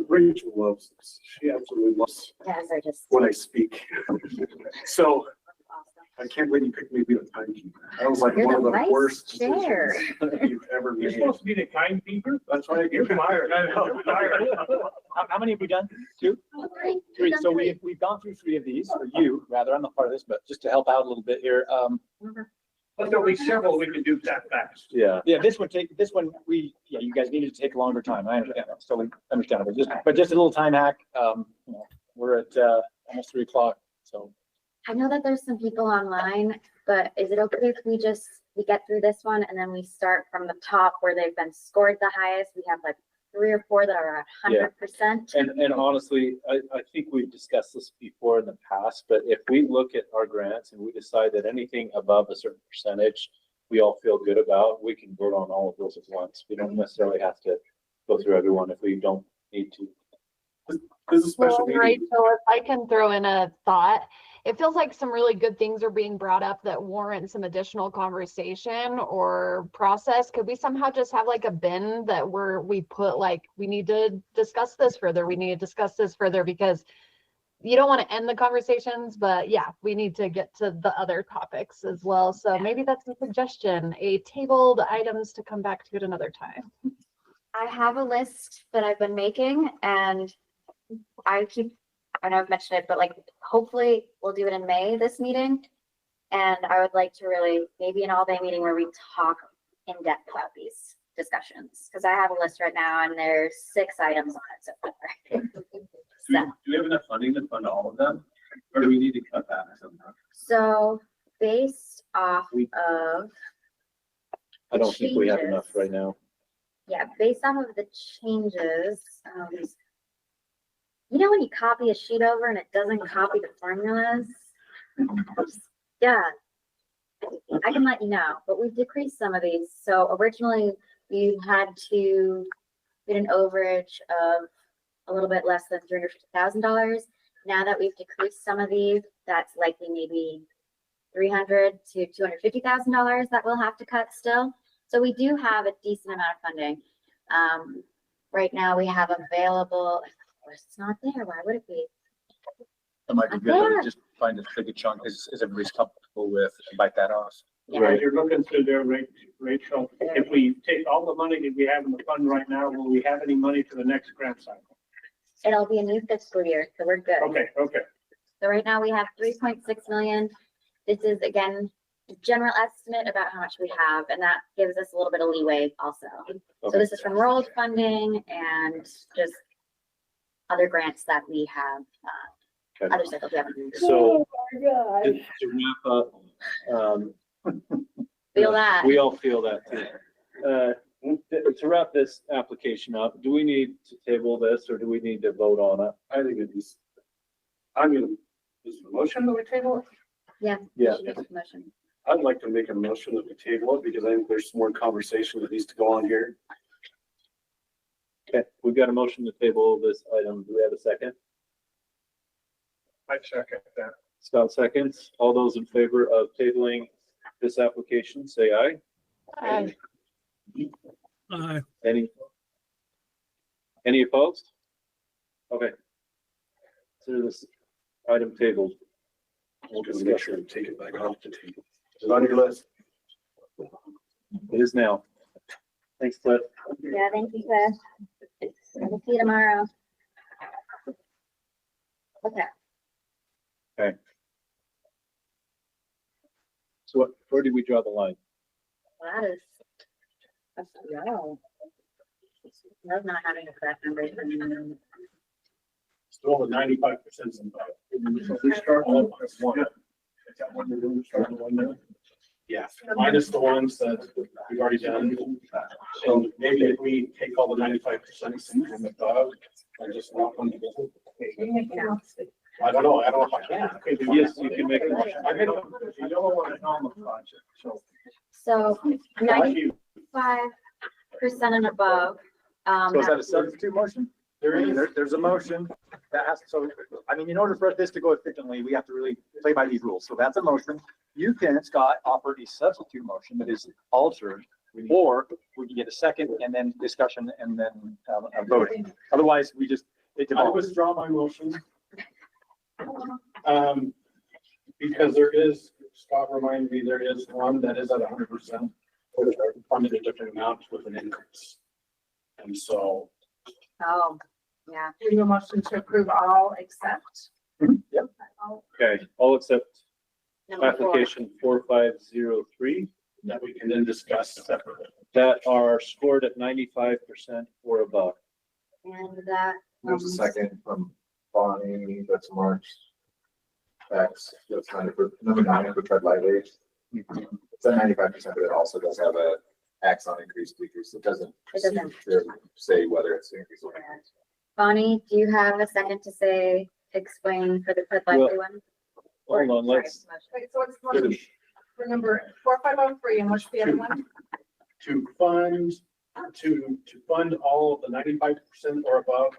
Rachel loves this. She absolutely loves Yes, I just. when I speak. So I can't believe you picked me to be the timekeeper. That was like You're one of the the vice worst chair. decisions that you've ever You're made. supposed to be the timekeeper. That's why You're fired. You're fired. How many have we done? 2? 3. So we've gone through 3 of these, or you, rather, I'm not part of this, but just to help out a little bit here. But there'll be several we can do that fast. Yeah, this one, you guys needed to take a longer time. I understand. That's totally understandable. But just a little time hack. You know, we're at almost 3 o'clock, so. I know that there's some people online, but is it okay if we get through this one and then we start from the top where they've been scored the highest? We have like 3 or 4 that are at 100%. And honestly, I think we've discussed this before in the past, but if we look at our grants and we decide that anything above a certain percentage, we all feel good about, we can vote on all of those at once. We don't necessarily have to go through everyone if we don't need to. This is a special Well, meeting. Rachel, if I can throw in a thought, it feels like some really good things are being brought up that warrant some additional conversation or process. Could we somehow just have like a bin that we put like, we need to discuss this further, we need to discuss this further, because you don't want to end the conversations, but yeah, we need to get to the other topics as well. So maybe that's a suggestion, a tabled items to come back to at another time. I have a list that I've been making, and I know I've mentioned it, but like, hopefully we'll do it in May, this meeting. And I would like to really, maybe an all-day meeting where we talk in depth about these discussions, because I have a list right now and there's 6 items on it so far. Do we have enough funding to fund all of them? Or do we need to cut that somehow? So based off of, I don't think we have changes. enough right now. yeah, based off of the changes, you know when you copy a sheet over and it doesn't copy the formulas? Yeah, I can let you know, but we've decreased some of these. So originally we had an overage of a little bit less than $350,000. Now that we've decreased some of these, that's likely maybe $300,000 to $250,000 that we'll have to cut still. So we do have a decent amount of funding. Right now we have available, of course it's not there, why would it be? It might be good to just find a big chunk as everybody's comfortable with and bite that off. Right, you're looking through there, Rachel, if we take all the money that we have in the fund right now, will we have any money for the next grant cycle? It'll be a new fiscal year, so we're good. Okay. So right now we have 3.6 million. This is again, a general estimate about how much we have, and that gives us a little bit of leeway also. So this is from rolled funding and just other grants that we have, other cycles we haven't. So to wrap up, Feel that. we all feel that too. To wrap this application up, do we need to table this or do we need to vote on it? I think it is, is the motion that we table it? Yeah. Yeah. we should make a motion. I'd like to make a motion that we table it because I think there's some more conversation that needs to go on here. Okay, we've got a motion to table this item. Do we have a second? I second that. Scott seconds. All those in favor of tabling this application, say aye. Aye. Any opposed? Okay. Consider this item tabled. We'll just make sure to take it back off the table. Is it on your list? It is now. Thanks, Cliff. Yeah, thank you, Cliff. We'll see you tomorrow. Okay. Okay. So where did we draw the line? That is. No. Love not having a correct number. Still the 95% involved. We start all with one. Yeah, minus the ones that we've already done. So maybe if we take all the 95% from above and just knock them together. I don't know if I can. Yes, you can make a motion. I don't want to know the project, so. So 95% and above. So is that a substitute motion? There's a motion that has, so, I mean, in order for this to go efficiently, we have to really play by these rules. So that's a motion. You can, Scott, offer a substitute motion that is altered, or we can get a second and then discussion and then voting. Otherwise, we just, it I devolves. withdraw my motion. Because there is, Scott reminded me, there is one that is at 100%, funded a different amount with an increase. And so. Oh, yeah. We have a motion to approve all except. Yep. Okay, all except Number 4. application 4503 That we can then discuss separately. that are scored at 95% or above. And that. There's a second from Bonnie, that's March. X, that's number 9 for tread lightly. It's at 95%, but it also does have a X on increase, decrease. It doesn't say whether it's increase or decrease. Bonnie, do you have a second to say, explain for the Fred Likely one? Hold on, let's, Wait, so it's motion for number 4503 and what's the other one? To fund all of the 95% or above.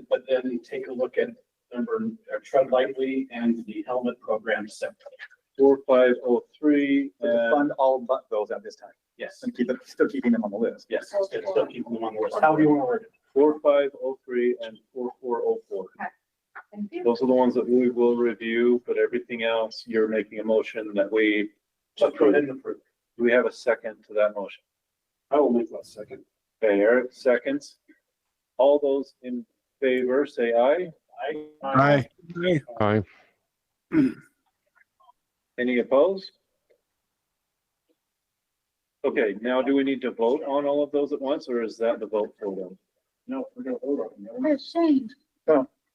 But then take a look at number tread lightly and the helmet program separately. 4503 To fund all but those at this time. Yes. And still keeping them on the list. Yes. Still keeping them on the list. How do you want to word it? 4503 and 4404. Thank you. Those are the ones that we will review, but everything else, you're making a motion that we Just go ahead and approve. Do we have a second to that motion? I will make that second. Okay, Eric seconds. All those in favor, say aye. Aye. Aye. Any opposed? Okay, now do we need to vote on all of those at once, or is that the vote for them? No, we're gonna vote on them. They're ashamed.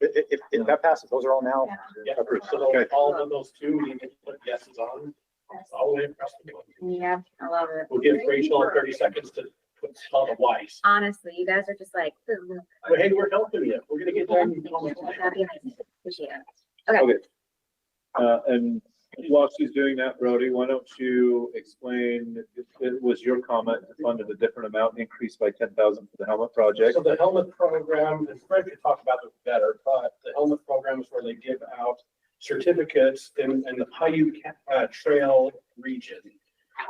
If that passes, those are all now Yeah, approved. so those- all of those two, we need to put yeses on, all the way across the board. Yeah, I love it. We'll give Rachel 30 seconds to put all the Ys. Honestly, you guys are just like, ooh, But hey, we're helping you. We're gonna get there. that'd be amazing. Appreciate it. Okay. And while she's doing that, Brody, why don't you explain, it was your comment to fund at a different amount, increased by 10,000 for the helmet project. So the helmet program, and Fred could talk about it better, but the helmet program is where they give out certificates in the Paiute Trail region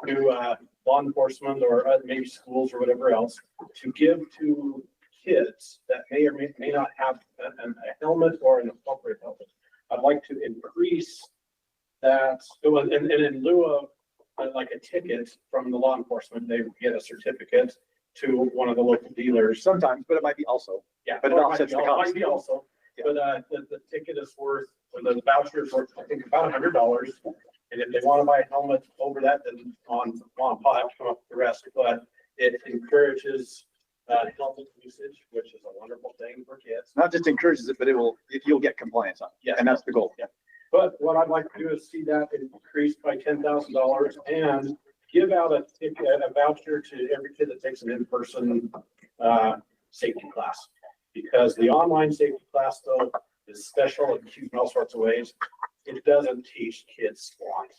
to law enforcement or maybe schools or whatever else to give to kids that may or may not have a helmet or an appropriate helmet. I'd like to increase that, and in lieu of like a ticket from the law enforcement, they would get a certificate to one of the local dealers. Sometimes, but it might be also. Yeah. But it offsets the cost. Might be also, Yeah. but the ticket is worth, or the voucher is worth, I think, about $100. And if they want to buy a helmet over that, then I'll have to come up with the rest, but it encourages helmet usage, which is a wonderful thing for kids. Not just encourages it, but you'll get compliance on it. Yeah. And that's the goal. Yeah. But what I'd like to do is see that increased by $10,000 and give out a ticket, a voucher to every kid that takes an in-person safety class. Because the online safety class though is special and cute in all sorts of ways. It doesn't teach kids squat.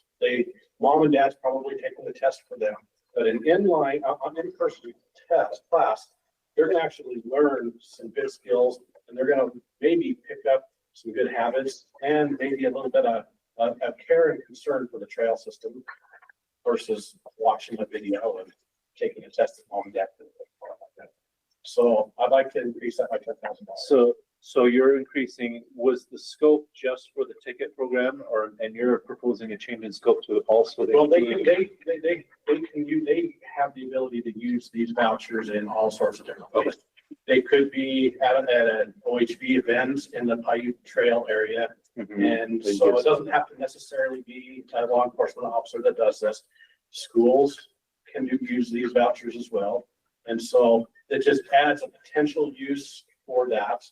Mom and dad's probably taking the test for them, but an in-person test class, they're gonna actually learn some good skills and they're gonna maybe pick up some good habits and maybe a little bit of care and concern for the trail system versus watching a video and taking a test at mom and dad. So I'd like to increase that by $10,000. So you're increasing, was the scope just for the ticket program, and you're proposing a change in scope to also? Well, they have the ability to use these vouchers in all sorts of different ways. They could be at an OHV event in the Paiute Trail area. And so it doesn't have to necessarily be a law enforcement officer that does this. Schools can use these vouchers as well. And so it just adds a potential use for that.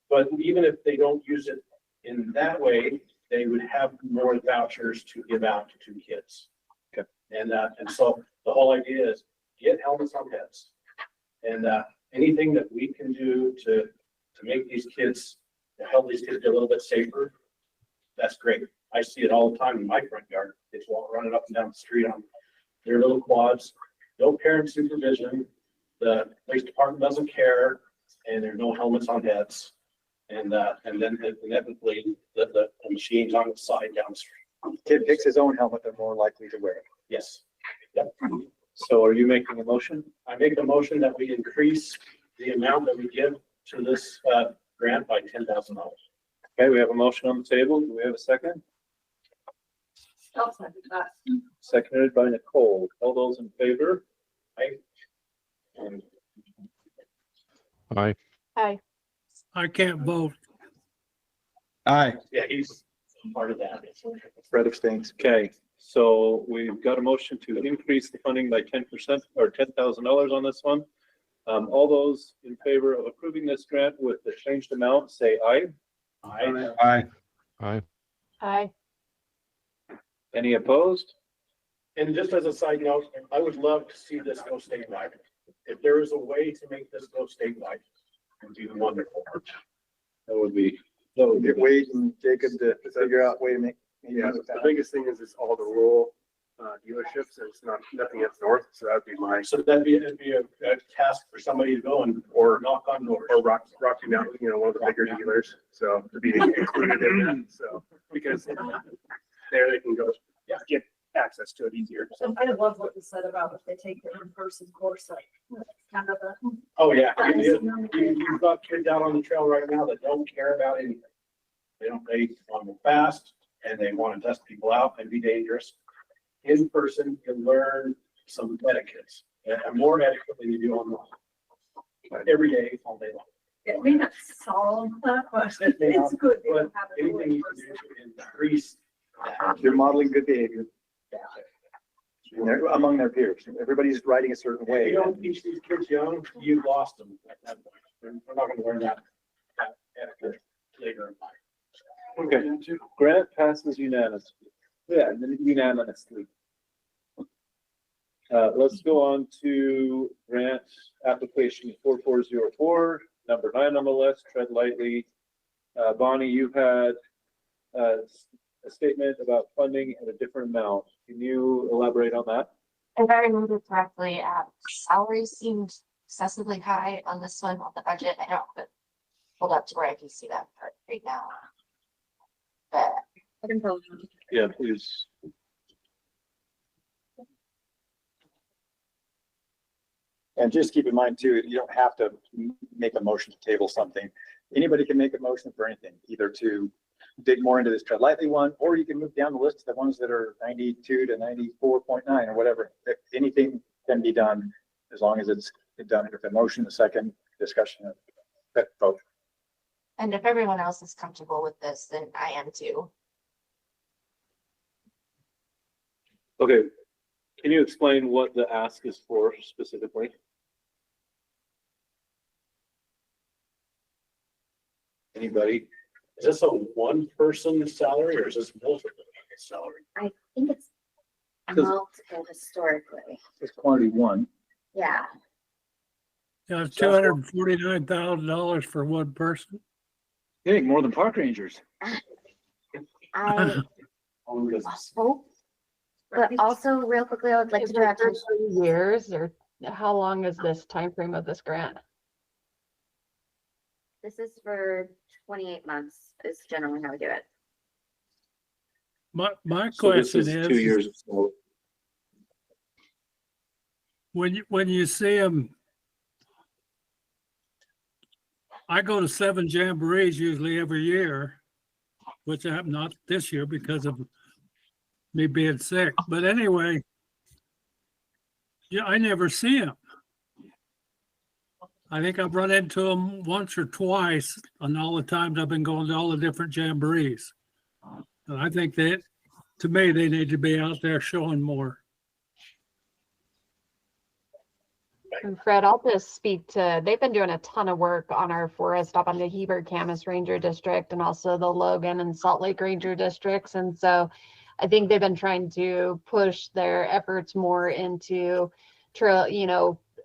But even if they don't use it in that way, they would have more vouchers to give out to kids. Okay. And so the whole idea is get helmets on heads. And anything that we can do to make these kids, to help these kids be a little bit safer, that's great. I see it all the time in my front yard. Kids running up and down the street on their little quads, no parent supervision. The police department doesn't care, and there's no helmets on heads. And then inevitably the machine's on the side down the street. Kid picks his own helmet, they're more likely to wear it. Yes. Yep. So are you making a motion? I make a motion that we increase the amount that we give to this grant by $10,000. Okay, we have a motion on the table. Do we have a second? I'll second that. Seconded by Nicole. All those in favor? Aye. Aye. Hi. I can't vote. Aye. Yeah, he's part of that. Fred abstains. Okay, so we've got a motion to increase the funding by 10% or $10,000 on this one. All those in favor of approving this grant with the changed amount, say aye. Aye. Aye. Aye. Hi. Any opposed? And just as a side note, I would love to see this go statewide. If there is a way to make this go statewide, it would be wonderful. That would be. Get Wade and Jacob to figure out a way to make. Yeah, the biggest thing is all the rural dealerships, and it's nothing up north, so that'd be my. So it'd be a task for somebody to go and knock on doors. Or Rocky Mountain, one of the bigger dealers, so to be included in that, so, because there they can go, get access to it easier. So I love what you said about if they take the in-person course, like kind of a. Oh, yeah. You've got kids out on the trail right now that don't care about anything. They want to go fast and they want to test people out and be dangerous. In person, you learn some etiquettes and more etiquette than you do online. Every day, all day long. It may not solve that, but It may it's not, good. to But have it anything in you can do person. to increase They're modeling good behavior. Among their peers. Everybody's writing a certain If you way. don't teach these kids young, you lost them at that point. We're not gonna learn that etiquette later in life. Okay, grant passes unanimously. Yeah, unanimously. Let's go on to grant application 4404, number 9 on the list, tread lightly. Bonnie, you've had a statement about funding at a different amount. Can you elaborate on that? If I remember correctly, salaries seemed excessively high on this one, on the budget. I don't have it pulled up to where I can see that part right now. But Yeah, please. And just keep in mind too, you don't have to make a motion to table something. Anybody can make a motion for anything, either to dig more into this tread lightly one, or you can move down the list to the ones that are 92 to 94.9 or whatever. If anything can be done as long as it's done with a motion, a second discussion. Vote. and if everyone else is comfortable with this, then I am too. Okay, can you explain what the ask is for specifically? Anybody? Is this a one-person salary or is this multiple salary? I think it's multiple historically. It's quantity one. Yeah. Yeah, it's $249,000 for one person. Hey, more than park rangers. I hope, but also real quickly, I would like Is to it direct. for 3 years or how long is this time frame of this grant? This is for 28 months is generally how we do it. My So this question is 2 years. So when you see them, I go to 7 jamborees usually every year, which I'm not this year because of me being sick. But anyway, yeah, I never see them. I think I've run into them once or twice on all the times I've been going to all the different jamborees. And I think that, to me, they need to be out there showing more. And Fred, I'll just speak to, they've been doing a ton of work on our forest up on the Heber Camas Ranger District and also the Logan and Salt Lake Ranger Districts. And so I think they've been trying to push their efforts more into trail,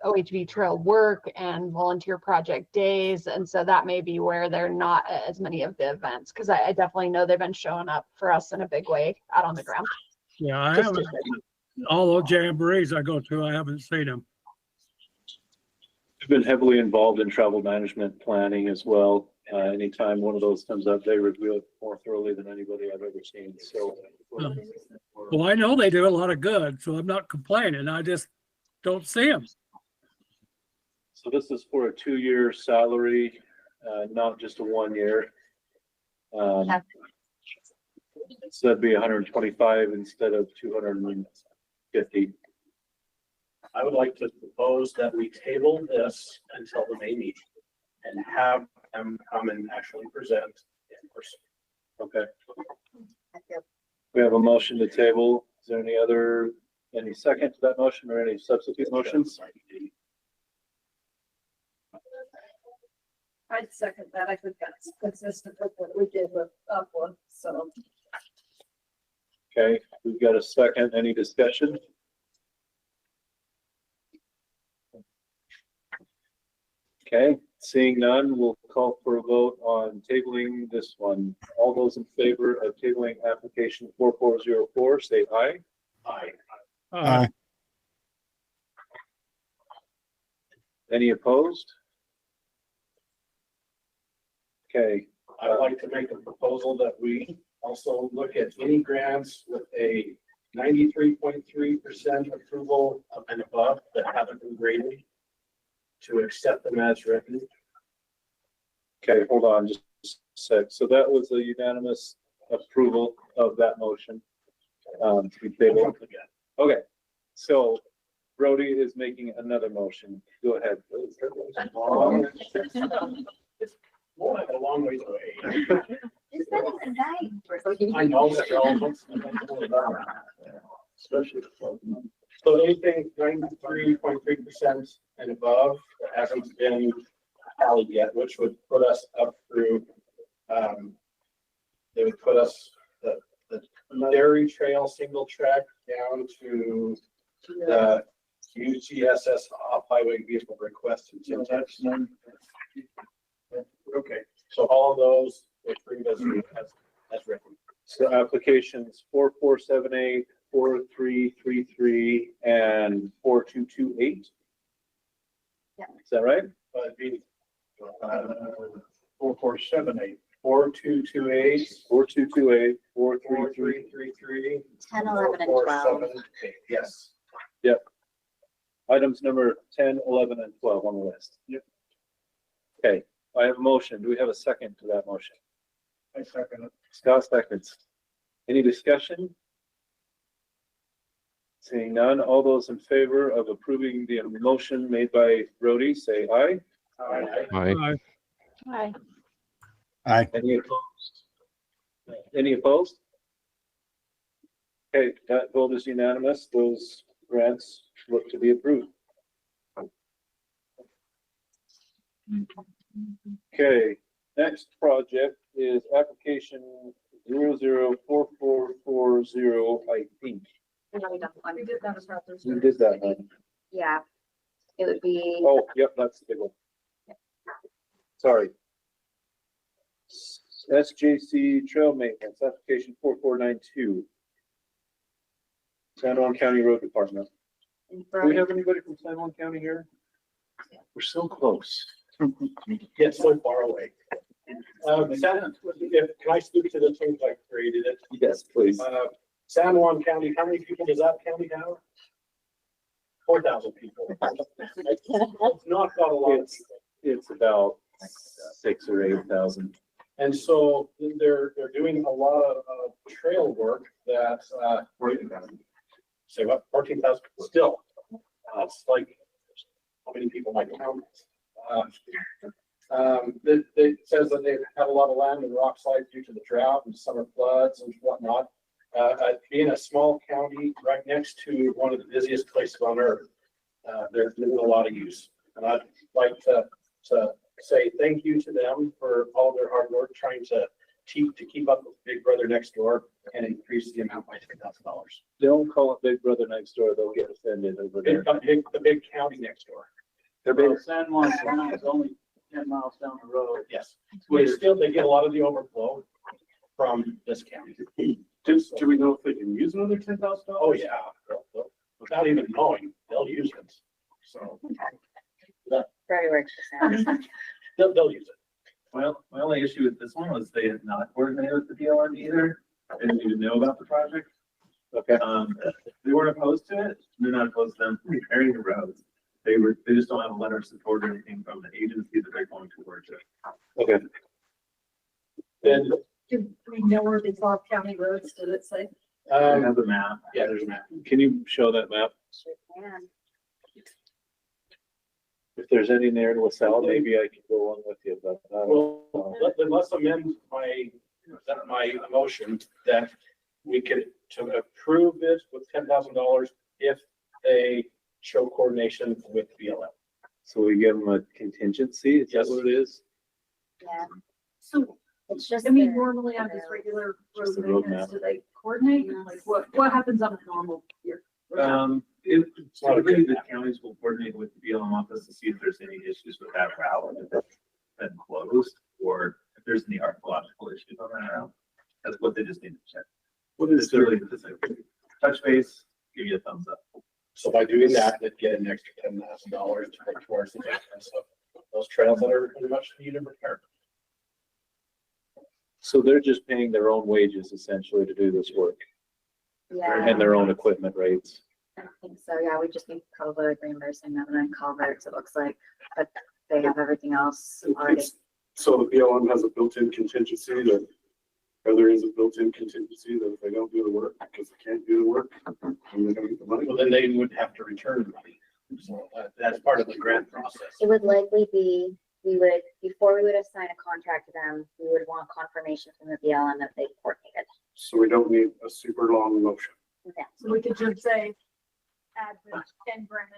OHV trail work and volunteer project days. And so that may be where they're not at as many of the events, because I definitely know they've been showing up for us in a big way out on the ground. Yeah, I Just haven't, all those jamborees I go to, I haven't seen them. I've been heavily involved in travel management planning as well. Anytime one of those comes up, they review it more thoroughly than anybody I've ever seen. So. Well, I know they do a lot of good, so I'm not complaining. I just don't see them. So this is for a 2-year salary, not just a 1 year. So that'd be 125 instead of 250. I would like to propose that we table this until the May meeting and have them come and actually present in person. Okay. We have a motion to table. Is there any second to that motion or any substitute motions? I'd second that. I think that's consistent with what we did with Upland, so. Okay, we've got a second. Any discussion? Okay, seeing none, we'll call for a vote on tabling this one. All those in favor of tabling application 4404, say aye. Aye. Any opposed? Okay, I'd like to make a proposal that we also look at any grants with a 93.3% approval and above that haven't been graded to accept them as written. okay, hold on just a sec. So that was a unanimous approval of that motion. To be tabled. Okay, so Brody is making another motion. Go ahead, please. It's more like a long ways away. Is I know that they're all. Especially. So anything 93.3% and above that hasn't been tallied yet, which would put us up through, they would put us the Dairy Trail single track down to the UGSS off-highway vehicle request and syntax. Okay, so all of those, which bring us as written. So applications 4478, 4333, and 4228. Yeah. Is that right? But it'd be 4478, 4228, 4228, 4333. 4333. 10, 11, and 12. 478. Yes. Items number 10, 11, and 12 on the list. Yep. Okay, I have a motion. Do we have a second to that motion? I second it. Scott seconds. Any discussion? Seeing none, all those in favor of approving the motion made by Brody, say aye. Aye. Hi. Aye. Any opposed? Any opposed? Okay, that vote is unanimous. Those grants look to be approved. Okay, next project is application 004440, I think. We did that one. We did that as well. We did that one. Yeah, it would be, Oh, yep, that's the big one. Sorry. SJC Trail Maintenance, application 4492. San Juan County Road Department. in Do we have anybody from San Juan County here? We're so close. Yet so far away. Can I speak to the things I created it? Yes, please. San Juan County, how many people does that county have? 4,000 people. It's not got a lot of people. It's about 6,000 or 8,000. And so they're doing a lot of trail work that, say what, 14,000 still. It's like, how many people might count? It says that they have a lot of land and rock slides due to the drought and summer floods and whatnot. Being a small county right next to one of the busiest places on earth, there's a lot of use. And I'd like to say thank you to them for all their hard work trying to keep up with Big Brother next door and increase the amount by $10,000. Don't call it Big Brother next door. They'll get offended over there. The big county next door. They're big. San Juan County is only 10 miles down the road. Yes. They get a lot of the overflow from this county. Do we know if they can use another $10,000? Oh, yeah. Without even knowing, they'll use it. So very rich. they'll use it. Well, my only issue with this one was they had not coordinated with the BLM either. They didn't even know about the project. Okay. They weren't opposed to it. They're not opposed to them repairing the roads. They just don't have a letter of support or anything from the agency that they're going towards it. Okay. Then, Do we know where these are county roads, did it say? They have the map. yeah, there's a map. Can you show that map? Sure can. If there's any there in LaSalle, maybe I can go on with you, but. Well, let's amend my motion that we could to approve it with $10,000 if they show coordination with BLM. So we give them a contingency, is that Yes. what it is? Yeah, So, it's just. I mean, their- normally on this regular road Just the road maintenance, map. do they coordinate? Like what happens on a normal year? Typically the counties will coordinate with the BLM office to see if there's any issues with that route that's been closed, or if there's any archaeological issues on that route. That's what they just need to check. What is Literally just like touch base, give you a thumbs up. So by doing that, they'd get an extra $10,000 to put towards the maintenance of those trails that are pretty much needed repair. So they're just paying their own wages essentially to do this work Yeah, and their own equipment rates. I think so. Yeah, we just need probably like reimbursing them and then culverts, it looks like, but they have everything else already. So the BLM has a built-in contingency that, or there is a built-in contingency that if they don't do the work, because they can't do the work, then they're gonna get the money. Well, then they would have to return the money. So that's part of the grant process. It would likely be we would, before we would assign a contract to them, we would want confirmation from the BLM that they coordinated. So we don't need a super long motion. So we could just say, add the 10 grand.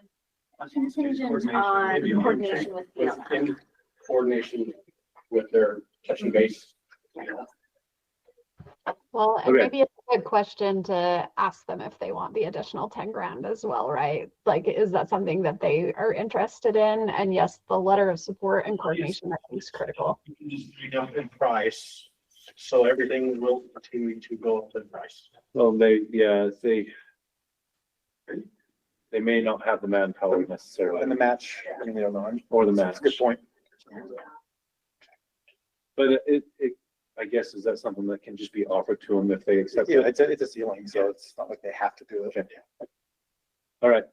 Contingent on coordination with BLM. In coordination with their touching base. Well, and Okay. maybe it's a good question to ask them if they want the additional 10 grand as well, right? Like, is that something that they are interested in? And yes, the letter of support and coordination, I think, is critical. You can just reduce in price, so everything will continue to go up in price. Well, they may not have the manpower necessarily, And the match, I mean, they don't know. or the That's match. a good point. But I guess, is that something that can just be offered to them if they accept Yeah, it? it's a ceiling, so it's not like they have to do it. All right.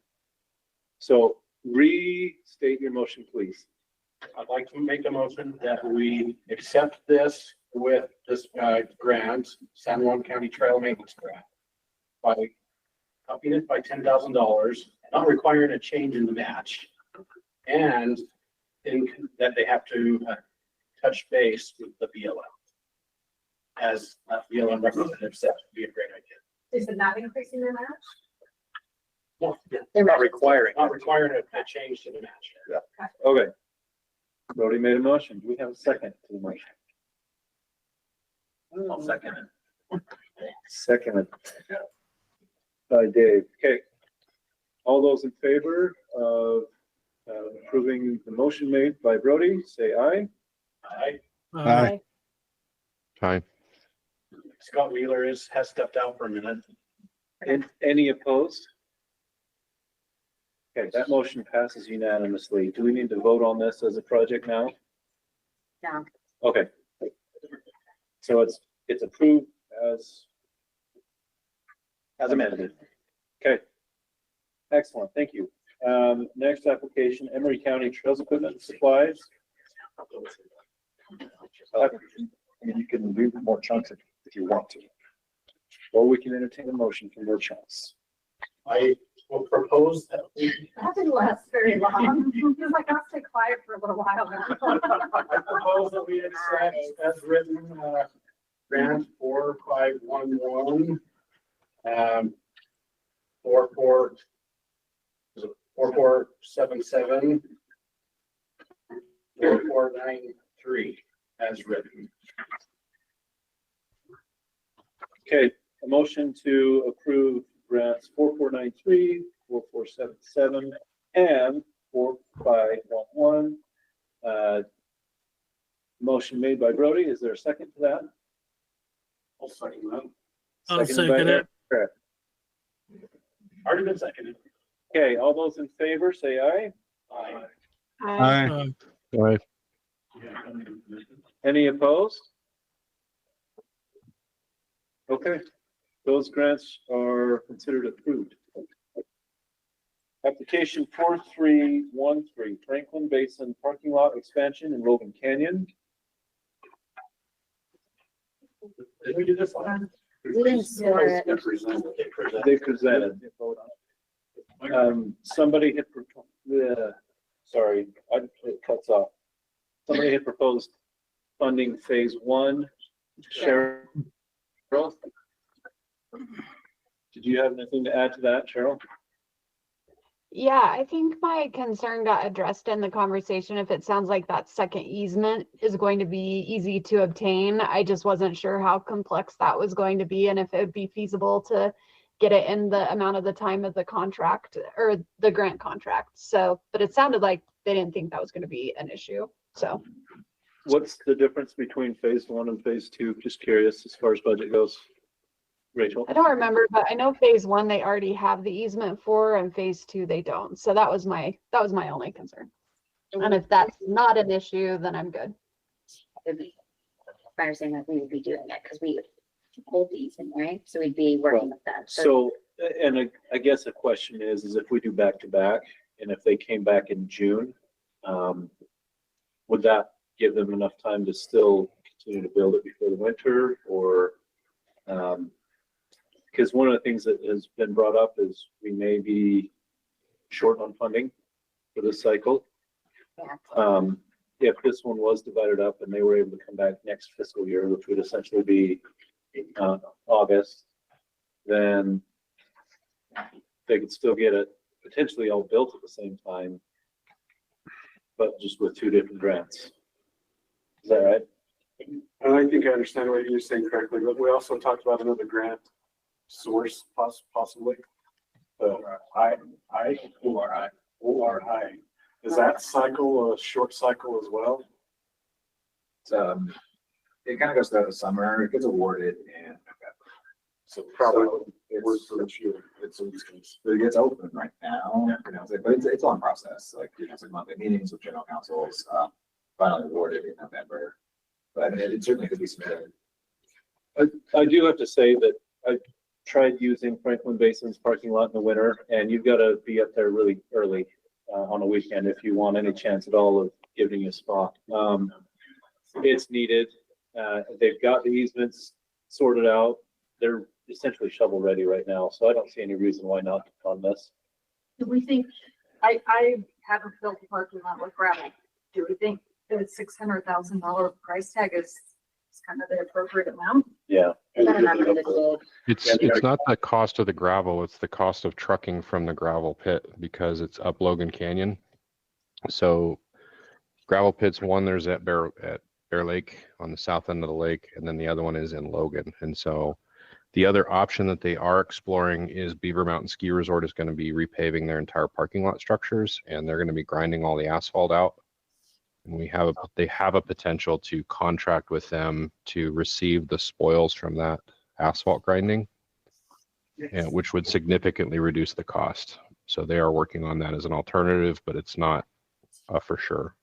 So restate your motion, please. I'd like to make a motion that we accept this with this grant, San Juan County Trail Maintenance Grant. By upping it by $10,000, not requiring a change in the match. And that they have to touch base with the BLM. As BLM representative said, would be a great idea. Is it not increasing their match? Well, Not requiring. not requiring a change to the match. Okay. Brody made a motion. Do we have a second to the motion? I'll second it. Second by Dave. Okay. All those in favor of approving the motion made by Brody, say aye. Aye. Aye. Scott Wheeler has stepped out for a minute. Any opposed? Okay, that motion passes unanimously. Do we need to vote on this as a project now? No. Okay. So it's approved as amended. Okay. Excellent, thank you. Next application, Emery County Trails Equipment and Supplies. I mean, you can do more chunks if you want to. Or we can entertain a motion for more chunks. I will propose that we, That didn't last very long. He was like, I'll stay quiet for a little while now. I propose that we accept as written, grant 4511. 4477. 4493 as written. Okay, a motion to approve grants 4493, 4477, and 4511. Motion made by Brody. Is there a second to that? I'll second that. I'll Seconded by second it. Eric. Already been seconded. Okay, all those in favor, say aye. Aye. Aye. Aye. Any opposed? Okay, those grants are considered approved. Application 4313, Franklin Basin Parking Lot Expansion in Logan Canyon. Did we do this one? We didn't score it. They presented. Somebody had, sorry, it cuts off. Somebody had proposed funding phase one. Cheryl? Did you have anything to add to that, Cheryl? Yeah, I think my concern got addressed in the conversation. If it sounds like that second easement is going to be easy to obtain, I just wasn't sure how complex that was going to be and if it would be feasible to get it in the amount of the time of the contract or the grant contract. So, but it sounded like they didn't think that was going to be an issue. So What's the difference between phase one and phase two? Just curious as far as budget goes. Rachel? I don't remember, but I know phase one, they already have the easement for, and phase two, they don't. So that was my only concern. And if that's not an issue, then I'm good. My understanding that we would be doing it because we would hold the easement, right? So we'd be working with them. So, and I guess the question is if we do back to back and if they came back in June, would that give them enough time to still continue to build it before the winter or, because one of the things that has been brought up is we may be short on funding for this cycle. Yeah. if this one was divided up and they were able to come back next fiscal year, which would essentially be August, then they could still get it potentially all built at the same time, but just with two different grants. Is that right? And I think I understand what you're saying correctly, but we also talked about another grant source possibly. ORI. Is that cycle a short cycle as well? It kind of goes throughout the summer. It gets awarded in November. So probably It's, works for this year. it gets open right now, you know, but it's a long process. Like, you know, it's like monthly meetings with general councils, finally awarded in November. But it certainly could be submitted. I do have to say that I tried using Franklin Basin's parking lot in the winter, and you've got to be up there really early on a weekend if you want any chance at all of giving you a spot. It's needed. They've got the easements sorted out. They're essentially shovel ready right now, so I don't see any reason why not to fund this. Do we think, I haven't built a parking lot with gravel. Do we think the $600,000 price tag is kind of the appropriate amount? Yeah. It's not the cost of the gravel, it's the cost of trucking from the gravel pit because it's up Logan Canyon. So gravel pits, one there's at Bear Lake on the south end of the lake, and then the other one is in Logan. And so the other option that they are exploring is Beaver Mountain Ski Resort is going to be repaving their entire parking lot structures, and they're going to be grinding all the asphalt out. And they have a potential to contract with them to receive the spoils from that asphalt grinding, and which would significantly reduce the cost. So they are working on that as an alternative, but it's not for sure.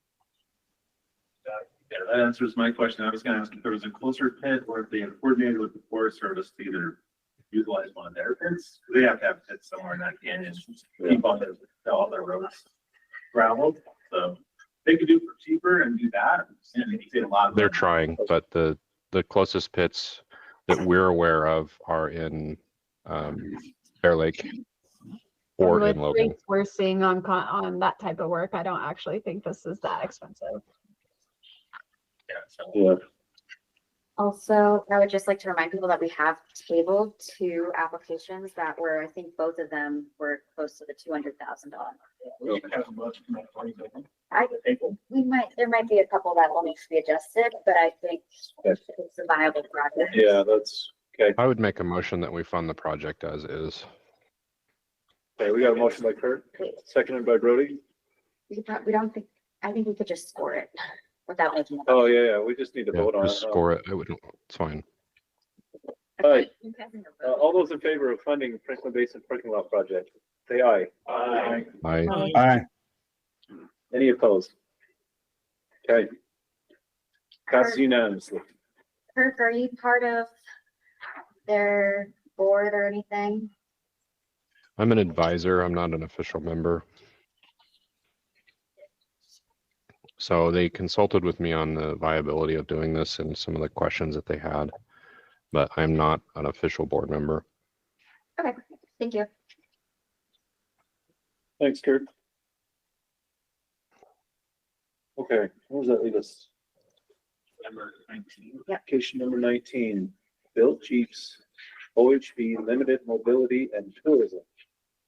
Yeah, that answers my question. I was gonna ask if there was a closer pit or if they had coordinated with the Forest Service to either utilize one of their pits. They have to have pits somewhere in that canyon, keep all their roads gravel. So they could do it for cheaper and do that. And they save a lot of They're money. trying, but the closest pits that we're aware of are in Bear Lake or And in with Logan. rates we're seeing on that type of work, I don't actually think this is that expensive. Yeah, so Yeah. Also, I would just like to remind people that we have tabled two applications that were, I think both of them were close to the $200,000. There might be a couple that will need to be adjusted, but I think it's a viable project. Yeah, that's okay. I would make a motion that we fund the project as is. Okay, we got a motion by Kurt, seconded by Brody. I think we could just score it without making. Oh, yeah, we just need to Yeah, vote on it. just score it. It's fine. All right. All those in favor of funding Franklin Basin parking lot project, say aye. Aye. Aye. Any opposed? Okay. Passes unanimously. Kirk, are you part of their board or anything? I'm an advisor. I'm not an official member. So they consulted with me on the viability of doing this and some of the questions that they had, but I'm not an official board member. Okay, thank you. Thanks, Kurt. Okay, where does that leave us? Number 19. Application number 19, Built Jeeps, OHV Limited Mobility and Tourism.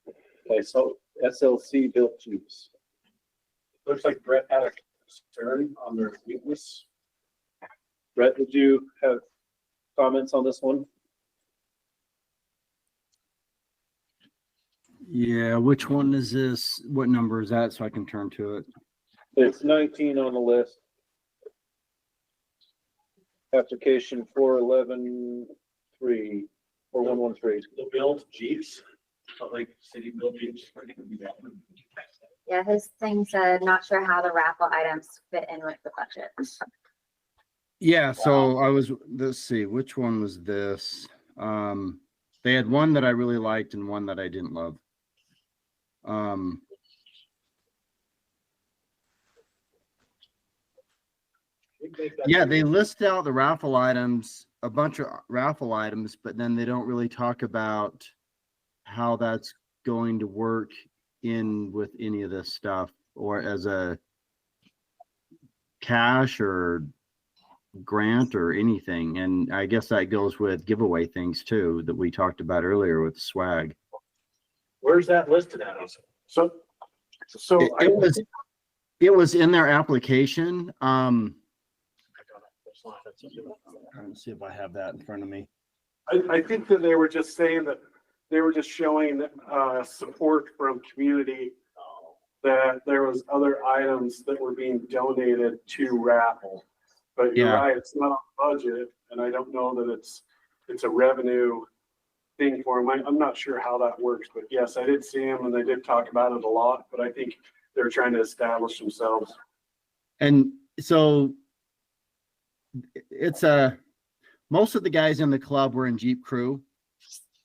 Okay, so SLC Built Jeeps. Looks like Brett had a concern on their weakness. Brett, did you have comments on this one? Yeah, which one is this? What number is that so I can turn to it? It's 19 on the list. Application 411-3, 4113. The built Jeeps, like city built Jeeps. Yeah, his thing said, not sure how the raffle items fit in with the budget. Yeah, so let's see, which one was this? They had one that I really liked and one that I didn't love. Yeah, they list out the raffle items, a bunch of raffle items, but then they don't really talk about how that's going to work in with any of this stuff or as a cash or grant or anything. And I guess that goes with giveaway things too, that we talked about earlier with swag. Where's that listed at? So It was in their application. Trying to see if I have that in front of me. I think that they were just saying that they were just showing support from community, that there was other items that were being donated to raffle. But you're Yeah. right, it's not on budget, and I don't know that it's a revenue thing for them. I'm not sure how that works, but yes, I did see them and they did talk about it a lot, but I think they're trying to establish themselves. And so it's most of the guys in the club were in Jeep Crew,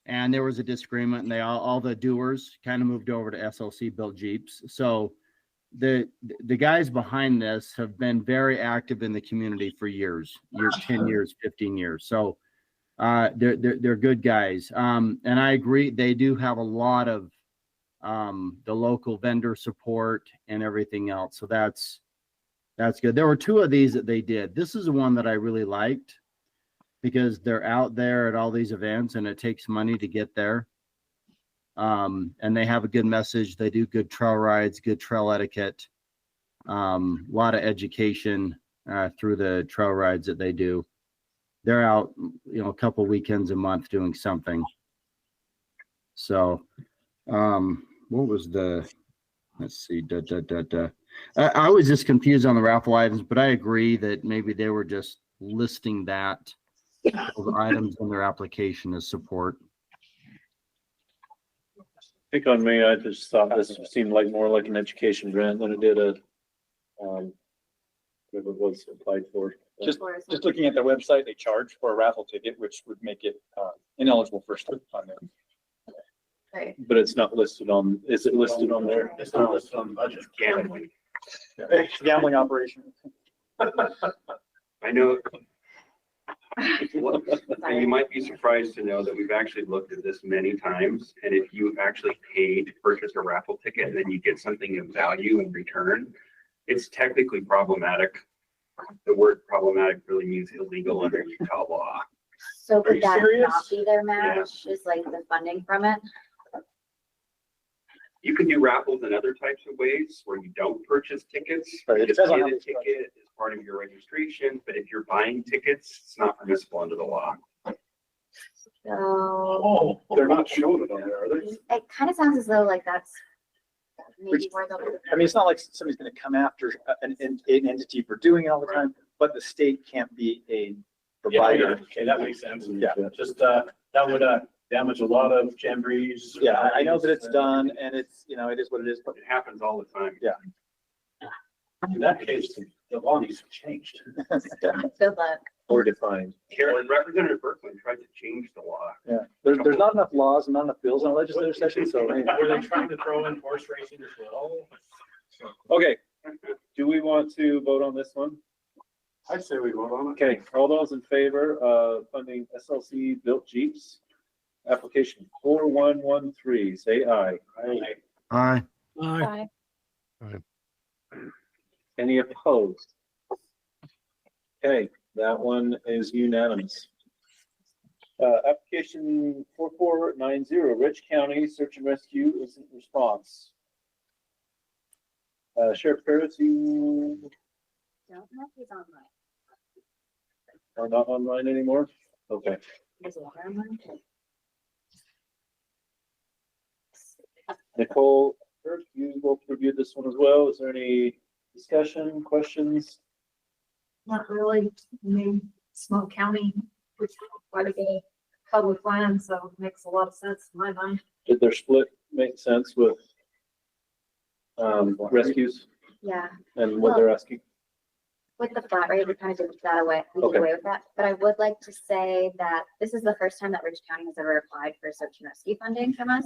and there was a disagreement, and all the doers kind of moved over to SLC built Jeeps. So the guys behind this have been very active in the community for years, 10 years, 15 years. So they're good guys. And I agree, they do have a lot of the local vendor support and everything else. So that's good. There were two of these that they did. This is the one that I really liked because they're out there at all these events and it takes money to get there. And they have a good message. They do good trail rides, good trail etiquette, a lot of education through the trail rides that they do. They're out, a couple weekends a month doing something. So, what was let's see, I was just confused on the raffle items, but I agree that maybe they were just listing those items in their application as support. Pick on me, I just thought this seemed like more like an education grant than it did whatever it was applied for. Just looking at their website, they charge for a raffle ticket, which would make it ineligible for stuff on there. Right. But it's not listed on, is it listed on there? It's not listed on the budget. Gambling. Gambling operation. I know. And you might be surprised to know that we've actually looked at this many times, and if you actually pay to purchase a raffle ticket and then you get something of value in return, it's technically problematic. The word problematic really means illegal under Utah law. So Are would you that serious? not be their match, is like the funding from it? You can do raffles in other types of ways where you don't purchase tickets. Right, it You depends on get how a much money. ticket as part of your registration, but if you're buying tickets, it's not permissible under the law. So Oh, they're not showing it on there, are they? it kind of sounds as though like that's maybe where they'll. I mean, it's not like somebody's going to come after an entity for doing it all the time, but the state can't be a provider. Okay, that makes sense. Yeah. Just, that would, damage a lot of jamborees. Yeah, I know that it's done and it's, it is what it is, but It happens all the time. Yeah. In that case, the law needs to change. Good luck. Or defined. Carolyn, Representative Berkman tried to change the law. yeah, there's not enough laws and not enough bills in a legislative session, so. Were they trying to throw in horse racing as well? Okay, do we want to vote on this one? I'd say we vote on it. Okay, all those in favor of funding SLC built Jeeps, application 4113, say aye. Aye. Aye. Any opposed? Okay, that one is unanimous. Application 4490, Rich County Search and Rescue Instant Response. Sheriff Ferris, you Don't know if he's online. are not online anymore? Okay. Is he online? Nicole, you both reviewed this one as well. Is there any discussion, questions? Not really. I mean, small county, which quite a bit of public land, so it makes a lot of sense in my mind. Did their split make sense with rescues Yeah, and what they're asking? with the flat rate, we kind of did that away, we did Okay. away with that. But I would like to say that this is the first time that Rich County has ever applied for search and rescue funding from us.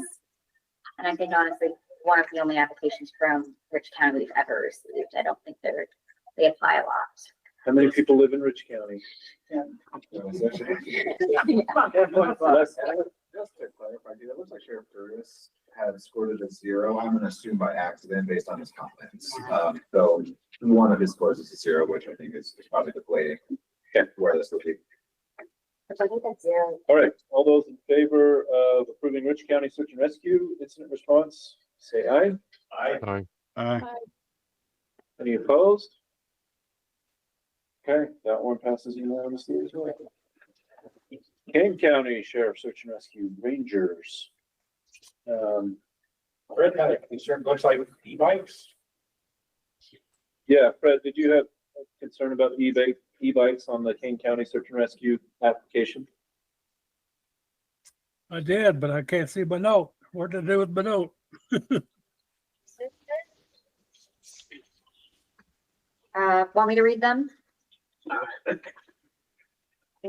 And I think honestly, one of the only applications from Rich County we've ever received. I don't think they apply a lot. How many people live in Rich County? Just to clarify, dude, it looks like Sheriff Curtis had scored it a 0. I'm gonna assume by accident based on his comments. So one of his courses is zero, which I think is probably the play where this will be. I think that's zero. All right, all those in favor of approving Rich County Search and Rescue Incident Response, say aye. Aye. Any opposed? Okay, that one passes unanimously as well. Kane County Sheriff Search and Rescue Rangers. Fred had a concern, looks like e-bikes. Yeah, Fred, did you have a concern about e-bikes on the Kane County Search and Rescue application? I did, but I can't see my note. What to do with my note? Want me to read them? You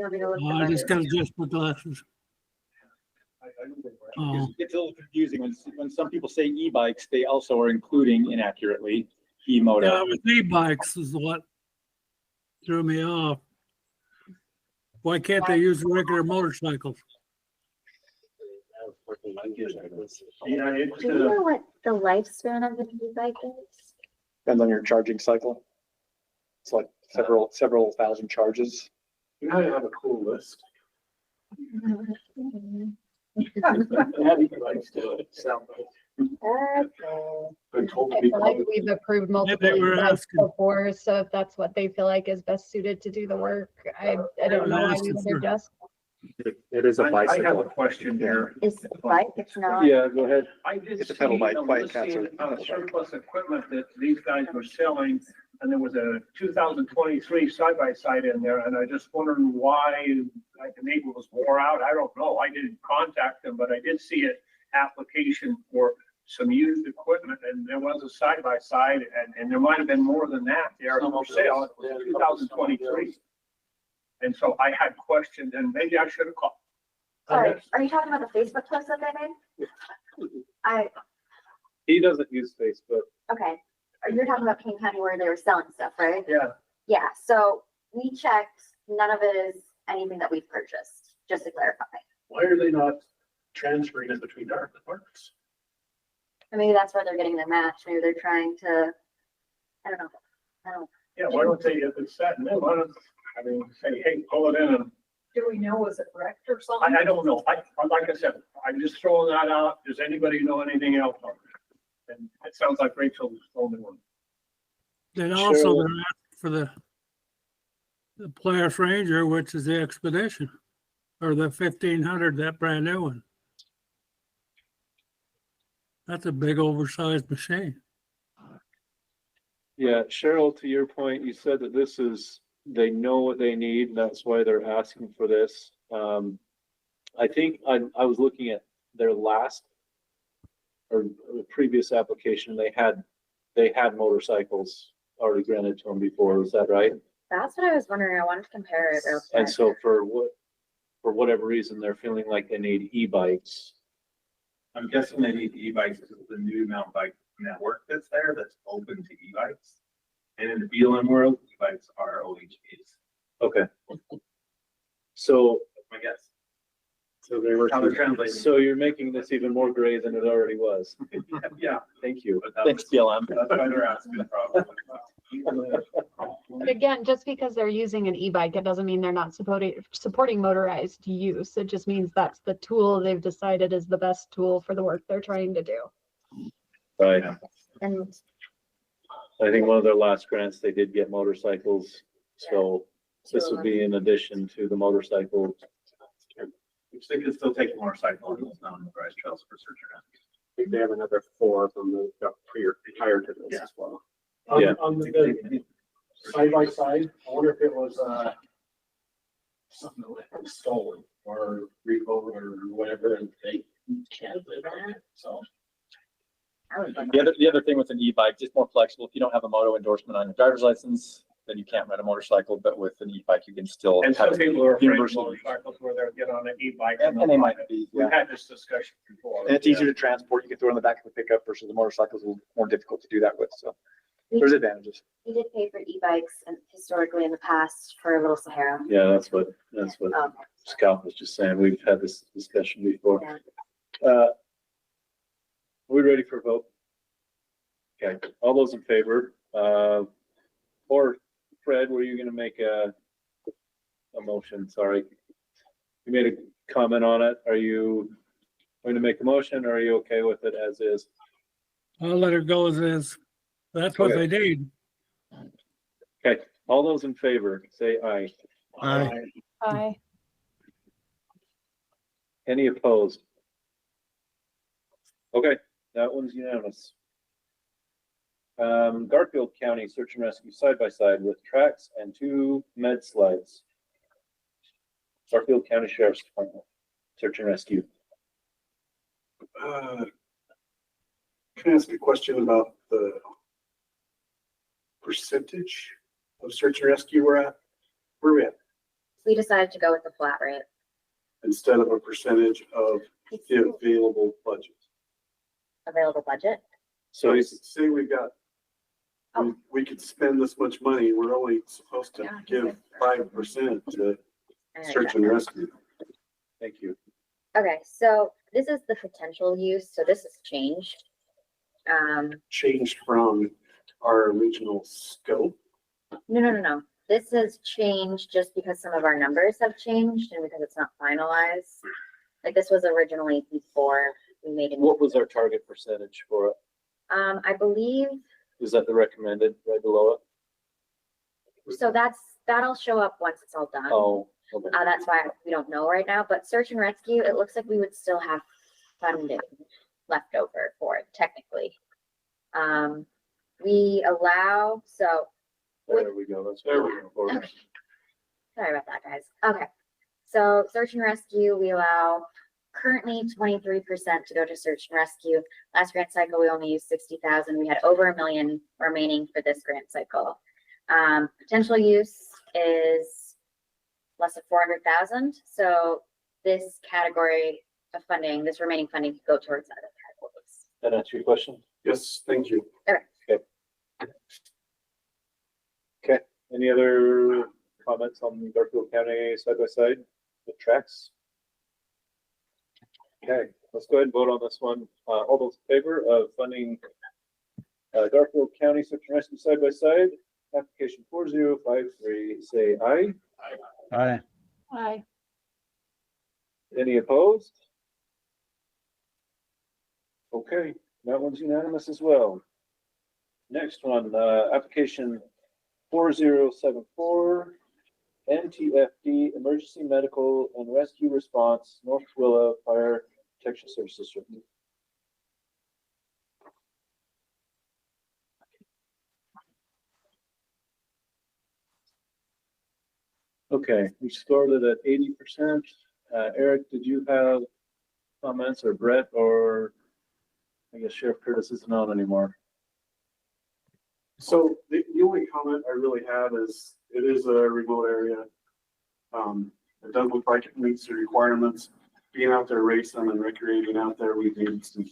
want me to look Oh, them I just up? gotta adjust my glasses. Oh, It's a little confusing when some people say e-bikes, they also are including inaccurately e-moto. yeah, with e-bikes is what threw me off. Why can't they use regular motorcycles? Yeah, Do you know what the lifespan of the e-bike is? Depends on your charging cycle. It's like several thousand charges. you gotta have a cool list. I feel like we've approved multiple Maybe we're e-bikes asking. before, so if that's what they feel like is best suited to do the work, I don't know why we would For- adjust. It is a I have a bicycle. question here. Is the bike, it's not. Yeah, go ahead. I did It's a see pedal bike, them quiet cats listing are- surplus equipment that these guys were selling, and there was a 2023 side-by-side in there, and I just wondered why, like, maybe it was wore out, I don't know, I didn't contact them, but I did see an application for some used equipment, and there was a side-by-side, and there might have been more than that there for sale, it was 2023. And so I had questioned, and maybe I should have called. Sorry, are you talking about the Facebook post that they made? He doesn't use Facebook. Okay, you're talking about King County where they were selling stuff, right? Yeah. Yeah, so we checked, none of it is anything that we've purchased, just to clarify. Why are they not transferring it between our departments? And maybe that's where they're getting their match, maybe they're trying to, I don't know. Yeah, why don't they, if it's that, then why don't, I mean, say, hey, pull it in, and Do we know, was it wrecked or something? I don't know, like I said, I'm just throwing that out, does anybody know anything else on it? And it sounds like Rachel's the only one. Then also Cheryl. they're asking for the Polaris Ranger, which is the Expedition, or the 1500, that brand new one. That's a big oversized machine. Yeah, Cheryl, to your point, you said that this is, they know what they need, and that's why they're asking for this. I think I was looking at their last or previous application, they had motorcycles already granted to them before, is that right? That's what I was wondering, I wanted to compare it real quick. And so for whatever reason, they're feeling like they need e-bikes. I'm guessing they need e-bikes because of the new mountain bike network that's there that's open to e-bikes. And in the BLM world, e-bikes are OHVs. Okay. So, That's my guess. so they were, How they're translating. so you're making this even more gray than it already was. Yeah, Thank you. but that Thanks, was, BLM. that's why they're asking probably. But again, just because they're using an e-bike, it doesn't mean they're not supporting motorized use. It just means that's the tool they've decided is the best tool for the work they're trying to do. Right. And I think one of their last grants, they did get motorcycles. So this would be in addition to the motorcycle. Which they could still take a motorcycle on those non-motorized trails for search and rescue. I think they have another 4 of them that got prior to this as well. Yeah. On the side by side, I wonder if it was, something that was stolen or repo or whatever, and they can't live on it, so. The other thing with an e-bike, just more flexible. If you don't have a moto endorsement on your driver's license, then you can't ride a motorcycle, but with an e-bike, you can still. And have some people are afraid of universal- motorcycles where they're get on an e-bike. And they might be, We've yeah. had this discussion before. And it's easier to transport. You can throw it in the back of a pickup versus the motorcycles a little more difficult to do that with, so there's advantages. we did pay for e-bikes and historically in the past for Little Sahara. Yeah, that's what Um, Scott was just saying. We've had this discussion before. Yeah. Are we ready for a vote? Okay, all those in favor, Or Fred, were you gonna make a motion? Sorry. You made a comment on it. Are you going to make a motion or are you okay with it as is? I'll let it go as is. That's what they need. Okay, all those in favor, say aye. Aye. Aye. Any opposed? Okay, that one's unanimous. Garfield County Search and Rescue side by side with tracks and 2 med slides. Garfield County Sheriff's Department Search and Rescue. Can I ask a question about the percentage of search and rescue we're at? Where are we at? We decided to go with the flat rate. Instead of a percentage of the available budget. Available budget. So Say we've got, we could spend this much money, we're only supposed to Yeah, give 5% to search and rescue. thank you. Okay, so this is the potential use, so this has changed. Changed from our original scope. No. This has changed just because some of our numbers have changed and because it's not finalized. Like this was originally before we made it. What was our target percentage for it? I believe, Is that the recommended right below it? so that'll show up once it's all done. Oh, okay. That's why we don't know right now, but search and rescue, it looks like we would still have funding left over for it technically. We allow, so. There we go. That's where we're going for. Okay. Sorry about that, guys. Okay. So search and rescue, we allow currently 23% to go to search and rescue. Last grant cycle, we only used 60,000. We had over $1 million remaining for this grant cycle. Potential use is less than 400,000. So this category of funding, this remaining funding could go towards other categories. That answer your question? Yes, thank you. Okay. Any other comments on Garfield County side by side with tracks? Okay, let's go ahead and vote on this one. All those in favor of funding Garfield County Search and Rescue side by side, application 4053, say aye. Aye. Aye. Any opposed? Okay, that one's unanimous as well. Next one, application 4074, NTFD, Emergency Medical and Rescue Response, North Twilla Fire Protection Service District. Okay, we started at 80%. Eric, did you have comments, or Brett, or I guess Sheriff Curtis isn't on anymore? So the only comment I really have is it is a remote area. It doesn't look like it meets the requirements. Being out there racing and recreating out there, we've needed some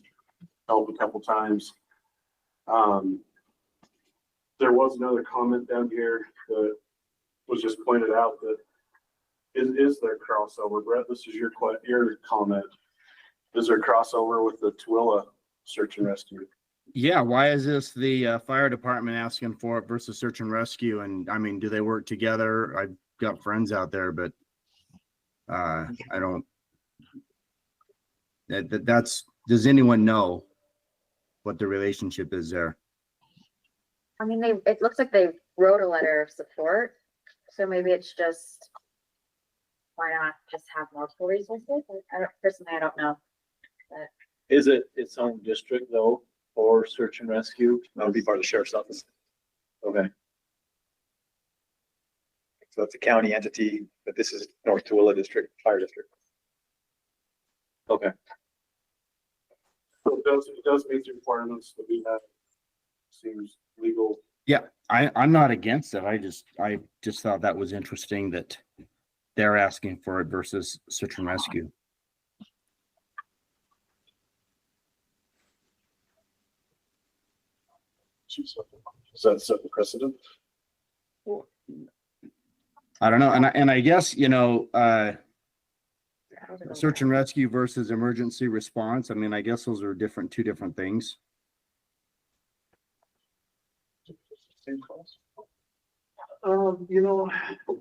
help a couple times. There was another comment down here that was just pointed out that is there crossover? Brett, this is your comment. Is there crossover with the Twilla search and rescue? Yeah, why is this the fire department asking for it versus search and rescue? And I mean, do they work together? I've got friends out there, but I don't. Does anyone know what the relationship is there? I mean, it looks like they wrote a letter of support. So maybe it's just, why not just have multiple resources? I don't know. But Is it its own district though, for search and rescue? That would be part of the sheriff's office. Okay, So that's a county entity, but this is North Twilla District, Fire District. okay. So it does meet the requirements that we have. Seems legal. Yeah, I'm not against it. I just thought that was interesting that they're asking for it versus search and rescue. Does that set the precedent? I don't know. And I guess, you know, search and rescue versus emergency response. I mean, I guess those are two different things. You know,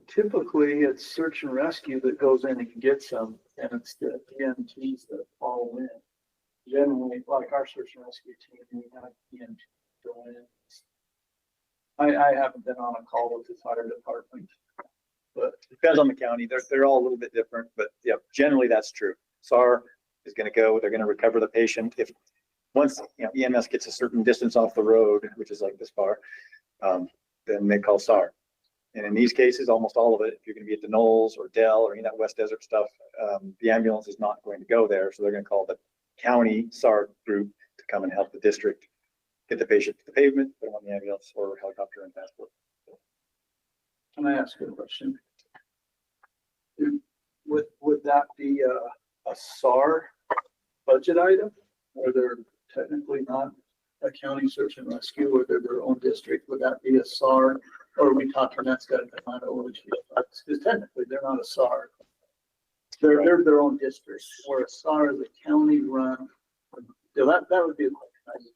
typically it's search and rescue that goes in and gets them, and it's the EMTs that follow in. Generally, like our search and rescue team, we have EMTs go in. I haven't been on a call with the fire department, but Depends on the county. They're all a little bit different, but yeah, generally that's true. SAR is gonna go, they're gonna recover the patient. If, once, you know, EMS gets a certain distance off the road, which is like this far, then they call SAR. And in these cases, almost all of it, if you're gonna be at the Knolls or Dell or any of that West Desert stuff, the ambulance is not going to go there. So they're gonna call the county SAR group to come and help the district get the patient to the pavement, put them on the ambulance or helicopter and transport. can I ask you a question? Would that be a SAR budget item? Or they're technically not a county search and rescue, or they're their own district? Would that be a SAR? Or are we talking that's got to come out of OHVR? Because technically they're not a SAR. They're their own district, where a SAR is a county run. That would be a question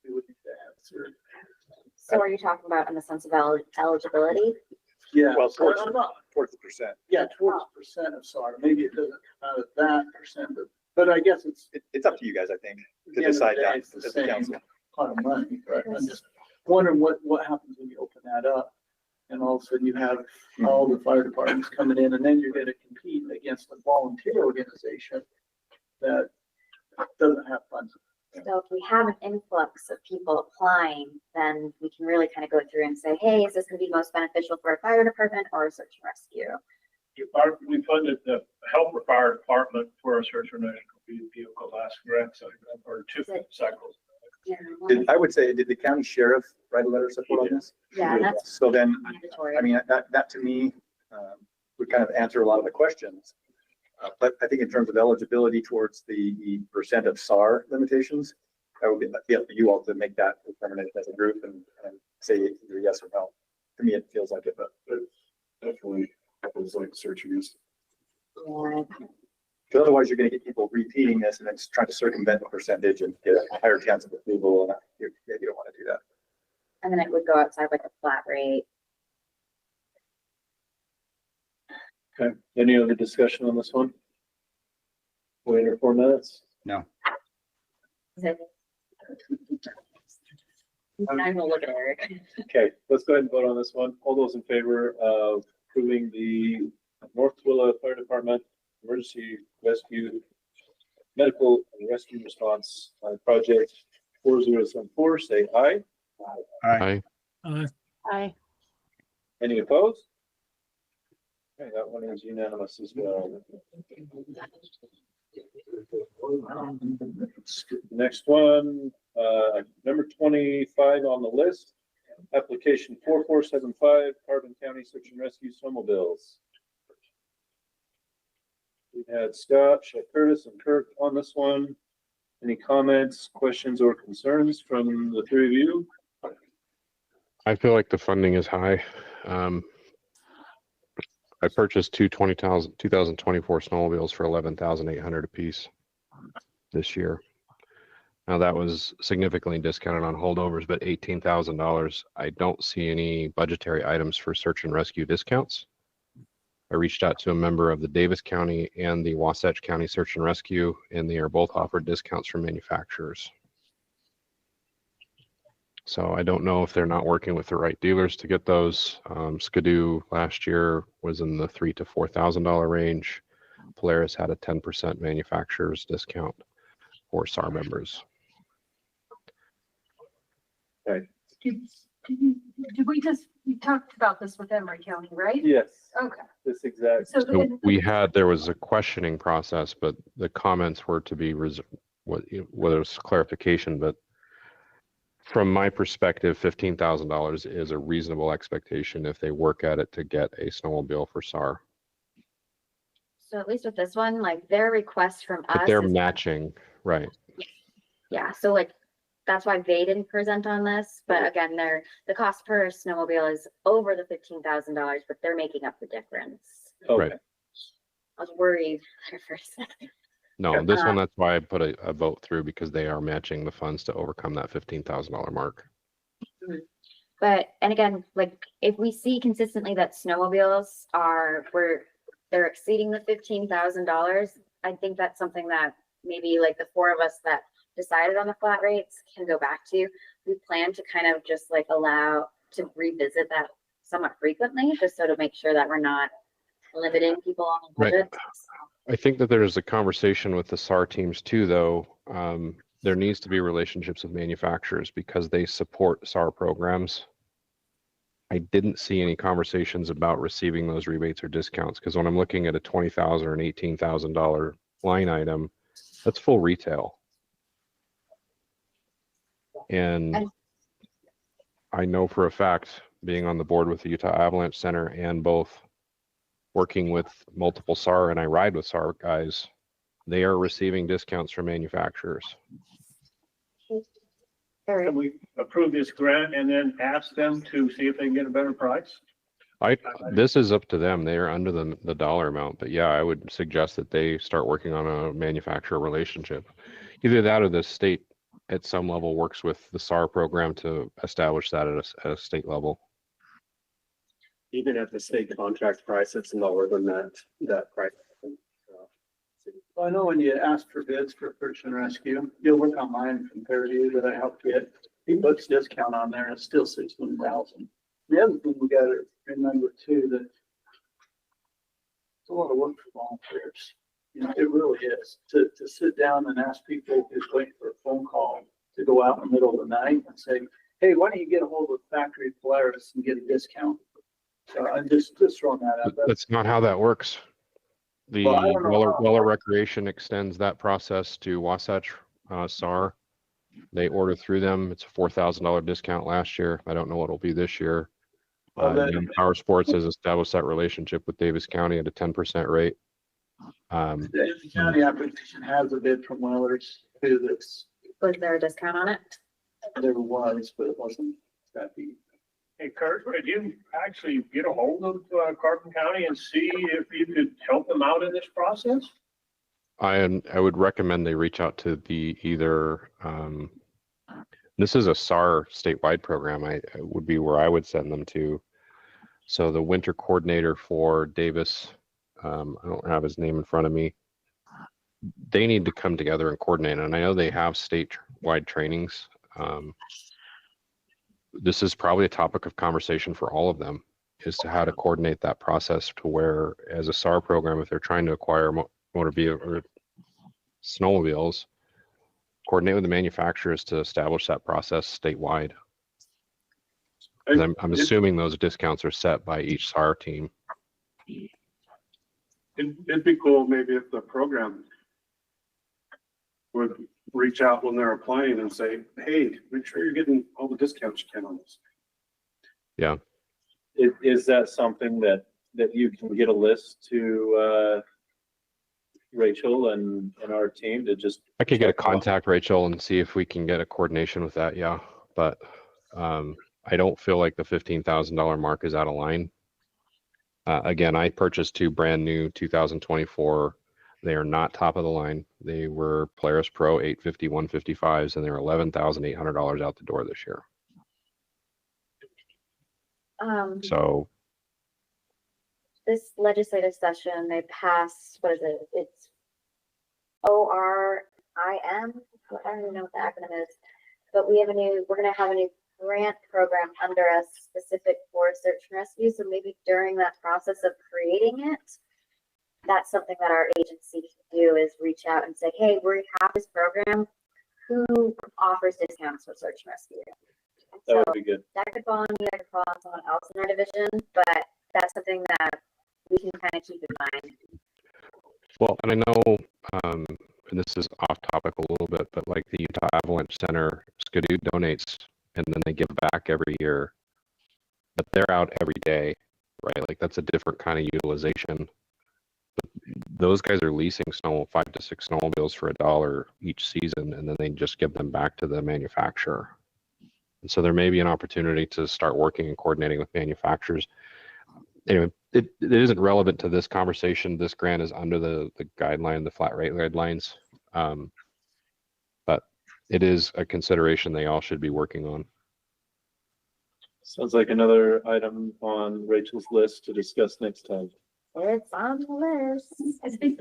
we would need to answer. So are you talking about in the sense of eligibility? Yeah. Well, towards the percent. Yeah, towards percent of SAR. Maybe it doesn't come out of that percent, but I guess It's up to you guys, I think, at to the end of the decide day, that it's the as a same council. pot of money, right? I'm just wondering what happens when you open that up, and all of a sudden you have all the fire departments coming in, and then you're gonna compete against a volunteer organization that doesn't have funds. So if we have an influx of people applying, then we can really kind of go through and say, hey, is this gonna be most beneficial for a fire department or a search and rescue? We funded the help the fire department for a search and rescue vehicle last grant cycle, or two cycles. I would say, did the county sheriff write a letter of support on this? Yeah, that's So then, mandatory. I mean, that to me would kind of answer a lot of the questions. But I think in terms of eligibility towards the percent of SAR limitations, that would be up to you all to make that determination as a group and say either yes or no. To me, it feels like it, but Definitely, it's like searching is. Yeah. because otherwise you're going to get people repeating this and then just trying to circumvent the percentage and get a higher chance of approval. And you don't want to do that. And then it would go outside like a flat rate. Okay, any other discussion on this one? Wait for 4 minutes. No. I'm gonna look at Eric. Okay, let's go ahead and vote on this one. All those in favor of approving the North Twilla Fire Department Emergency Rescue Medical and Rescue Response Project 4074, say aye. Aye. Aye. Any opposed? Okay, that one is unanimous as well. Next one, number 25 on the list, application 4475, Carbon County Search and Rescue snowmobiles. We had Scott, Chef Curtis, and Kirk on this one. Any comments, questions, or concerns from the three of you? I feel like the funding is high. I purchased two 2024 snowmobiles for $11,800 a piece this year. Now that was significantly discounted on holdovers, but $18,000. I don't see any budgetary items for search and rescue discounts. I reached out to a member of the Davis County and the Wasatch County Search and Rescue, and they are both offered discounts from manufacturers. So I don't know if they're not working with the right dealers to get those. Skidoo last year was in the $3,000 to $4,000 range. Polaris had a 10% manufacturer's discount for SAR members. Okay. Did we talked about this with Emory County, right? Yes. Okay. This exact. So So there was a questioning process, but the comments were to be whether it was clarification, but from my perspective, $15,000 is a reasonable expectation if they work at it to get a snowmobile for SAR. So at least with this one, like their request from us. But they're is- matching, right? Yeah, so like, that's why they didn't present on this, but again, the cost per snowmobile is over the $15,000, but they're making up the difference. Right. I was worried there for a second. No, this one, that's why I put a vote through, because they are matching the funds to overcome that $15,000 mark. But, and again, like, if we see consistently that snowmobiles they're exceeding the $15,000, I think that's something that maybe like the four of us that decided on the flat rates can go back to. We plan to kind of just like allow to revisit that somewhat frequently, just so to make sure that we're not limiting people on the Right. budget. I think that there's a conversation with the SAR teams too, though. There needs to be relationships with manufacturers because they support SAR programs. I didn't see any conversations about receiving those rebates or discounts because when I'm looking at a $20,000 or an $18,000 line item, that's full retail. And I know for a fact, being on the board with the Utah Avalanche Center and both working with multiple SAR, and I ride with SAR guys, they are receiving discounts from manufacturers. Can we approve this grant and then ask them to see if they can get a better price? This is up to them. They are under the dollar amount, but yeah, I would suggest that they start working on a manufacturer relationship. Either that or the state at some level works with the SAR program to establish that at a state level. Even at the state contract price, it's lower than that price. Well, I know when you ask for bids for search and rescue, you'll work on mine compared to you that I helped get. He puts discount on there, it's still 16,000. The other thing we gotta remember too, that it's a lot of work for volunteers. You know, it really is. To sit down and ask people who's waiting for a phone call to go out in the middle of the night and say, hey, why don't you get a hold of Factory Polaris and get a discount? So I'm just throwing that out. That's not how that works. The Well, I don't know Weller Recreation extends that process to Wasatch SAR. They order through them. It's a $4,000 discount last year. I don't know what it'll be this year. Power Sports has established that relationship with Davis County at a 10% rate. The county application has a bid from Weller's to this. Was there a discount on it? There was, but it wasn't that deep. Hey, Kurt, could you actually get a hold of Carson County and see if you could help them out in this process? I would recommend they reach out to this is a SAR statewide program. I would be where I would send them to. So the winter coordinator for Davis, I don't have his name in front of me. They need to come together and coordinate. And I know they have statewide trainings. This is probably a topic of conversation for all of them, is to how to coordinate that process to where, as a SAR program, if they're trying to acquire motor vehicle or snowmobiles, coordinate with the manufacturers to establish that process statewide. 'Cause I'm assuming those discounts are set by each SAR team. It'd be cool maybe if the program would reach out when they're applying and say, hey, make sure you're getting all the discounts you can on this. Yeah. Is that something that you can get a list to Rachel and our team to just? I could get a contact Rachel and see if we can get a coordination with that. Yeah. But I don't feel like the $15,000 mark is out of line. Again, I purchased two brand new 2024. They are not top of the line. They were Polaris Pro 850 155s, and they're $11,800 out the door this year. So This legislative session, they passed, what is it? It's ORIM. I don't even know what the acronym is, but we're gonna have a new grant program under us specific for search and rescue. So maybe during that process of creating it, that's something that our agency can do, is reach out and say, hey, we have this program. Who offers discounts for search and rescue? That would be good. That could fall on me, that could fall on someone else in our division, but that's something that we can kind of keep in mind. Well, and I know, and this is off topic a little bit, but like the Utah Avalanche Center, Skidoo donates and then they give back every year, but they're out every day, right? Like that's a different kind of utilization. But those guys are leasing 5 to 6 snowmobiles for $1 each season, and then they just give them back to the manufacturer. And so there may be an opportunity to start working and coordinating with manufacturers. Anyway, it isn't relevant to this conversation. This grant is under the guideline, the flat rate guidelines. But it is a consideration they all should be working on. Sounds like another item on Rachel's list to discuss next time. It's on the list. I think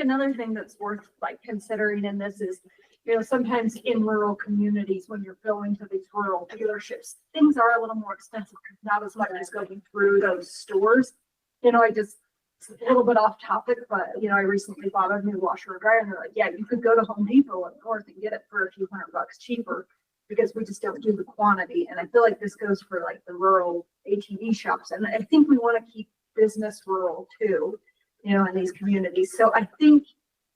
another thing that's worth like considering in this is, you know, sometimes in rural communities, when you're going to these rural dealerships, things are a little more expensive, not as much as going through those stores. You know, it's a little bit off topic, but you know, I recently bought a new washer and dryer and they're like, yeah, you could go to Home Depot up north and get it for a few $100 cheaper because we just don't do the quantity. And I feel like this goes for like the rural ATV shops. And I think we want to keep business rural too, you know, in these communities. So I think,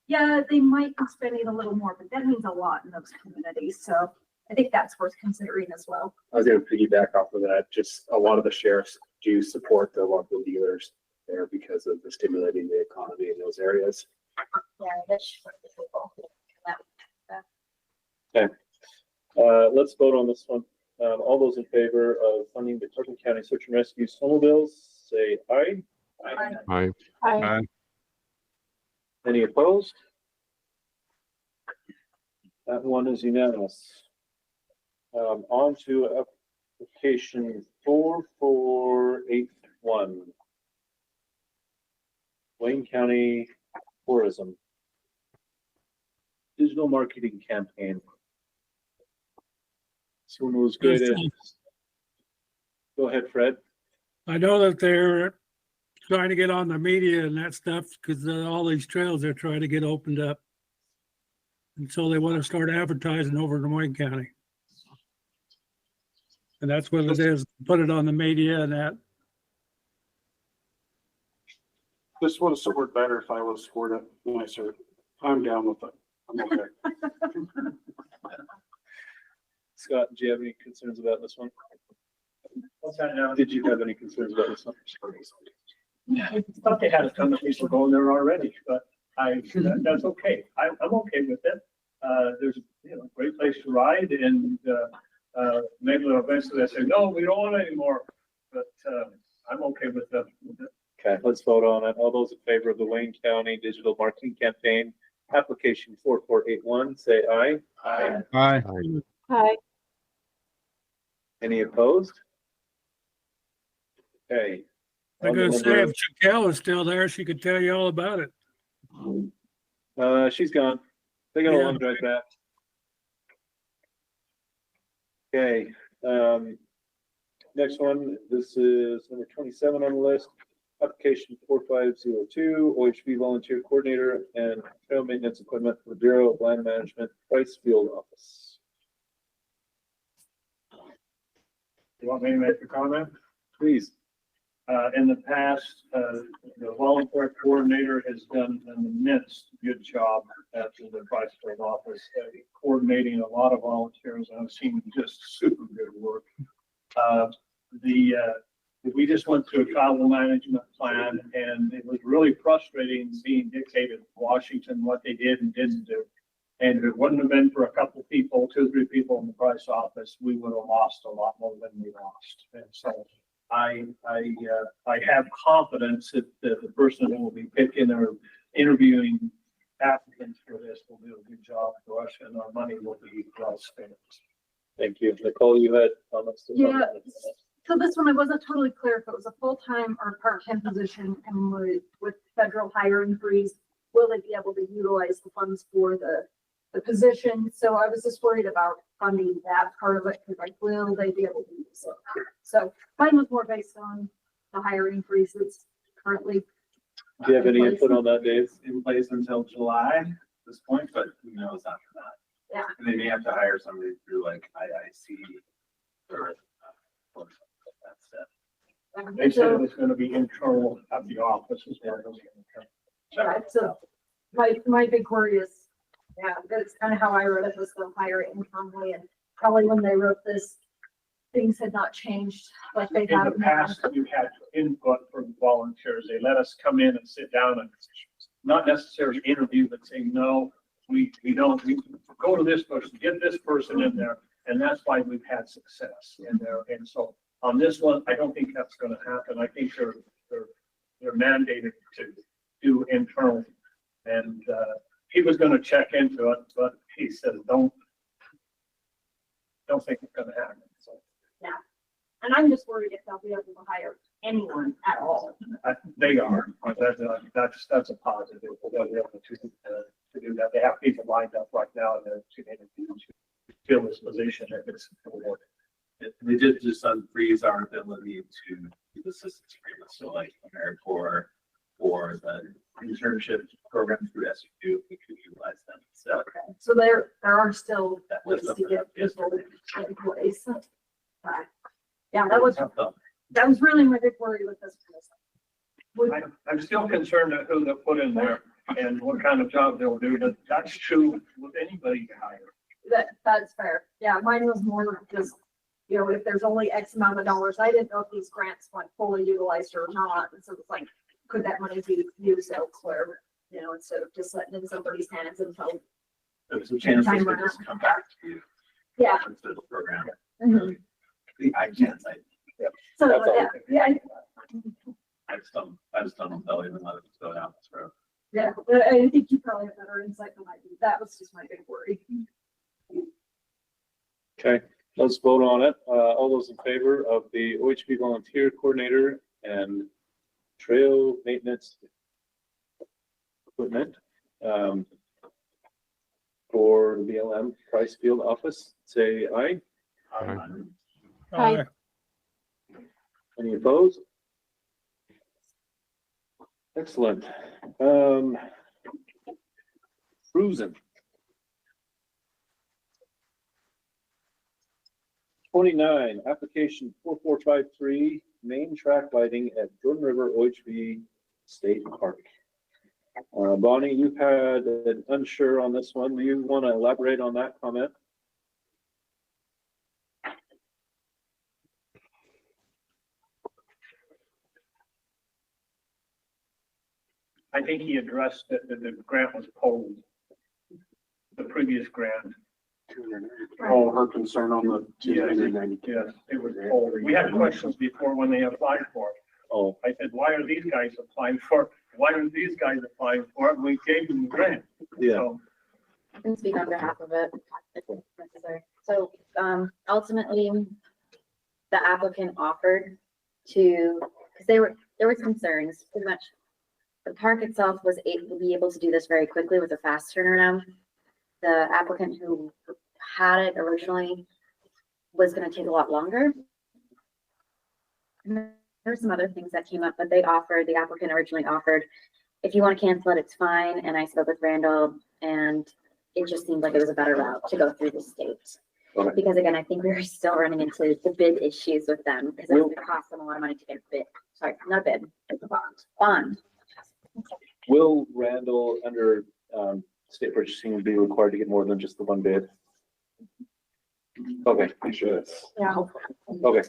yeah, they might be spending a little more, but that means a lot in those communities. So I think that's worth considering as well. I was gonna piggyback off of that. Just a lot of the sheriffs do support the local dealers there because of the stimulating the economy in those areas. Yeah, that's people. Let's vote on this one. All those in favor of funding the Parker County Search and Rescue snowmobiles, say aye. Aye. Aye. Any opposed? That one is unanimous. On to application 4481. Wayne County Tourism. Digital marketing campaign. Someone was good at. Go ahead, Fred. I know that they're trying to get on the media and that stuff because all these trails they're trying to get opened up. And so they want to start advertising over in Wayne County. And that's what it is, put it on the media and that. This would have scored better if I would have scored it nicer. I'm down with it. I'm okay. Scott, do you have any concerns about this one? What's that now? Did you have any concerns about this one? I thought they had a ton of people going there already, but that's okay. I'm okay with it. There's, you know, a great place to ride and, maybe eventually they say, no, we don't want it anymore. But, I'm okay with it. Okay, let's vote on it. All those in favor of the Wayne County Digital Marketing Campaign, application 4481, say aye. Aye. Aye. Aye. Any opposed? Okay. I'm gonna say if Chappelle was still there, she could tell you all about it. She's gone. They got a long drive back. Okay, next one, this is number 27 on the list. Application 4502, OHV volunteer coordinator and trail maintenance equipment for the Bureau of Land Management, Price Field Office. You want me to make a comment? Please. In the past, the volunteer coordinator has done an immense good job at the Price Field Office, coordinating a lot of volunteers. I've seen just super good work. We just went through a travel management plan and it was really frustrating being dictated from Washington what they did and didn't do. And if it wouldn't have been for a couple people, 2 or 3 people in the Price office, we would have lost a lot more than we lost. And so I have confidence that the person who will be picking or interviewing applicants for this will do a good job for us and our money will be well spent. Thank you. Nicole, you had comments? Yeah. So this one, I wasn't totally clear if it was a full-time or part-time position and with federal hiring freeze, will they be able to utilize the funds for the position? So I was just worried about funding that part of it, because like, will they be able to use it? So mine was more based on the hiring freezes currently. Do you have any input on that, Dave? In place until July at this point, but who knows after that? Yeah. And they may have to hire somebody through like IIC or that's it. They said it was going to be internal at the office as well. Yeah, so my big worry is, yeah, that's kind of how I wrote it, was they'll hire it internally, and probably when they wrote this, things had not changed like they In have. the past, we've had input from volunteers. They let us come in and sit down and not necessarily interview, but say, no, we don't, we go to this person, get this person in there. And that's why we've had success in there. And so on this one, I don't think that's going to happen. I think they're mandated to do internal. And he was going to check into it, but he said, don't think it's going to happen. So. Yeah. And I'm just worried if they'll be able to hire anyone at all. They are, but that's a positive. They'll be able to do that. They have people lined up right now and they're to fill this position if it's. They did just unfreeze our ability to do assistance agreements, so like AmeriCorps or the internship program through SU, we could utilize them. So So there are still that ways was to get yes. people in place. Yeah, that was really my big worry with this. I'm still concerned at who they put in there and what kind of job they'll do, but that's true with anybody you hire. That's fair. Yeah, mine was more just, if there's only X amount of dollars, I didn't know if these grants went fully utilized or not. And so it's like, could that money be used elsewhere? Instead of just letting it in somebody's hands until. There's a chance they could just come back to you. Yeah. Instead of the program. Mhm. I can't say. So, That's all. yeah. I just don't tell you let it go down this road. Yeah, but I think you probably have better insight than I do. That was just my big worry. Okay, let's vote on it. All those in favor of the OHV volunteer coordinator and trail maintenance equipment for the BLM Price Field office, say aye. Hi. Any opposed? Excellent. Cruising. 29, application 4453, main track lighting at Jordan River OHV State Park. Bonnie, you've had an unsure on this one. Do you want to elaborate on that comment? I think he addressed that the grant was pulled. The previous grant. Oh, her concern on the Yes, 290. yes, it was pulled. We had questions before when they applied for it. Oh, I said, why are these guys applying for it? Why are these guys applying for it? We gave them the grant. yeah. So, I can speak on behalf of it if necessary. So, ultimately, the applicant offered to, because there were concerns, pretty much. The park itself was able to be able to do this very quickly with a fast turnaround. The applicant who had it originally was gonna take a lot longer. And there's some other things that came up, but the applicant originally offered, if you want to cancel it, it's fine. And I spoke with Randall and it just seemed like it was a better route to go through the state. Okay. Because again, I think we were still running into the bid issues with them because it's gonna cost them a lot of money to get a bid. Sorry, not a bid, it's a bond. Will Randall under state purchasing be required to get more than just the one bid? Okay, Sure. Yeah. okay.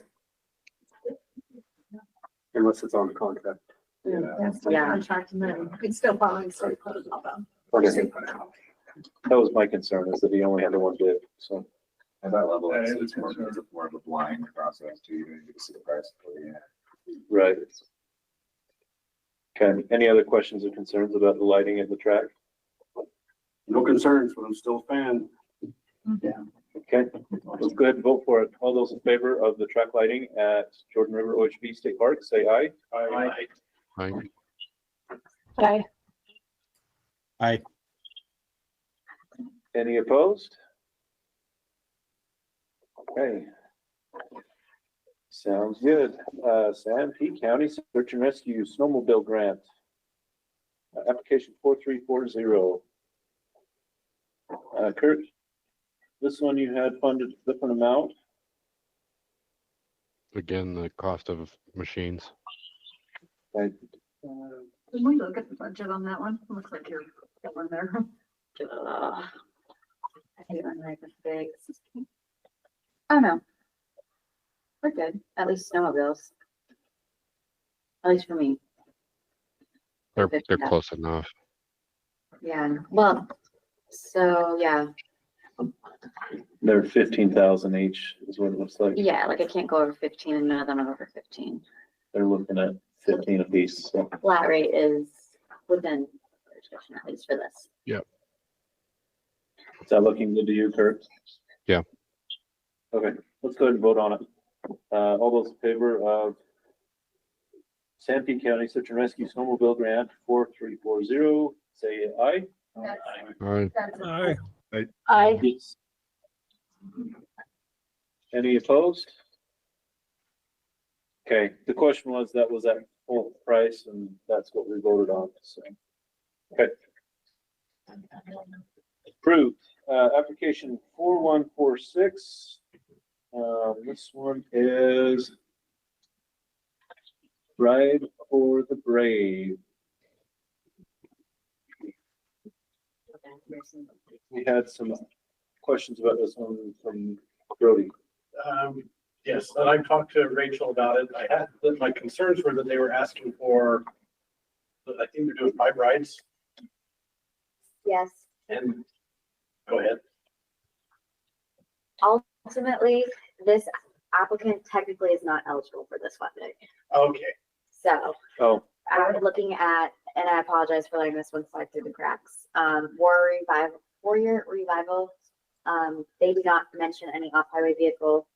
Unless it's on the contract. Yeah. Contract and then we'd still probably start putting it up. Okay. That was my concern, is that he only had the one bid, so. At that level, That it's is a more concern. more of a blind process too. You don't get to see the price. Right. Okay, any other questions or concerns about the lighting at the track? No concerns, but I'm still a fan. Okay, let's go ahead and vote for it. All those in favor of the track lighting at Jordan River OHV State Park, say aye. I, Aye. Hi. Aye. Any opposed? Okay. Sounds good. San Pete County Search and Rescue Snowmobile Grant. Application 4340. Kurt, this one you had funded a different amount. Again, the cost of machines. Okay. Can we look at the budget on that one? Looks like you're going there. I hate when like this big. Oh no. We're good. At least snowmobiles. At least for me. They're 50,000. close enough. Yeah, well, so yeah, They're 15,000 each is what it looks like. yeah, like I can't go over 15 and none of them are over 15. They're looking at 15 apiece. So. Flat rate is within their discretion, at least for this. Is that looking good to you, Kurt? Yeah. Okay, let's go ahead and vote on it. All those in favor of Sanpete County Search and Rescue Snowmobile Grant 4340, say aye. All right. Aye. I, Yes. Any opposed? Okay, the question was, that was at full price, and that's what we voted on, so. Okay. Approved, application 4146. This one is Ride for the Brave. We had some questions about this one from Brody. Yes, and I talked to Rachel about it. I had, my concerns were that they were asking for, I think they're doing 5 rides Yes. and, go ahead. Ultimately, this applicant technically is not eligible for this funding. Okay, So Oh, I was looking at, and I apologize for letting this one slide through the cracks. Warrior Revival. They do not mention any off-highway vehicle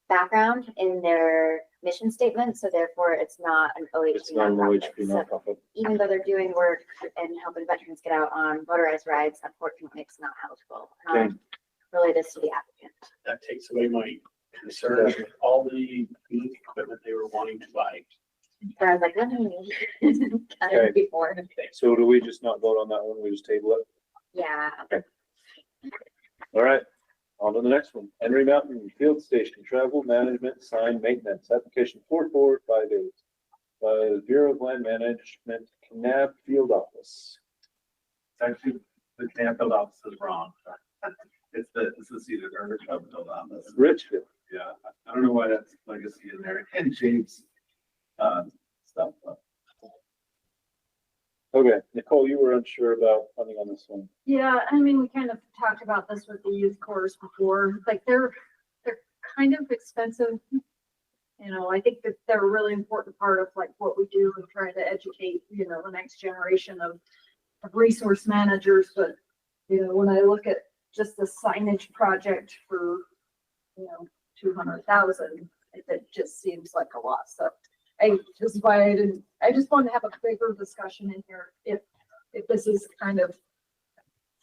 background in their mission statement, so therefore it's not an it's OHV not an nonprofit. OHP So nonprofit. even though they're doing work and helping veterans get out on motorized rides, unfortunately, it's not eligible. Okay. Related to the applicant. that takes away my concern with all the unique equipment they were wanting to buy. So I was like, let me cut Okay. it before. So do we just not vote on that one? We just table it? Yeah. All right, on to the next one. Henry Mountain Field Station Travel Management Sign Maintenance, application 4458 by the Bureau of Land Management, Canab Field Office. It's actually, the camp field office is wrong. It's the Cedar River Club field office. Richfield. Yeah, I don't know why that's legacy in there and James, stuff. Okay, Nicole, you were unsure about funding on this one. Yeah, I mean, we kind of talked about this with the youth corps before, like they're kind of expensive. You know, I think that they're a really important part of like what we do and trying to educate, you know, the next generation of resource managers. But, you know, when I look at just the signage project for, you know, 200,000, it just seems like a lot. So I just want to have a bigger discussion in here if this is kind of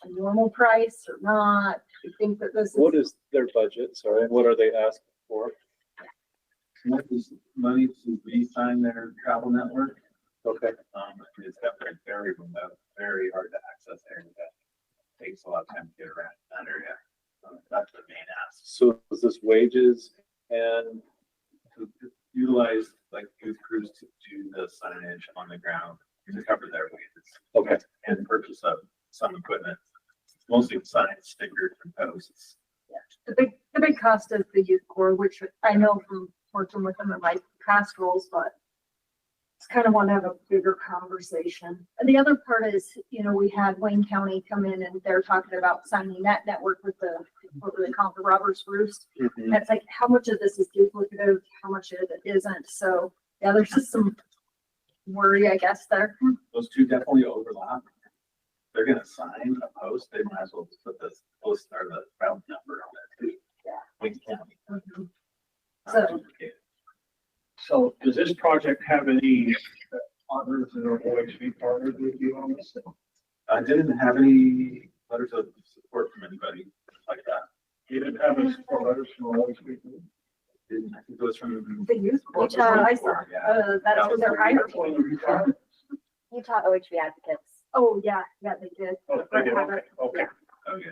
a normal price or not. I think that this is. What is their budget? Sorry, what are they asking for? What is money to re-sign their travel network? Okay, It's definitely very remote, very hard to access area. That takes a lot of time to get around that area. That's the main ask. so is this wages and To utilize like youth crews to do the signage on the ground to cover their wages. okay, And purchase of some equipment, mostly signs, stickers and posts. The big cost of the youth corps, which I know from working with them in my past roles, but it's kind of want to have a bigger conversation. And the other part is, you know, we had Wayne County come in and they're talking about signing that network with the, what do they call it, the Roberts Roost. mhm. It's like, how much of this is duplicative, how much of it isn't? So, yeah, there's just some worry, I guess, there. Those two definitely overlap. They're gonna sign a post, they might as well just put this post or the route number on it too. Yeah. Wayne County. So- Not duplicated. So does this project have any partners that are OHV partners with you on this? I didn't have any letters of support from anybody like that. You didn't have any support letters from OHV? Didn't, I think it was from. The youth corps, I saw, Yeah. that's what they're hiring. Utah OHV advocates. Oh, yeah, they did. Oh, they did, okay, okay. Okay.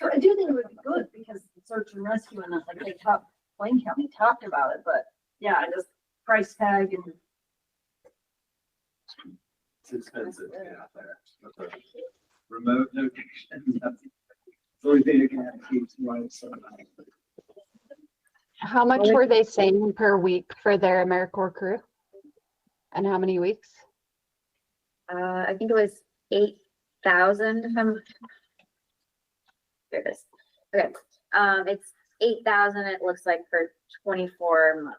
So I do think it would be good because search and rescue and like they talked, Wayne County talked about it, but yeah, I just price tag and It's expensive to get out there. That's a remote location. That's the only thing that can keep running so nice. how much were they saying per week for their AmeriCorps crew? And how many weeks? I think it was 8,000 if I'm. There it is. Okay, it's 8,000, it looks like for 24 months.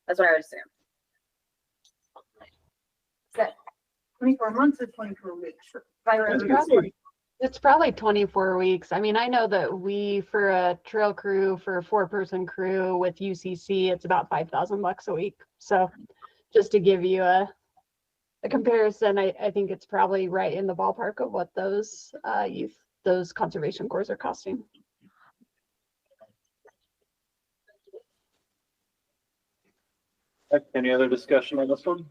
That's what I would assume. is that 24 months or 24 weeks? If I read That's it probably- It's probably 24 weeks. I mean, I know that for a trail crew, for a 4-person crew with UCC, it's about $5,000 a week. So just to give you a comparison, I think it's probably right in the ballpark of what those those conservation corps are costing. Any other discussion on this one?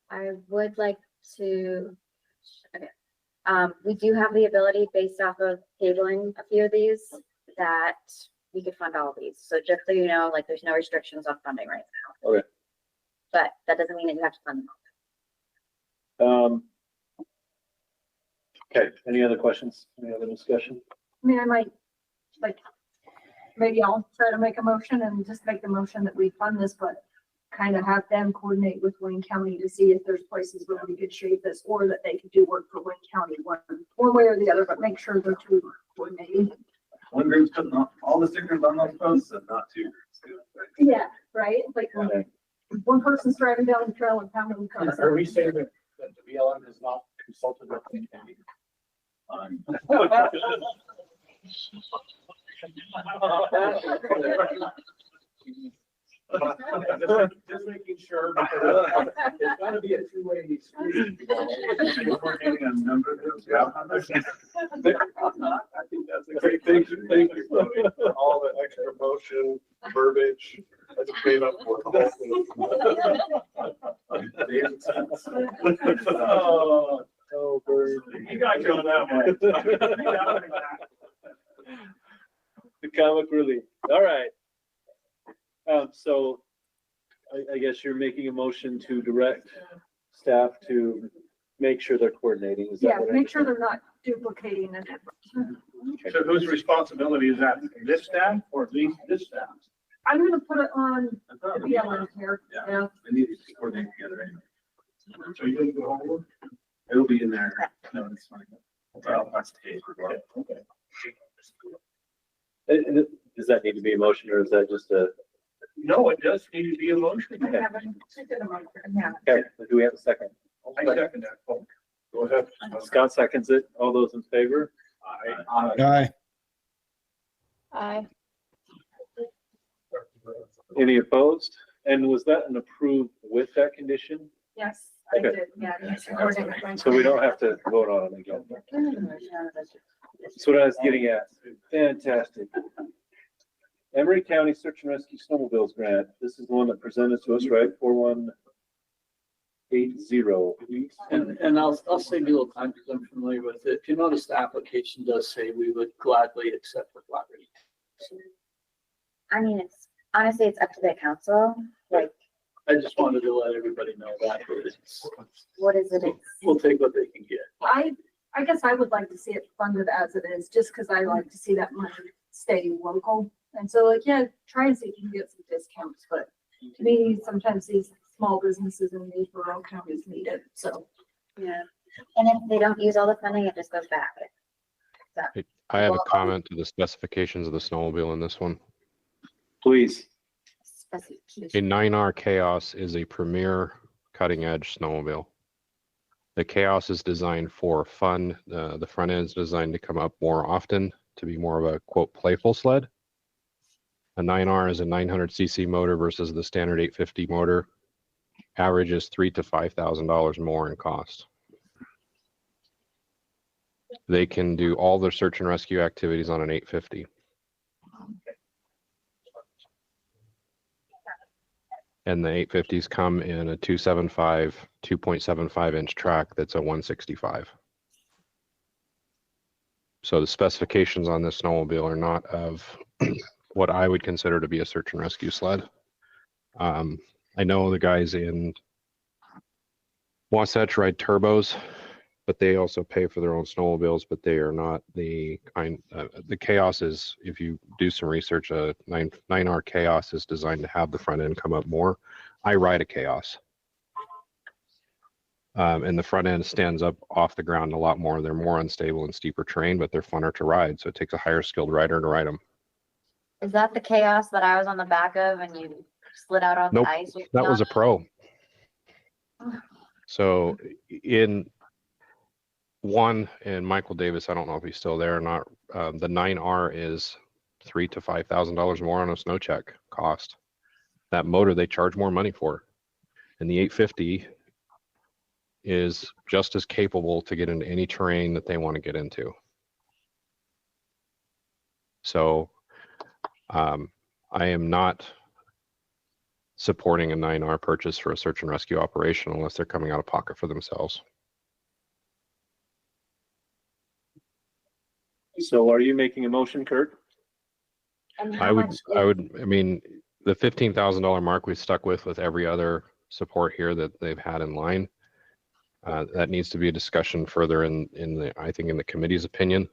I would like to, okay. We do have the ability based off of tabling a few of these that we could fund all of these. So just so you know, like there's no restrictions on funding right now. Okay. But that doesn't mean that you have to fund them. Okay, any other questions? Any other discussion? I mean, I might, like, maybe I'll try to make a motion and just make the motion that we fund this, but kind of have them coordinate with Wayne County to see if there's places where we could shape this, or that they could do work for Wayne County, one way or the other, but make sure they're two coordinating. One group's putting all the stickers on those posts and not two groups doing it. Yeah, right? Like, one person's driving down the trail and pounding the cars. Are we saying that the BLM has not consulted with Wayne County? Just making sure, because it's gotta be a two-way street. Coordinating on a number of those, yeah. I think that's a great thing. Thank you for all the extra motion, verbiage. I just made up for the whole thing. Oh, bird. You got you on that one. The comic relief. All right. So I guess you're making a motion to direct staff to make sure they're coordinating. Is that Yeah, what I make sure understand? they're not duplicating it. So whose responsibility is that? This staff or this staff? I'm gonna put it on the BLM here. Yeah. They need to coordinate together anyway. So you didn't go over? It'll be in there. No, it's fine. Well, that's tape. Okay. Does that need to be a motion or is that just a, No, it does need to be a motion. I haven't- I did a motion, yeah. okay, do we have a second? I second that. Oh, go ahead. Scott seconds it. All those in favor? Aye. Aye. Any opposed? And was that an approved with that condition? Yes, I Okay. did, yeah. Yes, coordinate with Wayne So we County. don't have to vote on it again. That's what I was getting at. Fantastic. Emory County Search and Rescue Snowmobiles Grant. This is the one that presented to us, right? 4180. And I'll save you a little time because I'm familiar with it. If you notice, the application does say we would gladly accept the flat rate. So I mean, it's honestly, it's up to the council. Like, I just wanted to let everybody know that what is it? we'll take what they can get. I guess I would like to see it funded as it is, just because I like to see that money stay local. And so like, yeah, try and see if you can get some discounts, but to me, sometimes these small businesses in these rural counties need it, so. Yeah. And if they don't use all the funding, it just goes back. So, I have a comment to the specifications of the snowmobile in this one. Please. A 9R Chaos is a premier cutting edge snowmobile. The Chaos is designed for fun. The front end is designed to come up more often, to be more of a quote playful sled. A 9R is a 900cc motor versus the standard 850 motor. Averages $3,000 to $5,000 more in cost. They can do all their search and rescue activities on an 850. And the 850s come in a 2.75 inch track that's a 165. So the specifications on this snowmobile are not of what I would consider to be a search and rescue sled. I know the guys in Wasatch ride turbos, but they also pay for their own snowmobiles, but they are not the kind, the Chaos is, if you do some research, a 9R Chaos is designed to have the front end come up more. I ride a Chaos. And the front end stands up off the ground a lot more. They're more unstable and steeper terrain, but they're funner to ride. So it takes a higher skilled rider to ride them. is that the Chaos that I was on the back of and you slid out on Nope, the ice? with me that was on a Pro. So one, and Michael Davis, I don't know if he's still there or not. The 9R is $3,000 to $5,000 more on a snow check cost. That motor they charge more money for, and the 850 is just as capable to get into any terrain that they want to get into. So I am not supporting a 9R purchase for a search and rescue operation unless they're coming out of pocket for themselves. So are you making a motion, Kurt? And I how would, much I mean, the $15,000 mark we stuck with every other support here that they've had in line. That needs to be a discussion further in the, I think in the committee's opinion.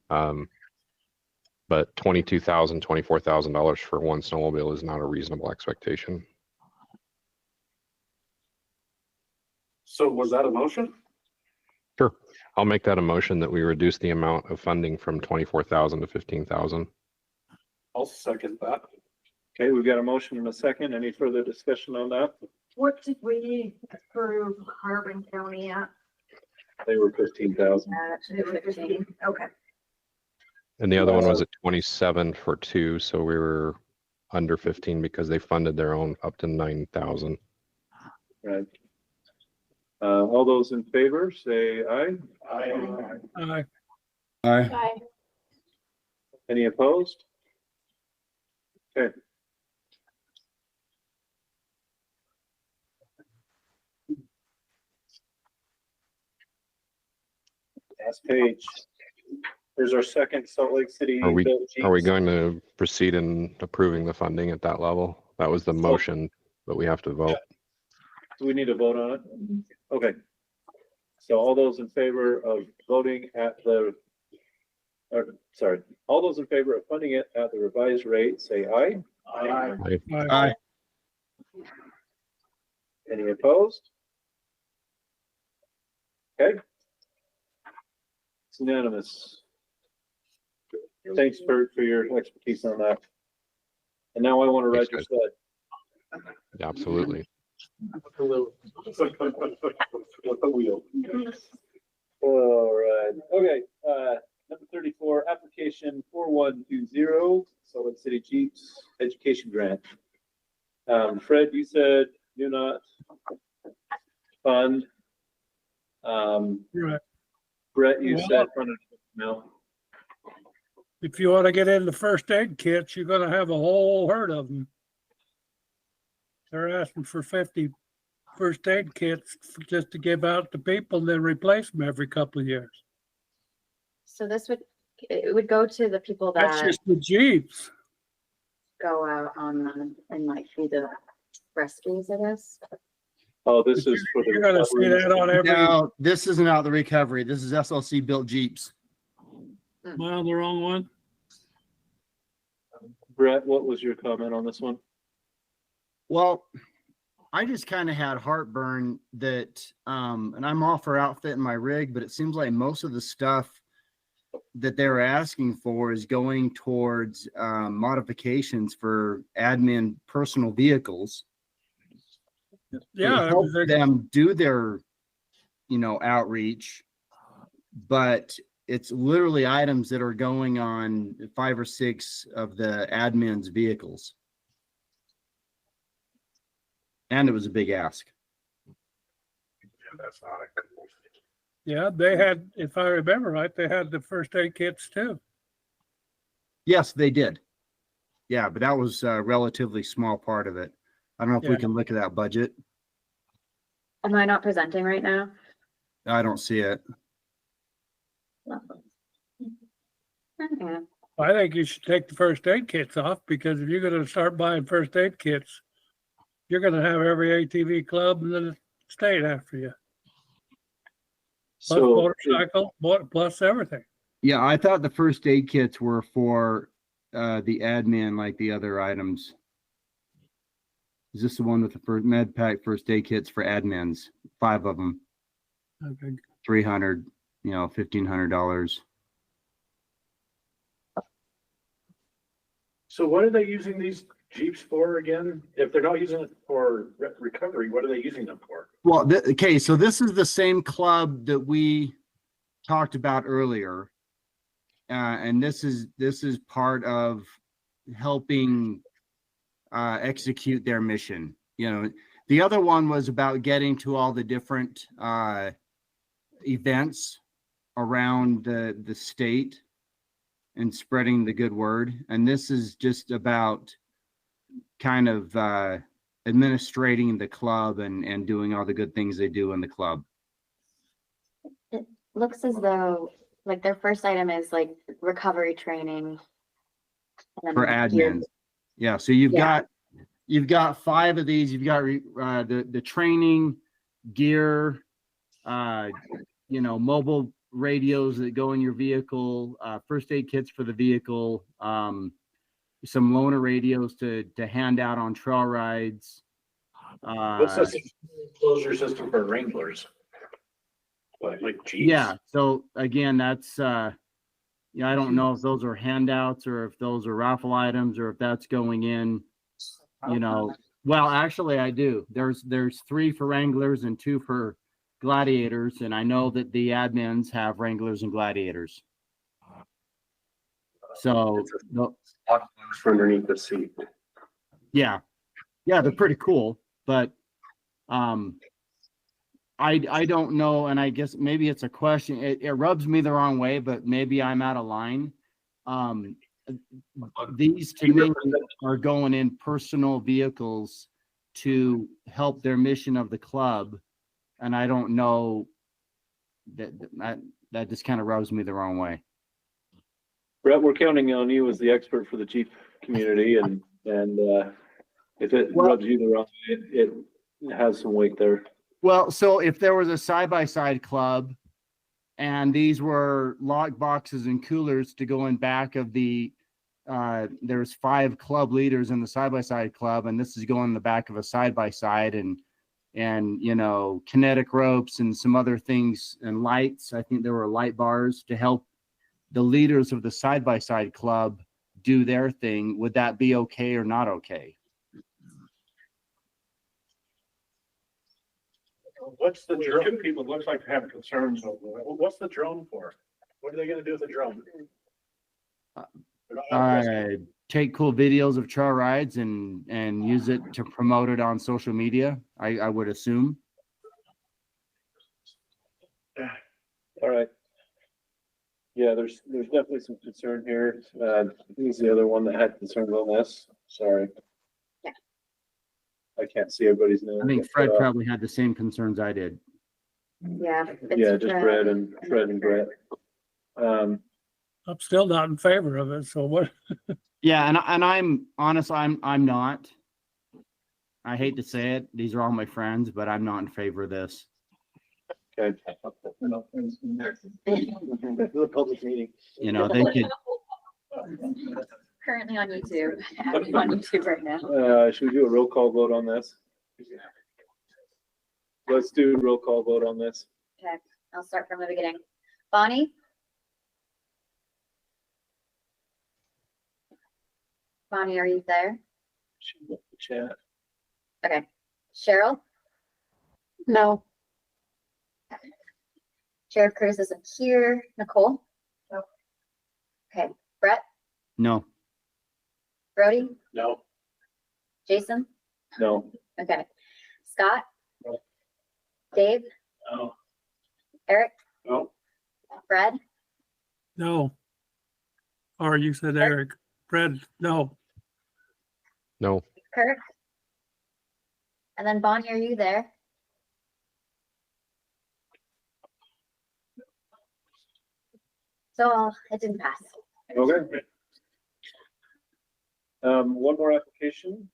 But $22,000, $24,000 for one snowmobile is not a reasonable expectation. So was that a motion? Sure. I'll make that a motion that we reduce the amount of funding from 24,000 to 15,000. I'll second that. Okay, we've got a motion and a second. Any further discussion on that? What did we approve Harbin County at? They were 15,000. Okay. And the other one was at 27 for two, so we were under 15 because they funded their own up to 9,000. Right. All those in favor, say aye. Aye. Aye. Any opposed? Okay. Last page. There's our second Salt Lake City. Are we Jeeps. going to proceed in approving the funding at that level? That was the motion, but we have to vote. Do we need to vote on it? Okay. So all those in favor of voting at the, or sorry, all those in favor of funding it at the revised rate, say aye. Aye. Aye. Any opposed? Okay. It's unanimous. Thanks, Bert, for your expertise on that. And now I want to ride your sled. Absolutely. With the wheel. All right, okay, number 34, application 4120, Salt Lake City Jeeps Education Grant. Fred, you said do not fund. Right. Brett, you Well- said fund no. If you want to get into first aid kits, you're gonna have a whole herd of them. They're asking for 50 first aid kits just to give out to people, and then replace them every couple of years. So it would go to the people That's that just the Jeeps. go out on them and like do the rescues, I guess. Oh, this is for the. You're gonna see that on every, No, this isn't out the recovery. This is SLC built Jeeps. well, the wrong one. Brett, what was your comment on this one? Well, I just kind of had heartburn that, and I'm all for outfitting my rig, but it seems like most of the stuff that they were asking for is going towards modifications for admin personal vehicles. Yeah, Help they're- them do their, outreach, but it's literally items that are going on 5 or 6 of the admin's vehicles. And it was a big ask. That's not a. yeah, they had, if I remember right, they had the first aid kits too. Yes, they did. Yeah, but that was a relatively small part of it. I don't know if we Yeah. can look at that budget. Am I not presenting right now? I don't see it. Okay. I think you should take the first aid kits off, because if you're gonna start buying first aid kits, you're gonna have every ATV club in the state after you. Plus So motorcycle, plus everything. Yeah, I thought the first aid kits were for the admin, like the other items. Is this the one with the first med pack first aid kits for admins? 5 of them, Okay. $300, $1,500. So what are they using these Jeeps for again? If they're not using it for recovery, what are they using them for? Well, okay, so this is the same club that we talked about earlier. And this is part of helping execute their mission. You know, the other one was about getting to all the different events around the state and spreading the good word. And this is just about kind of administrating the club and doing all the good things they do in the club. It looks as though like their first item is like recovery training. and For then gear. admins. Yeah, so you've Yeah. got 5 of these. You've got the training, gear, mobile radios that go in your vehicle, first aid kits for the vehicle, some loaner radios to hand out on trail rides. What's this enclosure system for Wranglers? Like Jeeps? Yeah, so again, that's I don't know if those are handouts or if those are raffle items or if that's going in, well, actually I do. There's 3 for Wranglers and 2 for Gladiators, and I know that the admins have Wranglers and Gladiators. So For underneath the seat. yeah, they're pretty cool, but I don't know, and I guess maybe it's a question. It rubs me the wrong way, but maybe I'm out of line. These to me are going in personal vehicles to help their mission of the club, and I don't know that just kind of rubs me the wrong way. Brett, we're counting on you as the expert for the Jeep community, and if it rubs you the wrong way, it has some weight there. Well, so if there was a side-by-side club and these were lock boxes and coolers to go in back of the, there's 5 club leaders in the side-by-side club, and this is going in the back of a side-by-side and kinetic ropes and some other things and lights. I think there were light bars to help the leaders of the side-by-side club do their thing. Would that be okay or not okay? What's the drone? People looks like they have concerns over it. What's the drone for? What are they gonna do with the drone? Take cool videos of trail rides and use it to promote it on social media, I would assume. All right. Yeah, there's definitely some concern here. Who's the other one that had concerns on this? Sorry. Yeah. I can't see everybody's name. I think Fred probably had the same concerns I did. Yeah. Yeah, just Fred and Brett. I'm still not in favor of it, so what? Yeah, and I'm honest, I'm not. I hate to say it, these are all my friends, but I'm not in favor of this. Okay. The public meeting. They could. Currently on YouTube. I'm on YouTube right now. Should we do a roll call vote on this? Let's do a roll call vote on this. Okay, I'll start from the beginning. Bonnie? Bonnie, are you there? Chat. Okay. Cheryl? No. Sheriff Cruz isn't here. Nicole? No. Okay. Brett? No. Brody? No. Jason? No. Okay. Scott? No. Dave? No. Eric? No. Fred? No. Or you said Eric. Fred, no. No. Kirk? And then Bonnie, are you there? So it didn't pass. Okay. One more application.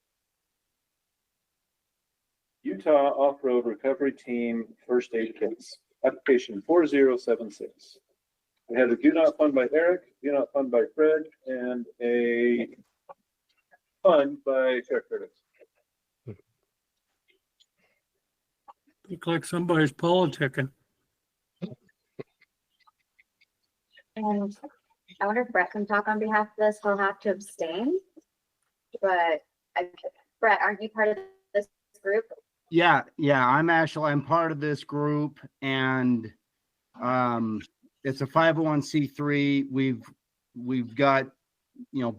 Utah Off-Road Recovery Team First Aid Kits, application 4076. We have a do not fund by Eric, do not fund by Fred, and a fund by Sheriff Curtis. Look like somebody's politicking. And I wonder if Brett can talk on behalf of this. He'll have to abstain. But Brett, aren't you part of this group? Yeah, I'm part of this group, and it's a 501c3. We've got,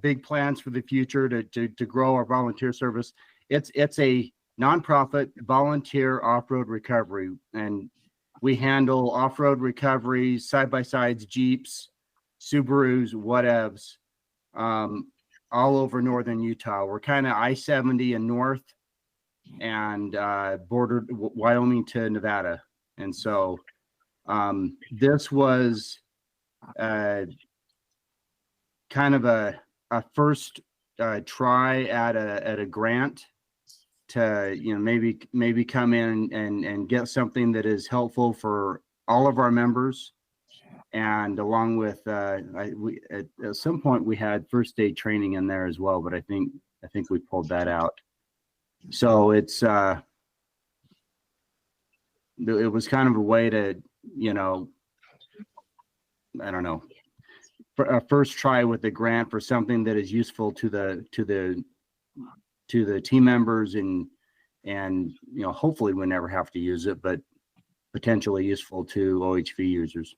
big plans for the future to grow our volunteer service. It's a nonprofit volunteer off-road recovery, and we handle off-road recoveries, side-by-sides, Jeeps, Subarus, whatevs, all over northern Utah. We're kind of I-70 and north, and bordered Wyoming to Nevada. And so this was kind of a first try at a grant to maybe come in and get something that is helpful for all of our members. And along with we at some point we had first aid training in there as well, but I think we pulled that out. So it's it was kind of a way to, I don't know, for a first try with the grant for something that is useful to the team members, and hopefully we never have to use it, but potentially useful to OHV users.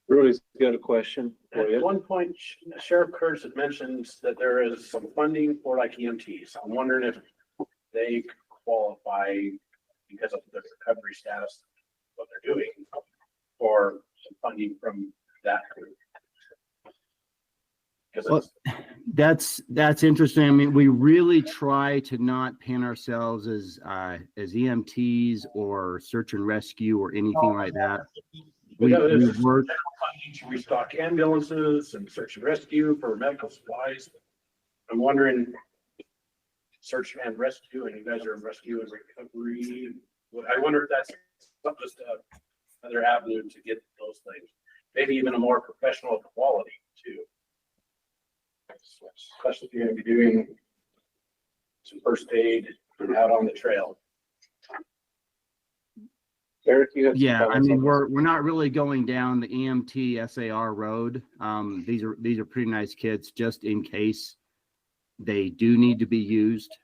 Brody's got a question for At you. one point, Sheriff Kurtz had mentioned that there is some funding for like EMTs. I'm wondering if they qualify because of their recovery status, what they're doing, for some funding from that group. Well, that's interesting. I mean, we really try to not paint ourselves as EMTs or search and rescue or anything like that. We work. Funding to restock ambulances and search and rescue for medical supplies. I'm wondering, search and rescue, and you guys are rescue and recovery. I wonder if that's just another avenue to get those things. Maybe even a more professional quality too. Especially if you're going to be doing some first aid out on the trail. Eric, you have some Yeah, I comments mean, on we're not really going down the EMT SAR road. These are pretty nice kits, just in case they do need to be used.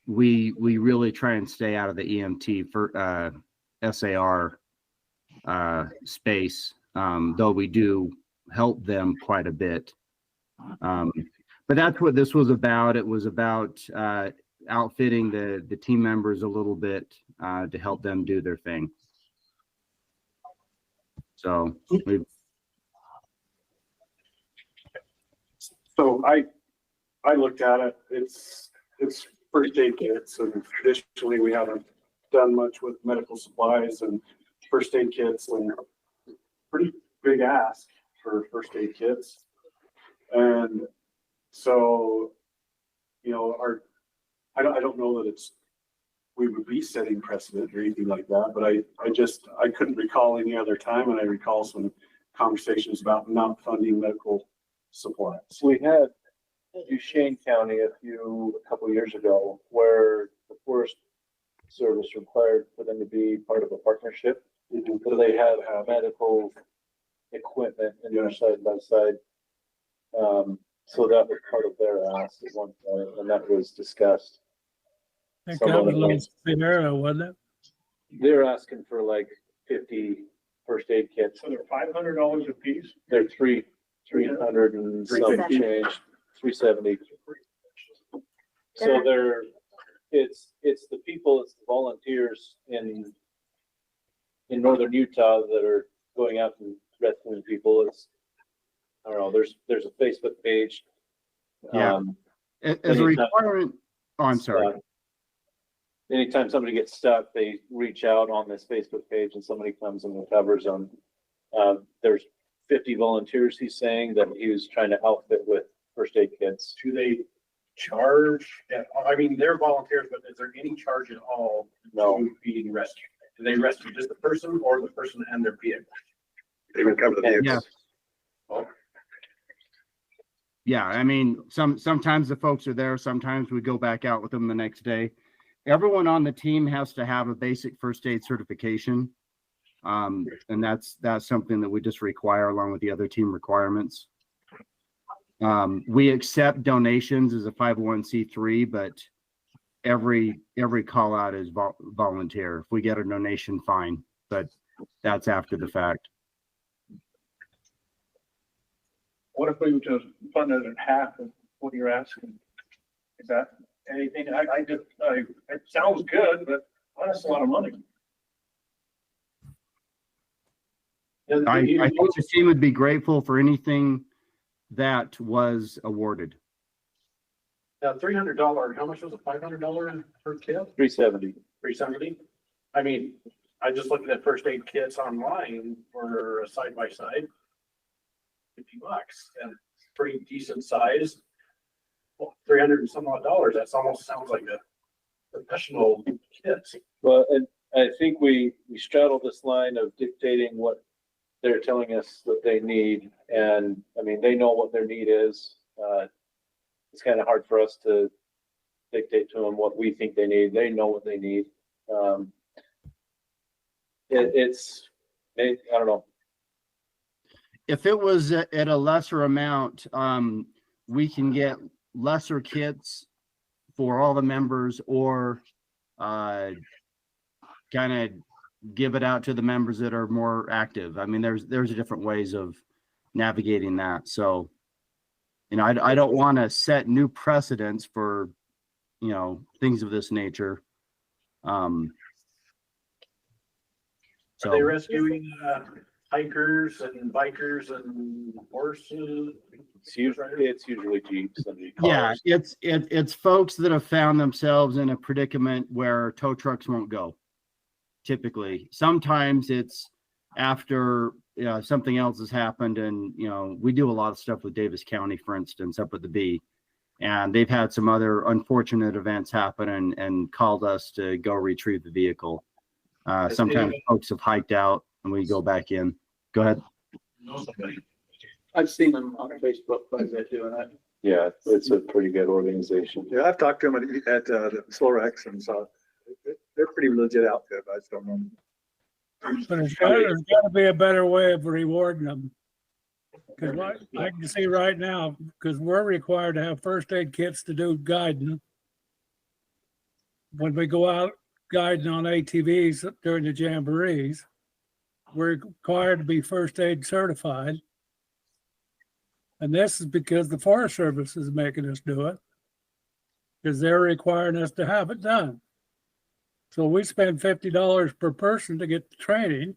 We really try and stay out of the EMT for SAR space, though we do help them quite a bit. But that's what this was about. It was about outfitting the team members a little bit to help them do their thing. So I looked at it. It's first aid kits, and traditionally we haven't done much with medical supplies and first aid kits, and pretty big ask for first aid kits. And so, I don't know that we would be setting precedent or anything like that, but I couldn't recall any other time, and I recall some conversations about not funding medical supplies. We had Duchesne County a couple of years ago, where the Forest Service required for them to be part of a partnership. So they had medical equipment in their side by side. So that was part of their ask at one point, and that was discussed. I think that was Los Piñera, wasn't it? They're asking for like 50 first aid kits. So they're $500 a piece? They're 300 and some change, 370. So it's the people, it's the volunteers in northern Utah that are going out and rescuing people. I don't know, there's a Facebook page. Yeah. As a requirement, I'm sorry. Anytime somebody gets stuck, they reach out on this Facebook page and somebody comes and recovers them. There's 50 volunteers, he's saying, that he was trying to outfit with first aid kits. Do they charge? I mean, they're volunteers, but is there any charge at all to being rescued? Do they rescue just the person or the person and their vehicle? They recover the vehicle. Yeah. Oh. Yeah, I mean, sometimes the folks are there, sometimes we go back out with them the next day. Everyone on the team has to have a basic first aid certification. And that's something that we just require along with the other team requirements. We accept donations as a 501c3, but every call out is volunteer. If we get a donation, fine. But that's after the fact. What if we were to fund it at half of what you're asking? Is that anything? It sounds good, but that's a lot of money. I think the team would be grateful for anything that was awarded. $300, how much was it? $500 per kit? 370. 370? I mean, I just looked at first aid kits online for a side by side. $50 and it's pretty decent size. Well, 300 and some odd dollars. That's almost sounds like a professional kit. Well, and I think we straddle this line of dictating what they're telling us that they need. And I mean, they know what their need is. It's kind of hard for us to dictate to them what we think they need. They know what they need. I don't know. If it was at a lesser amount, we can get lesser kits for all the members, or kind of give it out to the members that are more active. I mean, there's different ways of navigating that. So, you know, I don't want to set new precedents for, you know, things of this nature. Are they rescuing hikers and bikers and horses? It's usually Jeeps and Yeah, cars. it's folks that have found themselves in a predicament where tow trucks won't go. Typically, sometimes it's after something else has happened, and you know, we do a lot of stuff with Davis County, for instance, up at the B, and they've had some other unfortunate events happen and called us to go retrieve the vehicle. Sometimes folks have hiked out and we go back in. Go ahead. I've seen them on Facebook like that doing that. Yeah, it's a pretty good organization. Yeah, I've talked to them at the Slorex and saw they're pretty legit outfit. I just don't know. But there's got to be a better way of rewarding them. Because I can see right now, because we're required to have first aid kits to do guiding. When we go out guiding on ATVs during the jamborees, we're required to be first aid certified. And this is because the Forest Service is making us do it, because they're requiring us to have it done. So we spend $50 per person to get the training,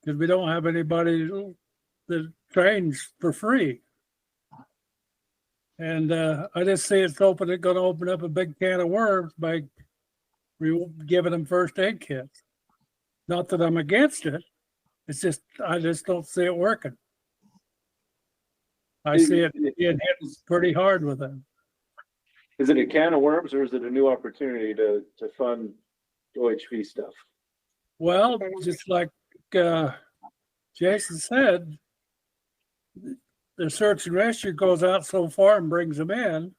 because we don't have anybody that trains for free. And I just see it's going to open up a big can of worms by giving them first aid kits. Not that I'm against it. It's just, I just don't see it working. I see it being hit pretty hard with them. Is it a can of worms, or is it a new opportunity to fund OHV stuff? Well, just like Jason said, the search and rescue goes out so far and brings them in.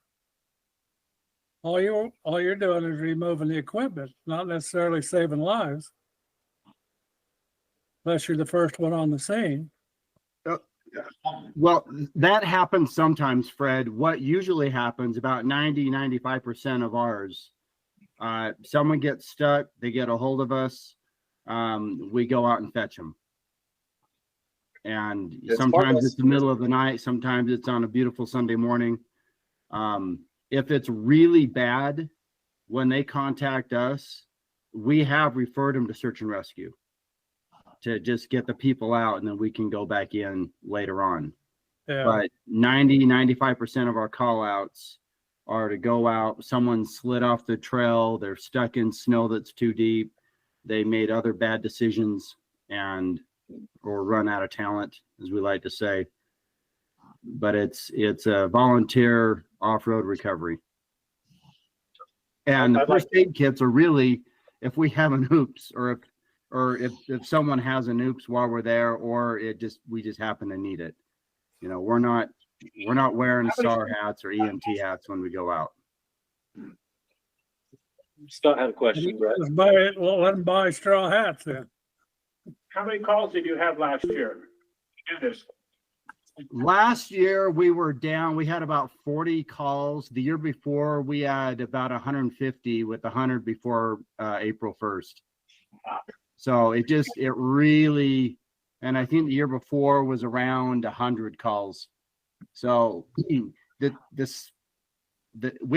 All you're doing is removing the equipment, not necessarily saving lives. Unless you're the first one on the scene. Well, that happens sometimes, Fred. What usually happens, about 95% of ours, someone gets stuck, they get a hold of us, we go out and fetch them. And sometimes it's the middle of the night, sometimes it's on a beautiful Sunday morning. If it's really bad, when they contact us, we have referred them to search and rescue to just get the people out, and then we can go back in later on. Yeah. But 95% of our call outs are to go out. Someone slid off the trail. They're stuck in snow that's too deep. They made other bad decisions or run out of talent, as we like to say. But it's a volunteer off-road recovery. And the first aid kits are really, if we have an oops, or if someone has an oops while we're there, or we just happen to need it. You know, we're not wearing SAR hats or EMT hats when we go out. Scott had a question, Brett. Well, let them buy straw hats then. How many calls did you have last year? Do this. Last year we were down. We had about 40 calls. The year before we had about 150, with 100 before April 1st. So it really, and I think the year before was around 100 calls. So we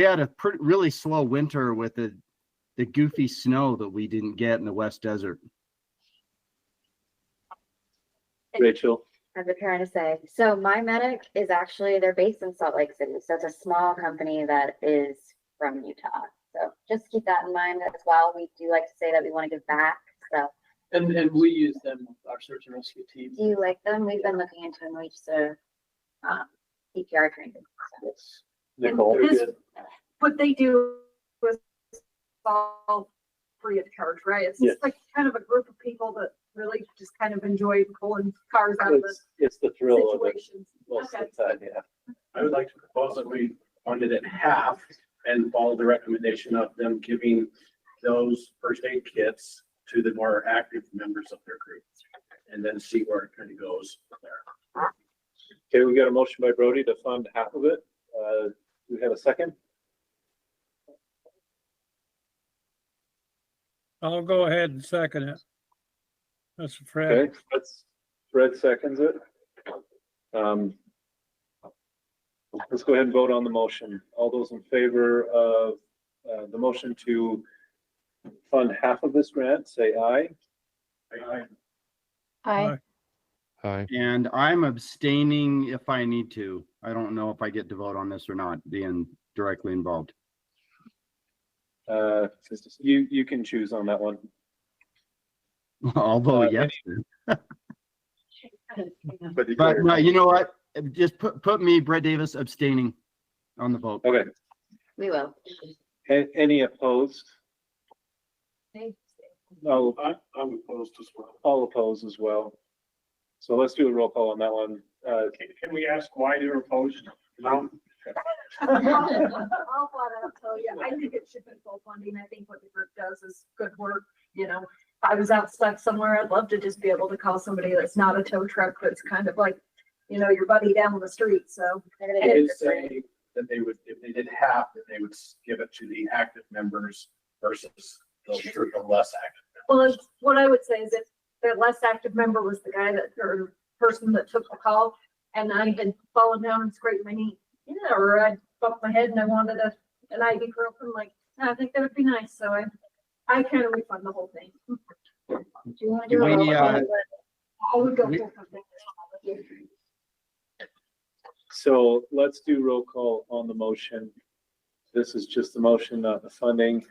had a really slow winter with the goofy snow that we didn't get in the West Desert. Rachel, I've been trying to say. So my medic is actually, they're based in Salt Lake City. So it's a small company that is from Utah. So just keep that in mind as well. We do like to say that we want to give back. So. And we use them, our search and rescue team. Do you like them? We've been looking into them. We just CPR training. So. Nicole, What they do is all free of charge, right? It's Yes. just like kind of a group of people that really just kind of enjoy pulling cars out of the it's the thrill of it situations. most Okay. of the time, yeah. I would like to propose that we fund it at half and follow the recommendation of them giving those first aid kits to the more active members of their group. And then see where it kind of goes from there. okay, we got a motion by Brody to fund half of it. Do we have a second? I'll go ahead and second it. That's Fred. Okay, Fred seconds it. Let's go ahead and vote on the motion. All those in favor of the motion to fund half of this grant, say aye. Hi. Hi. And I'm abstaining if I need to. I don't know if I get to vote on this or not, being directly involved. You can choose on that one. I'll vote yes. But But no, you know what? Just put me, Brett Davis, abstaining on the vote. Okay, We will. any opposed? No, I'm opposed as well. all opposed as well. So let's do a roll call on that one. Can we ask why they're opposed? No, I'll flat out tell you, I think it should be full funding. I think what the group does is good work, you know. If I was out stuck somewhere, I'd love to just be able to call somebody that's not a tow truck, that's kind of like, you know, your buddy down the street, so. They did say that they would, if they did half, that they would give it to the active members versus the less active. Well, what I would say is if the less active member was the guy that, or person that took the call, and I had fallen down and scraped my knee, yeah, or I bumped my head and I wanted an IV broken, like, I think that would be nice, so I kind of refund the whole thing. Do you want to do a roll call? I would go full funding. So let's do roll call on the motion. This is just the motion, not the funding.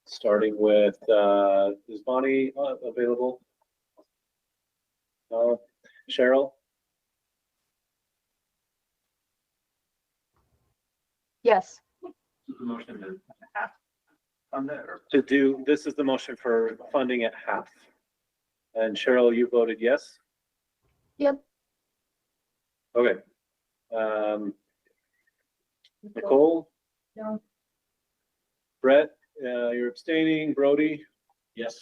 Starting with, is Bonnie available? Cheryl? Yes. Motion to half fund it or? To do, this is the motion for funding at half. And Cheryl, you voted yes? Yep. Okay. Nicole? No. Brett, you're abstaining. Brody? Yes.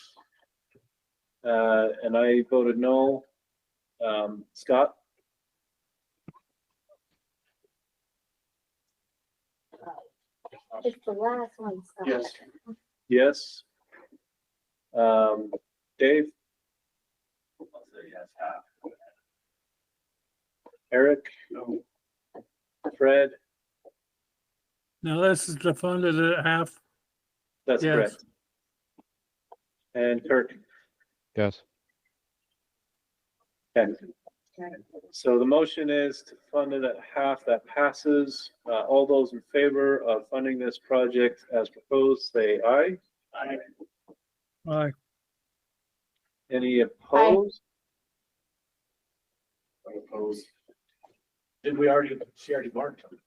And I voted no. Scott? It's the last one. So. Yes. Yes. Dave? I'll say yes, half. Eric? No. Fred? Now this is the funded at half. That's Yes. correct. And Kirk? Yes. Okay. So the motion is to fund it at half. That passes. All those in favor of funding this project as proposed, say aye. Aye. Aye. Any opposed? I'm opposed. Did we already, she already marked them?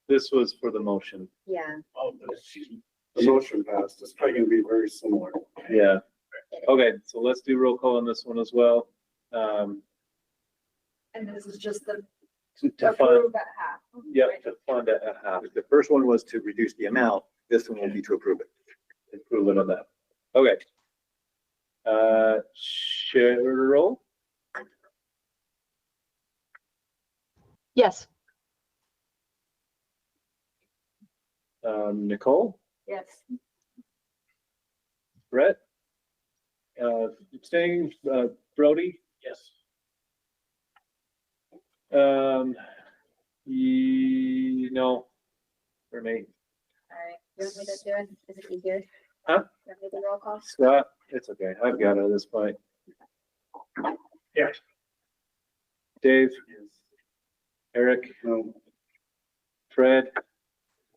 This was for the motion. Yeah. Oh, but she's. the motion passed. It's probably gonna be very similar. Yeah. Okay, so let's do roll call on this one as well. And this is just the To fund, approve at half. yep, to fund it at half. The first one was to reduce the amount. This one will be to approve it. Improvement on that. Okay. Cheryl? Yes. Nicole? Yes. Brett? Abstaining, Brody? Yes. No, for me. All right, you want me to do it? Is it easier? Huh? You want me to do roll call? Scott, it's okay. I've got it at this point. Yes. Dave? Eric? No. Fred?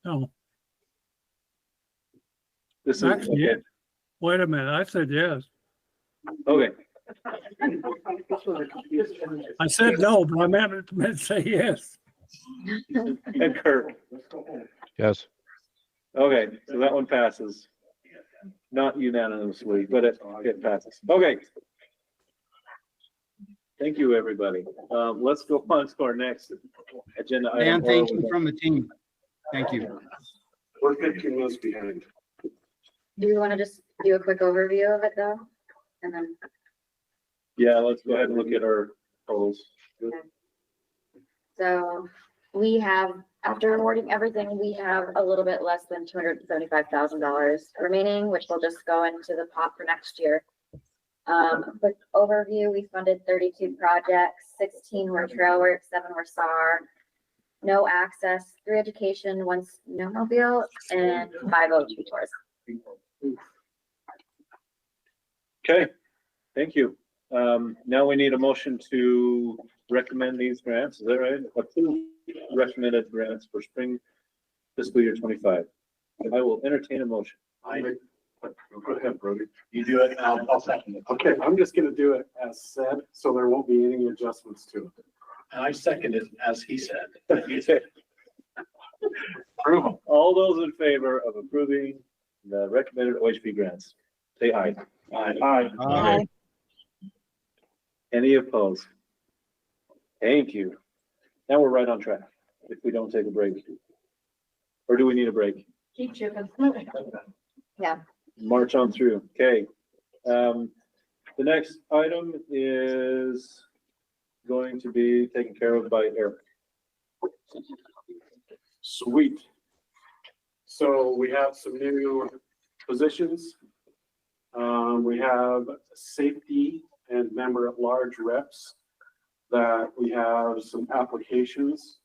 No, This is, Actually, okay. wait a minute. I said yes. Okay, I said no, but I meant to say yes. and Kirk. Yes. Okay, so that one passes. Not unanimously, but it passes. Okay. Thank you, everybody. Let's go on to our next agenda item. Dan, thank you from the team. Thank you. We're 15 minutes behind. Do you want to just do a quick overview of it though? And then, Yeah, let's go ahead and look at our totals. so we have, after awarding everything, we have a little bit less than $275,000 remaining, which will just go into the pot for next year. Quick overview, we funded 32 projects, 16 were trail work, 7 were SAR, no access, 3 education, 1 snowmobile, and 5 OHV tours. Okay, thank you. Now we need a motion to recommend these grants. Is that right? Approve recommended grants for spring fiscal year 25. I will entertain a motion. Go ahead, Brody. You do it, and I'll second it. Okay, I'm just gonna do it as said, so there won't be any adjustments to it. And I second it as he said. You say- Approve them. All those in favor of approving the recommended OHP grants, say aye. Aye. Aye. Any opposed? Thank you. Now we're right on track if we don't take a break. Or do we need a break? Keep chipping. March on through. Okay. The next item is going to be taken care of by Eric. Sweet. So we have some new positions. We have safety and member at large reps that we have some applications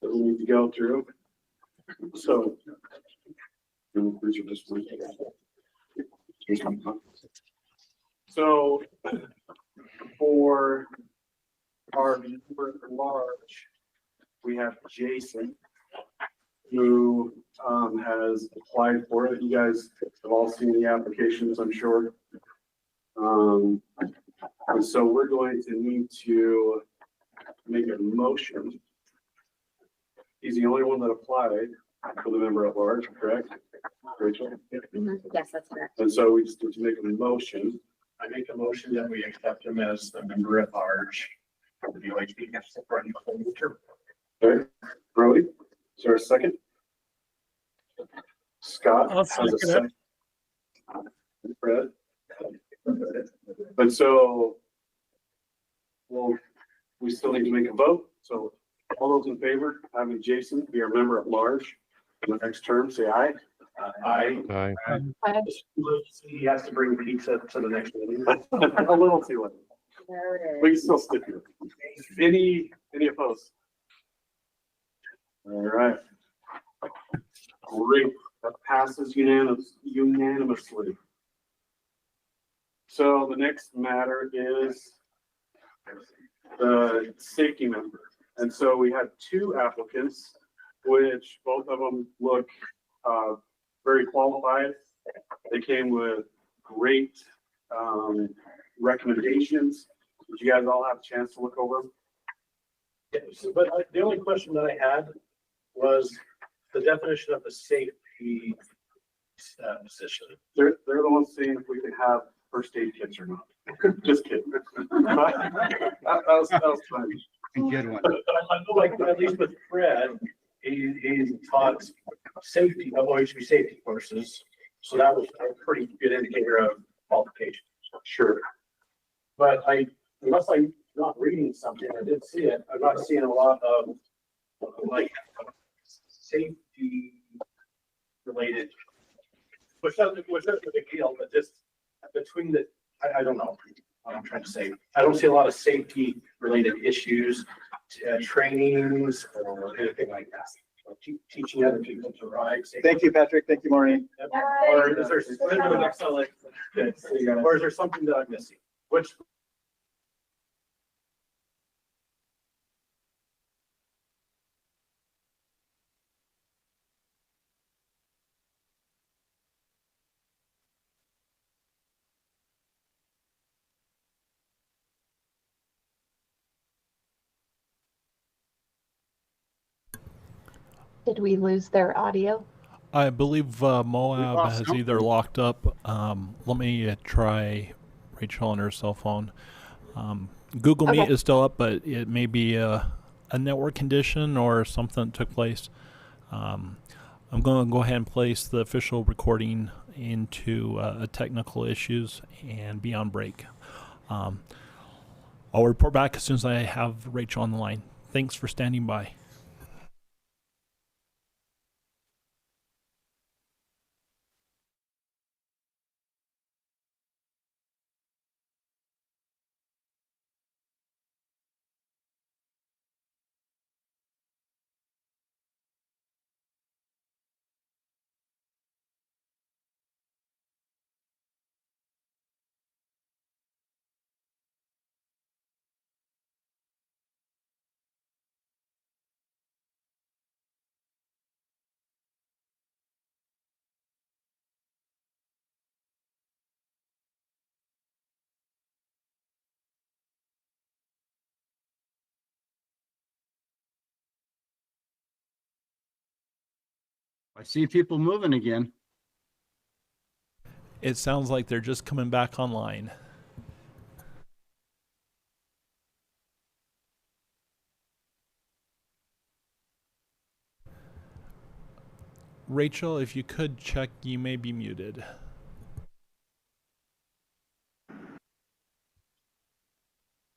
that we need to go through. So. So for our member at large, we have Jason, who has applied for it. You guys have all seen the applications, I'm sure. And so we're going to need to make a motion. He's the only one that applied for the member at large, correct? Rachel? Yes, that's correct. And so we just need to make a motion. I make a motion that we accept him as the member at large for the OHV. Okay, Brody, is there a second? Scott I'll has a second second. Fred? And so, well, we still need to make a vote. So all those in favor, having Jason be our member at large for the next term, say aye. Aye. Aye. He has to bring pizza to the next meeting. A little too late. Noted. We can still stick here. Any opposed? All right. Great, that passes unanimously. So the next matter is the safety member. And so we had 2 applicants, which both of them look very qualified. They came with great recommendations. Did you guys all have a chance to look over them? Yes, but the only question that I had was the definition of a safety position. They're the ones saying if we can have first aid kits or not. Just kidding. That was fun. Good one. I know, like, at least with Fred, he's taught safety, OHV safety courses. So that was a pretty good indicator of qualifications. Sure. But unless I'm not reading something, I did see it, I'm not seeing a lot of like safety related which doesn't a big deal, but just between I don't know what I'm trying to say. I don't see a lot of safety related issues, trainings or anything like that. Teaching other people to ride. Thank you, Patrick. Thank you, Maureen. Or is there something that I'm missing? Which Did we lose their audio? I believe Moab lost has something. either locked up. Let me try Rachel on her cell phone. Google Meet Okay. is still up, but it may be a network condition or something that took place. I'm going to go ahead and place the official recording into technical issues and be on break. I'll report back as soon as I have Rachel on the line. Thanks for standing by. I see people moving again. It sounds like they're just coming back online. Rachel, if you could check, you may be muted.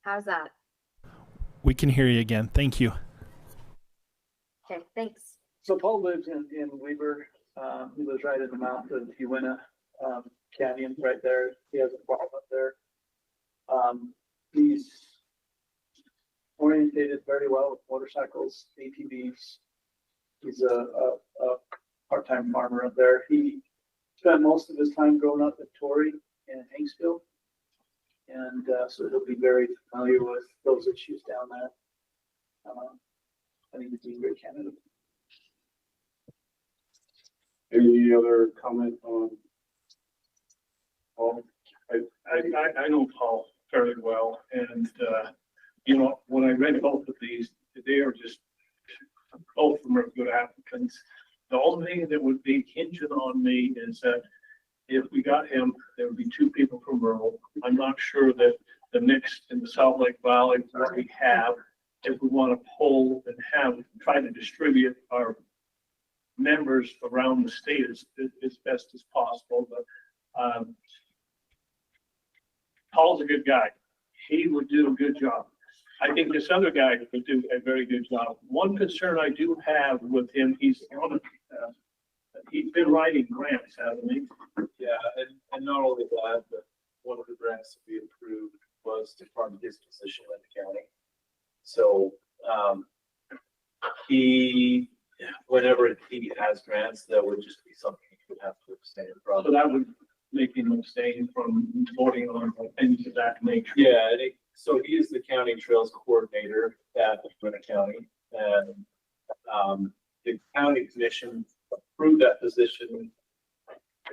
How's that? We can hear you again. Thank you. Okay, thanks. So Paul lives in Weber. He lives right in the mouth of Uinta Canyon, right there. He has a farm up there. He's orientated very well with motorcycles, ATVs. He's a part-time farmer up there. He spent most of his time growing up in Torrey and Hanksville. And so he'll be very familiar with those issues down there. I think he'd be a great candidate. Any other comment on Paul? I know Paul fairly well, and, you know, when I read both of these, they are just, both of them are good applicants. The only thing that would be hinging on me is that if we got him, there would be two people from rural. I'm not sure that the mix in the Salt Lake Valley, what we have, if we want to pull and try to distribute our members around the state as best as possible. But Paul's a good guy. He would do a good job. I think this other guy would do a very good job. One concern I do have with him, he's been writing grants, hasn't he? Yeah, and not only that, but one of the grants to be approved was to fund his position in the county. So, whenever he has grants, that would just be something he would have to abstain from. So that would make him abstain from voting on things of that nature. Yeah, so he is the county trails coordinator at Uinta County, and the county commission approved that position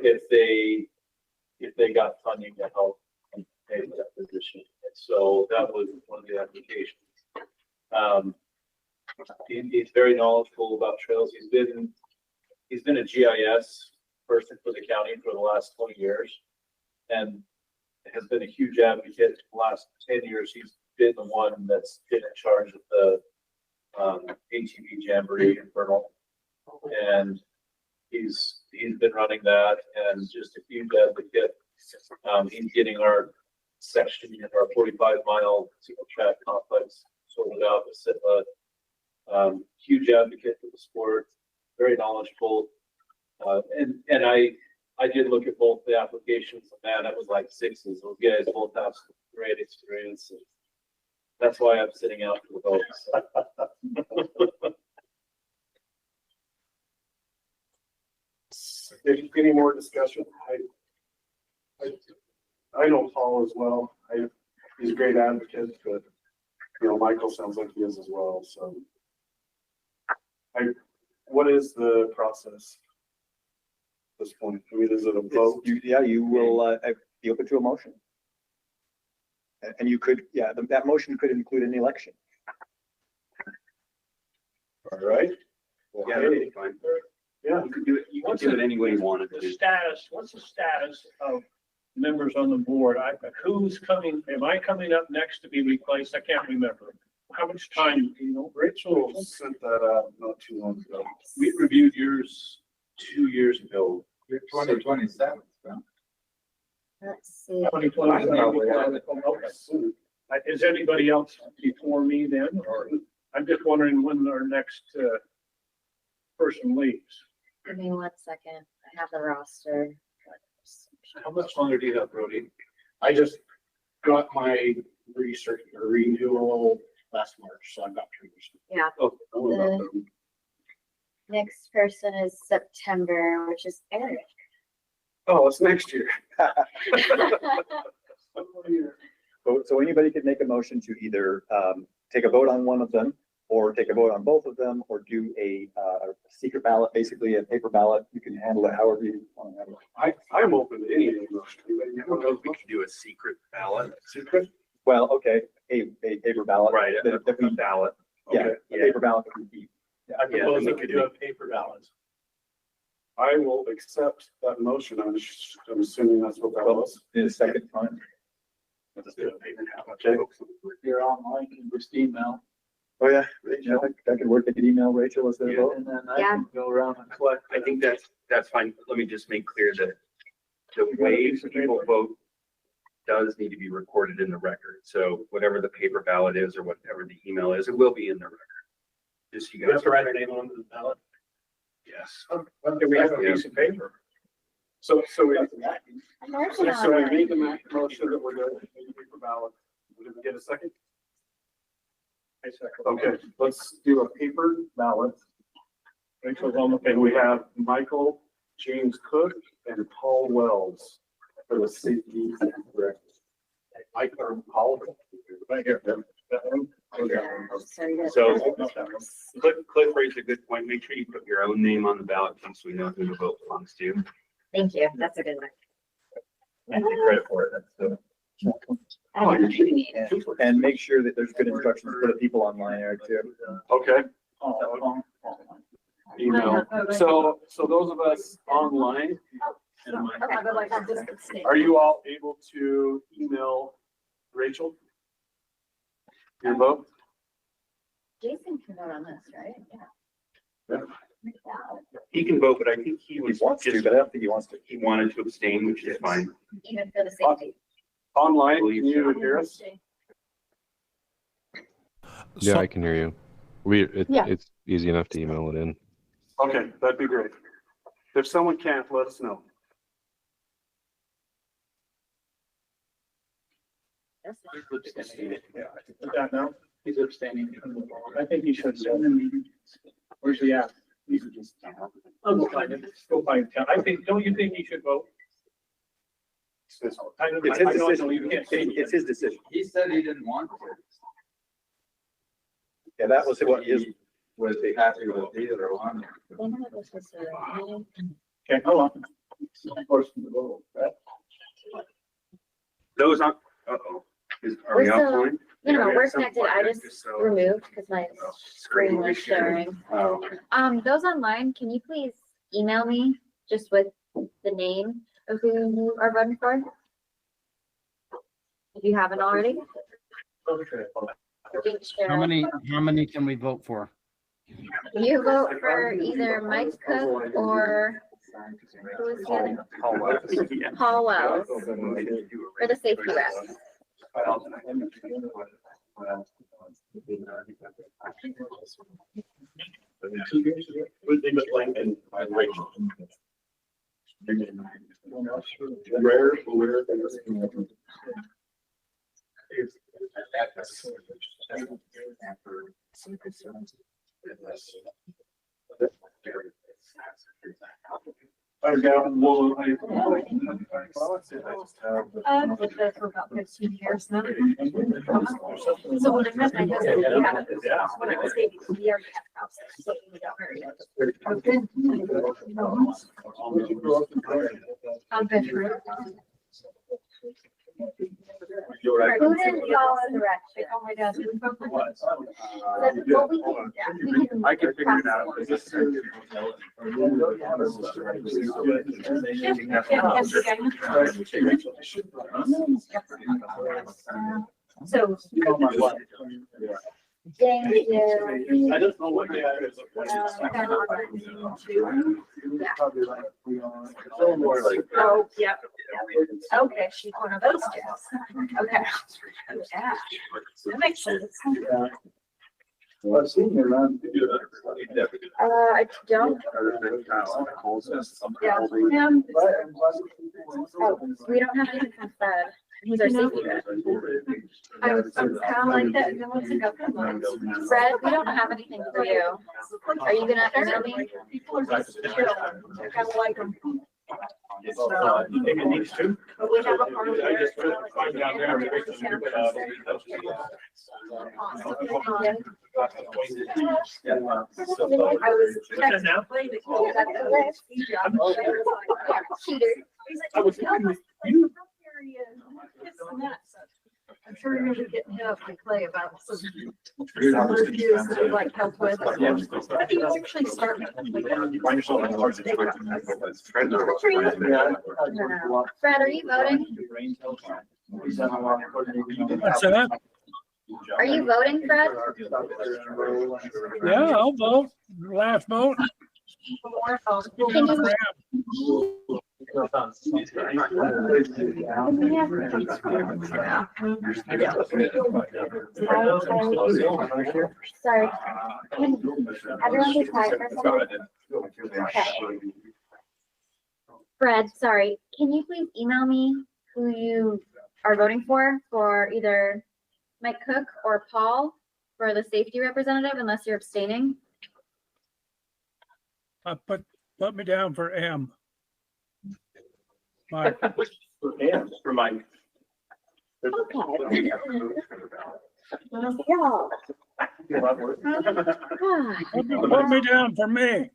if they got funding to help pay for that position. And so that was one of the applications. He's very knowledgeable about trails. He's been a GIS person for the county for the last 20 years, and has been a huge advocate for the last 10 years. He's been the one that's been in charge of the ATV Jamboree in Vernal, and he's been running that, and just a huge advocate. He's getting our section of our 45-mile single track complex sorted out with Sitla. Huge advocate for the sport, very knowledgeable, and I did look at both the applications, man, that was like sixes. Those guys both have some great experience. And that's why I'm sitting out for the votes. Any more discussion? I know Paul as well. He's a great advocate, but Michael sounds like he is as well, so. What is the process at this point? I mean, is it a vote? You will be open to a motion. And you could, that motion could include an election. All right. Yeah, that'd be fine. Yeah. You could do it any way you wanted to. What's the status of members on the board? Who's coming, am I coming up next to be replaced? I can't remember. How much time, Rachel sent that out not too long ago. We reviewed yours 2 years ago. You're 2027. Let's see. 2020? Is anybody else before me then, or I'm just wondering when our next person leaves? Give me 1 second. I have the roster. How much longer do you have, Brody? I just got my research renewal last March, so I've got 3 years. Yeah. Oh, The next person is September, which is Eric. Oh, it's next year. So anybody could make a motion to either take a vote on one of them, or take a vote on both of them, or do a secret ballot, basically a paper ballot. You can handle it however you want to handle it. I'm open to any of those. We could do a secret ballot. Secret? Well, okay, a paper ballot. Right, That we, ballot. yeah, Okay. a paper ballot that would be. I propose we could do a paper ballot. I will accept that motion. I'm assuming that's what that was. In a second time. Let's do a paper ballot. Okay. You're online, can just email, Oh, yeah, Rachel, that could work. They could email Rachel as their vote. and then I Yeah. can go around and collect. I think that's fine. Let me just make clear that the way people vote does need to be recorded in the record. So whatever the paper ballot is or whatever the email is, it will be in the record. Just you You guys. have to write our name on the ballot. Yes. Okay, we have a piece of paper. So we I'm working on it. made the motion that we're going to do a paper ballot. Did we get a second? I second. Okay, let's do a paper ballot. Rachel's on the And we have Michael, James Cook, and Paul Wells for the safety director. Mike or Paul. right here. So Cliff raised a good point. Make sure you put your own name on the ballot so we know who to vote belongs to. Thank you. That's a good one. And take credit for it. That's I don't know. And make sure that there's good instructions for the people online, Eric, too. Okay. Email. So those of us online, are you all able to email Rachel your vote? Jason can vote on this, right? Yeah. He can vote, but I think he He was wants to, just, but I don't think he wants to. he wanted to abstain, which is fine. Even for the safety. Online, can you hear us? Yeah, So- I can hear you. Yeah. It's easy enough to email it in. Okay, that'd be great. If someone can't, let us know. That's fine. Put that now. He's abstaining. I think he should. Where's the app? I'll go find it. Go find it. I think, don't you think he should vote? I know- It's I his know decision. you can't say It's his decision. He said he didn't want to. Yeah, that was what his. Was he happy with either one? They know this was a meeting. Okay, hold on. Those on, uh-oh. Are we We're still- offline? No, Yeah, we're some connected. I point, just so- removed because my Oh, screen was sharing. sharing. Oh, Those online, can you please email me just with the name of who you are voting for? If you haven't already. How many can we vote for? You vote for either Mike Cook or who was the other? yeah. Paul Wells for the safety rep. Would they look like and Rachel? Rare. I've got, well, I've lived there for about 15 years now. So when I met my husband, when I was dating, we already had a house there, so we got married. I've been through it. Who did follow direction? Oh my God. Well, we can. I can figure it out. So. James, you. I don't know what they are. Oh, yeah. Okay, she's one of those jobs. Okay. Yeah, that makes sense. I've seen you around. I don't, Yeah. oh, we don't have anything from Fred. He's our safety rep. I was kind of like that, and then once I got them. Fred, we don't have anything for you. Are you gonna email me? People are just chill. I kind of like them. You think it needs to? But we have a part of I just find out there. I was. What's that now? Cheater. I was thinking you. I'm sure you're gonna be getting hit up by Clay about some reviews that would like help with. I think it's actually starting. Fred, are you voting? What's that? Are you voting, Fred? Yeah, I'll vote. Last vote. Can you? Sorry. Everyone be quiet for a second. Okay. Fred, sorry, can you please email me who you are voting for either Mike Cook or Paul for the safety representative, unless you're abstaining? Put me down for M. Mike. For Mike. Okay. Yeah. Put me down for me.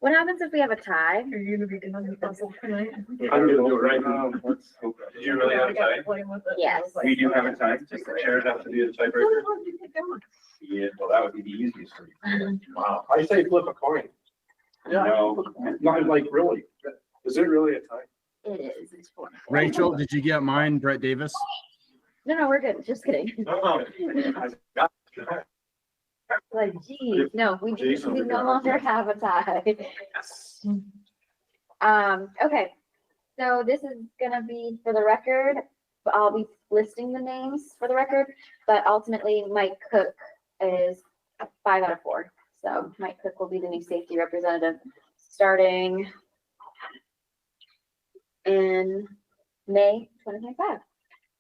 What happens if we have a tie? Are you gonna be doing the puzzle tonight? I'm gonna do it right now. Did you really have a tie? Yes. We do have a tie. Just the chair have to do the tiebreaker. Yeah, well, that would be the easiest for you. Wow. I say flip a coin. Yeah. No. Not like really. Is it really a tie? It is. It's 4. Rachel, did you get mine, Brett Davis? No, we're good. Just kidding. Oh. Like, geez, no, we no longer have a tie. Okay, so this is gonna be for the record. I'll be listing the names for the record, but ultimately Mike Cook is 5 out of 4. So Mike Cook will be the new safety representative starting in May 2025.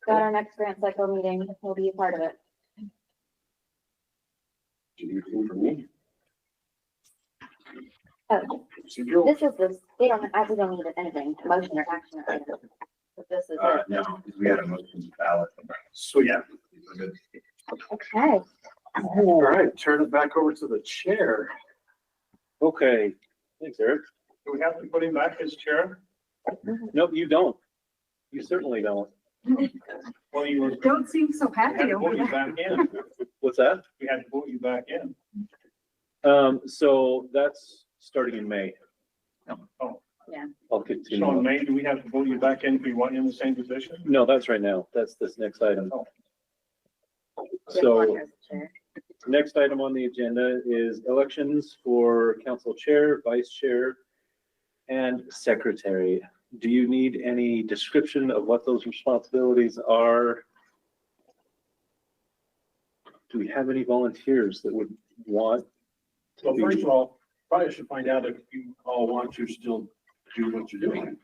So at our next grant cycle meeting, we'll be a part of it. For me. Oh, this is the, we don't need anything, motion or action. Or anything. But this is it. No, because we had a motion ballot. So, yeah. Okay. All right, turn it back over to the chair. Okay, thanks, Eric. Do we have to put him back as chair? Nope, you don't. You certainly don't. Well, you were. Don't seem so We had happy to over vote you there. back in. What's that? We had to vote you back in. So that's starting in May. Oh, I'll so in continue. May, do we have to vote you back in if we want you in the same position? No, that's right now. That's this next item. Oh. So next item on the agenda is elections for council chair, vice chair, and secretary. Do you need any description of what those responsibilities are? Do we have any volunteers that would want? Well, first of all, probably should find out if you all want to still do what you're doing?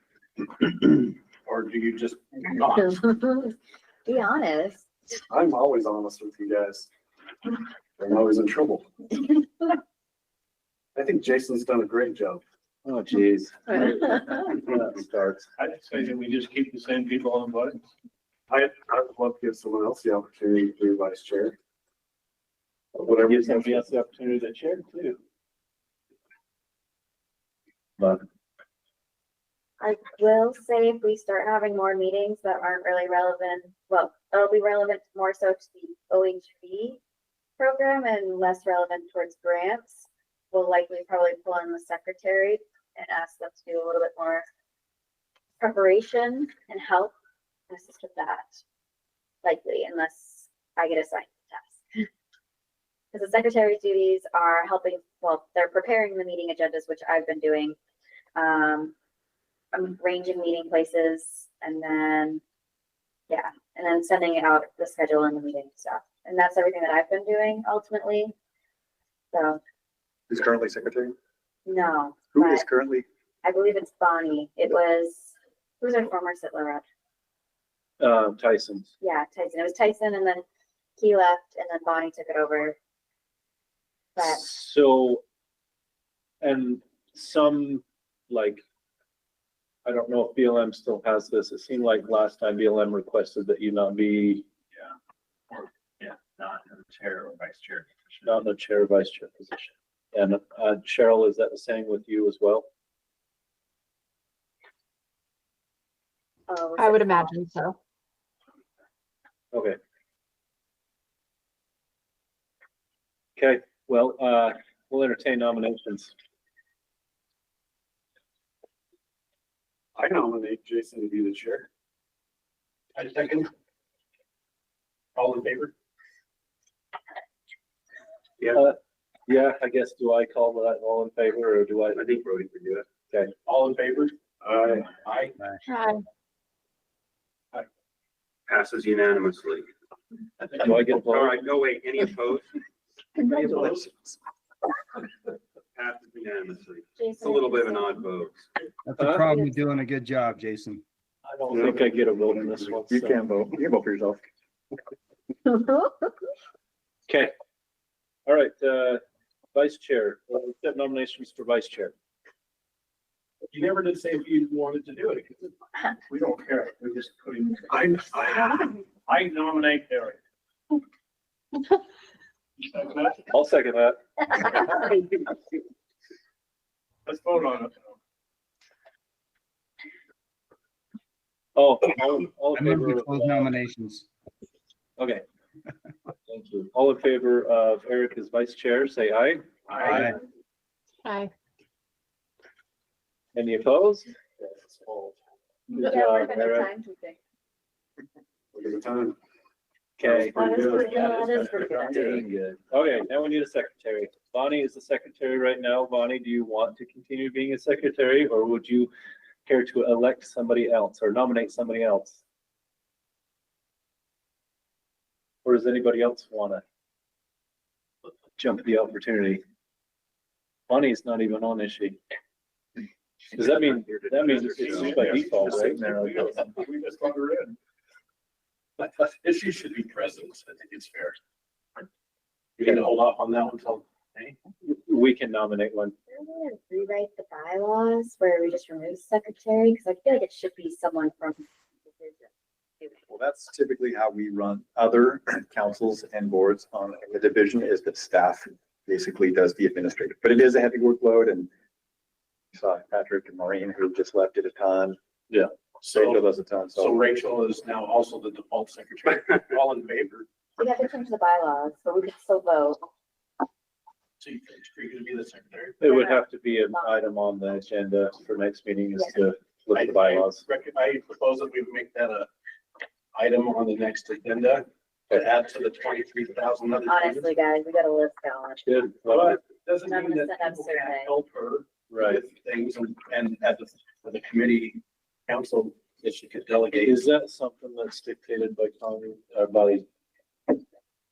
Or do you just not? Be honest. I'm always honest with you guys. I'm always in trouble. I think Jason's done a great job. Oh, geez. That starts. I'd say that we just keep the same people on board. I would love to give someone else the opportunity to be vice chair. Whatever. Give somebody else the opportunity to chair too. But I will say if we start having more meetings that aren't really relevant, well, that'll be relevant more so to the OHV program and less relevant towards grants. We'll likely probably pull in the secretary and ask them to do a little bit more preparation and help assist with that. Likely, unless I get assigned the task. Because the secretary's duties are helping, well, they're preparing the meeting agendas, which I've been doing. I'm arranging meeting places and then, yeah, and then sending out the schedule and the meeting stuff. And that's everything that I've been doing ultimately. So, Who's currently secretary? no, Who is but currently? I believe it's Bonnie. It was, who's our former Sittler rep? Tyson's. Yeah, Tyson. It was Tyson and then he left and then Bonnie took it over. But So, and some, like, I don't know if BLM still has this. It seemed like last time BLM requested that you not be Not in the chair or vice chair. not in the chair or vice chair position. And Cheryl, is that the same with you as well? was I it would Paul? imagine so. Okay. Okay, well, we'll entertain nominations. I nominate Jason to be the chair. I second. All in favor? Yeah, I guess, do I call that all in favor or do I? I think Brody can do it. Okay, All in favor? Aye. Aye. Hi. Passes unanimously. do I get a All vote? right, no, wait, any opposed? Congratulations. Passes unanimously. Jason, It's a little bit of an odd vote. That's the problem with doing a good job, Jason. I don't think I get a vote in this one. You so- can vote. You can vote for yourself. Okay. All right, vice chair, we'll accept nominations for vice chair. You never did say if you wanted to do it. We don't care. We just put him. I nominate Eric. You second that? I'll second that. Let's vote on it. Oh, all I in move favor to of, close nominations. okay. Thank you. All in favor of Eric as vice chair, say aye. Aye. Hi. Any opposed? You Good gotta work job, on your Eric. timekeeping. Look at the time. Okay. That is pretty good. Yeah, That is pretty good. Doing good. Okay, now we need a secretary. Bonnie is the secretary right now. Bonnie, do you want to continue being a secretary or would you care to elect somebody else or nominate somebody else? Or does anybody else want to jump at the opportunity? Bonnie's not even on, is she? Does that mean, that means it's just by default, right? We just voted her in. But if she should be present, I think it's fair. You're gonna hold off on that one until May? We can nominate one. We're gonna rewrite the bylaws where we just remove secretary, because I feel like it should be someone from. Well, that's typically how we run other councils and boards on the division is that staff basically does the administrative, but it is a heavy workload and you saw Patrick and Maureen who just left it a ton. Yeah. Rachel does a ton. So Rachel is now also the default secretary. All in favor? We have to change the bylaws, but we could still vote. So you're gonna be the secretary? It would have to be an item on the agenda for next meeting is to look at the bylaws. I propose that we make that a item on the next agenda to add to the 23,000. Honestly, guys, we got a list going. Good. Well, it doesn't I'm mean gonna that send out people can't survey. help her Right. with things and at the committee council, that she could delegate. Is that something that's dictated by Congress, by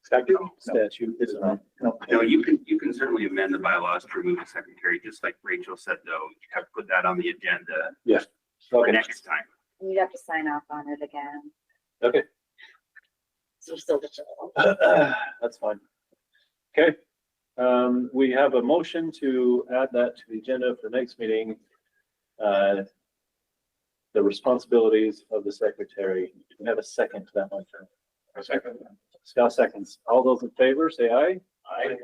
Statute. It's not. No. No, you can certainly amend the bylaws to remove the secretary, just like Rachel said, though, you have to put that on the agenda for Okay. next time. You'd have to sign off on it again. Okay. So still the. That's fine. Okay. We have a motion to add that to the agenda for the next meeting. The responsibilities of the secretary. Do we have a second to that motion? A second. Scott seconds. All those in favor, say aye. Aye.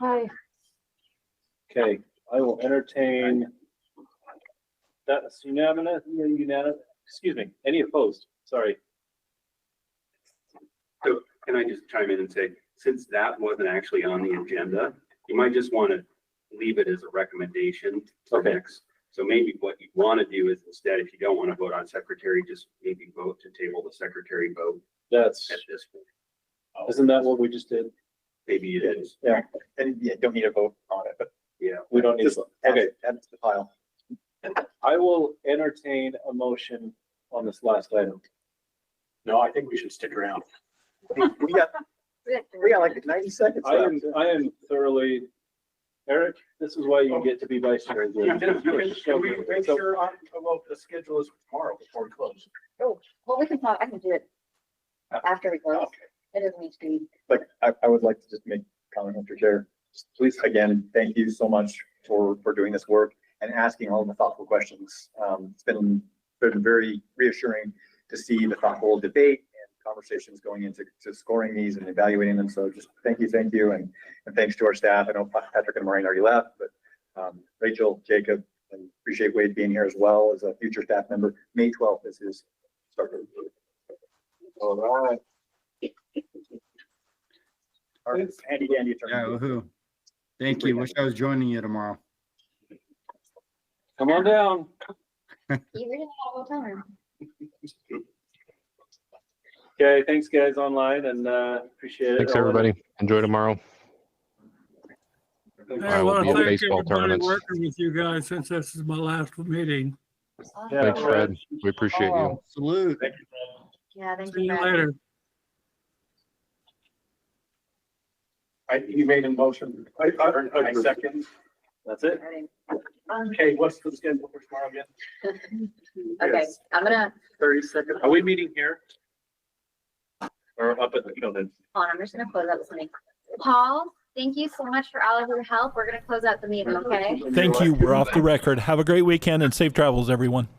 Hi. Okay, I will entertain. That's unanimous, excuse me, any opposed? Sorry. So can I just chime in and say, since that wasn't actually on the agenda, you might just want to leave it as a recommendation for Okay. next. So maybe what you want to do is instead, if you don't want to vote on secretary, just maybe vote to table the secretary vote That's, at this point. isn't that what we just did? Maybe it is. Yeah, and yeah, don't need a vote on it, but Yeah. We don't need, just okay, add it to the file. I will entertain a motion on this last item. No, I think we should stick around. We got like 90 seconds. I am thoroughly, Eric, this is why you get to be vice chair. Can we make sure on, well, the schedule is tomorrow before we close? Oh, well, we can talk, I can do it after we close. It doesn't need to be. But I would like to just make a comment, Mr. Chair. Just please, again, thank you so much for doing this work and asking all the thoughtful questions. It's been very reassuring to see the thoughtful debate and conversations going into scoring these and evaluating them. So just thank you. And thanks to our staff. I know Patrick and Maureen already left, but Rachel, Jacob, and appreciate Wade being here as well as a future staff member. May 12th is his start date. All right. Handy dandy attorney. Yeah, woohoo. Thank you. Wish I was joining you tomorrow. Come on down. You really have all the time. Okay, thanks guys online and appreciate it. Thanks, everybody. Enjoy tomorrow. Hey, I I will want be to at thank baseball everybody tournaments. working with you guys since this is my last meeting. Yeah, Thanks, Fred. We appreciate you. Oh, salute. Yeah, thank See you. you Brad. later. You made a motion. I second. That's it. Okay, what's the schedule for tomorrow again? Okay, I'm gonna, 30 seconds. Are we meeting here? Or up at the building? hold on, I'm just gonna close out this meeting. Paul, thank you so much for all of your help. We're gonna close out the meeting, okay? Thank you. We're off the record. Have a great weekend and safe travels, everyone.